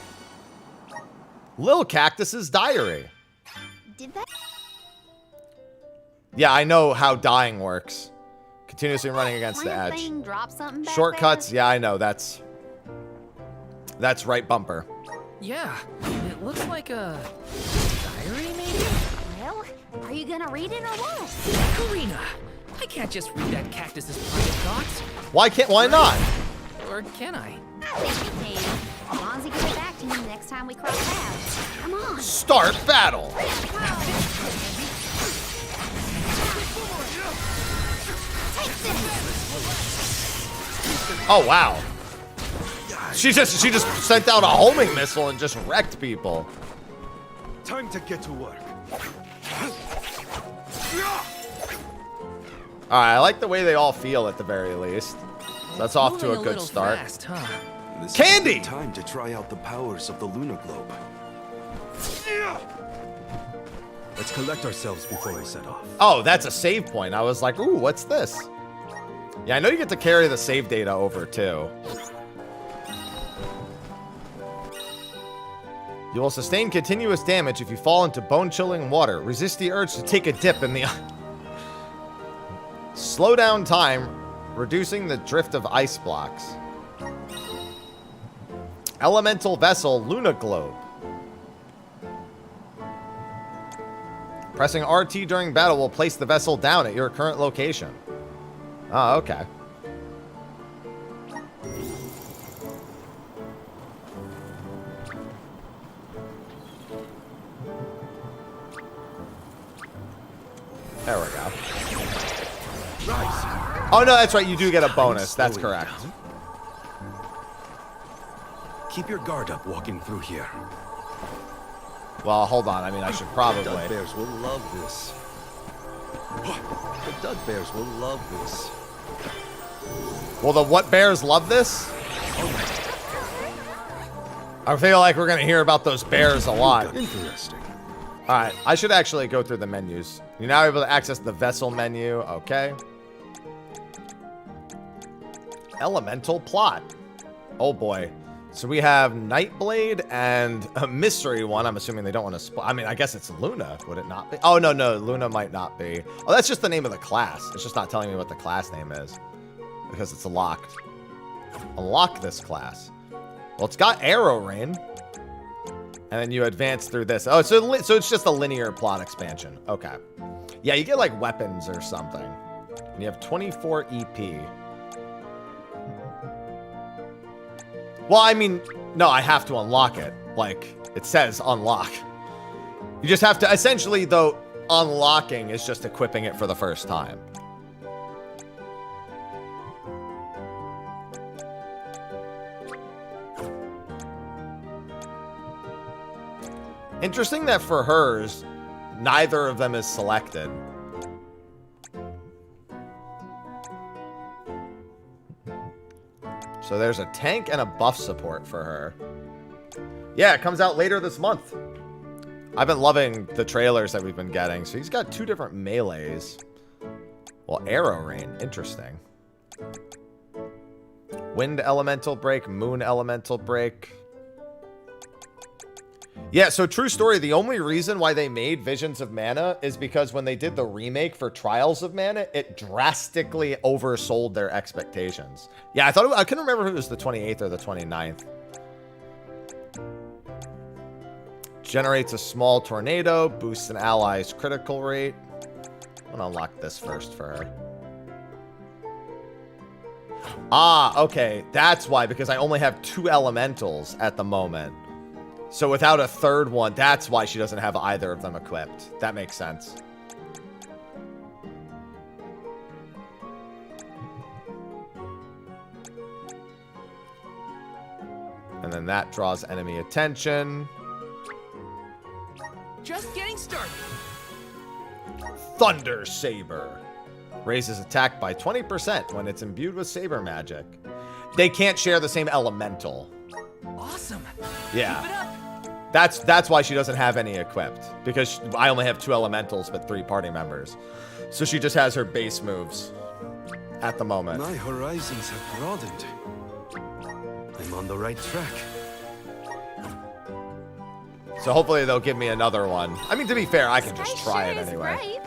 Lil Cactus's diary. Did that? Yeah, I know how dying works. Continuously running against the edge. Thing drop something back Shortcuts, there? yeah, I know. That's right bumper. Yeah, it looks like a diary, maybe? Well, are you gonna read it or what? Karina, I can't just read that cactus's private thoughts. Why not? Or can I? I think you can. As long as you give it back to me next time we cross paths. Come on. Start battle. Oh wow. She just sent out a homing missile and just wrecked people. Time to get to work. Alright, I like the way they all feel at the very least. So that's off to a good start. Fast, huh? This Candy! is the time to try out the powers of the lunar globe. Let's collect ourselves before we set off. Oh, that's a save point. I was like, ooh, what's this? Yeah, I know you get to carry the save data over too. You will sustain continuous damage if you fall into bone-chilling water. Resist the urge to take a dip in the... Slow down time, reducing the drift of ice blocks. Elemental vessel, Luna Globe. Pressing RT during battle will place the vessel down at your current location. Oh, okay. There we go. Oh, no, that's right. You do get a bonus. That's correct. Keep your guard up walking through here. Well, hold on. I mean, I should probably... Dud bears will love this. The dud bears will love this. Will the what bears love this? I feel like we're going to hear about those bears a lot. Interesting. All right. I should actually go through the menus. You're now able to access the vessel menu. Okay. Elemental plot. Oh, boy. So we have Nightblade and a mystery one. I'm assuming they don't want to... I mean, I guess it's Luna. Would it not be? Oh, no. Luna might not be. Oh, that's just the name of the class. It's just not telling me what the class name is. Because it's locked. Unlock this class. Well, it's got Arrow Rain. And then you advance through this. Oh, so it's just a linear plot expansion. Okay. Yeah, you get like weapons or something. And you have 24 EP. Well, I mean, no, I have to unlock it. Like, it says unlock. You just have to, essentially, though, unlocking is just equipping it for the first time. Interesting that for hers, neither of them is selected. So there's a tank and a buff support for her. Yeah, it comes out later this month. I've been loving the trailers that we've been getting. So he's got 2 different melees. Well, Arrow Rain. Interesting. Wind Elemental Break. Moon Elemental Break. Yeah, so true story. The only reason why they made Visions of Mana is because when they did the remake for Trials of Mana, it drastically oversold their expectations. Yeah, I couldn't remember if it was the 28th or the 29th. Generates a small tornado, boosts an ally's critical rate. I'm gonna unlock this first for her. Ah, okay. That's why, because I only have 2 elementals at the moment. So without a third one, that's why she doesn't have either of them equipped. That makes sense. And then that draws enemy attention. Just getting started. Thunder Saber. Raises attack by 20% when it's imbued with saber magic. They can't share the same elemental. Awesome. Yeah. Keep it up. That's why she doesn't have any equipped. Because I only have 2 elementals, but 3 party members. So she just has her base moves at the moment. My horizons have broadened. I'm on the right track. So hopefully they'll give me another one. I mean, to be fair, I can just try it Sure is anyway. bright.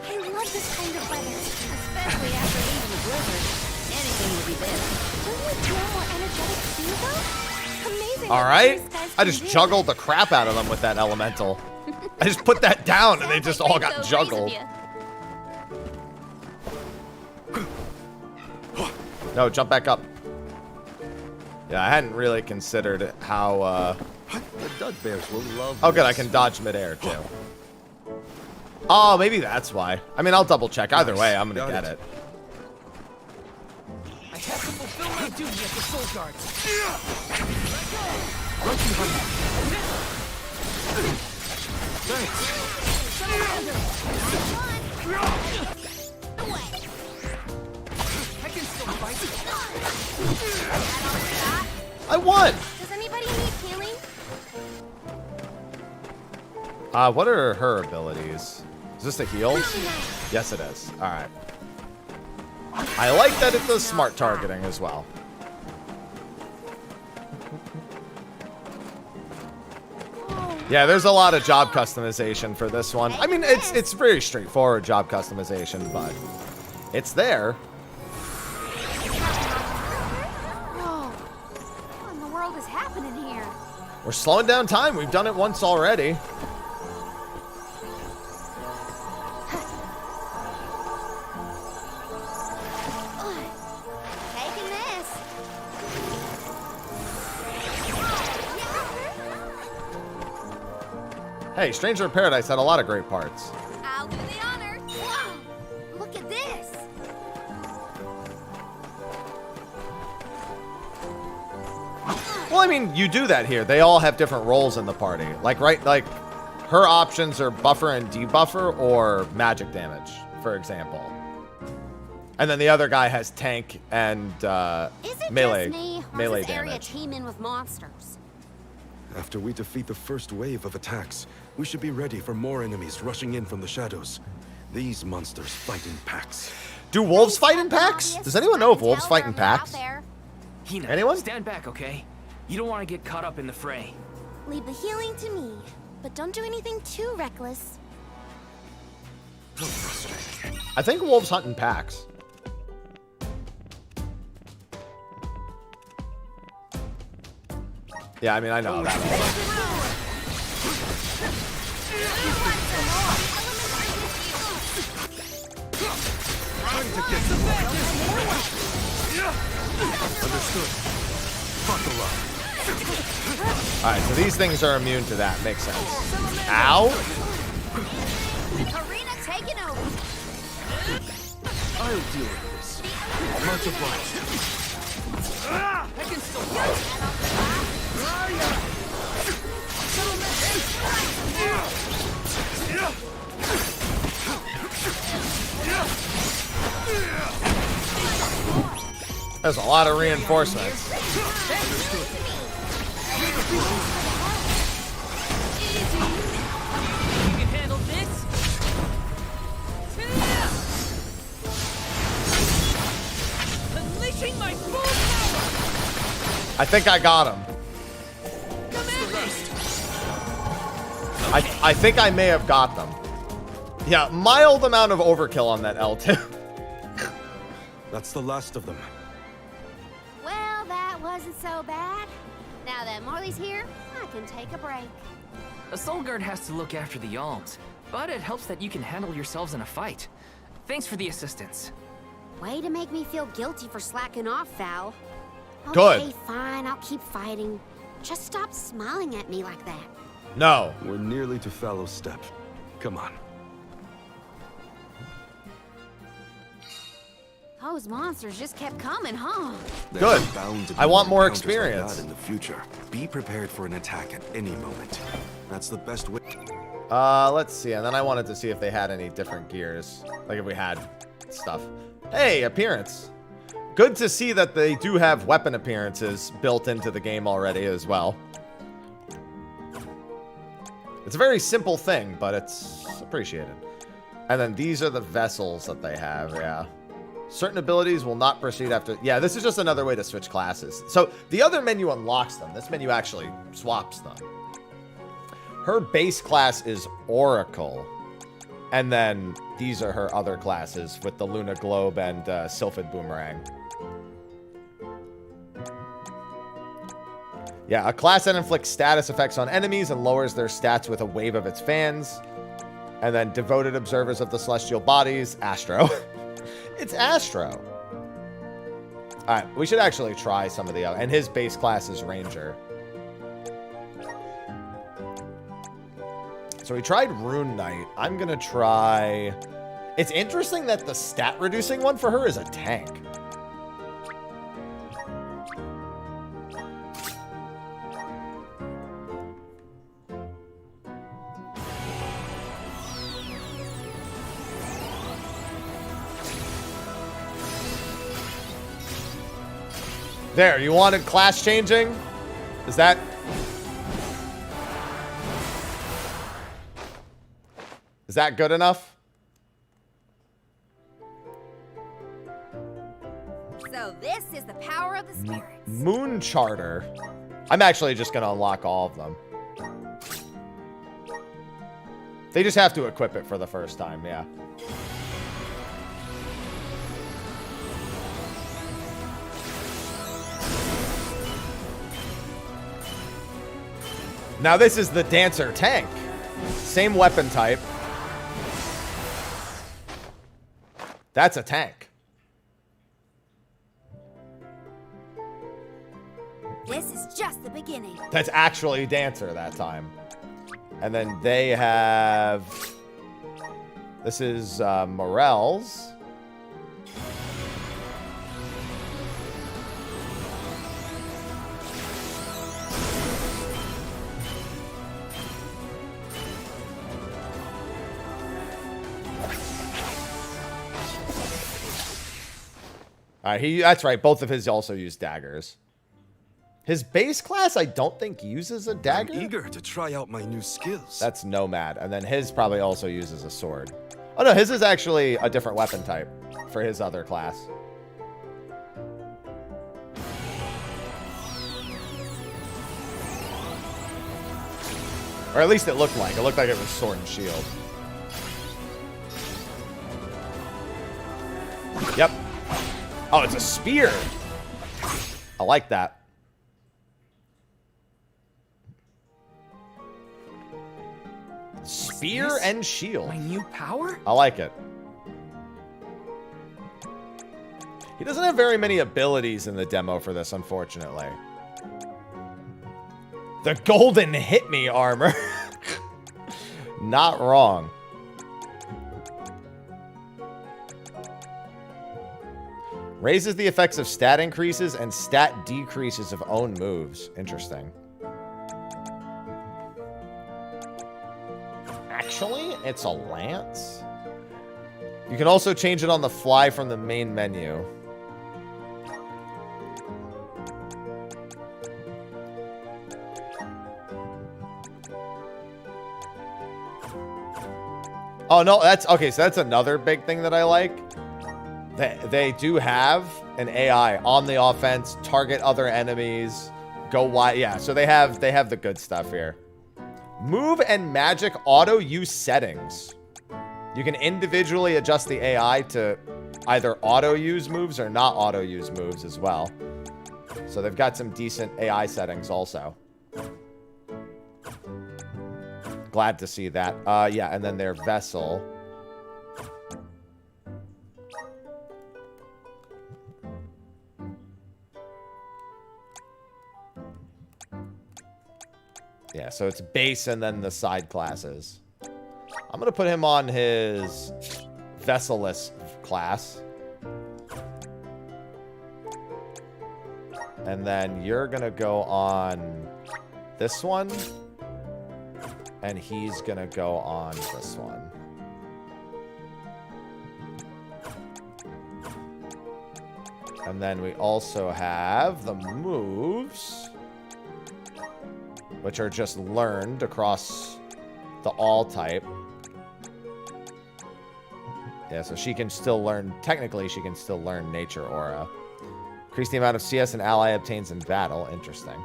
I love this kind of weather, especially after leaving the blizzard. Anything would be better. Don't we feel more energetic too, though? Amazing. All what right. blue skies I can just do. juggled the crap out of them with that elemental. I just put that down and they just all got juggled. No, jump back up. Yeah, I hadn't really considered how, The Dud Bears will love oh, good, I this. can dodge midair, too. Oh, maybe that's why. I mean, I'll double check. Either way, I'm gonna get it. I have to fulfill my duty as the Soul Guard. Right behind you. I can still fight. I won! Does anybody need healing? What are her abilities? Is this a heal? Yes, it is. All right. I like that it does smart targeting as well. Yeah, there's a lot of job customization for this one. I mean, it's very straightforward job customization, but it's there. Whoa. What in the world is happening here? We're slowing down time. We've done it once already. Taking this. Hey, Stranger in Paradise had a lot of great parts. I'll do the honor. Whoa. Look at this. Well, I mean, you do that here. They all have different roles in the party. Like, right, like, her options are buffer and debuffer or magic damage, for example. And then the other guy has tank and Is it melee, just me, or melee is this area damage. teeming with monsters? After we defeat the first wave of attacks, we should be ready for more enemies rushing in from the shadows. These monsters fight in packs. Do wolves fight in packs? Does anyone know if wolves fight in packs? Hina, Anyone? stand back, okay? You don't want to get caught up in the fray. Leave the healing to me, but don't do anything too reckless. I think wolves hunt in packs. Yeah, I mean, I know that. Understood. Buckle up. All right, so these things are immune to that. Makes sense. Ow! Arena taking over. I'll deal with this. Much obliged. I can still fight. There's a lot of reinforcements. You can handle this? Unleashing my full power! I think I got him. I think I may have got them. Yeah, mild amount of overkill on that L2. That's the last of them. Well, that wasn't so bad. Now that Morley's here, I can take a break. A Soul Guard has to look after the alms, but it helps that you can handle yourselves in a fight. Thanks for the assistance. Way to make me feel guilty for slacking off, Val. Good. Okay, fine, I'll keep fighting. Just stop smiling at me like that. No. We're nearly to Fallow's Step. Come on. Those monsters just kept coming, huh? Good. There's bound to be I want more encounters like experience. that in the future. Be prepared for an attack at any moment. That's the best way. Let's see. And then I wanted to see if they had any different gears. Like if we had stuff. Hey, appearance. Good to see that they do have weapon appearances built into the game already as well. It's a very simple thing, but it's appreciated. And then these are the vessels that they have, yeah. Certain abilities will not proceed after... Yeah, this is just another way to switch classes. So the other menu unlocks them. This menu actually swaps them. Her base class is Oracle. And then these are her other classes with the Luna Globe and Sylphid Boomerang. Yeah, a class that inflicts status effects on enemies and lowers their stats with a wave of its fans. And then Devoted Observers of the Celestial Bodies, Astro. It's Astro. Alright, we should actually try some of the other. And his base class is Ranger. So we tried Rune Knight. I'm going to try... It's interesting that the stat reducing one for her is a tank. There, you wanted class changing? Is that... Is that good enough? So this is the power of the spirits. Moon Charter. I'm actually just going to unlock all of them. They just have to equip it for the first time, yeah. Now this is the Dancer tank. Same weapon type. That's a tank. This is just the beginning. That's actually Dancer that time. And then they have... This is Morel's. That's right. Both of his also use daggers. His base class, I don't think uses a dagger. I'm eager to try out my new skills. That's Nomad. And then his probably also uses a sword. Oh, no. His is actually a different weapon type for his other class. Or at least it looked like. It looked like it was sword and shield. Yep. Oh, it's a spear. I like that. Spear and shield. My new power? I like it. He doesn't have very many abilities in the demo for this, unfortunately. The golden hit me armor. Not wrong. Raises the effects of stat increases and stat decreases of own moves. Interesting. Actually, it's a lance. You can also change it on the fly from the main menu. Oh, no, that's... Okay, so that's another big thing that I like. They do have an AI on the offense, target other enemies, go wide. Yeah, so they have the good stuff here. Move and magic auto use settings. You can individually adjust the AI to either auto use moves or not auto use moves as well. So they've got some decent AI settings also. Glad to see that. Yeah, and then their vessel. Yeah, so it's base and then the side classes. I'm going to put him on his Vesselless class. And then you're going to go on this one. And he's going to go on this one. And then we also have the moves, which are just learned across the all type. Yeah, so she can still learn, technically she can still learn Nature Aura. Increase the amount of CS an ally obtains in battle. Interesting.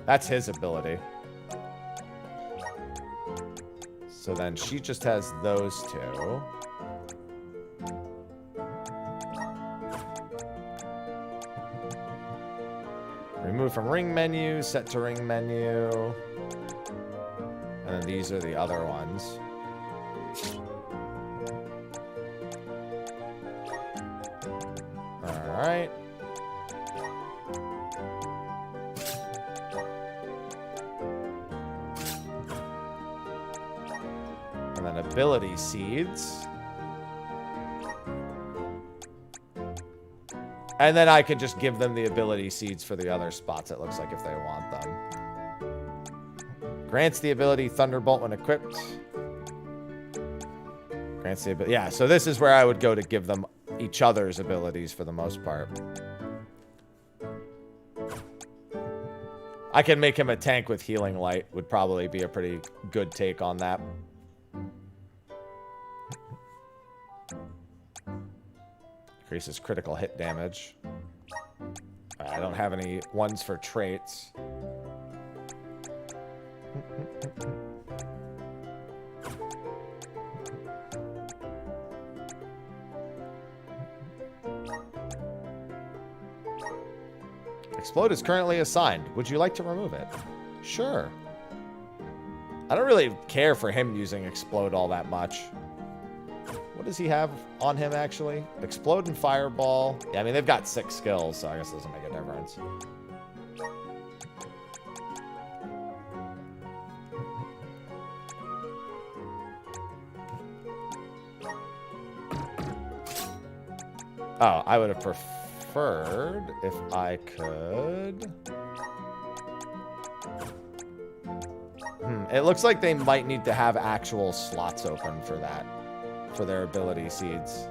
That's his ability. So then she just has those two. Remove from ring menu, set to ring menu. And then these are the other ones. Alright. And then ability seeds. And then I could just give them the ability seeds for the other spots, it looks like, if they want them. Grants the ability Thunderbolt when equipped. Grants the ability. Yeah, so this is where I would go to give them each other's abilities for the most part. I can make him a tank with Healing Light, would probably be a pretty good take on that. Increases critical hit damage. I don't have any ones for traits. Explode is currently assigned. Would you like to remove it? Sure. I don't really care for him using Explode all that much. What does he have on him, actually? Explode and Fireball. Yeah, I mean, they've got 6 skills, so I guess it doesn't make a difference. Oh, I would have preferred if I could... It looks like they might need to have actual slots open for that. For their ability seeds.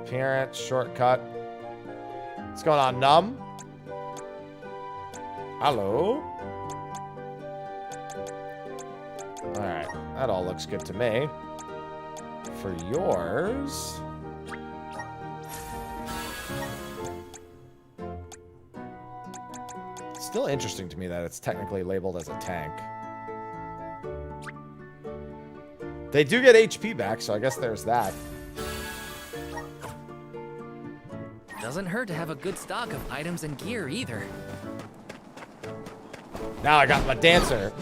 Appearance, shortcut. What's going on, Numb? Hello? Alright, that all looks good to me. For yours... Still interesting to me that it's technically labeled as a tank. They do get HP back, so I guess there's that. Doesn't hurt to have a good stock of items and gear either. Now I got my dancer.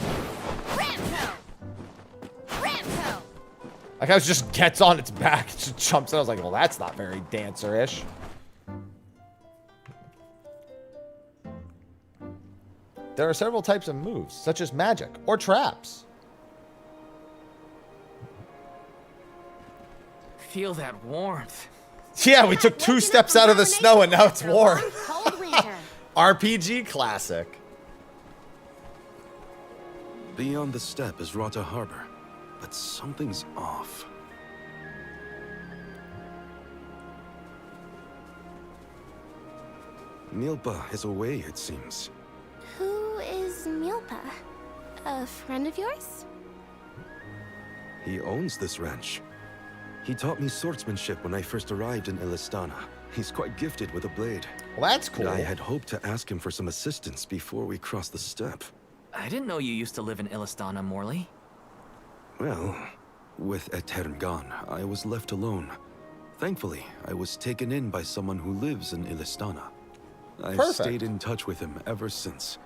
Like, I was just gets on its back, just jumps in. I was like, well, that's not very dancer-ish. There are several types of moves, such as magic or traps. Feel that warmth. Yeah, we took 2 steps out of the snow and now it's warm. Cold winter. RPG classic. Beyond the steppe is Rata Harbor, but something's off. Milpa is away, it seems. Who is Milpa? A friend of yours? He owns this ranch. He taught me swordsmanship when I first arrived in Ilistana. He's quite gifted with a blade. Well, that's cool. I had hoped to ask him for some assistance before we crossed the steppe. I didn't know you used to live in Ilistana, Morley. Well, with Etern gone, I was left alone. Thankfully, I was taken in by someone who lives in Ilistana. I've stayed in touch with him ever since.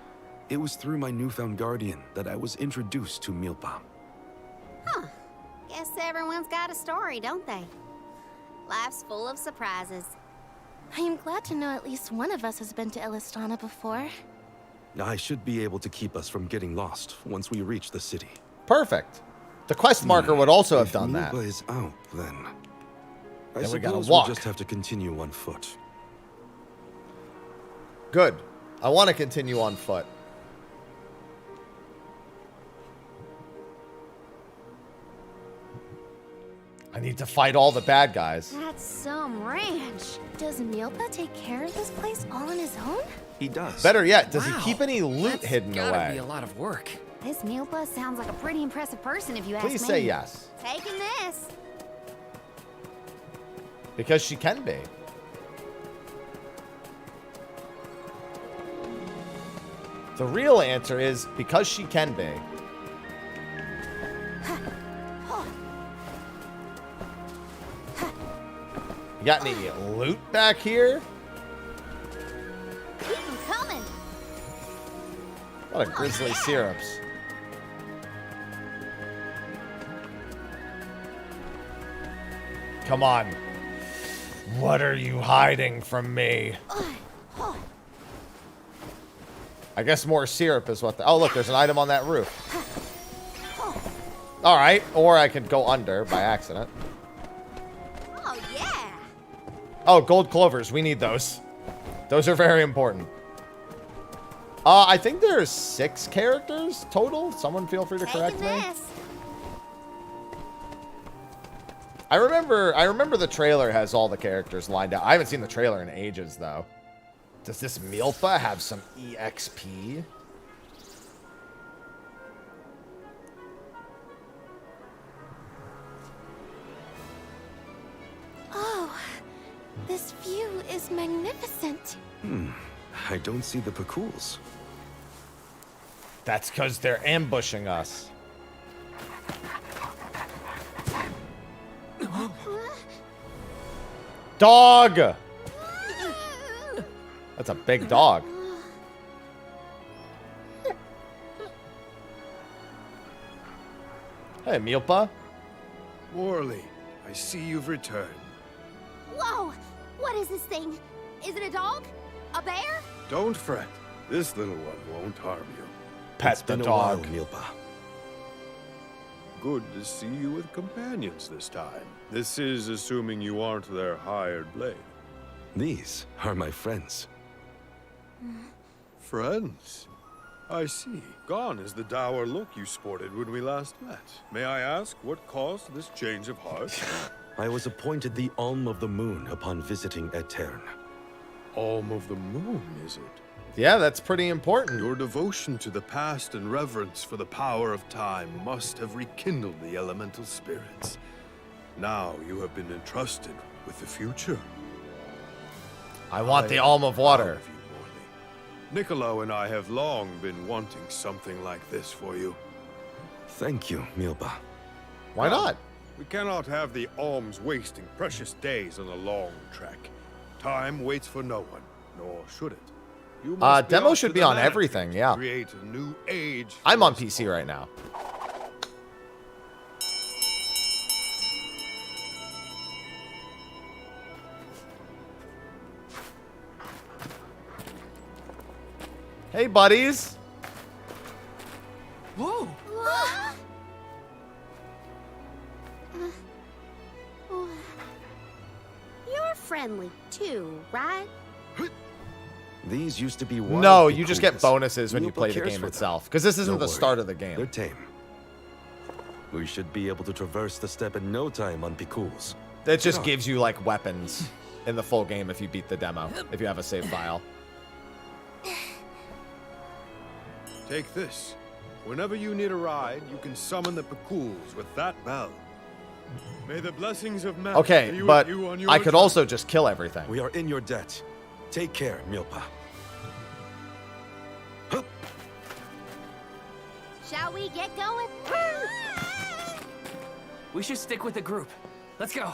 It was through my newfound guardian that I was introduced to Milpa. Huh. Guess everyone's got a story, don't they? Life's full of surprises. I am glad to know at least one of us has been to Ilistana before. I should be able to keep us from getting lost once we reach the city. Perfect. The quest marker would also have done that. If Milpa is out, then... I we gotta suppose walk. we'll just have to continue on foot. Good. I want to continue on foot. I need to fight all the bad guys. That's some ranch. Does Milpa take care of this place all on his own? He does. Better yet, does Wow. he keep any loot That's hidden gotta away? be a lot of work. This Milpa sounds like a pretty impressive person if you ask me. Please say yes. Taking this. Because she can be. The real answer is because she can be. You got any loot back here? Keep 'em coming. A lot of grizzly syrups. Come on. What are you hiding from me? I guess more syrup is what the... Oh, look, there's an item on that roof. All right, or I could go under by accident. Oh, yeah. Oh, gold clovers. We need those. Those are very important. I think there's 6 characters total. Someone feel free to correct me. I remember the trailer has all the characters lined out. I haven't seen the trailer in ages, though. Does this Milpa have some EXP? Oh, this view is magnificent. I don't see the Pacools. That's because they're ambushing us. Dog! That's a big dog. Hey, Milpa. Worley, I see you've returned. Whoa! What is this thing? Is it a dog? A bear? Don't fret. This little one won't harm you. Pet the dog. Milpa. Good to see you with companions this time. This is assuming you aren't their hired blade. These are my friends. Friends? I see. Gone is the dour look you sported when we last met. May I ask what caused this change of heart? I was appointed the Alm of the Moon upon visiting Aetern. Alm of the Moon, is it? Yeah, that's pretty important. Your devotion to the past and reverence for the power of time must have rekindled the elemental spirits. Now you have been entrusted with the future. I want the Alm of Water. Niccolo and I have long been wanting something like this for you. Thank you, Milpa. Why not? We cannot have the alms wasting precious days on a long trek. Time waits for no one, nor should it. You must demo off should to be the on land everything, to yeah. Create a new age. I'm on PC right now. Hey, buddies. Whoa! You're friendly too, right? These used to be wild No, you just get Pacools. bonuses when you Milpa play the cares game for itself. them. Because this isn't Don't the worry. start of the game. They're tame. We should be able to traverse the steppe in no time on Pacools. It just on. gives you, like, weapons in the full game if you beat the demo. If you have a save file. Take this. Whenever you need a ride, you can summon the Pacools with that bell. May the blessings of man Okay, be but with you on your I could journey. also just kill everything. We are in your debt. Take care, Milpa. Hup. Shall we get going? We should stick with the group. Let's go.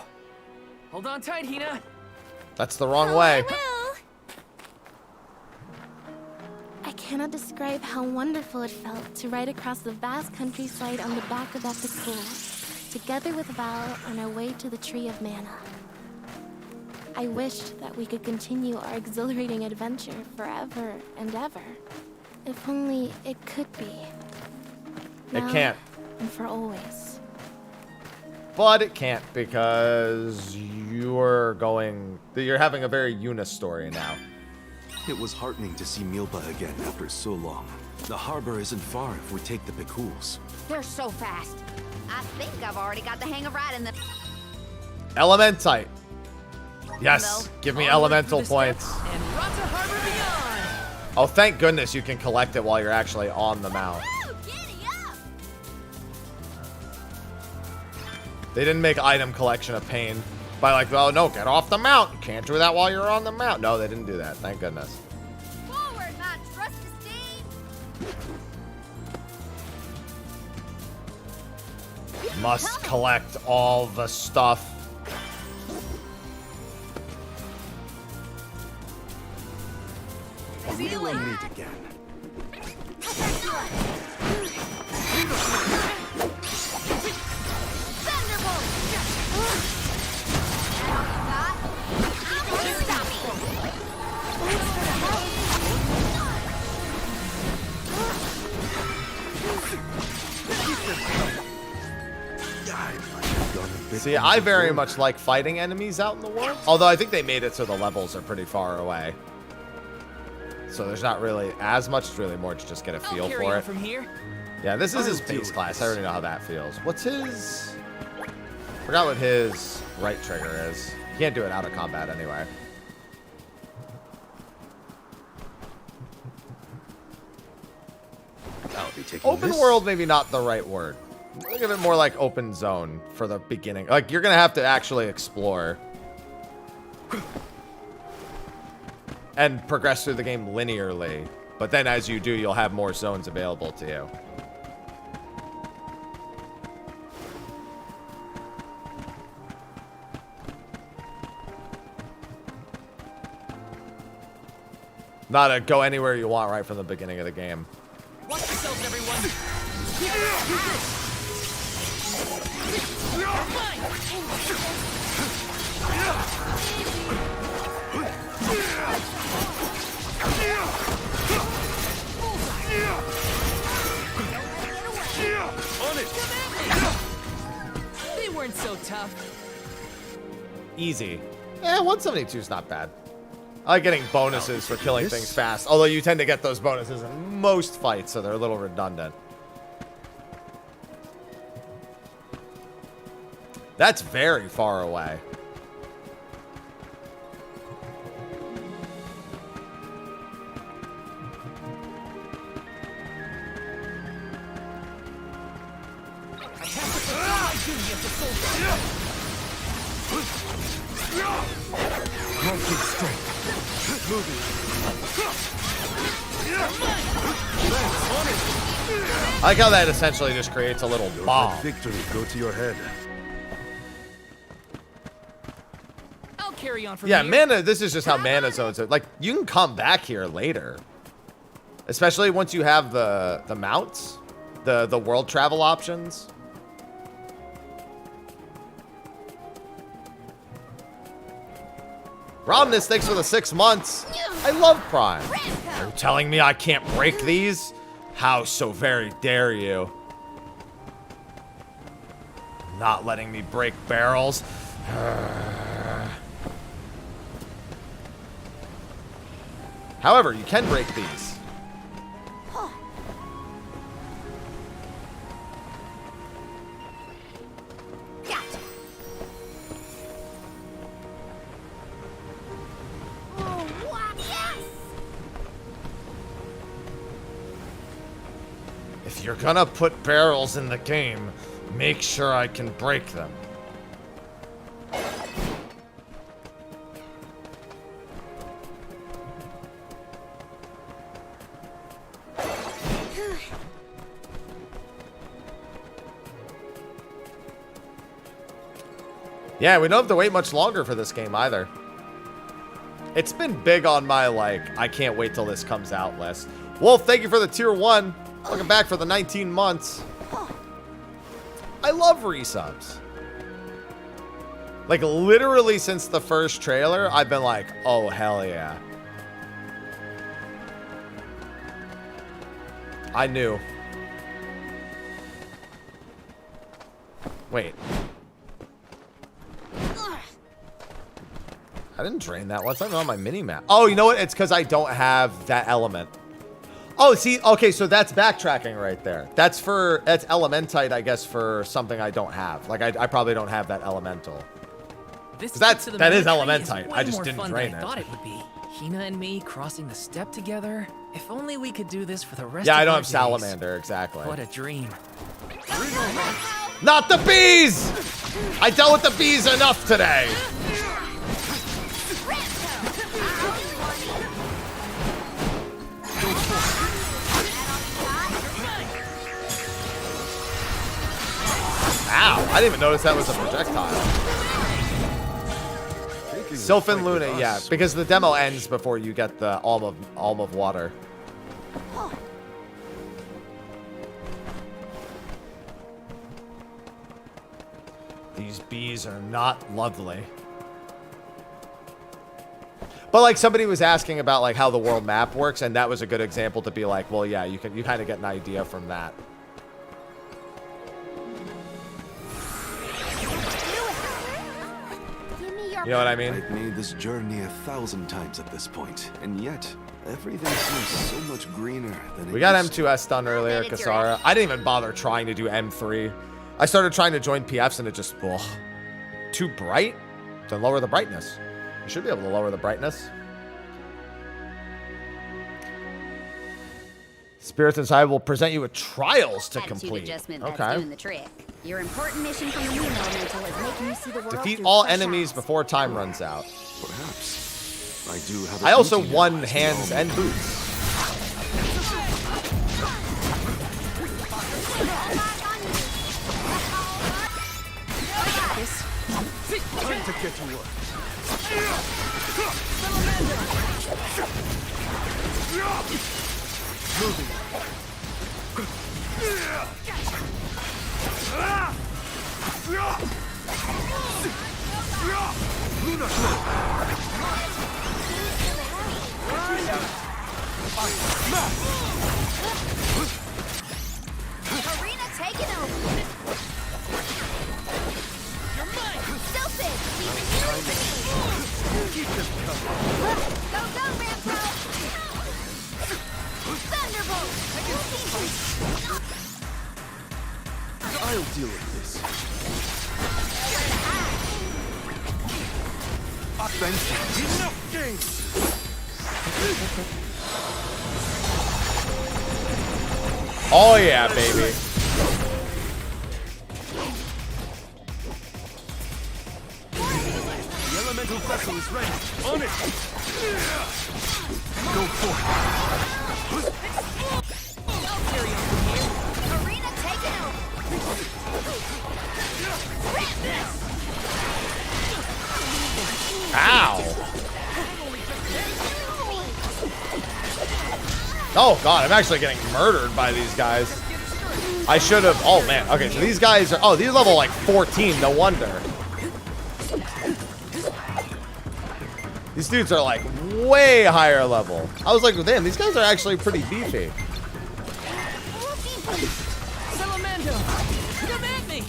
Hold on tight, Hina. That's the wrong way. I cannot describe how wonderful it felt to ride across the vast countryside on the back of that Pacool, together with Val on our way to the Tree of Mana. I wished that we could continue our exhilarating adventure forever and ever. If only it could be. It Now can't. And for always. But it can't because you're having a very Eunice story now. It was heartening to see Milpa again after so long. The harbor isn't far if we take the Pacools. They're so fast. I think I've already got the hang of riding them. Elementite. Yes, No. give me Onward elemental through the steppes points. And Rata Harbor beyond. Oh, thank goodness you can collect it while you're actually on the mount. Woo! Giddy up! They didn't make item collection a pain by like, oh no, get off the mount. You can't do that while you're on the mount. No, they didn't do that. Thank goodness. Forward, my trusty steed! Must collect all the stuff. We will meet again. See, I very much like fighting enemies out in the world. Although I think they made it so the levels are pretty far away. So there's not really as much. It's really more to just get a feel for it. From here. Yeah, this is his base class. I already know how that feels. What's his... Forgot what his right trigger is. You can't do it out of combat anyway. I'll be taking Open world, maybe not the right word. Think of it more like open zone for the beginning. Like, you're going to have to actually explore and progress through the game linearly. But then as you do, you'll have more zones available to you. Not to go anywhere you want right from the beginning of the game. Watch yourselves, everyone. They weren't so tough. Easy. Yeah, 172 is not bad. I like getting bonuses for killing things fast. Although you tend to get those bonuses in most fights, so they're a little redundant. That's very far away. I like how that essentially just creates a little bomb. Victory go to your head. I'll carry on from Yeah, here. mana, this is just how mana zones are. Like, you can come back here later. Especially once you have the mounts, the world travel options. Romnus, thanks for the 6 months. I love Prime. Are you telling me I can't break these? How so very dare you? Not letting me break barrels. However, you can break these. If you're gonna put barrels in the game, make sure I can break them. Yeah, we don't have to wait much longer for this game either. It's been big on my, like, I can't wait till this comes out list. Wolf, thank you for the tier 1. Welcome back for the 19 months. I love resubs. Like, literally since the first trailer, I've been like, oh, hell yeah. I knew. Wait. I didn't drain that once. I'm on my mini-map. Oh, you know what? It's because I don't have that element. Oh, see, okay, so that's backtracking right there. That's Elementite, I guess, for something I don't have. Like, I probably don't have that elemental. That is Elementite. I just didn't drain it. I thought it would be. Hina and me crossing the step together. If only we could do this for the rest of our days. Yeah, I don't have Salamander, exactly. What a dream. Not the bees! I dealt with the bees enough today. Ow! I didn't even notice that was a projectile. Sylphin Luna, yeah, because the demo ends before you get the Alm of Water. These bees are not lovely. But like somebody was asking about like how the world map works, and that was a good example to be like, well, yeah, you kind of get an idea from that. You know what I mean? I've made this journey 1,000 times at this point, and yet everything seems so much greener than We got M2S done earlier, Kasara. I didn't even bother trying to do M3. I started trying to join PFs and it just, ugh, too bright. Then lower the brightness. You should be able to lower the brightness. Spirits Inside will present you with trials to complete. Adjustment that's doing the trick. Your important mission from the moon elemental is making you see the world Defeat through all fresh enemies eyes. before time runs out. Perhaps. I do have I also won hands and boots. Time to get to work. Moving. Arena taken over. You're mine. Stilted. Keep this coming. Go, go, Rampro. Thunderbolt. I'll deal with this. Offense. Enough games. Oh yeah, baby. The elemental vessel is ready. On it. Go for it. Arena taken over. Ow. Oh god, I'm actually getting murdered by these guys. I should have. Oh man. Okay, so these guys are. Oh, these level like 14. No wonder. These dudes are like way higher level. I was like, damn, these guys are actually pretty beefy. Salamando, come at me.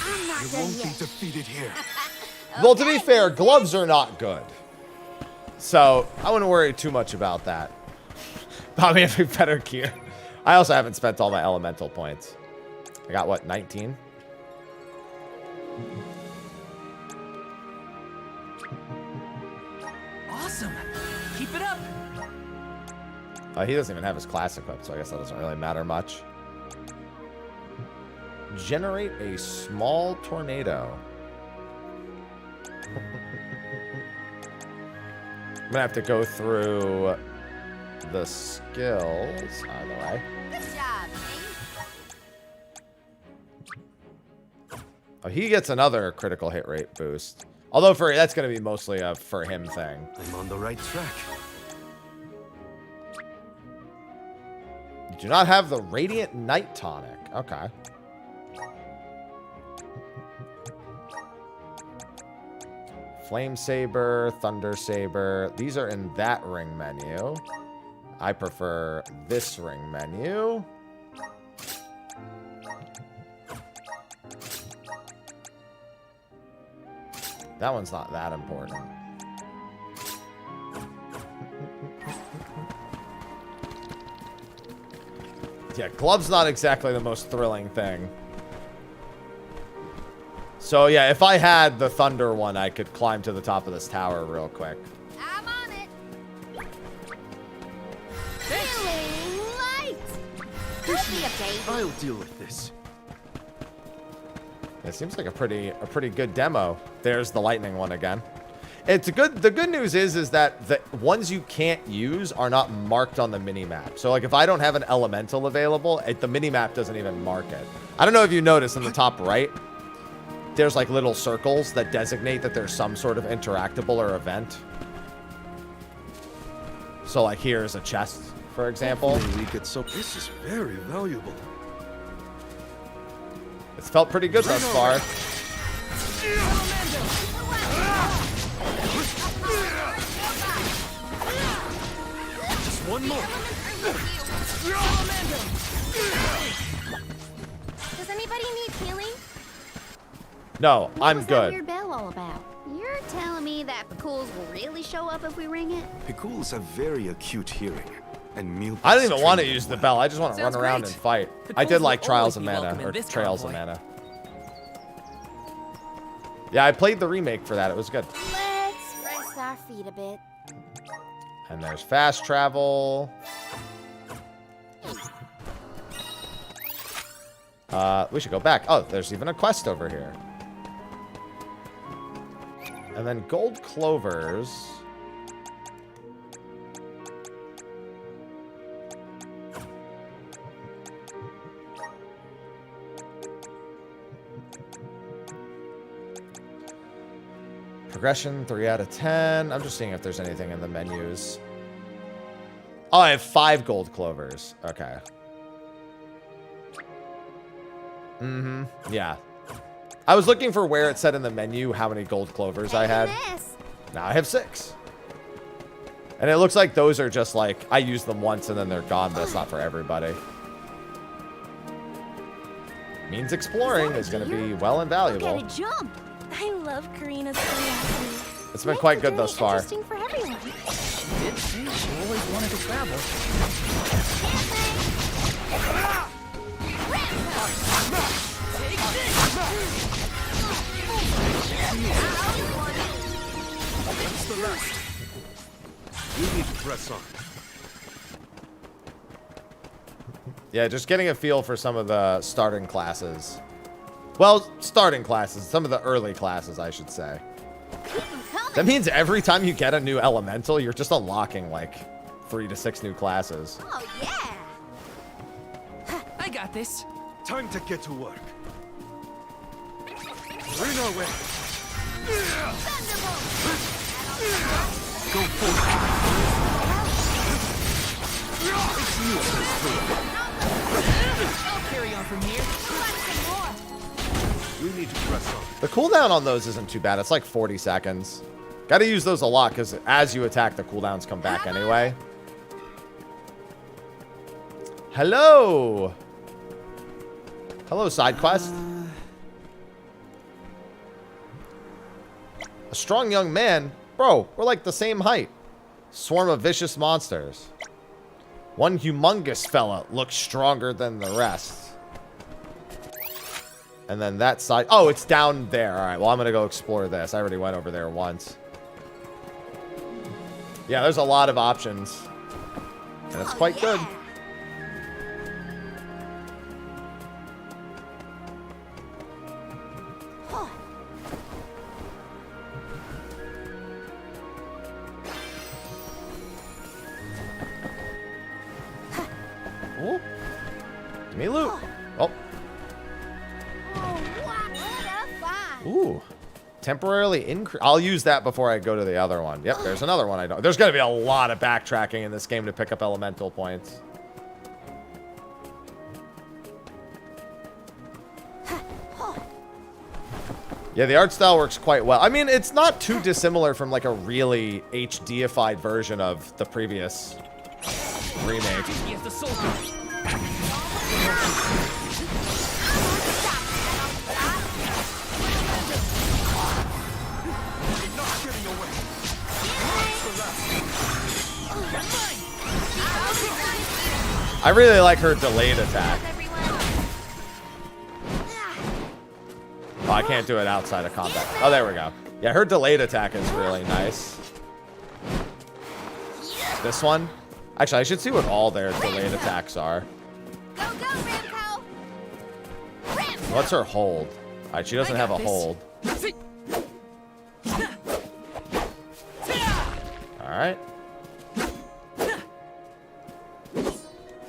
I'm not You done won't be yet. defeated here. Well, to be fair, gloves are not good. So I wouldn't worry too much about that. Probably having better gear. I also haven't spent all my elemental points. I got what, 19? Awesome. Keep it up. He doesn't even have his class equipped, so I guess that doesn't really matter much. Generate a small tornado. I'm gonna have to go through the skills. Out of the way. Good job, Oh, he gets another critical hit rate boost. Although that's gonna be mostly a for him thing. I'm on the right track. You do not have the Radiant Night Tonic. Okay. Flame Saber, Thunder Saber. These are in that ring menu. I prefer this ring menu. That one's not that important. Yeah, glove's not exactly the most thrilling thing. So yeah, if I had the thunder one, I could climb to the top of this tower real quick. I'm on it. Feeling light. Help me up, Dave. I'll deal with this. It seems like a pretty good demo. There's the lightning one again. It's good. The good news is that the ones you can't use are not marked on the mini-map. So, like, if I don't have an elemental available, the mini-map doesn't even mark it. I don't know if you noticed in the top right, there's, like, little circles that designate that there's some sort of interactable or event. So, like, here's a chest, for example. We get so. This is very valuable. It's felt pretty good thus far. Just one more. Does anybody need healing? No, I'm What was that good. weird bell all about? You're telling me that Picools will really show up if we ring it? Picools have very acute hearing, and Meal. I don't even want to use the bell. I just want to run around and fight. I did like will Trials of always be Mana, welcome in or this Trails of convoy. Mana. Yeah, I played the remake for that. It was good. Let's rest our feet a bit. And there's fast travel. We should go back. Oh, there's even a quest over here. And then gold clovers. Progression, 3 out of 10. I'm just seeing if there's anything in the menus. Oh, I have 5 gold clovers. Okay. Mm-hmm. Yeah. I was looking for where it said in the menu how many gold clovers I had. Now I have 6. And it looks like those are just like, I use them once and then they're gone, but it's not for everybody. Means exploring is going to be well and valuable. Look at it jump! I love Karina's curiosity. It's been quite good thus far. Interesting for everyone. Did say she always wanted to travel. That's the last. We need to press on. Yeah, just getting a feel for some of the starting classes. Well, starting classes. Some of the early classes, I should say. That means every time you get a new elemental, you're just unlocking, like, 3 to 6 new classes. Oh, yeah! I got this. Time to get to work. Bring our way. Go for I'll carry on from here. We need to press on. The cooldown on those isn't too bad. It's like 40 seconds. Got to use those a lot because as you attack, the cooldowns come back anyway. Hello. Hello, side quest. A strong young man. Bro, we're like the same height. Swarm of vicious monsters. One humongous fella looks stronger than the rest. And then that side. Oh, it's down there. All right, well, I'm going to go explore this. I already went over there once. Yeah, there's a lot of options. And it's quite good. Ooh. Give me loot. Oh. Ooh. Temporarily increase. I'll use that before I go to the other one. Yep, there's another one I don't. There's going to be a lot of backtracking in this game to pick up elemental points. Yeah, the art style works quite well. I mean, it's not too dissimilar from like a really HDified version of the previous remake. I really like her delayed attack. Oh, I can't do it outside of combat. Oh, there we go. Yeah, her delayed attack is really nice. This one? Actually, I should see what all their delayed attacks are. What's her hold? Alright, she doesn't have a hold. Alright.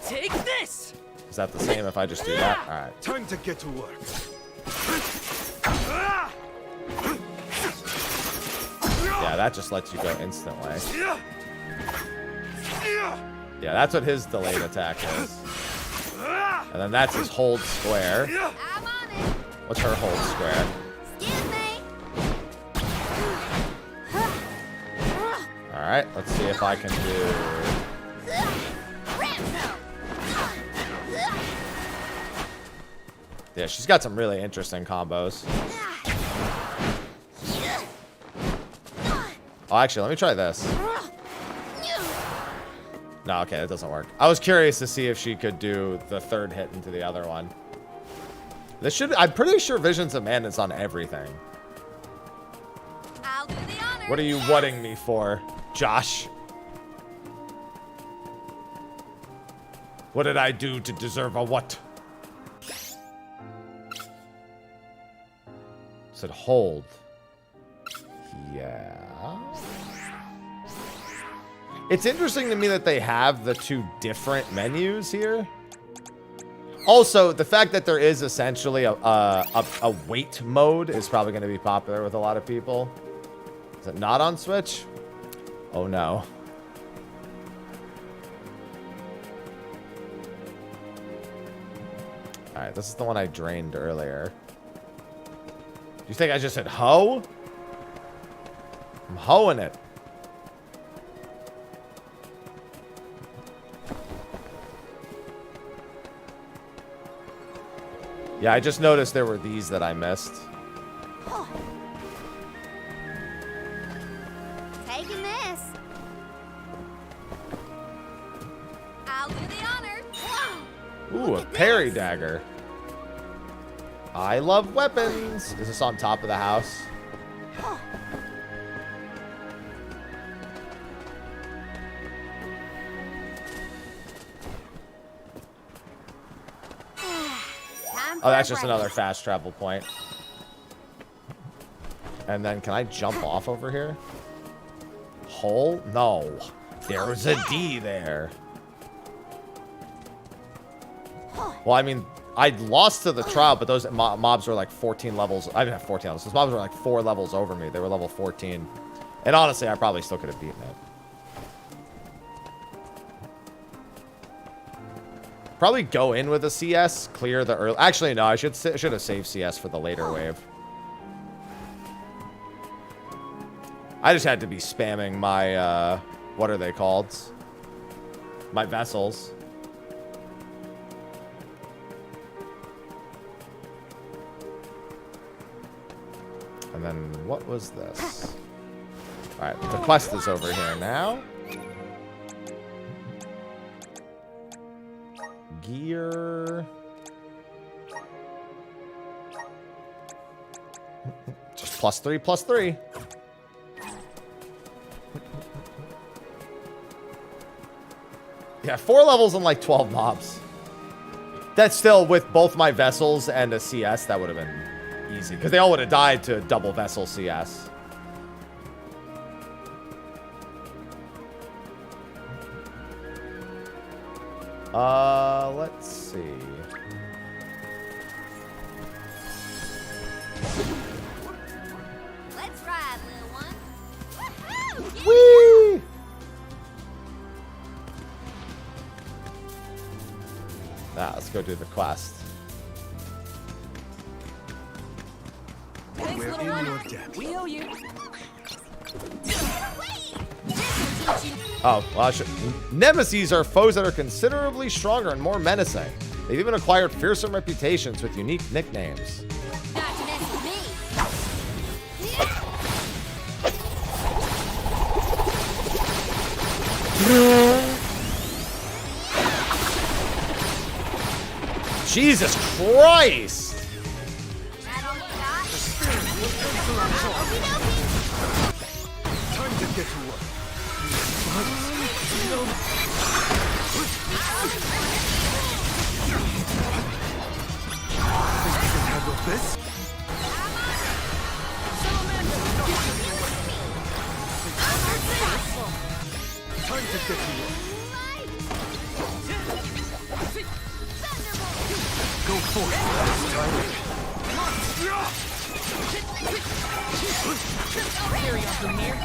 Take this! Is that the same if I just do that? Alright. Time to get to work. Yeah, that just lets you go instantly. Yeah, that's what his delayed attack is. And then that's his hold square. I'm on it. What's her hold square? Excuse me. Alright, let's see if I can do... Yeah, she's got some really interesting combos. Oh, actually, let me try this. No, okay, that doesn't work. I was curious to see if she could do the third hit into the other one. This should... I'm pretty sure Visions of Mana is on everything. I'll do the honor. What are you whatting me for, Josh? What did I do to deserve a what? Said hold. Yeah. It's interesting to me that they have the two different menus here. Also, the fact that there is essentially a wait mode is probably going to be popular with a lot of people. Is it not on Switch? Oh no. Alright, this is the one I drained earlier. Do you think I just said hoe? I'm hoeing it. Yeah, I just noticed there were these that I missed. Taking this. I'll do the honor. Ooh, a parry dagger. I love weapons. Is this on top of the house? Oh, that's just another fast travel point. And then can I jump off over here? Hole? No. There's a D there. Well, I mean, I lost to the trial, but those mobs were like 14 levels. I didn't have 14 levels. Those mobs were like 4 levels over me. They were level 14. And honestly, I probably still could have beaten it. Probably go in with a CS, clear the early... Actually, no, I should have saved CS for the later wave. I just had to be spamming my, what are they called? My vessels. And then, what was this? Alright, the quest is over here now. Gear. Just +3, +3. Yeah, 4 levels and like 12 mobs. That's still with both my vessels and a CS. That would have been easy because they all would have died to double vessel CS. Let's see. Let's ride, little one. Whee! Now, let's go do the quest. Thanks, We're little in one. your debt. We owe you. Oh, well, Nemesis are foes that are considerably stronger and more menacing. They've even acquired fearsome reputations with unique nicknames. Not to mess with me. Jesus Christ! Time to get to work. Handle this? Go forth. Carry on from here.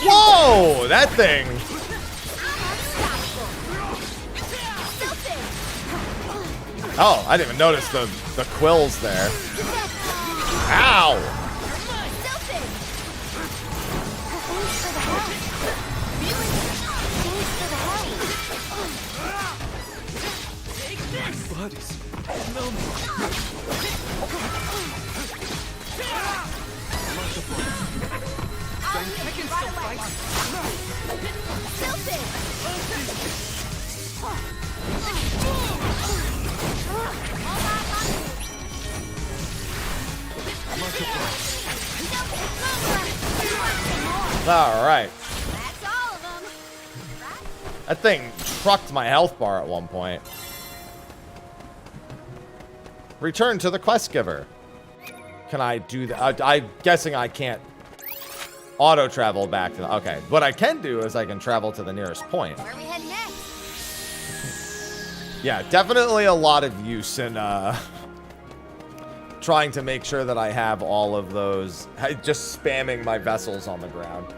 Whoa! That thing! Oh, I didn't even notice the quills there. Ow! Bodies. I can still fight. All right. That's all of them. That thing trucked my health bar at one point. Return to the quest giver. Can I do that? I'm guessing I can't auto travel back to the... Okay. What I can do is I can travel to the nearest point. Where are we heading next? Yeah, definitely a lot of use in trying to make sure that I have all of those. Just spamming my vessels on the ground.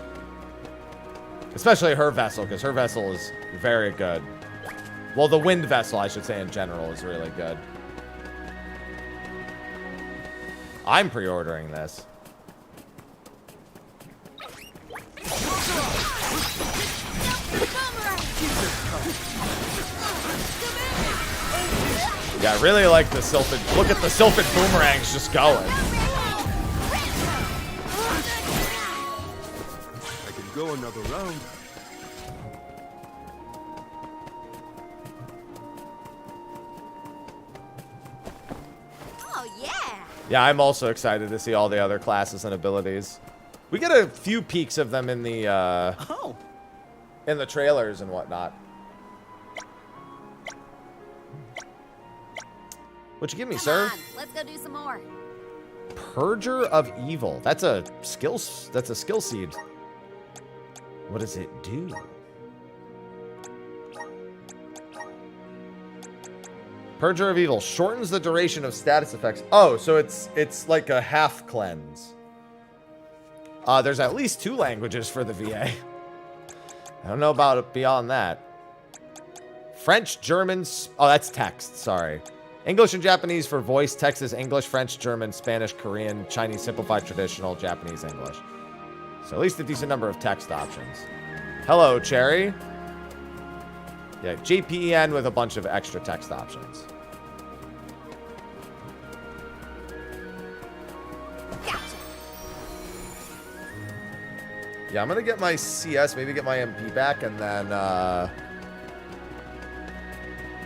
Especially her vessel, because her vessel is very good. Well, the wind vessel, I should say, in general, is really good. I'm pre-ordering this. Yeah, I really like the Sylphid. Look at the Sylphid boomerangs just going. I can go another round. Oh, yeah. Yeah, I'm also excited to see all the other classes and abilities. We get a few peeks of them in the in the trailers and whatnot. What you give me, sir? On, let's go do some more. Purger of Evil. That's a skill seed. What does it do? Purger of Evil shortens the duration of status effects. Oh, so it's like a half cleanse. There's at least 2 languages for the VA. I don't know about it beyond that. French, German. Oh, that's text. Sorry. English and Japanese for voice. Text is English, French, German, Spanish, Korean, Chinese simplified, traditional, Japanese, English. So at least a decent number of text options. Hello, Cherry. Yeah, JPEN with a bunch of extra text options. Yeah, I'm going to get my CS, maybe get my MP back, and then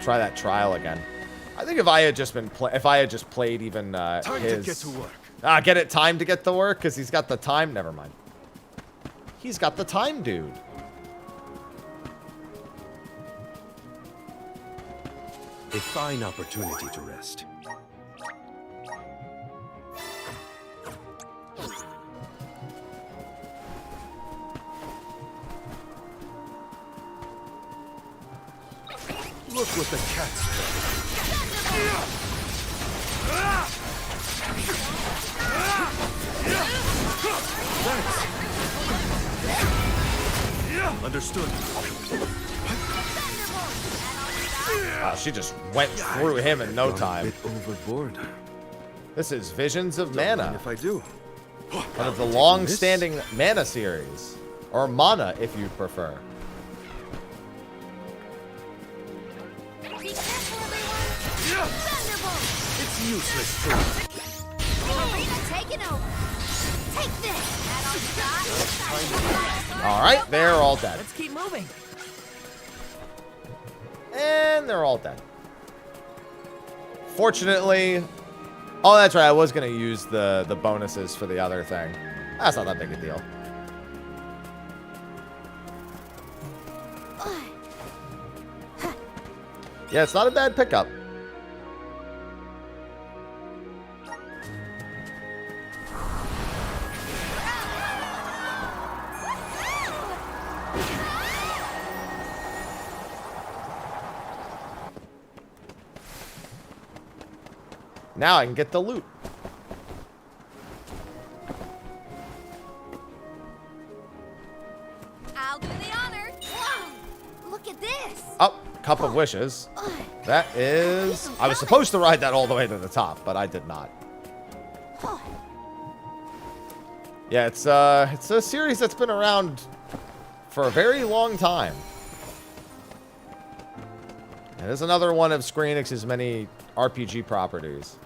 try that trial again. I think if I had just played even Time his... to get to work. Get it time to get to work? Because he's got the time? Never mind. He's got the time, dude. A fine opportunity to rest. Look what the cat's done. Understood. Wow, she just went through him in no time. A bit overboard. This is Visions of Mana. If I do. One of the long-standing Mana series. Or Mana, if you prefer. It's useless to Arena taking over. Take this. Alright, they're all dead. Let's keep moving. And they're all dead. Fortunately... Oh, that's right. I was going to use the bonuses for the other thing. That's not that big a deal. Yeah, it's not a bad pickup. Now I can get the loot. I'll do the honor. Whoa, look at this. Oh, Cup of Wishes. That is... I was supposed to ride that all the way to the top, but I did not. Yeah, it's a series that's been around for a very long time. It is another one of Square Enix's many RPG properties.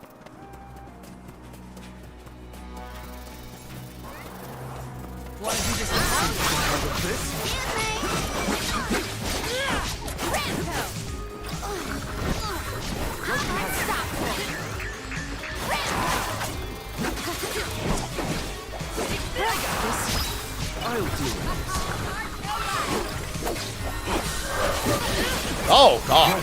Oh, God.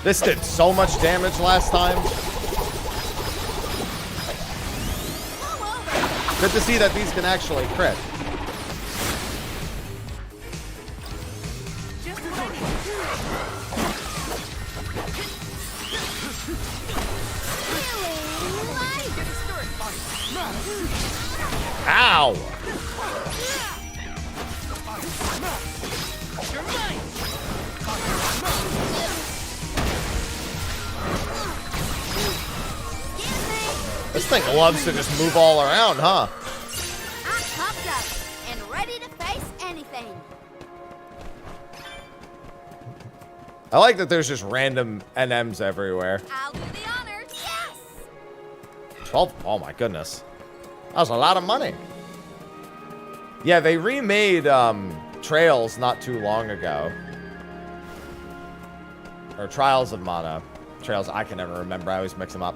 This did so much damage last time. Good to see that these can actually crit. Ow! This thing loves to just move all around, huh? I'm pumped up and ready to face anything. I like that there's just random NMs everywhere. I'll do the honors. Yes. 12. Oh my goodness. That was a lot of money. Yeah, they remade Trails not too long ago. Or Trials of Mana. Trails, I can never remember. I always mix them up.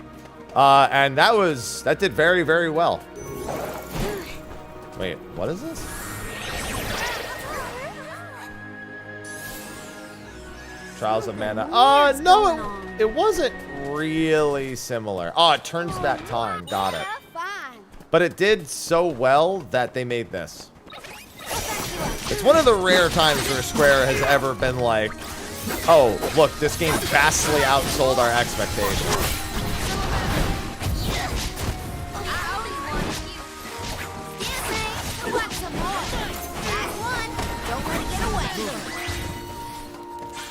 And that did very, very well. Wait, what is this? Trials of Mana. No, it wasn't really similar. Oh, it turns back time. Got it. But it did so well that they made this. It's one of the rare times where Square has ever been like, oh, look, this game vastly outsold our expectations.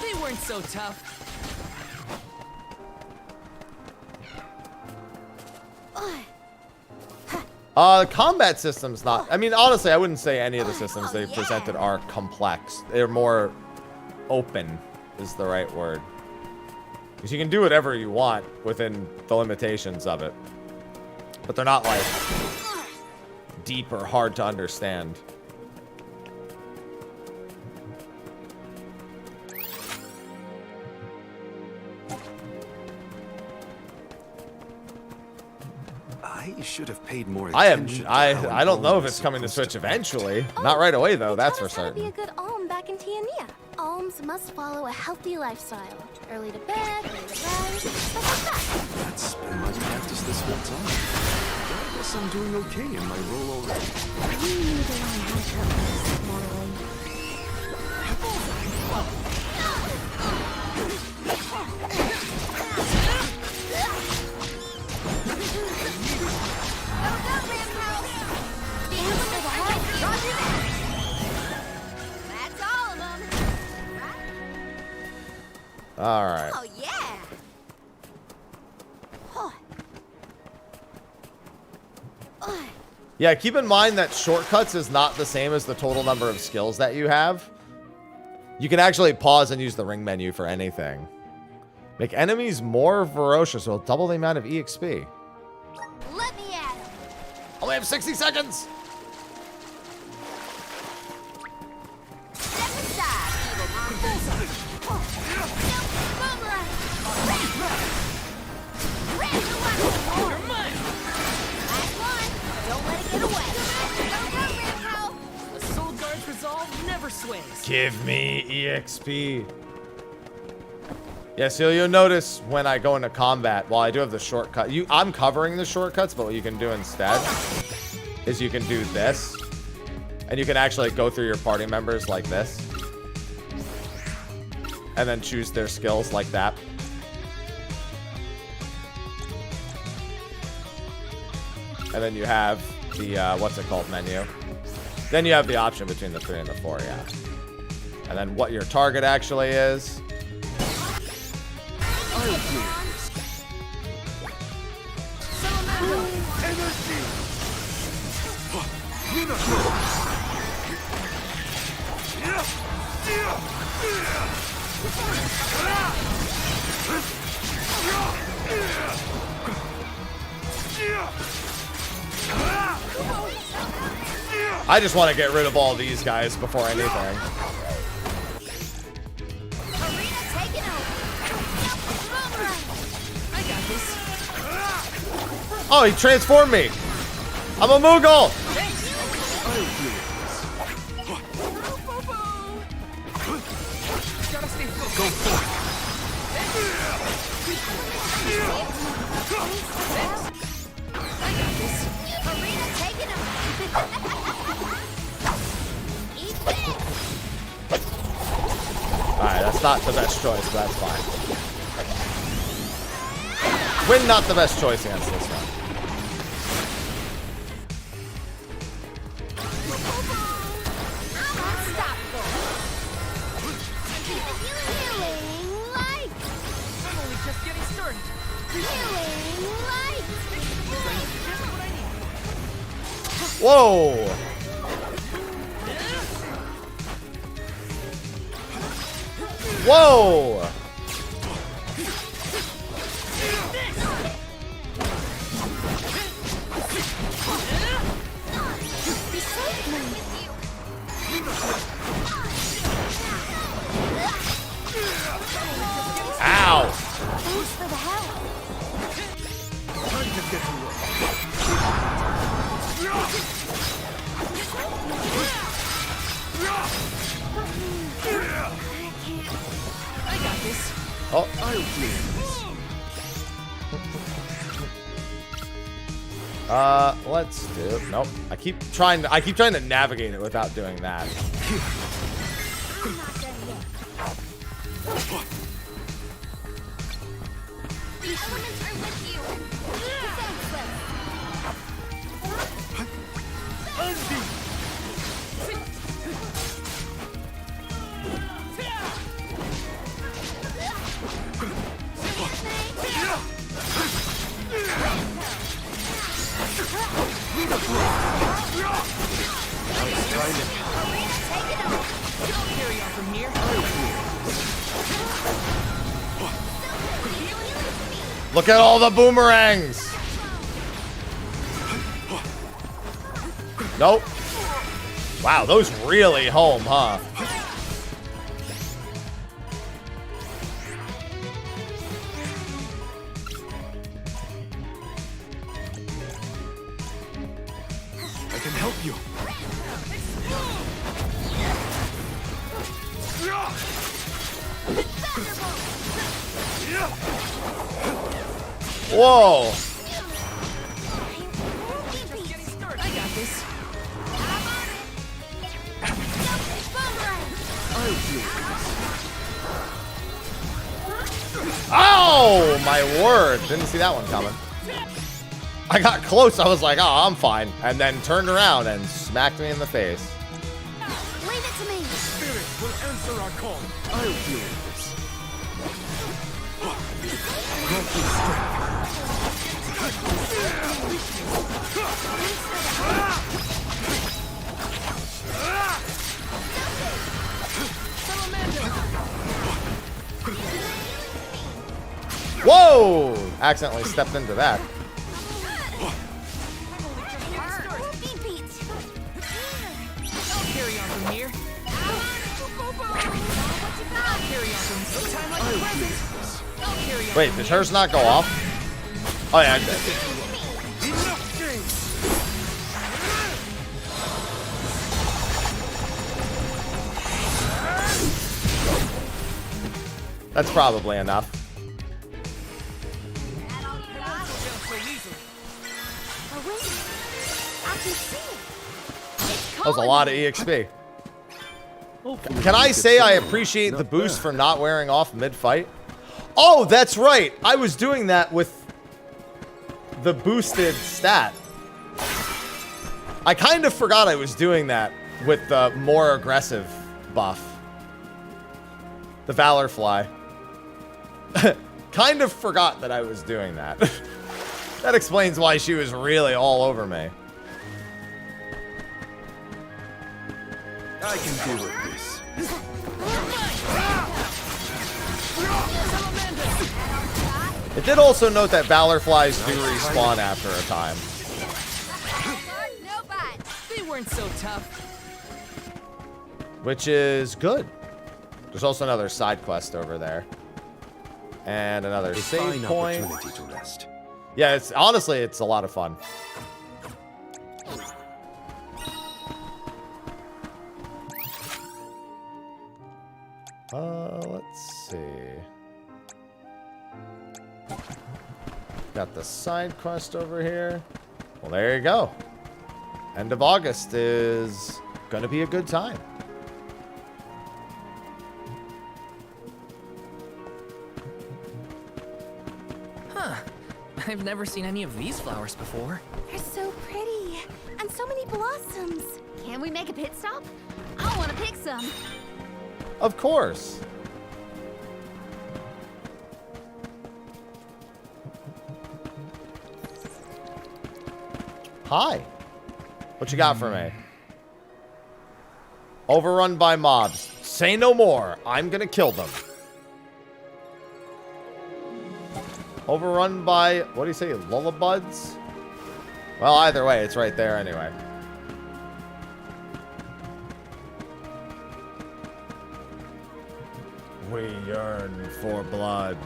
They weren't so tough. The combat system's not... I mean, honestly, I wouldn't say any of the systems they've presented are complex. They're more open, is the right word. Because you can do whatever you want within the limitations of it. But they're not, like, deep or hard to understand. I should have paid more attention. attention. I don't know if it's coming to Switch eventually. Not right away though, that's for certain. Be a good alm back in Tiania. Alms must follow a healthy lifestyle. Early to bed, early to rise, stuff like that. That's been my practice this whole time. I guess I'm doing okay in my role already. You need to learn how to cut loose, morally. That's all of them. All right. Oh, yeah. Yeah, keep in mind that shortcuts is not the same as the total number of skills that you have. You can actually pause and use the ring menu for anything. Make enemies more ferocious will double the amount of EXP. Let me at him. Only have 60 seconds. Give me EXP. Yeah, so you'll notice when I go into combat, while I do have the shortcut, I'm covering the shortcuts, but what you can do instead is you can do this. And you can actually go through your party members like this. And then choose their skills like that. And then you have the, what's it called, menu. Then you have the option between the 3 and the 4, yeah. And then what your target actually is. I just want to get rid of all these guys before anything. Oh, he transformed me. I'm a Moogle. Alright, that's not the best choice, but that's fine. Win not the best choice against this one. Whoa! Whoa! Ow! Oh. Let's do. Nope. I keep trying to navigate it without doing that. Look at all the boomerangs. Nope. Wow, those really home, huh? I can help you. Whoa! I got this. Oh, my word. Didn't see that one coming. I got close. I was like, oh, I'm fine. And then turned around and smacked me in the face. Leave it to me. Spirit will answer our call. I'll deal with this. Whoa! Accidentally stepped into that. Carry on from here. Carry on from no time like the present. Wait, did hers not go off? Oh yeah, it did. That's probably enough. That was a lot of EXP. Can I say I appreciate the boost for not wearing off mid-fight? Oh, that's right. I was doing that with the boosted stat. I kind of forgot I was doing that with the more aggressive buff. The Valor Fly. Kind of forgot that I was doing that. That explains why she was really all over me. I can deal with this. It did also note that Valor Flies do respawn after a time. They weren't so tough. Which is good. There's also another side quest over there. And another save point. Opportunity to rest. Yeah, it's honestly, it's a lot of fun. Let's see. Got the side quest over here. Well, there you go. End of August is gonna be a good time. Huh. I've never seen any of these flowers before. They're so pretty. And so many blossoms. Can we make a pit stop? I want to pick some. Of course. Hi. What you got for me? Overrun by mobs. Say no more. I'm gonna kill them. Overrun by, what do you say, Lullabuds? Well, either way, it's right there anyway. We yearn for blood.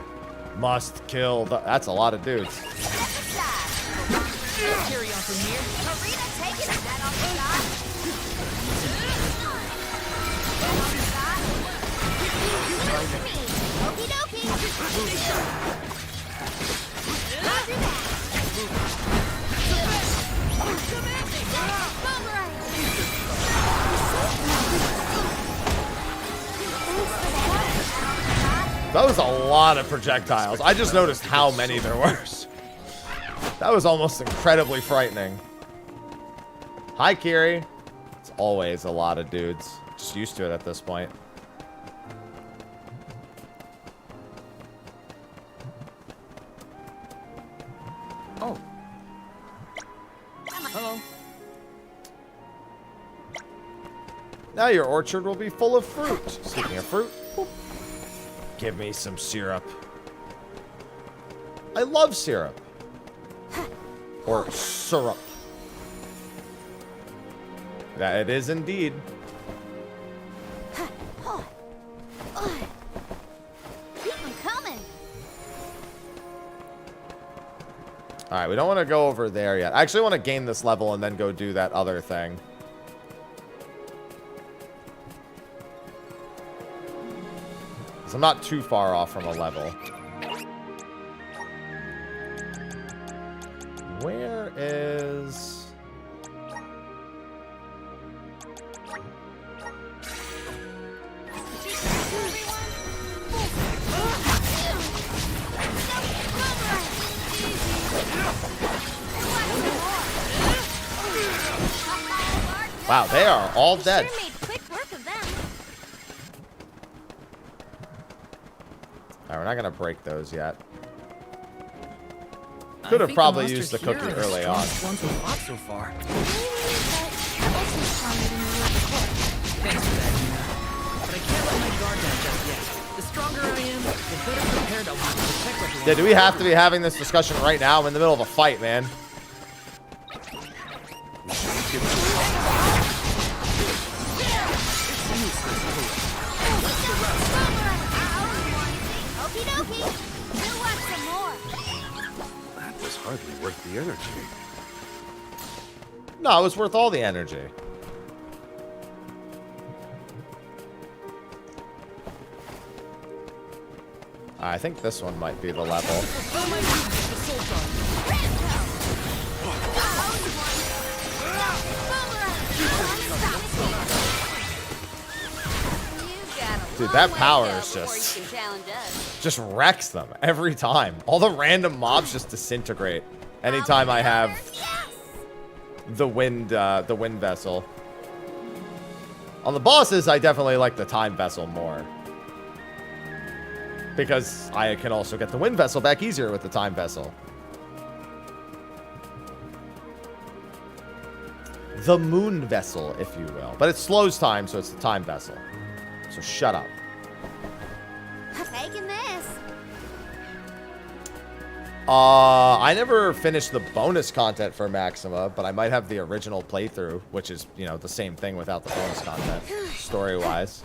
Must kill the... That's a lot of dudes. Carry on from here. Marina taking that off the shot. Okie dokie. Roger That was a lot of projectiles. I just noticed how many there were. That was almost incredibly frightening. Hi, Kiri. It's always a lot of dudes. Just used to it at this point. Oh. Hello. Now your orchard will be full of fruit. Speaking of fruit, give me some syrup. I love syrup. Or syrup. That it is indeed. Keep them coming. Alright, we don't want to go over there yet. I actually want to gain this level and then go do that other thing. So I'm not too far off from a level. Where is... Wow, they are all dead. Sure made quick work of them. Alright, we're not going to break those yet. Could have probably used the cookie early on. Ones we've fought so far. Thanks for that, Nina. But I can't let my guard down just yet. The stronger I am, the better prepared I'll be to protect everyone. Yeah, do we have to be having this discussion right now? I'm in the middle of a fight, man. Okie dokie. You want some more? That was hardly worth the energy. No, it was worth all the energy. I think this one might be the level. Dude, that power is just wrecks them every time. All the random mobs just disintegrate anytime I have the wind vessel. On the bosses, I definitely like the time vessel more, because I can also get the wind vessel back easier with the time vessel. The moon vessel, if you will. But it slows time, so it's the time vessel. So shut up. Taking this. I never finished the bonus content for Maxima, but I might have the original playthrough, which is, you know, the same thing without the bonus content, story-wise.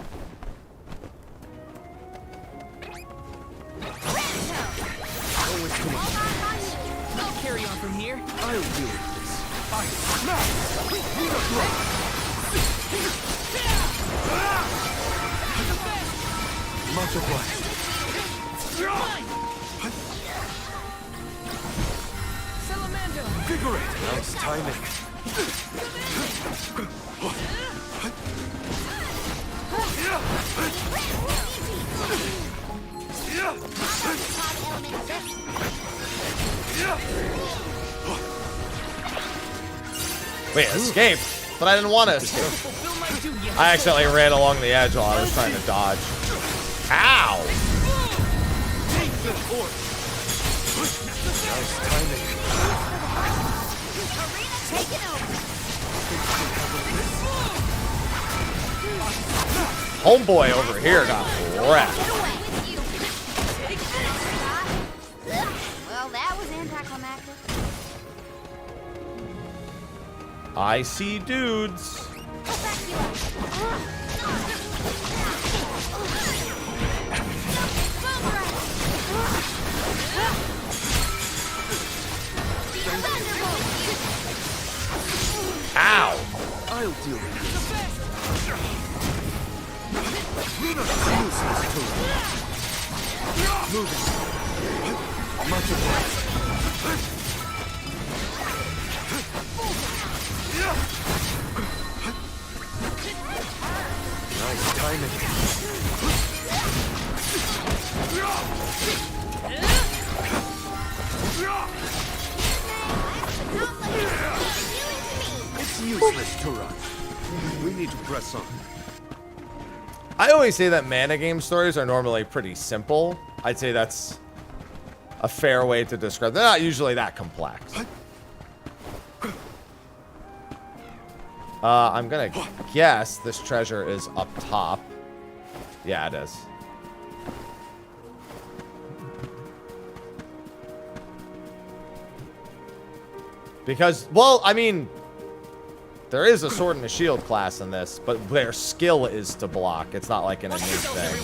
I'll carry on from here. I'll deal with this. I smash! Much obliged. Vigorate! Nice timing. Wait, escape? But I didn't want to escape. I accidentally ran along the edge while I was trying to dodge. Ow! Nice timing. Homeboy over here got wrecked. Well, that was anticlimactic. I see dudes. Ow! I'll deal with this. Moving. Much obliged. Nice timing. It's useless to run. We need to press on. I always say that mana game stories are normally pretty simple. I'd say that's a fair way to describe. They're not usually that complex. I'm gonna guess this treasure is up top. Yeah, it is. Because, well, I mean, there is a sword and a shield class in this, but their skill is to block. It's not like an innate thing.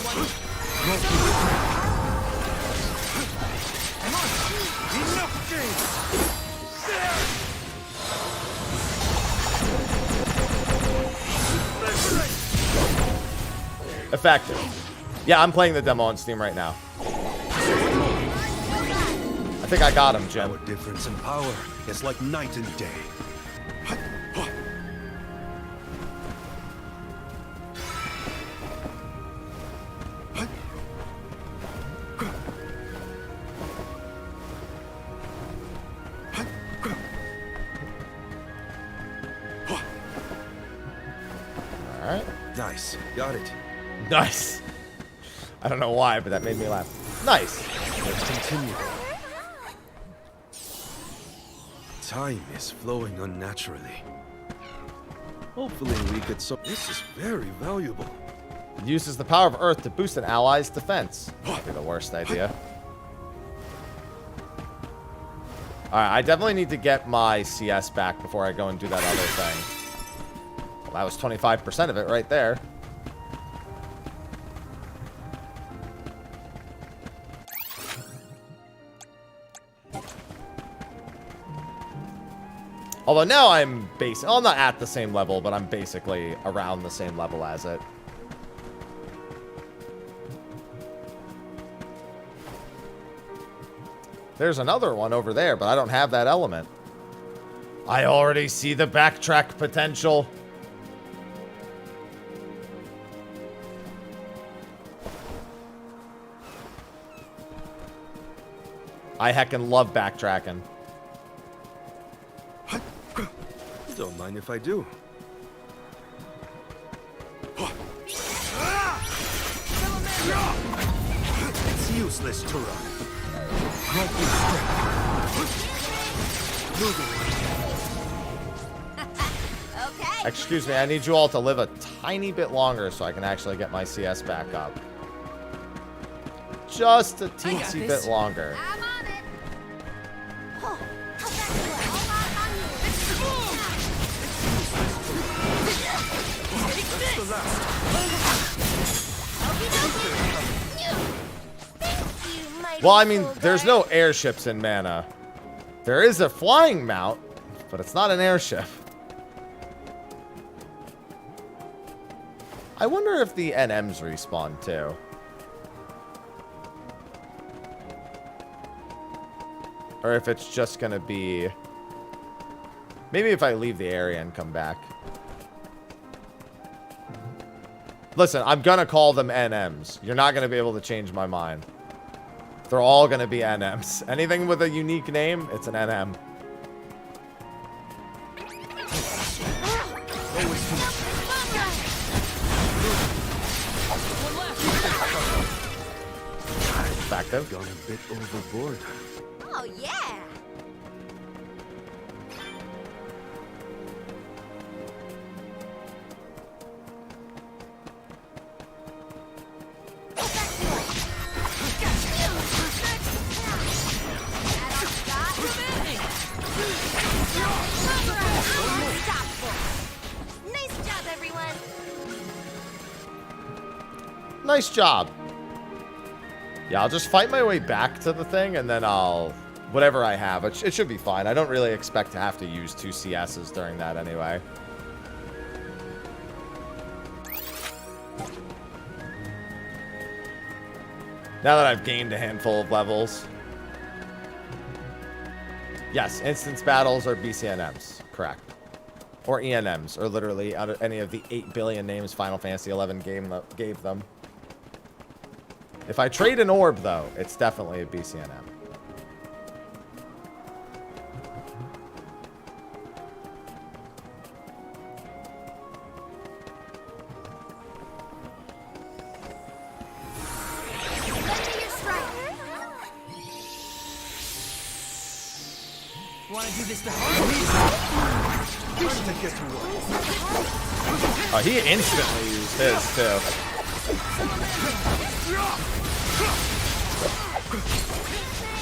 Effective. Yeah, I'm playing the demo on Steam right now. I think I got him, Jim. Our difference in power is like night and day. Alright. Nice. Got it. Nice. I don't know why, but that made me laugh. Nice. Let's continue. Time is flowing unnaturally. Hopefully we get some. This is very valuable. It uses the power of Earth to boost an ally's defense. Might be the worst idea. Alright, I definitely need to get my CS back before I go and do that other thing. Well, that was 25% of it right there. Although now I'm well, I'm not at the same level, but I'm basically around the same level as it. There's another one over there, but I don't have that element. I already see the backtrack potential. I heckin' love backtracking. Don't mind if I do. It's useless to run. Okay. Excuse me, I need you all to live a tiny bit longer so I can actually get my CS back up. Just a teensy bit longer. I'm on it. Oh, Well, I mean, there's no airships in Mana. There is a flying mount, but it's not an airship. I wonder if the NMs respawn too. Or if it's just gonna be... Maybe if I leave the area and come back. Listen, I'm gonna call them NMs. You're not gonna be able to change my mind. They're all gonna be NMs. Anything with a unique name, it's an NM. Effective. Gone a bit overboard. Oh, yeah. Nice job, everyone. Nice job. Yeah, I'll just fight my way back to the thing, and then I'll... Whatever I have, it should be fine. I don't really expect to have to use 2 CSs during that anyway. Now that I've gained a handful of levels. Yes, instance battles are BCNMs. Correct. Or ENMs, or literally out of any of the 8 billion names Final Fantasy XI gave them. If I trade an orb, though, it's definitely a BCNM. Want to do this the hard Oh, he instantly used his, too.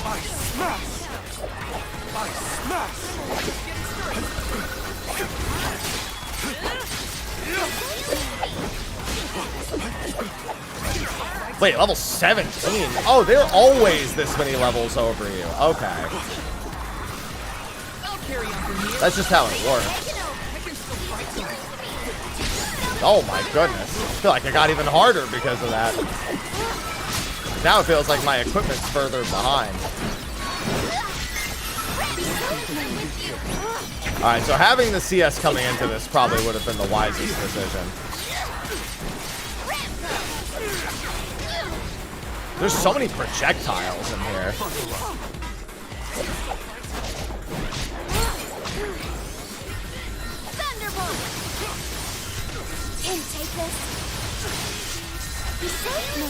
I smash! I smash! Wait, level 17? Oh, they're always this many levels over you. Okay. That's just how it works. Oh my goodness. I feel like I got even harder because of that. Now it feels like my equipment's further behind. Alright, so having the CS coming into this probably would have been the wisest decision. There's so many projectiles in here. Take this. You saved me.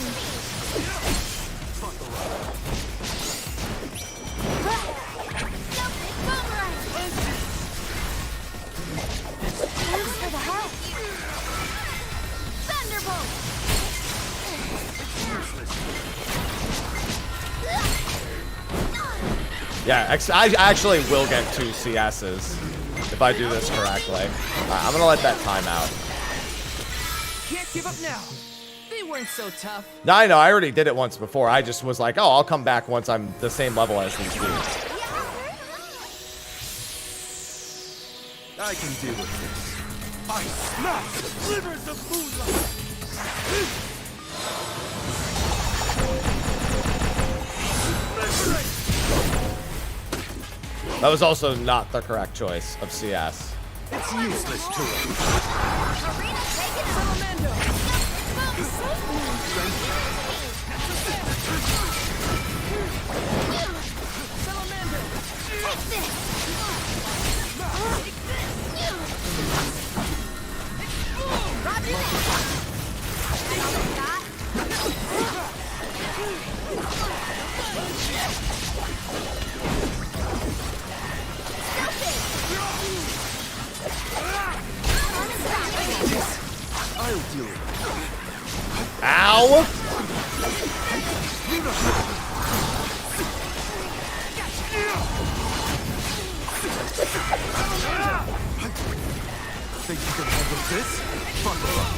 Thanks for the help. Thunderbolt. Yeah, I actually will get 2 CSs if I do this correctly. I'm gonna let that time out. Can't give up now. They weren't so tough. No, I know. I already did it once before. I just was like, oh, I'll come back once I'm the same level as these dudes. I can deal with this. I smash slivers of moonlight! That was also not the correct choice of CS. It's useless to it. I'll do it. Ow! Think you can handle this? Fuck off.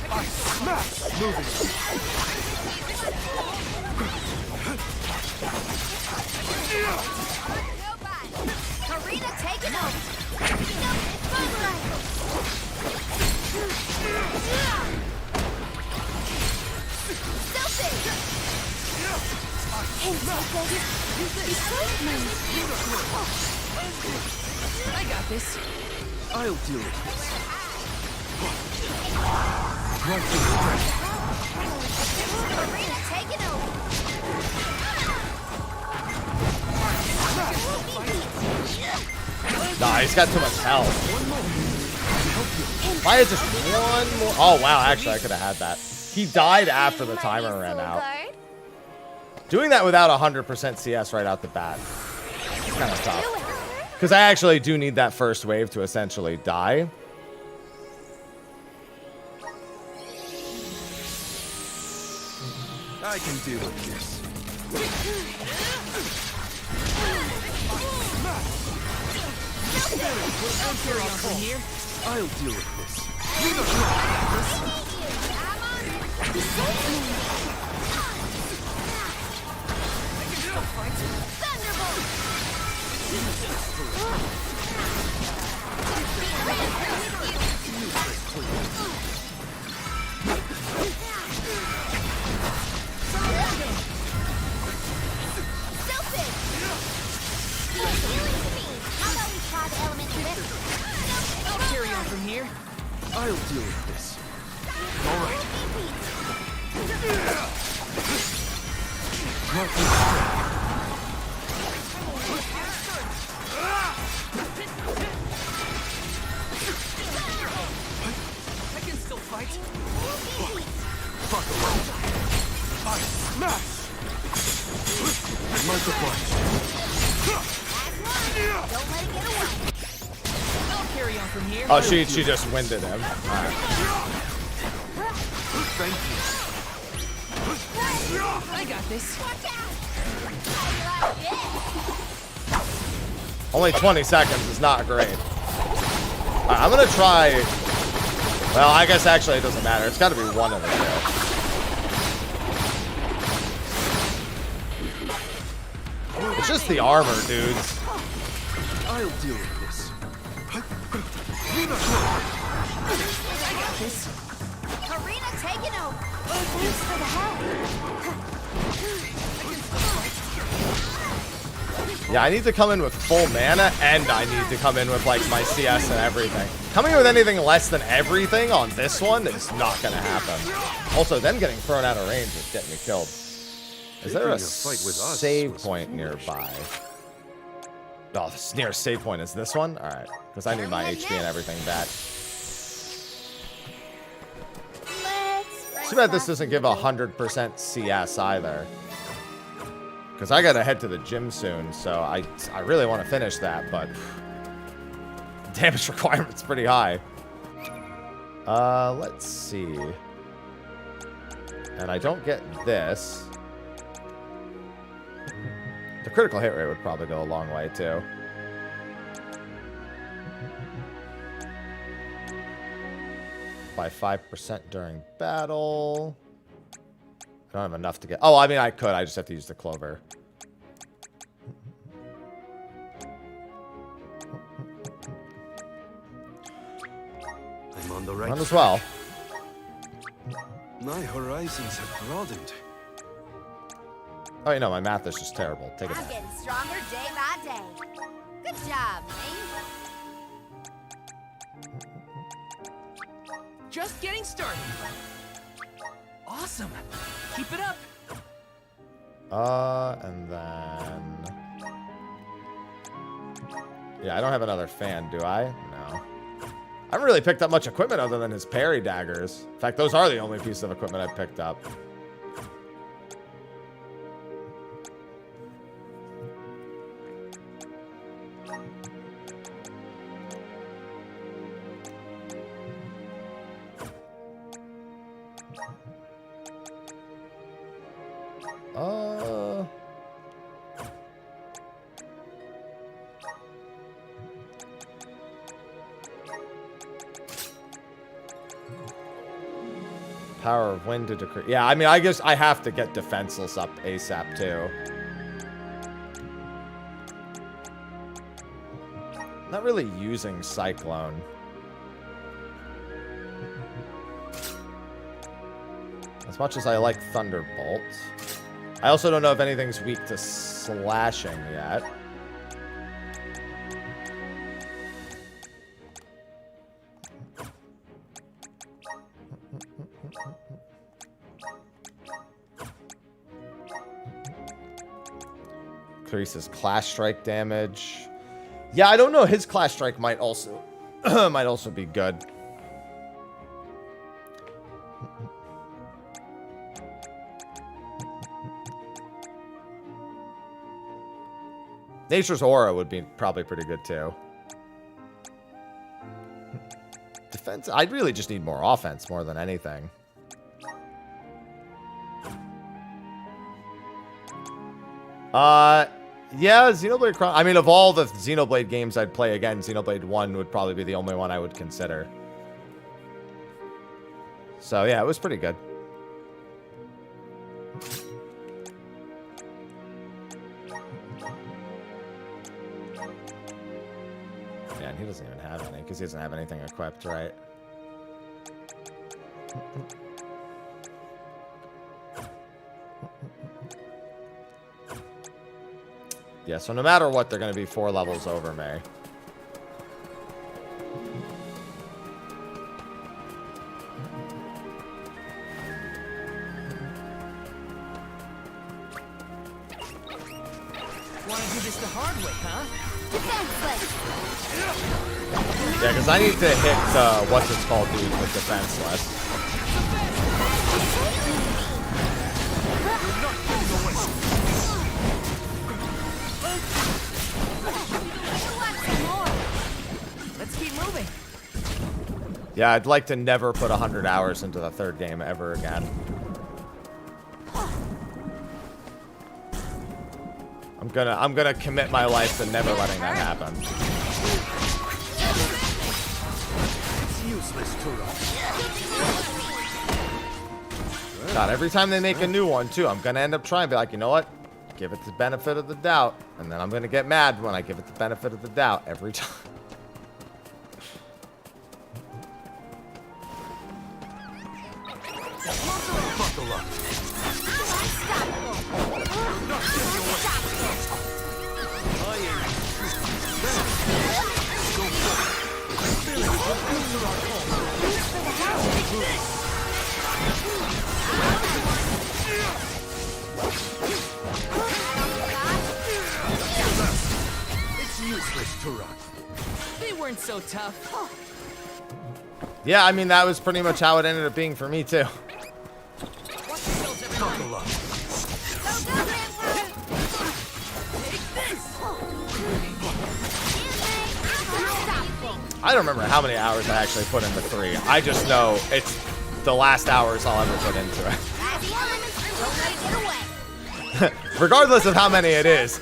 I smash! Moving. Karina taking over. I got this. I'll deal with this. Karina taking over. Nah, he's got too much health. Why is just one more? Oh, wow. Actually, I could have had that. He died after the timer ran out. Doing that without 100% CS right out the bat. It's kind of tough. Because I actually do need that first wave to essentially die. I can deal with this. I'll deal with this. I'll carry on from here. I'll deal with this. All right. I can still fight. Fuck around. I smash. Multiply. Don't let it get away. I'll carry on from here. Oh, she just winded him. Right. Thank you. I got this. Only 20 seconds is not great. Alright, I'm gonna try. Well, I guess actually it doesn't matter. It's got to be one of the two. It's just the armor, dudes. I'll deal with this. I got this. Karina taking over. Thanks for the help. Yeah, I need to come in with full mana, and I need to come in with, like, my CS and everything. Coming in with anything less than everything on this one is not going to happen. Also, them getting thrown out of range is getting me killed. Is there a save point nearby? Oh, the nearest save point is this one? Alright, because I need my HP and everything back. Too bad this doesn't give 100% CS either. Because I gotta head to the gym soon, so I really want to finish that, but damage requirement's pretty high. Let's see. And I don't get this. The critical hit rate would probably go a long way, too. By 5% during battle. I don't have enough to get... Oh, I mean, I could. I just have to use the clover. I'm on the right Run as well. My horizons have broadened. Oh, you know, my math is just terrible. Take it I'm back. getting stronger day by day. Good job, mate. Just getting started. Awesome. Keep it up. And then... Yeah, I don't have another fan, do I? No. I haven't really picked up much equipment other than his parry daggers. In fact, those are the only piece of equipment I've picked up. Power of wind to decree. Yeah, I mean, I guess I have to get defenseless up ASAP too. Not really using Cyclone. As much as I like Thunderbolt. I also don't know if anything's weak to slashing yet. Increases Clash Strike damage. Yeah, I don't know. His Clash Strike might also be good. Nature's Aura would be probably pretty good too. Defense, I'd really just need more offense more than anything. Yeah, Xenoblade Chron. I mean, of all the Xenoblade games I'd play again, Xenoblade 1 would probably be the only one I would consider. So, yeah, it was pretty good. Yeah, and he doesn't even have any, because he doesn't have anything equipped, right? Yeah, so no matter what, they're going to be 4 levels over me. Want to do this the hard way, huh? Yeah, because I need to hit the, what's it called, dude, with defenseless. Let's keep moving. Yeah, I'd like to never put 100 hours into the 3rd game ever again. I'm gonna commit my life to never letting that happen. It's useless to run. God, every time they make a new one too, I'm gonna end up trying to be like, you know what? Give it the benefit of the doubt, and then I'm gonna get mad when I give it the benefit of the doubt every time. Buckle up. It's useless to run. They weren't so tough. Yeah, I mean, that was pretty much how it ended up being for me too. Buckle up. I don't remember how many hours I actually put into 3. I just know it's the last hours I'll ever put into it. Regardless of how many it is,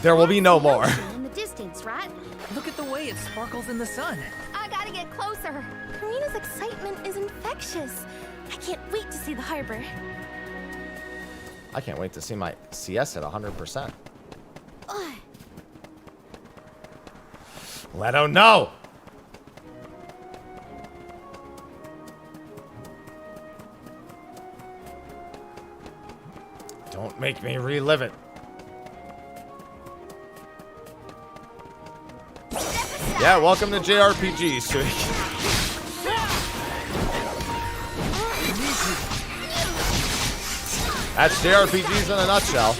there will be no more. In the distance, right? Look at the way it sparkles in the sun. I gotta get closer. Karina's excitement is infectious. I can't wait to see the harbor. I can't wait to see my CS at 100%. Let him know. Don't make me relive it. Yeah, welcome to JRPG, Suik. That's JRPGs in a nutshell.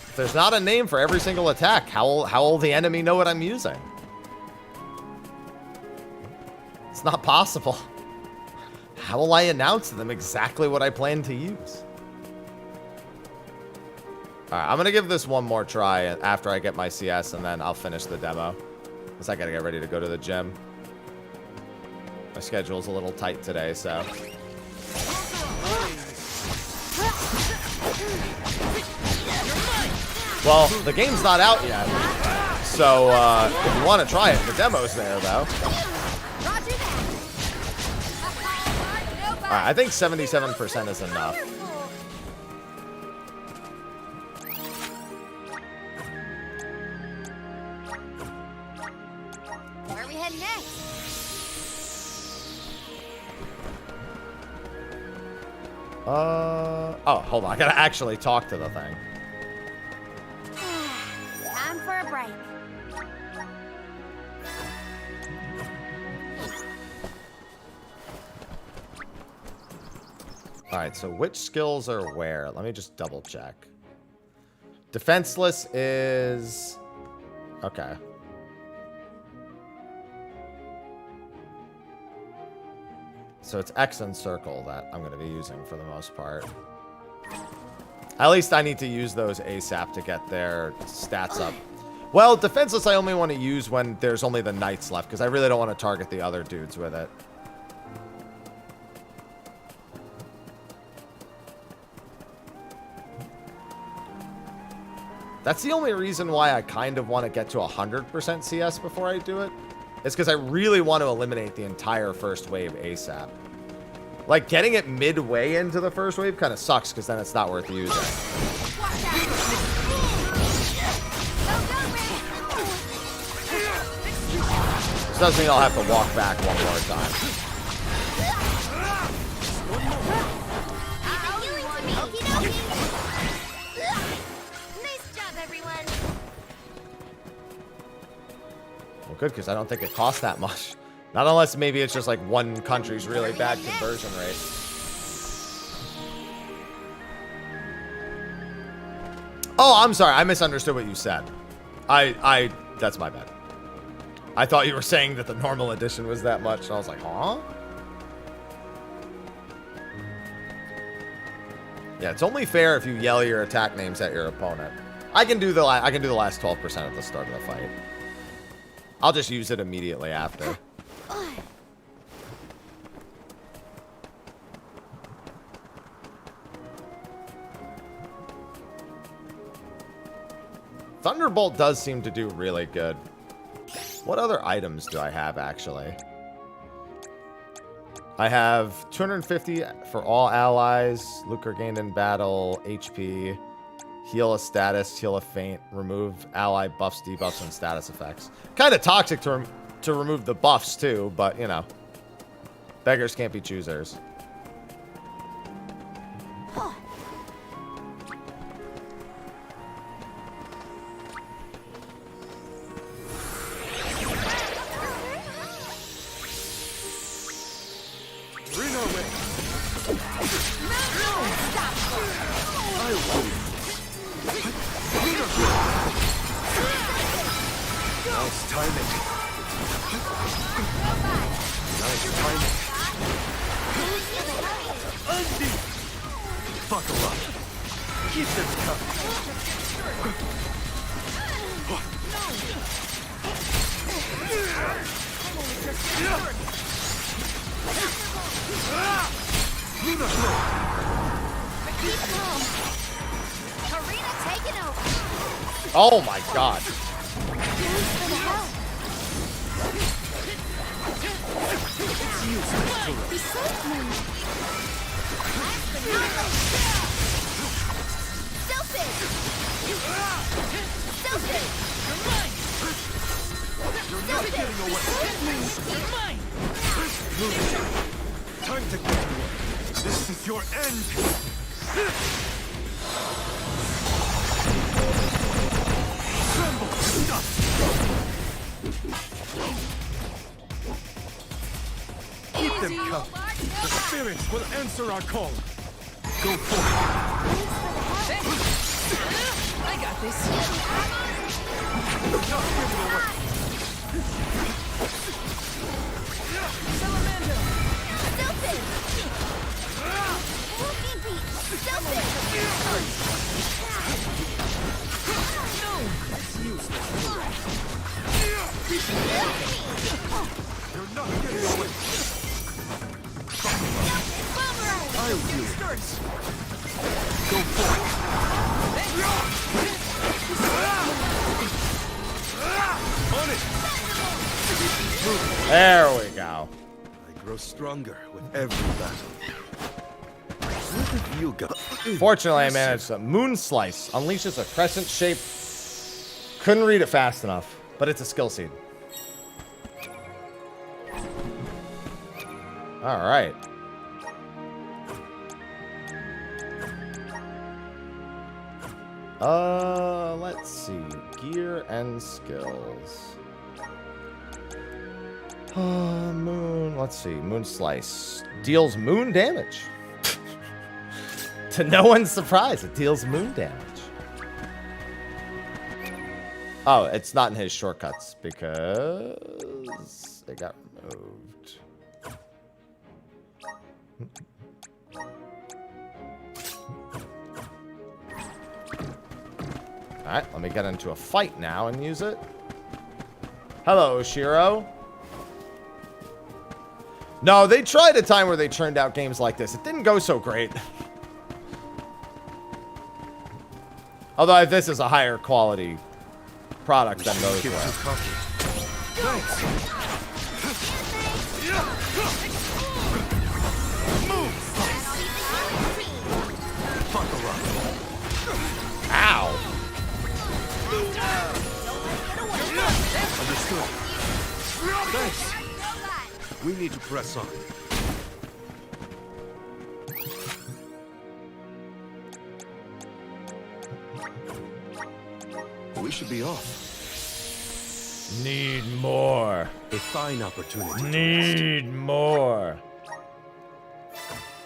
If there's not a name for every single attack, how will the enemy know what I'm using? It's not possible. How will I announce to them exactly what I plan to use? Alright, I'm gonna give this one more try after I get my CS, and then I'll finish the demo. Because I gotta get ready to go to the gym. My schedule's a little tight today, so... Well, the game's not out yet. So, if you want to try it, the demo's there, though. Alright, I think 77% is enough. Where are we heading next? Oh, hold on. I gotta actually talk to the thing. Time for a break. Alright, so which skills are where? Let me just double check. Defenseless is... Okay. So it's X and circle that I'm going to be using for the most part. At least I need to use those ASAP to get their stats up. Well, defenseless I only want to use when there's only the knights left, because I really don't want to target the other dudes with it. That's the only reason why I kind of want to get to 100% CS before I do it. It's because I really want to eliminate the entire first wave ASAP. Like, getting it midway into the first wave kind of sucks, because then it's not worth using. This does mean I'll have to walk back one more time. Nice job, everyone. Well, good, because I don't think it costs that much. Not unless maybe it's just like one country's really bad conversion rate. Oh, I'm sorry. I misunderstood what you said. That's my bad. I thought you were saying that the normal edition was that much. And I was like, huh? Yeah, it's only fair if you yell your attack names at your opponent. I can do the last 12% at the start of the fight. I'll just use it immediately after. Thunderbolt does seem to do really good. What other items do I have, actually? I have 250 for all allies, Lucre gained in battle, HP, heal a status, heal a feint, remove ally buffs, debuffs, and status effects. Kind of toxic to remove the buffs, too, but, you know. Beggars can't be choosers. Nice timing. Nice timing. Undi! Buckle up. Keep them coming. Luna Flow! Keep calm. Karina taking over. Oh my god. It's useless. Selfish. Selfish. You're mine. You're not getting away. You're mine. Luna, time to get to work. This is your end! Tremble! Stop! Keep them cuffed. The spirits will answer our call. Go forth. I got this. Not giving away. Salamander! Stilted! Wolfie Beat! Stilted! No! It's useless. You're not getting away. I'll do it. Go forth. On it. There we go. I grow stronger with every battle. What have you got? Fortunately, I managed to Moon Slice. Unleashes a crescent shape. Couldn't read it fast enough, but it's a skill seed. All right. Let's see. Gear and skills. Moon. Let's see. Moon Slice. Deals moon damage. To no one's surprise, it deals moon damage. Oh, it's not in his shortcuts because it got removed. Alright, let me get into a fight now and use it. Hello, Shiro. No, they tried a time where they turned out games like this. It didn't go so great. Although this is a higher quality product than those were. Ow! Understood. Thanks. We need to press on. We should be off. Need more. A fine opportunity. Need more.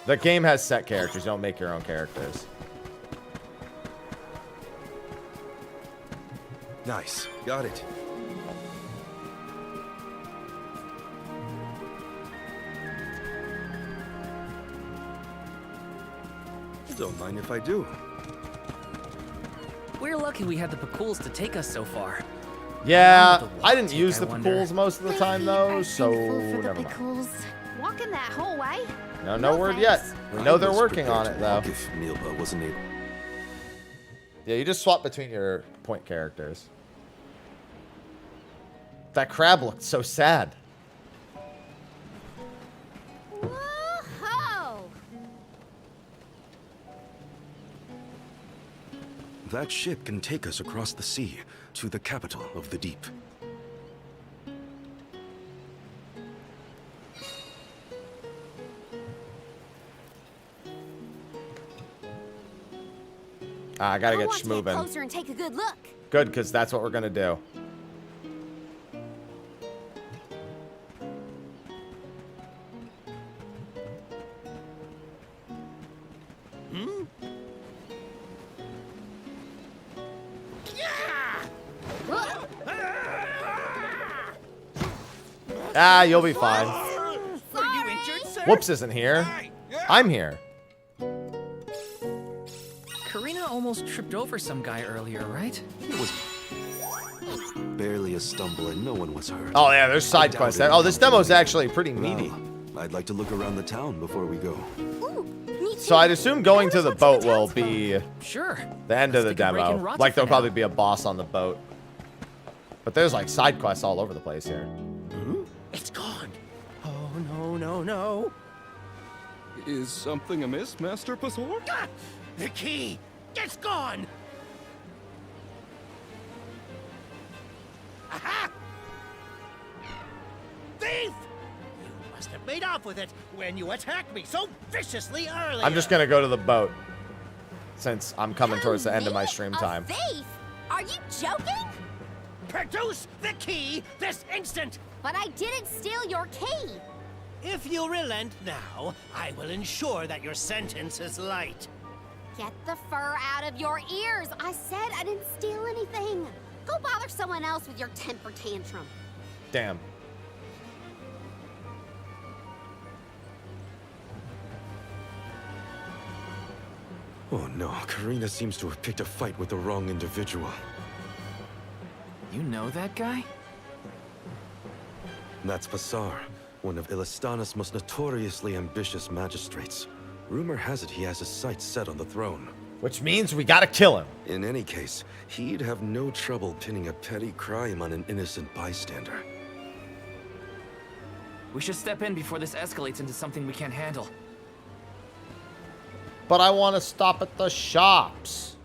The game has set characters. Don't make your own characters. Nice. Got it. Don't mind if I do. We're lucky we had the Pakuls to take us so far. Yeah, I didn't use the pools most of the time though, so never mind. Walking that whole way? No word yet. We know they're working on it though. If Milba wasn't able. Yeah, you just swap between your point characters. That crab looked so sad. Whoa! That ship can take us across the sea to the capital of the deep. I gotta get Get schmoovin'. closer and take a good look. Good, because that's what we're gonna do. Ah, you'll be fine. Whoops isn't here. I'm here. Karina almost tripped over some guy earlier, right? It was barely a stumble and no one was hurt. Oh yeah, there's side quests there. Oh, this demo's actually pretty meaty. Well, I'd like to look around the town before we go. So I'd assume going to the boat will be the end of the demo. Like there'll probably be a boss on the boat. But there's like side quests all over the place here. It's gone. Oh, no. Is something amiss, Master Pasor? Ah, the key! It's gone! Aha! Thief! You must have made a off with it when you attacked me so viciously earlier. I'm just gonna go to the boat since I'm coming towards the end of my stream time. Thief? Are you joking? Produce the key this instant! But I didn't steal your key. If you relent now, I will ensure that your sentence is light. Get the fur out of your ears. I said I didn't steal anything. Go bother someone else with your temper tantrum. Damn. Oh no, Karina seems to have picked a fight with the wrong individual. You know that guy? That's Passar, one of Ilistana's most notoriously ambitious magistrates. Rumor has it he has his sights set on the throne. Which means we gotta kill him. In any case, he'd have no trouble pinning a petty crime on an innocent bystander. We should step in before this escalates into something we can't handle. But I want to stop at the shops.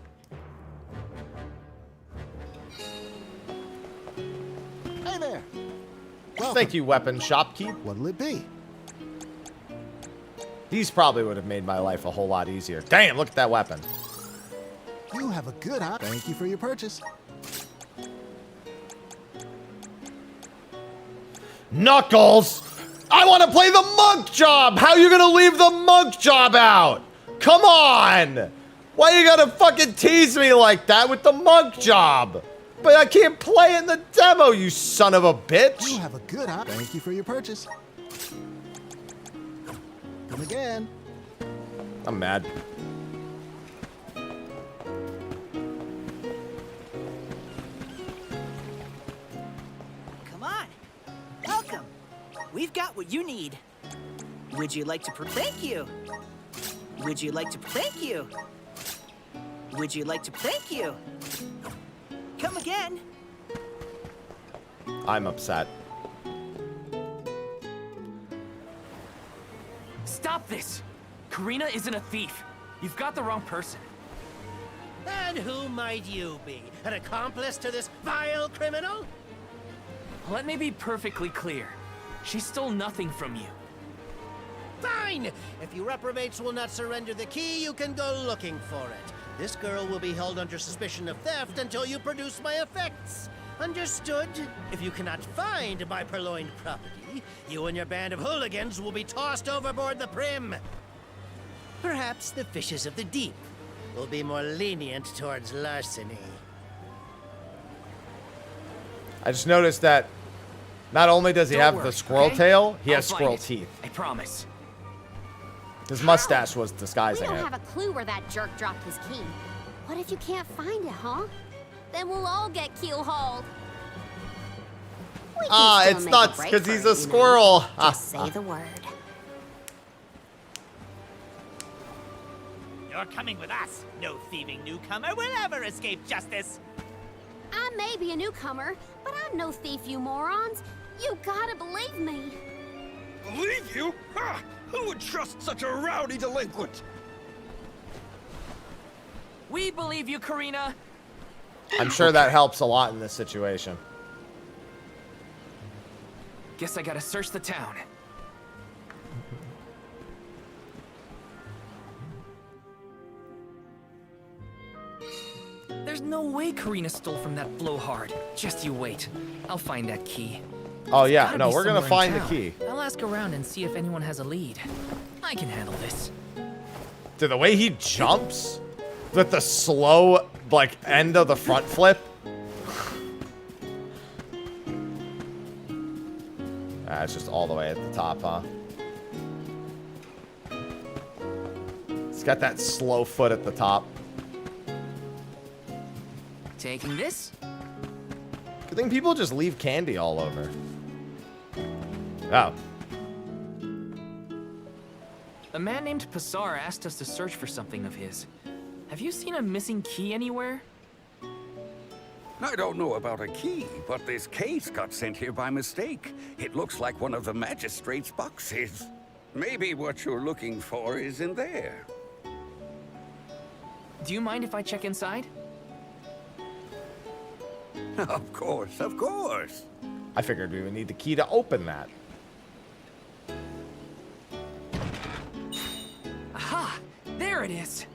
Hey there. Thank you, weapon shopkeep. What'll it be? These probably would have made my life a whole lot easier. Damn, look at that weapon. You have a good eye. Thank you for your purchase. Knuckles! I want to play the monk job! How you gonna leave the monk job out? Come on! Why you gotta fucking tease me like that with the monk job? But I can't play in the demo, you son of a bitch! You have a good eye. Thank you for your purchase. Come again. I'm mad. Come on. Welcome. We've got what you need. Would you like to thank you? Would you like to thank you? Would you like to thank you? Come again. I'm upset. Stop this! Karina isn't a thief. You've got the wrong person. And who might you be? An accomplice to this vile criminal? Let me be perfectly clear. She stole nothing from you. Fine! If you reprobates will not surrender the key, you can go looking for it. This girl will be held under suspicion of theft until you produce my effects. Understood? If you cannot find my purloined property, you and your band of hooligans will be tossed overboard the Prim. Perhaps the fishes of the deep will be more lenient towards larceny. I just noticed that not only does he Don't have worry, the squirrel okay? tail, he I'll has find squirrel it. teeth. I promise. His mustache was We disguising don't it. have a clue where that jerk dropped his key. What if you can't find it, huh? Then we'll all get keel-hauled. We can Ah, still it's make nuts break because for he's it, a you know. squirrel. Just say the word. You're coming with us. No thieving newcomer will ever escape justice. I may be a newcomer, but I'm no thief, you morons. You gotta believe me. Believe you? Ha! Who would trust such a rowdy delinquent? We believe you, Karina. I'm sure that helps a lot in this situation. Guess I gotta search the town. There's no way Karina stole from that blowhard. Just you wait. I'll find that key. Oh yeah, Gotta no, be we're gonna somewhere in find the town. key. I'll ask around and see if anyone has a lead. I can handle this. Dude, the way he jumps with the slow, like, end of the front flip. It's just all the way at the top, huh? It's got that slow foot at the top. Taking this? Good thing people just leave candy all over. Oh. A man named Passar asked us to search for something of his. Have you seen a missing key anywhere? I don't know about a key, but this case got sent here by mistake. It looks like one of the magistrate's boxes. Maybe what you're looking for is in there. Do you mind if I check inside? Of course, of course. I figured we would need the key to open that. There it is.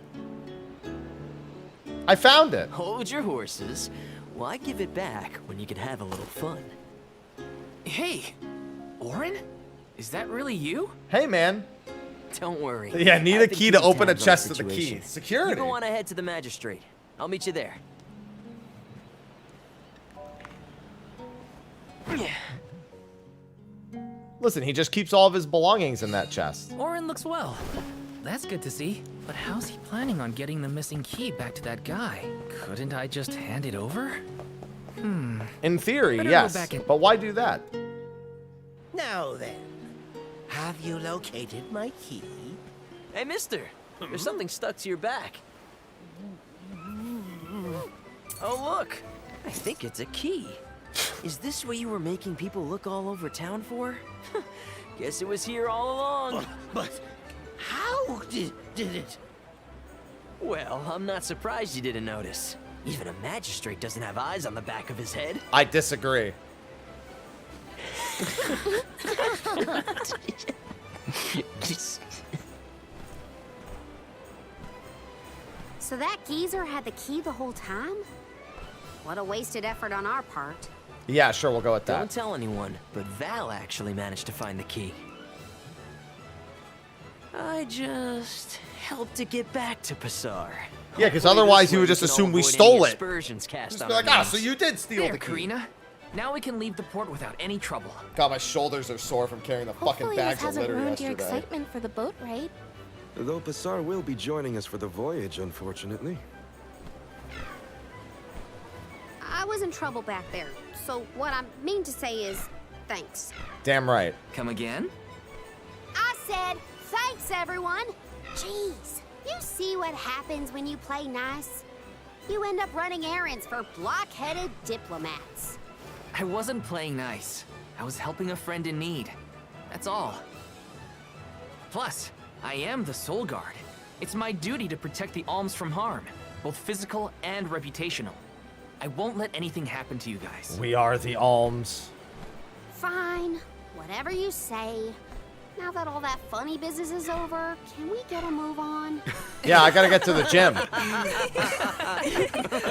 I found it. Hold your horses. Why give it back when you can have a little fun? Hey, Orin? Is that really you? Hey, man. Don't worry. Yeah, need a key to open a chest to the situation. key. Security. You go on ahead to the magistrate. I'll meet you there. Listen, he just keeps all of his belongings in that chest. Orin looks well. That's good to see. But how's he planning on getting the missing key back to that guy? Couldn't I just hand it over? In theory, Better yes. go back and... But why do that? Now then, have you located my key? Hey, mister. There's something stuck to your back. Oh, look. I think it's a key. Is this what you were making people look all over town for? Guess it was here all along. But how did it? Well, I'm not surprised you didn't notice. Even a magistrate doesn't have eyes on the back of his head. I disagree. So that geezer had the key the whole time? What a wasted effort on our part. Yeah, sure, we'll go with that. Don't tell anyone, but Val actually managed to find the key. I just helped it get back to Passar. Yeah, because otherwise he would just assume we stole it. Aspersions cast Just on be like, our ah, names. so you did steal There, the key. Karina. Now we can leave the port without any trouble. God, my shoulders are sore from carrying the fucking Hopefully bags this of hasn't litter ruined your yesterday. excitement for the boat ride. Though Passar will be joining us for the voyage, unfortunately. I was in trouble back there, so what I mean to say is, thanks. Damn right. Come again? I said, thanks everyone! Jeez, you see what happens when you play nice? You end up running errands for block-headed diplomats. I wasn't playing nice. I was helping a friend in need. That's all. Plus, I am the Soul Guard. It's my duty to protect the alms from harm, both physical and reputational. I won't let anything happen to you guys. We are the alms. Fine, whatever you say. Now that all that funny business is over, can we get a move on? Yeah, I gotta get to the gym. I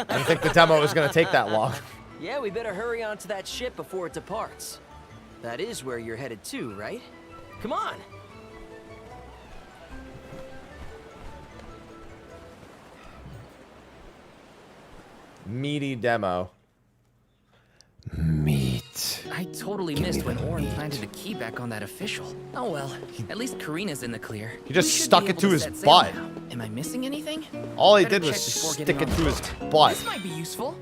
didn't think the demo was gonna take that long. Yeah, we better hurry on to that ship before it departs. That is where you're headed to, right? Come on! Meaty demo. Meat. I totally missed when Orin planted the key back on that official. Oh well, at least Karina's in the clear. He just We should stuck be it able to to his set sail butt. now. Am I missing anything? All he Better did was check before stick getting it on to the his boat. butt. This might be useful.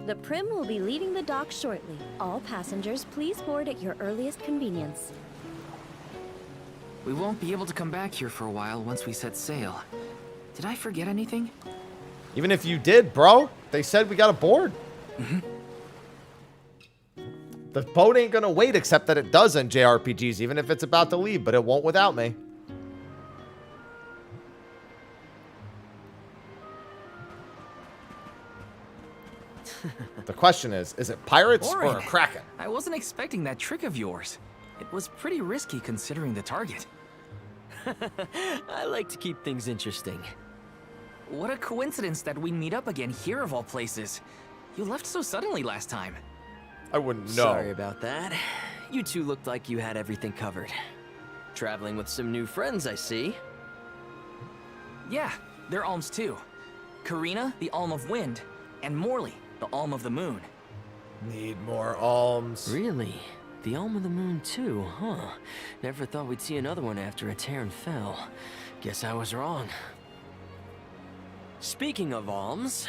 The Prim will be leaving the dock shortly. All passengers, please board at your earliest convenience. We won't be able to come back here for a while once we set sail. Did I forget anything? Even if you did, bro, they said we got a board. The boat ain't gonna wait, except that it does in JRPGs, even if it's about to leave, but it won't without me. The question is it pirates or Orin, a kraken? I wasn't expecting that trick of yours. It was pretty risky considering the target. I like to keep things interesting. What a coincidence that we meet up again here of all places. You left so suddenly last time. I wouldn't know. Sorry about that. You two looked like you had everything covered. Traveling with some new friends, I see. Yeah, they're alms too. Karina, the Alm of Wind, and Morley, the Alm of the Moon. Need more alms. Really? The Alm of the Moon too, huh? Never thought we'd see another one after a Terran fell. Guess I was wrong. Speaking of alms,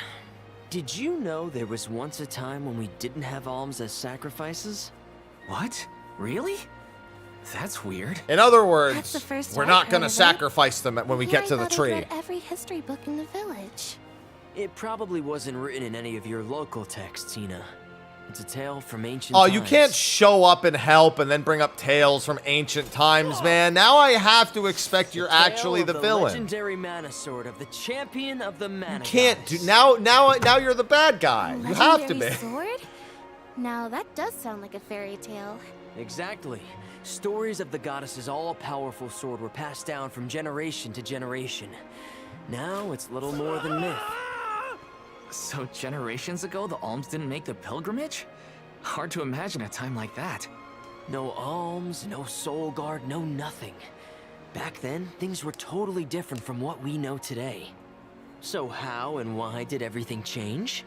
did you know there was once a time when we didn't have alms as sacrifices? What? Really? That's weird. In other That's words, the first we're I've not heard gonna of it. sacrifice them when we get to the I tree. read every history book in the village. It probably wasn't written in any of your local texts, Tina. It's a tale from ancient Oh, times. you can't show up and help and then bring up tales from ancient times, man. Now I have to expect you're actually Tale the of villain. Legendary mana sword of the champion of the mana. You can't do now you're the bad guy. You have to be. Legendary sword? Now that does sound like a fairy tale. Exactly. Stories of the goddess's all-powerful sword were passed down from generation to generation. Now it's little more than myth. So generations ago, the alms didn't make the pilgrimage? Hard to imagine a time like that. No alms, no soul guard, no nothing. Back then, things were totally different from what we know today. So how and why did everything change?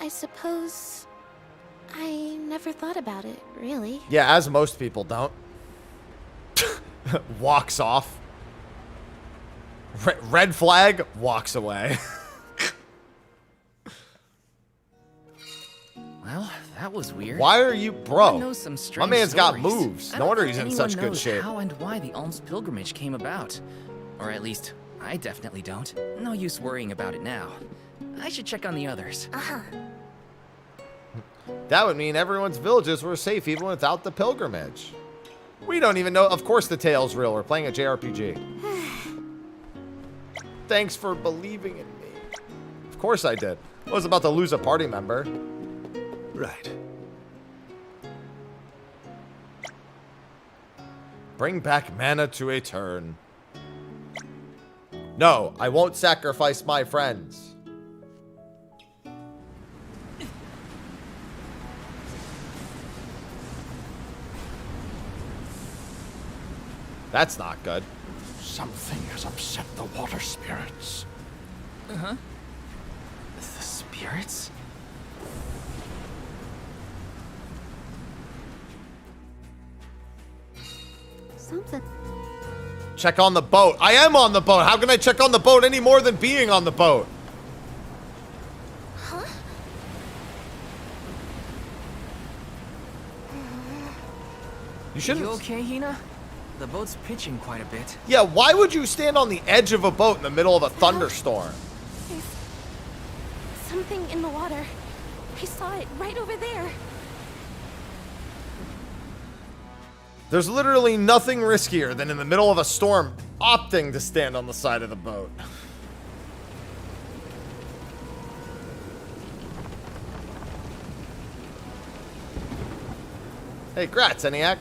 I suppose I never thought about it, really. Yeah, as most people don't. Walks off. Red flag, walks away. Well, that was weird. Why are you, bro? Knows some My strange man's got stories. moves. I No don't wonder think he's in anyone such good knows shape. How and why the alms pilgrimage came about, or at least I definitely don't. No use worrying about it now. I should check on the others. That would mean everyone's villages were safe even without the pilgrimage. We don't even know. Of course the tale's real. We're playing a JRPG. Thanks for believing in me. Of course I did. I was about to lose a party member. Right. Bring back mana to a turn. No, I won't sacrifice my friends. That's not good. Something has upset the water spirits. Uh-huh. The spirits? Something. Check on the boat. I am on the boat. How can I check on the boat any more than being on the boat? Huh? You shouldn't. You okay, Hina? The boat's pitching quite a bit. Yeah, why would you stand on the edge of a boat in the middle of a thunderstorm? There's something in the water. I saw it right over there. There's literally nothing riskier than in the middle of a storm opting to stand on the side of the boat. Hey, grats, ENIAC.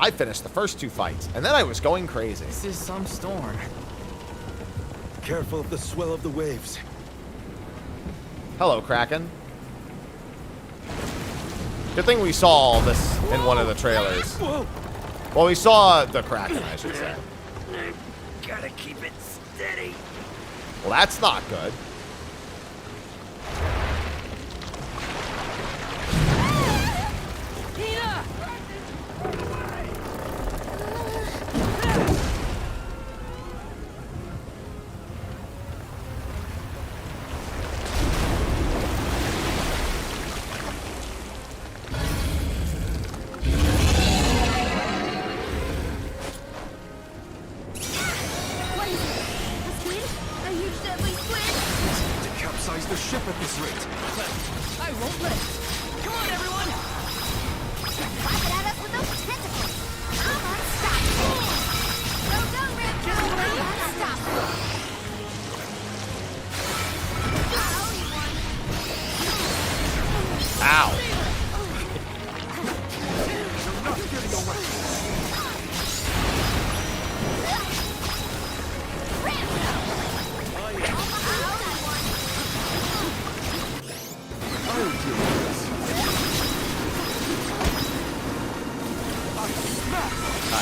I finished the first 2 fights, and then I was going crazy. This is some storm. Careful of the swell of the waves. Hello, Kraken. Good thing we saw all this in one of the trailers. Well, we saw the Kraken, I should say. Gotta keep it steady. Well, that's not good. Hina! What is it? A squid? A huge deadly squid? To capsize the ship at this rate. I won't let it. Come on, everyone! Slap it at us with those tentacles. I'm unstoppable. Go, go, Red Bull. I'm unstoppable. I owe you one. Ow.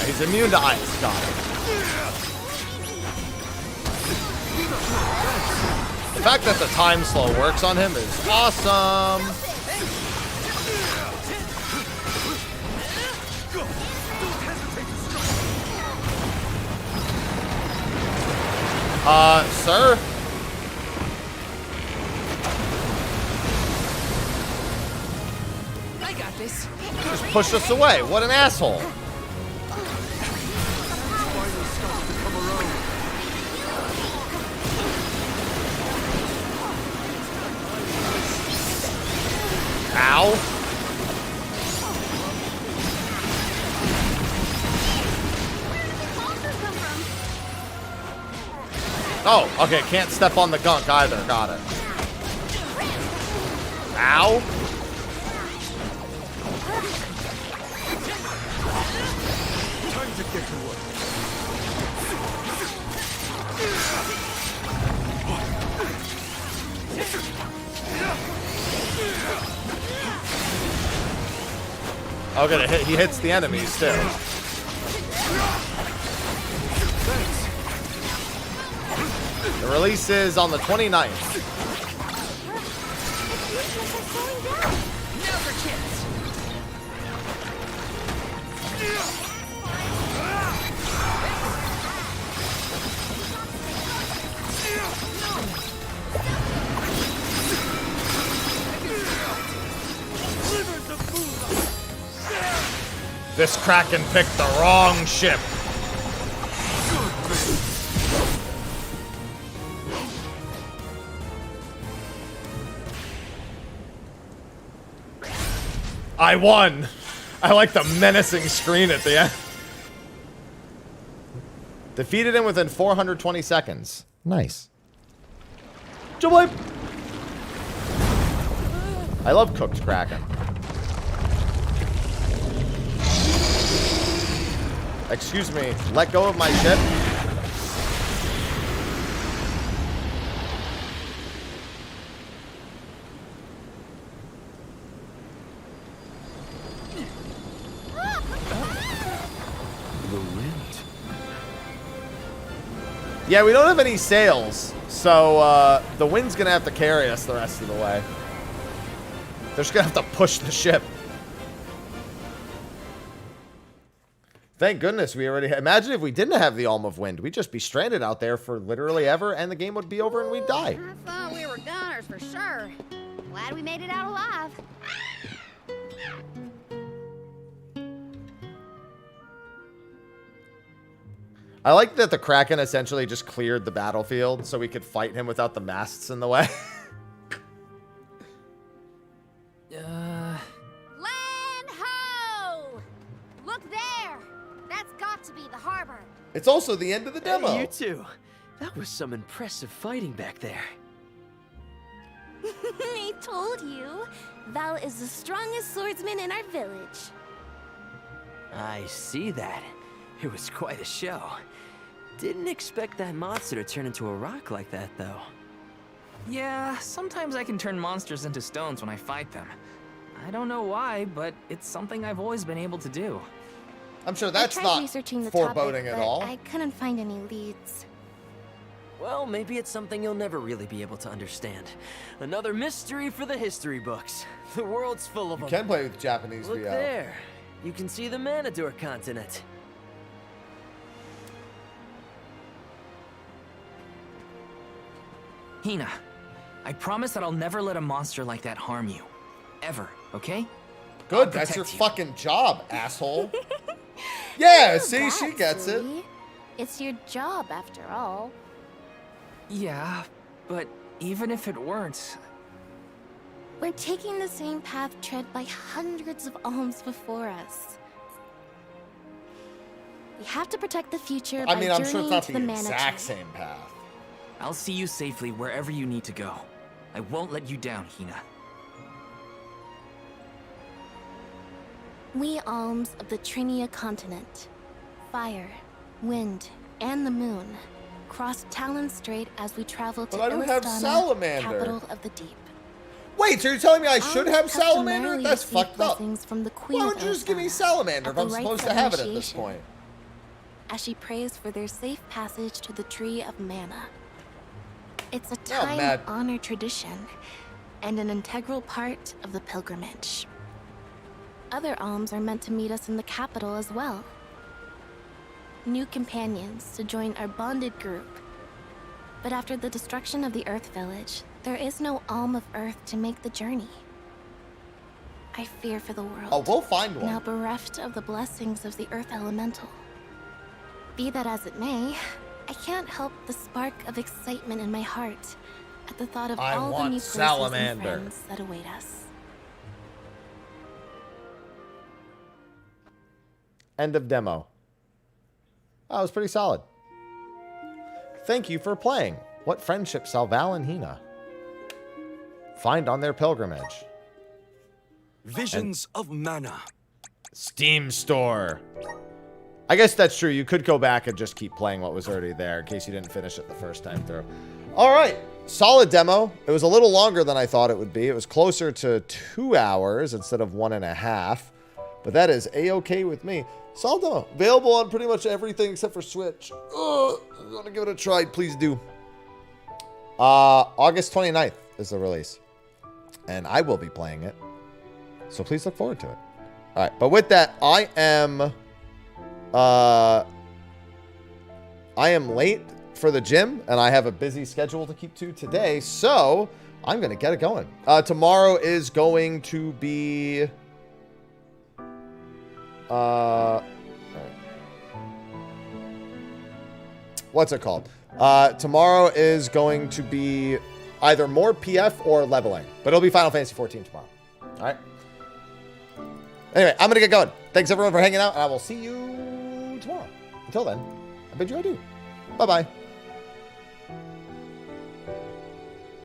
He's immune to ice. Got it. The fact that the time slow works on him is awesome. Sir? I got this. Just pushed us away. What an asshole. Ow. Oh, okay. Can't step on the gunk either. Got it. Ow. to work. Okay, he hits the enemies too. The release is on the 29th. Now's our chance. This Kraken picked the wrong ship. I won. I like the menacing screen at the end. Defeated him within 420 seconds. Nice. Jump. I love cooked Kraken. Excuse me, let go of my ship. The wind. Yeah, we don't have any sails, so the wind's gonna have to carry us the rest of the way. They're just gonna have to push the ship. Thank goodness we already had. Imagine if we didn't have the Alm of Wind. We'd just be stranded out there for literally ever, and the game would be over and we'd die. I thought we were gunners for sure. Glad we made it out alive. I like that the Kraken essentially just cleared the battlefield so we could fight him without the masts in the way. Land ho! Look there! That's got to be the harbor. It's also the end of the demo. Hey, you two. That was some impressive fighting back there. I told you. Val is the strongest swordsman in our village. I see that. It was quite a show. Didn't expect that monster to turn into a rock like that, though. Yeah, sometimes I can turn monsters into stones when I fight them. I don't know why, but it's something I've always been able to do. I'm sure that's not foreboding at all. I couldn't find any leads. Well, maybe it's something you'll never really be able to understand. Another mystery for the history books. The world's full of them. You can play with Japanese Look VO. there. You can see the Manador continent. Hina, I promise that I'll never let a monster like that harm you. Ever, okay? Good, that's your fucking job, asshole. Yeah, see, she gets it. It's your job, after all. Yeah, but even if it weren't... We're taking the same path tread by hundreds of alms before us. We have to protect the future by I'm sure it's not to the the exact same path. I'll see you safely wherever you need to go. I won't let you down, Hina. We alms of the Trinia continent, fire, wind, and the moon, cross Talon Strait as we travel to But I don't have Illistana, Salamander. capital of the deep. Wait, so you're telling me I should have Salamander? customarily That's receive fucked up. blessings from the Queen Why of would you just give me Illistana Salamander if at I'm the supposed rites to of have it at this initiation, point? as she prays for their safe passage to the Tree of Mana. It's a Oh, mad. time-honored tradition and an integral part of the pilgrimage. Other alms are meant to meet us in the capital as well. New companions to join our bonded group. But after the destruction of the Earth Village, there is no alm of Earth to make the journey. I fear for the world. Oh, we'll find one. Now bereft of the blessings of the Earth Elemental. Be that as it may, I can't help the spark of excitement in my heart at the thought of I all the want new places Salamander. and friends that await us. End of demo. That was pretty solid. Thank you for playing. What friendship shall Val and Hina find on their pilgrimage? Visions of Mana. Steam store. I guess that's true. You could go back and just keep playing what was already there in case you didn't finish it the first time through. All right. Solid demo. It was a little longer than I thought it would be. It was closer to 2 hours instead of 1.5. But that is A-okay with me. Solid demo. Available on pretty much everything except for Switch. Ugh, I want to give it a try. Please do. August 29th is the release. And I will be playing it. So please look forward to it. All right. But with that, I am late for the gym, and I have a busy schedule to keep to today, so I'm going to get it going. Tomorrow is going to be... what's it called? Tomorrow is going to be either more PF or leveling, but it'll be Final Fantasy XIV tomorrow. All right? Anyway, I'm going to get going. Thanks, everyone, for hanging out, and I will see you tomorrow. Until then, I bid you adieu. Bye-bye.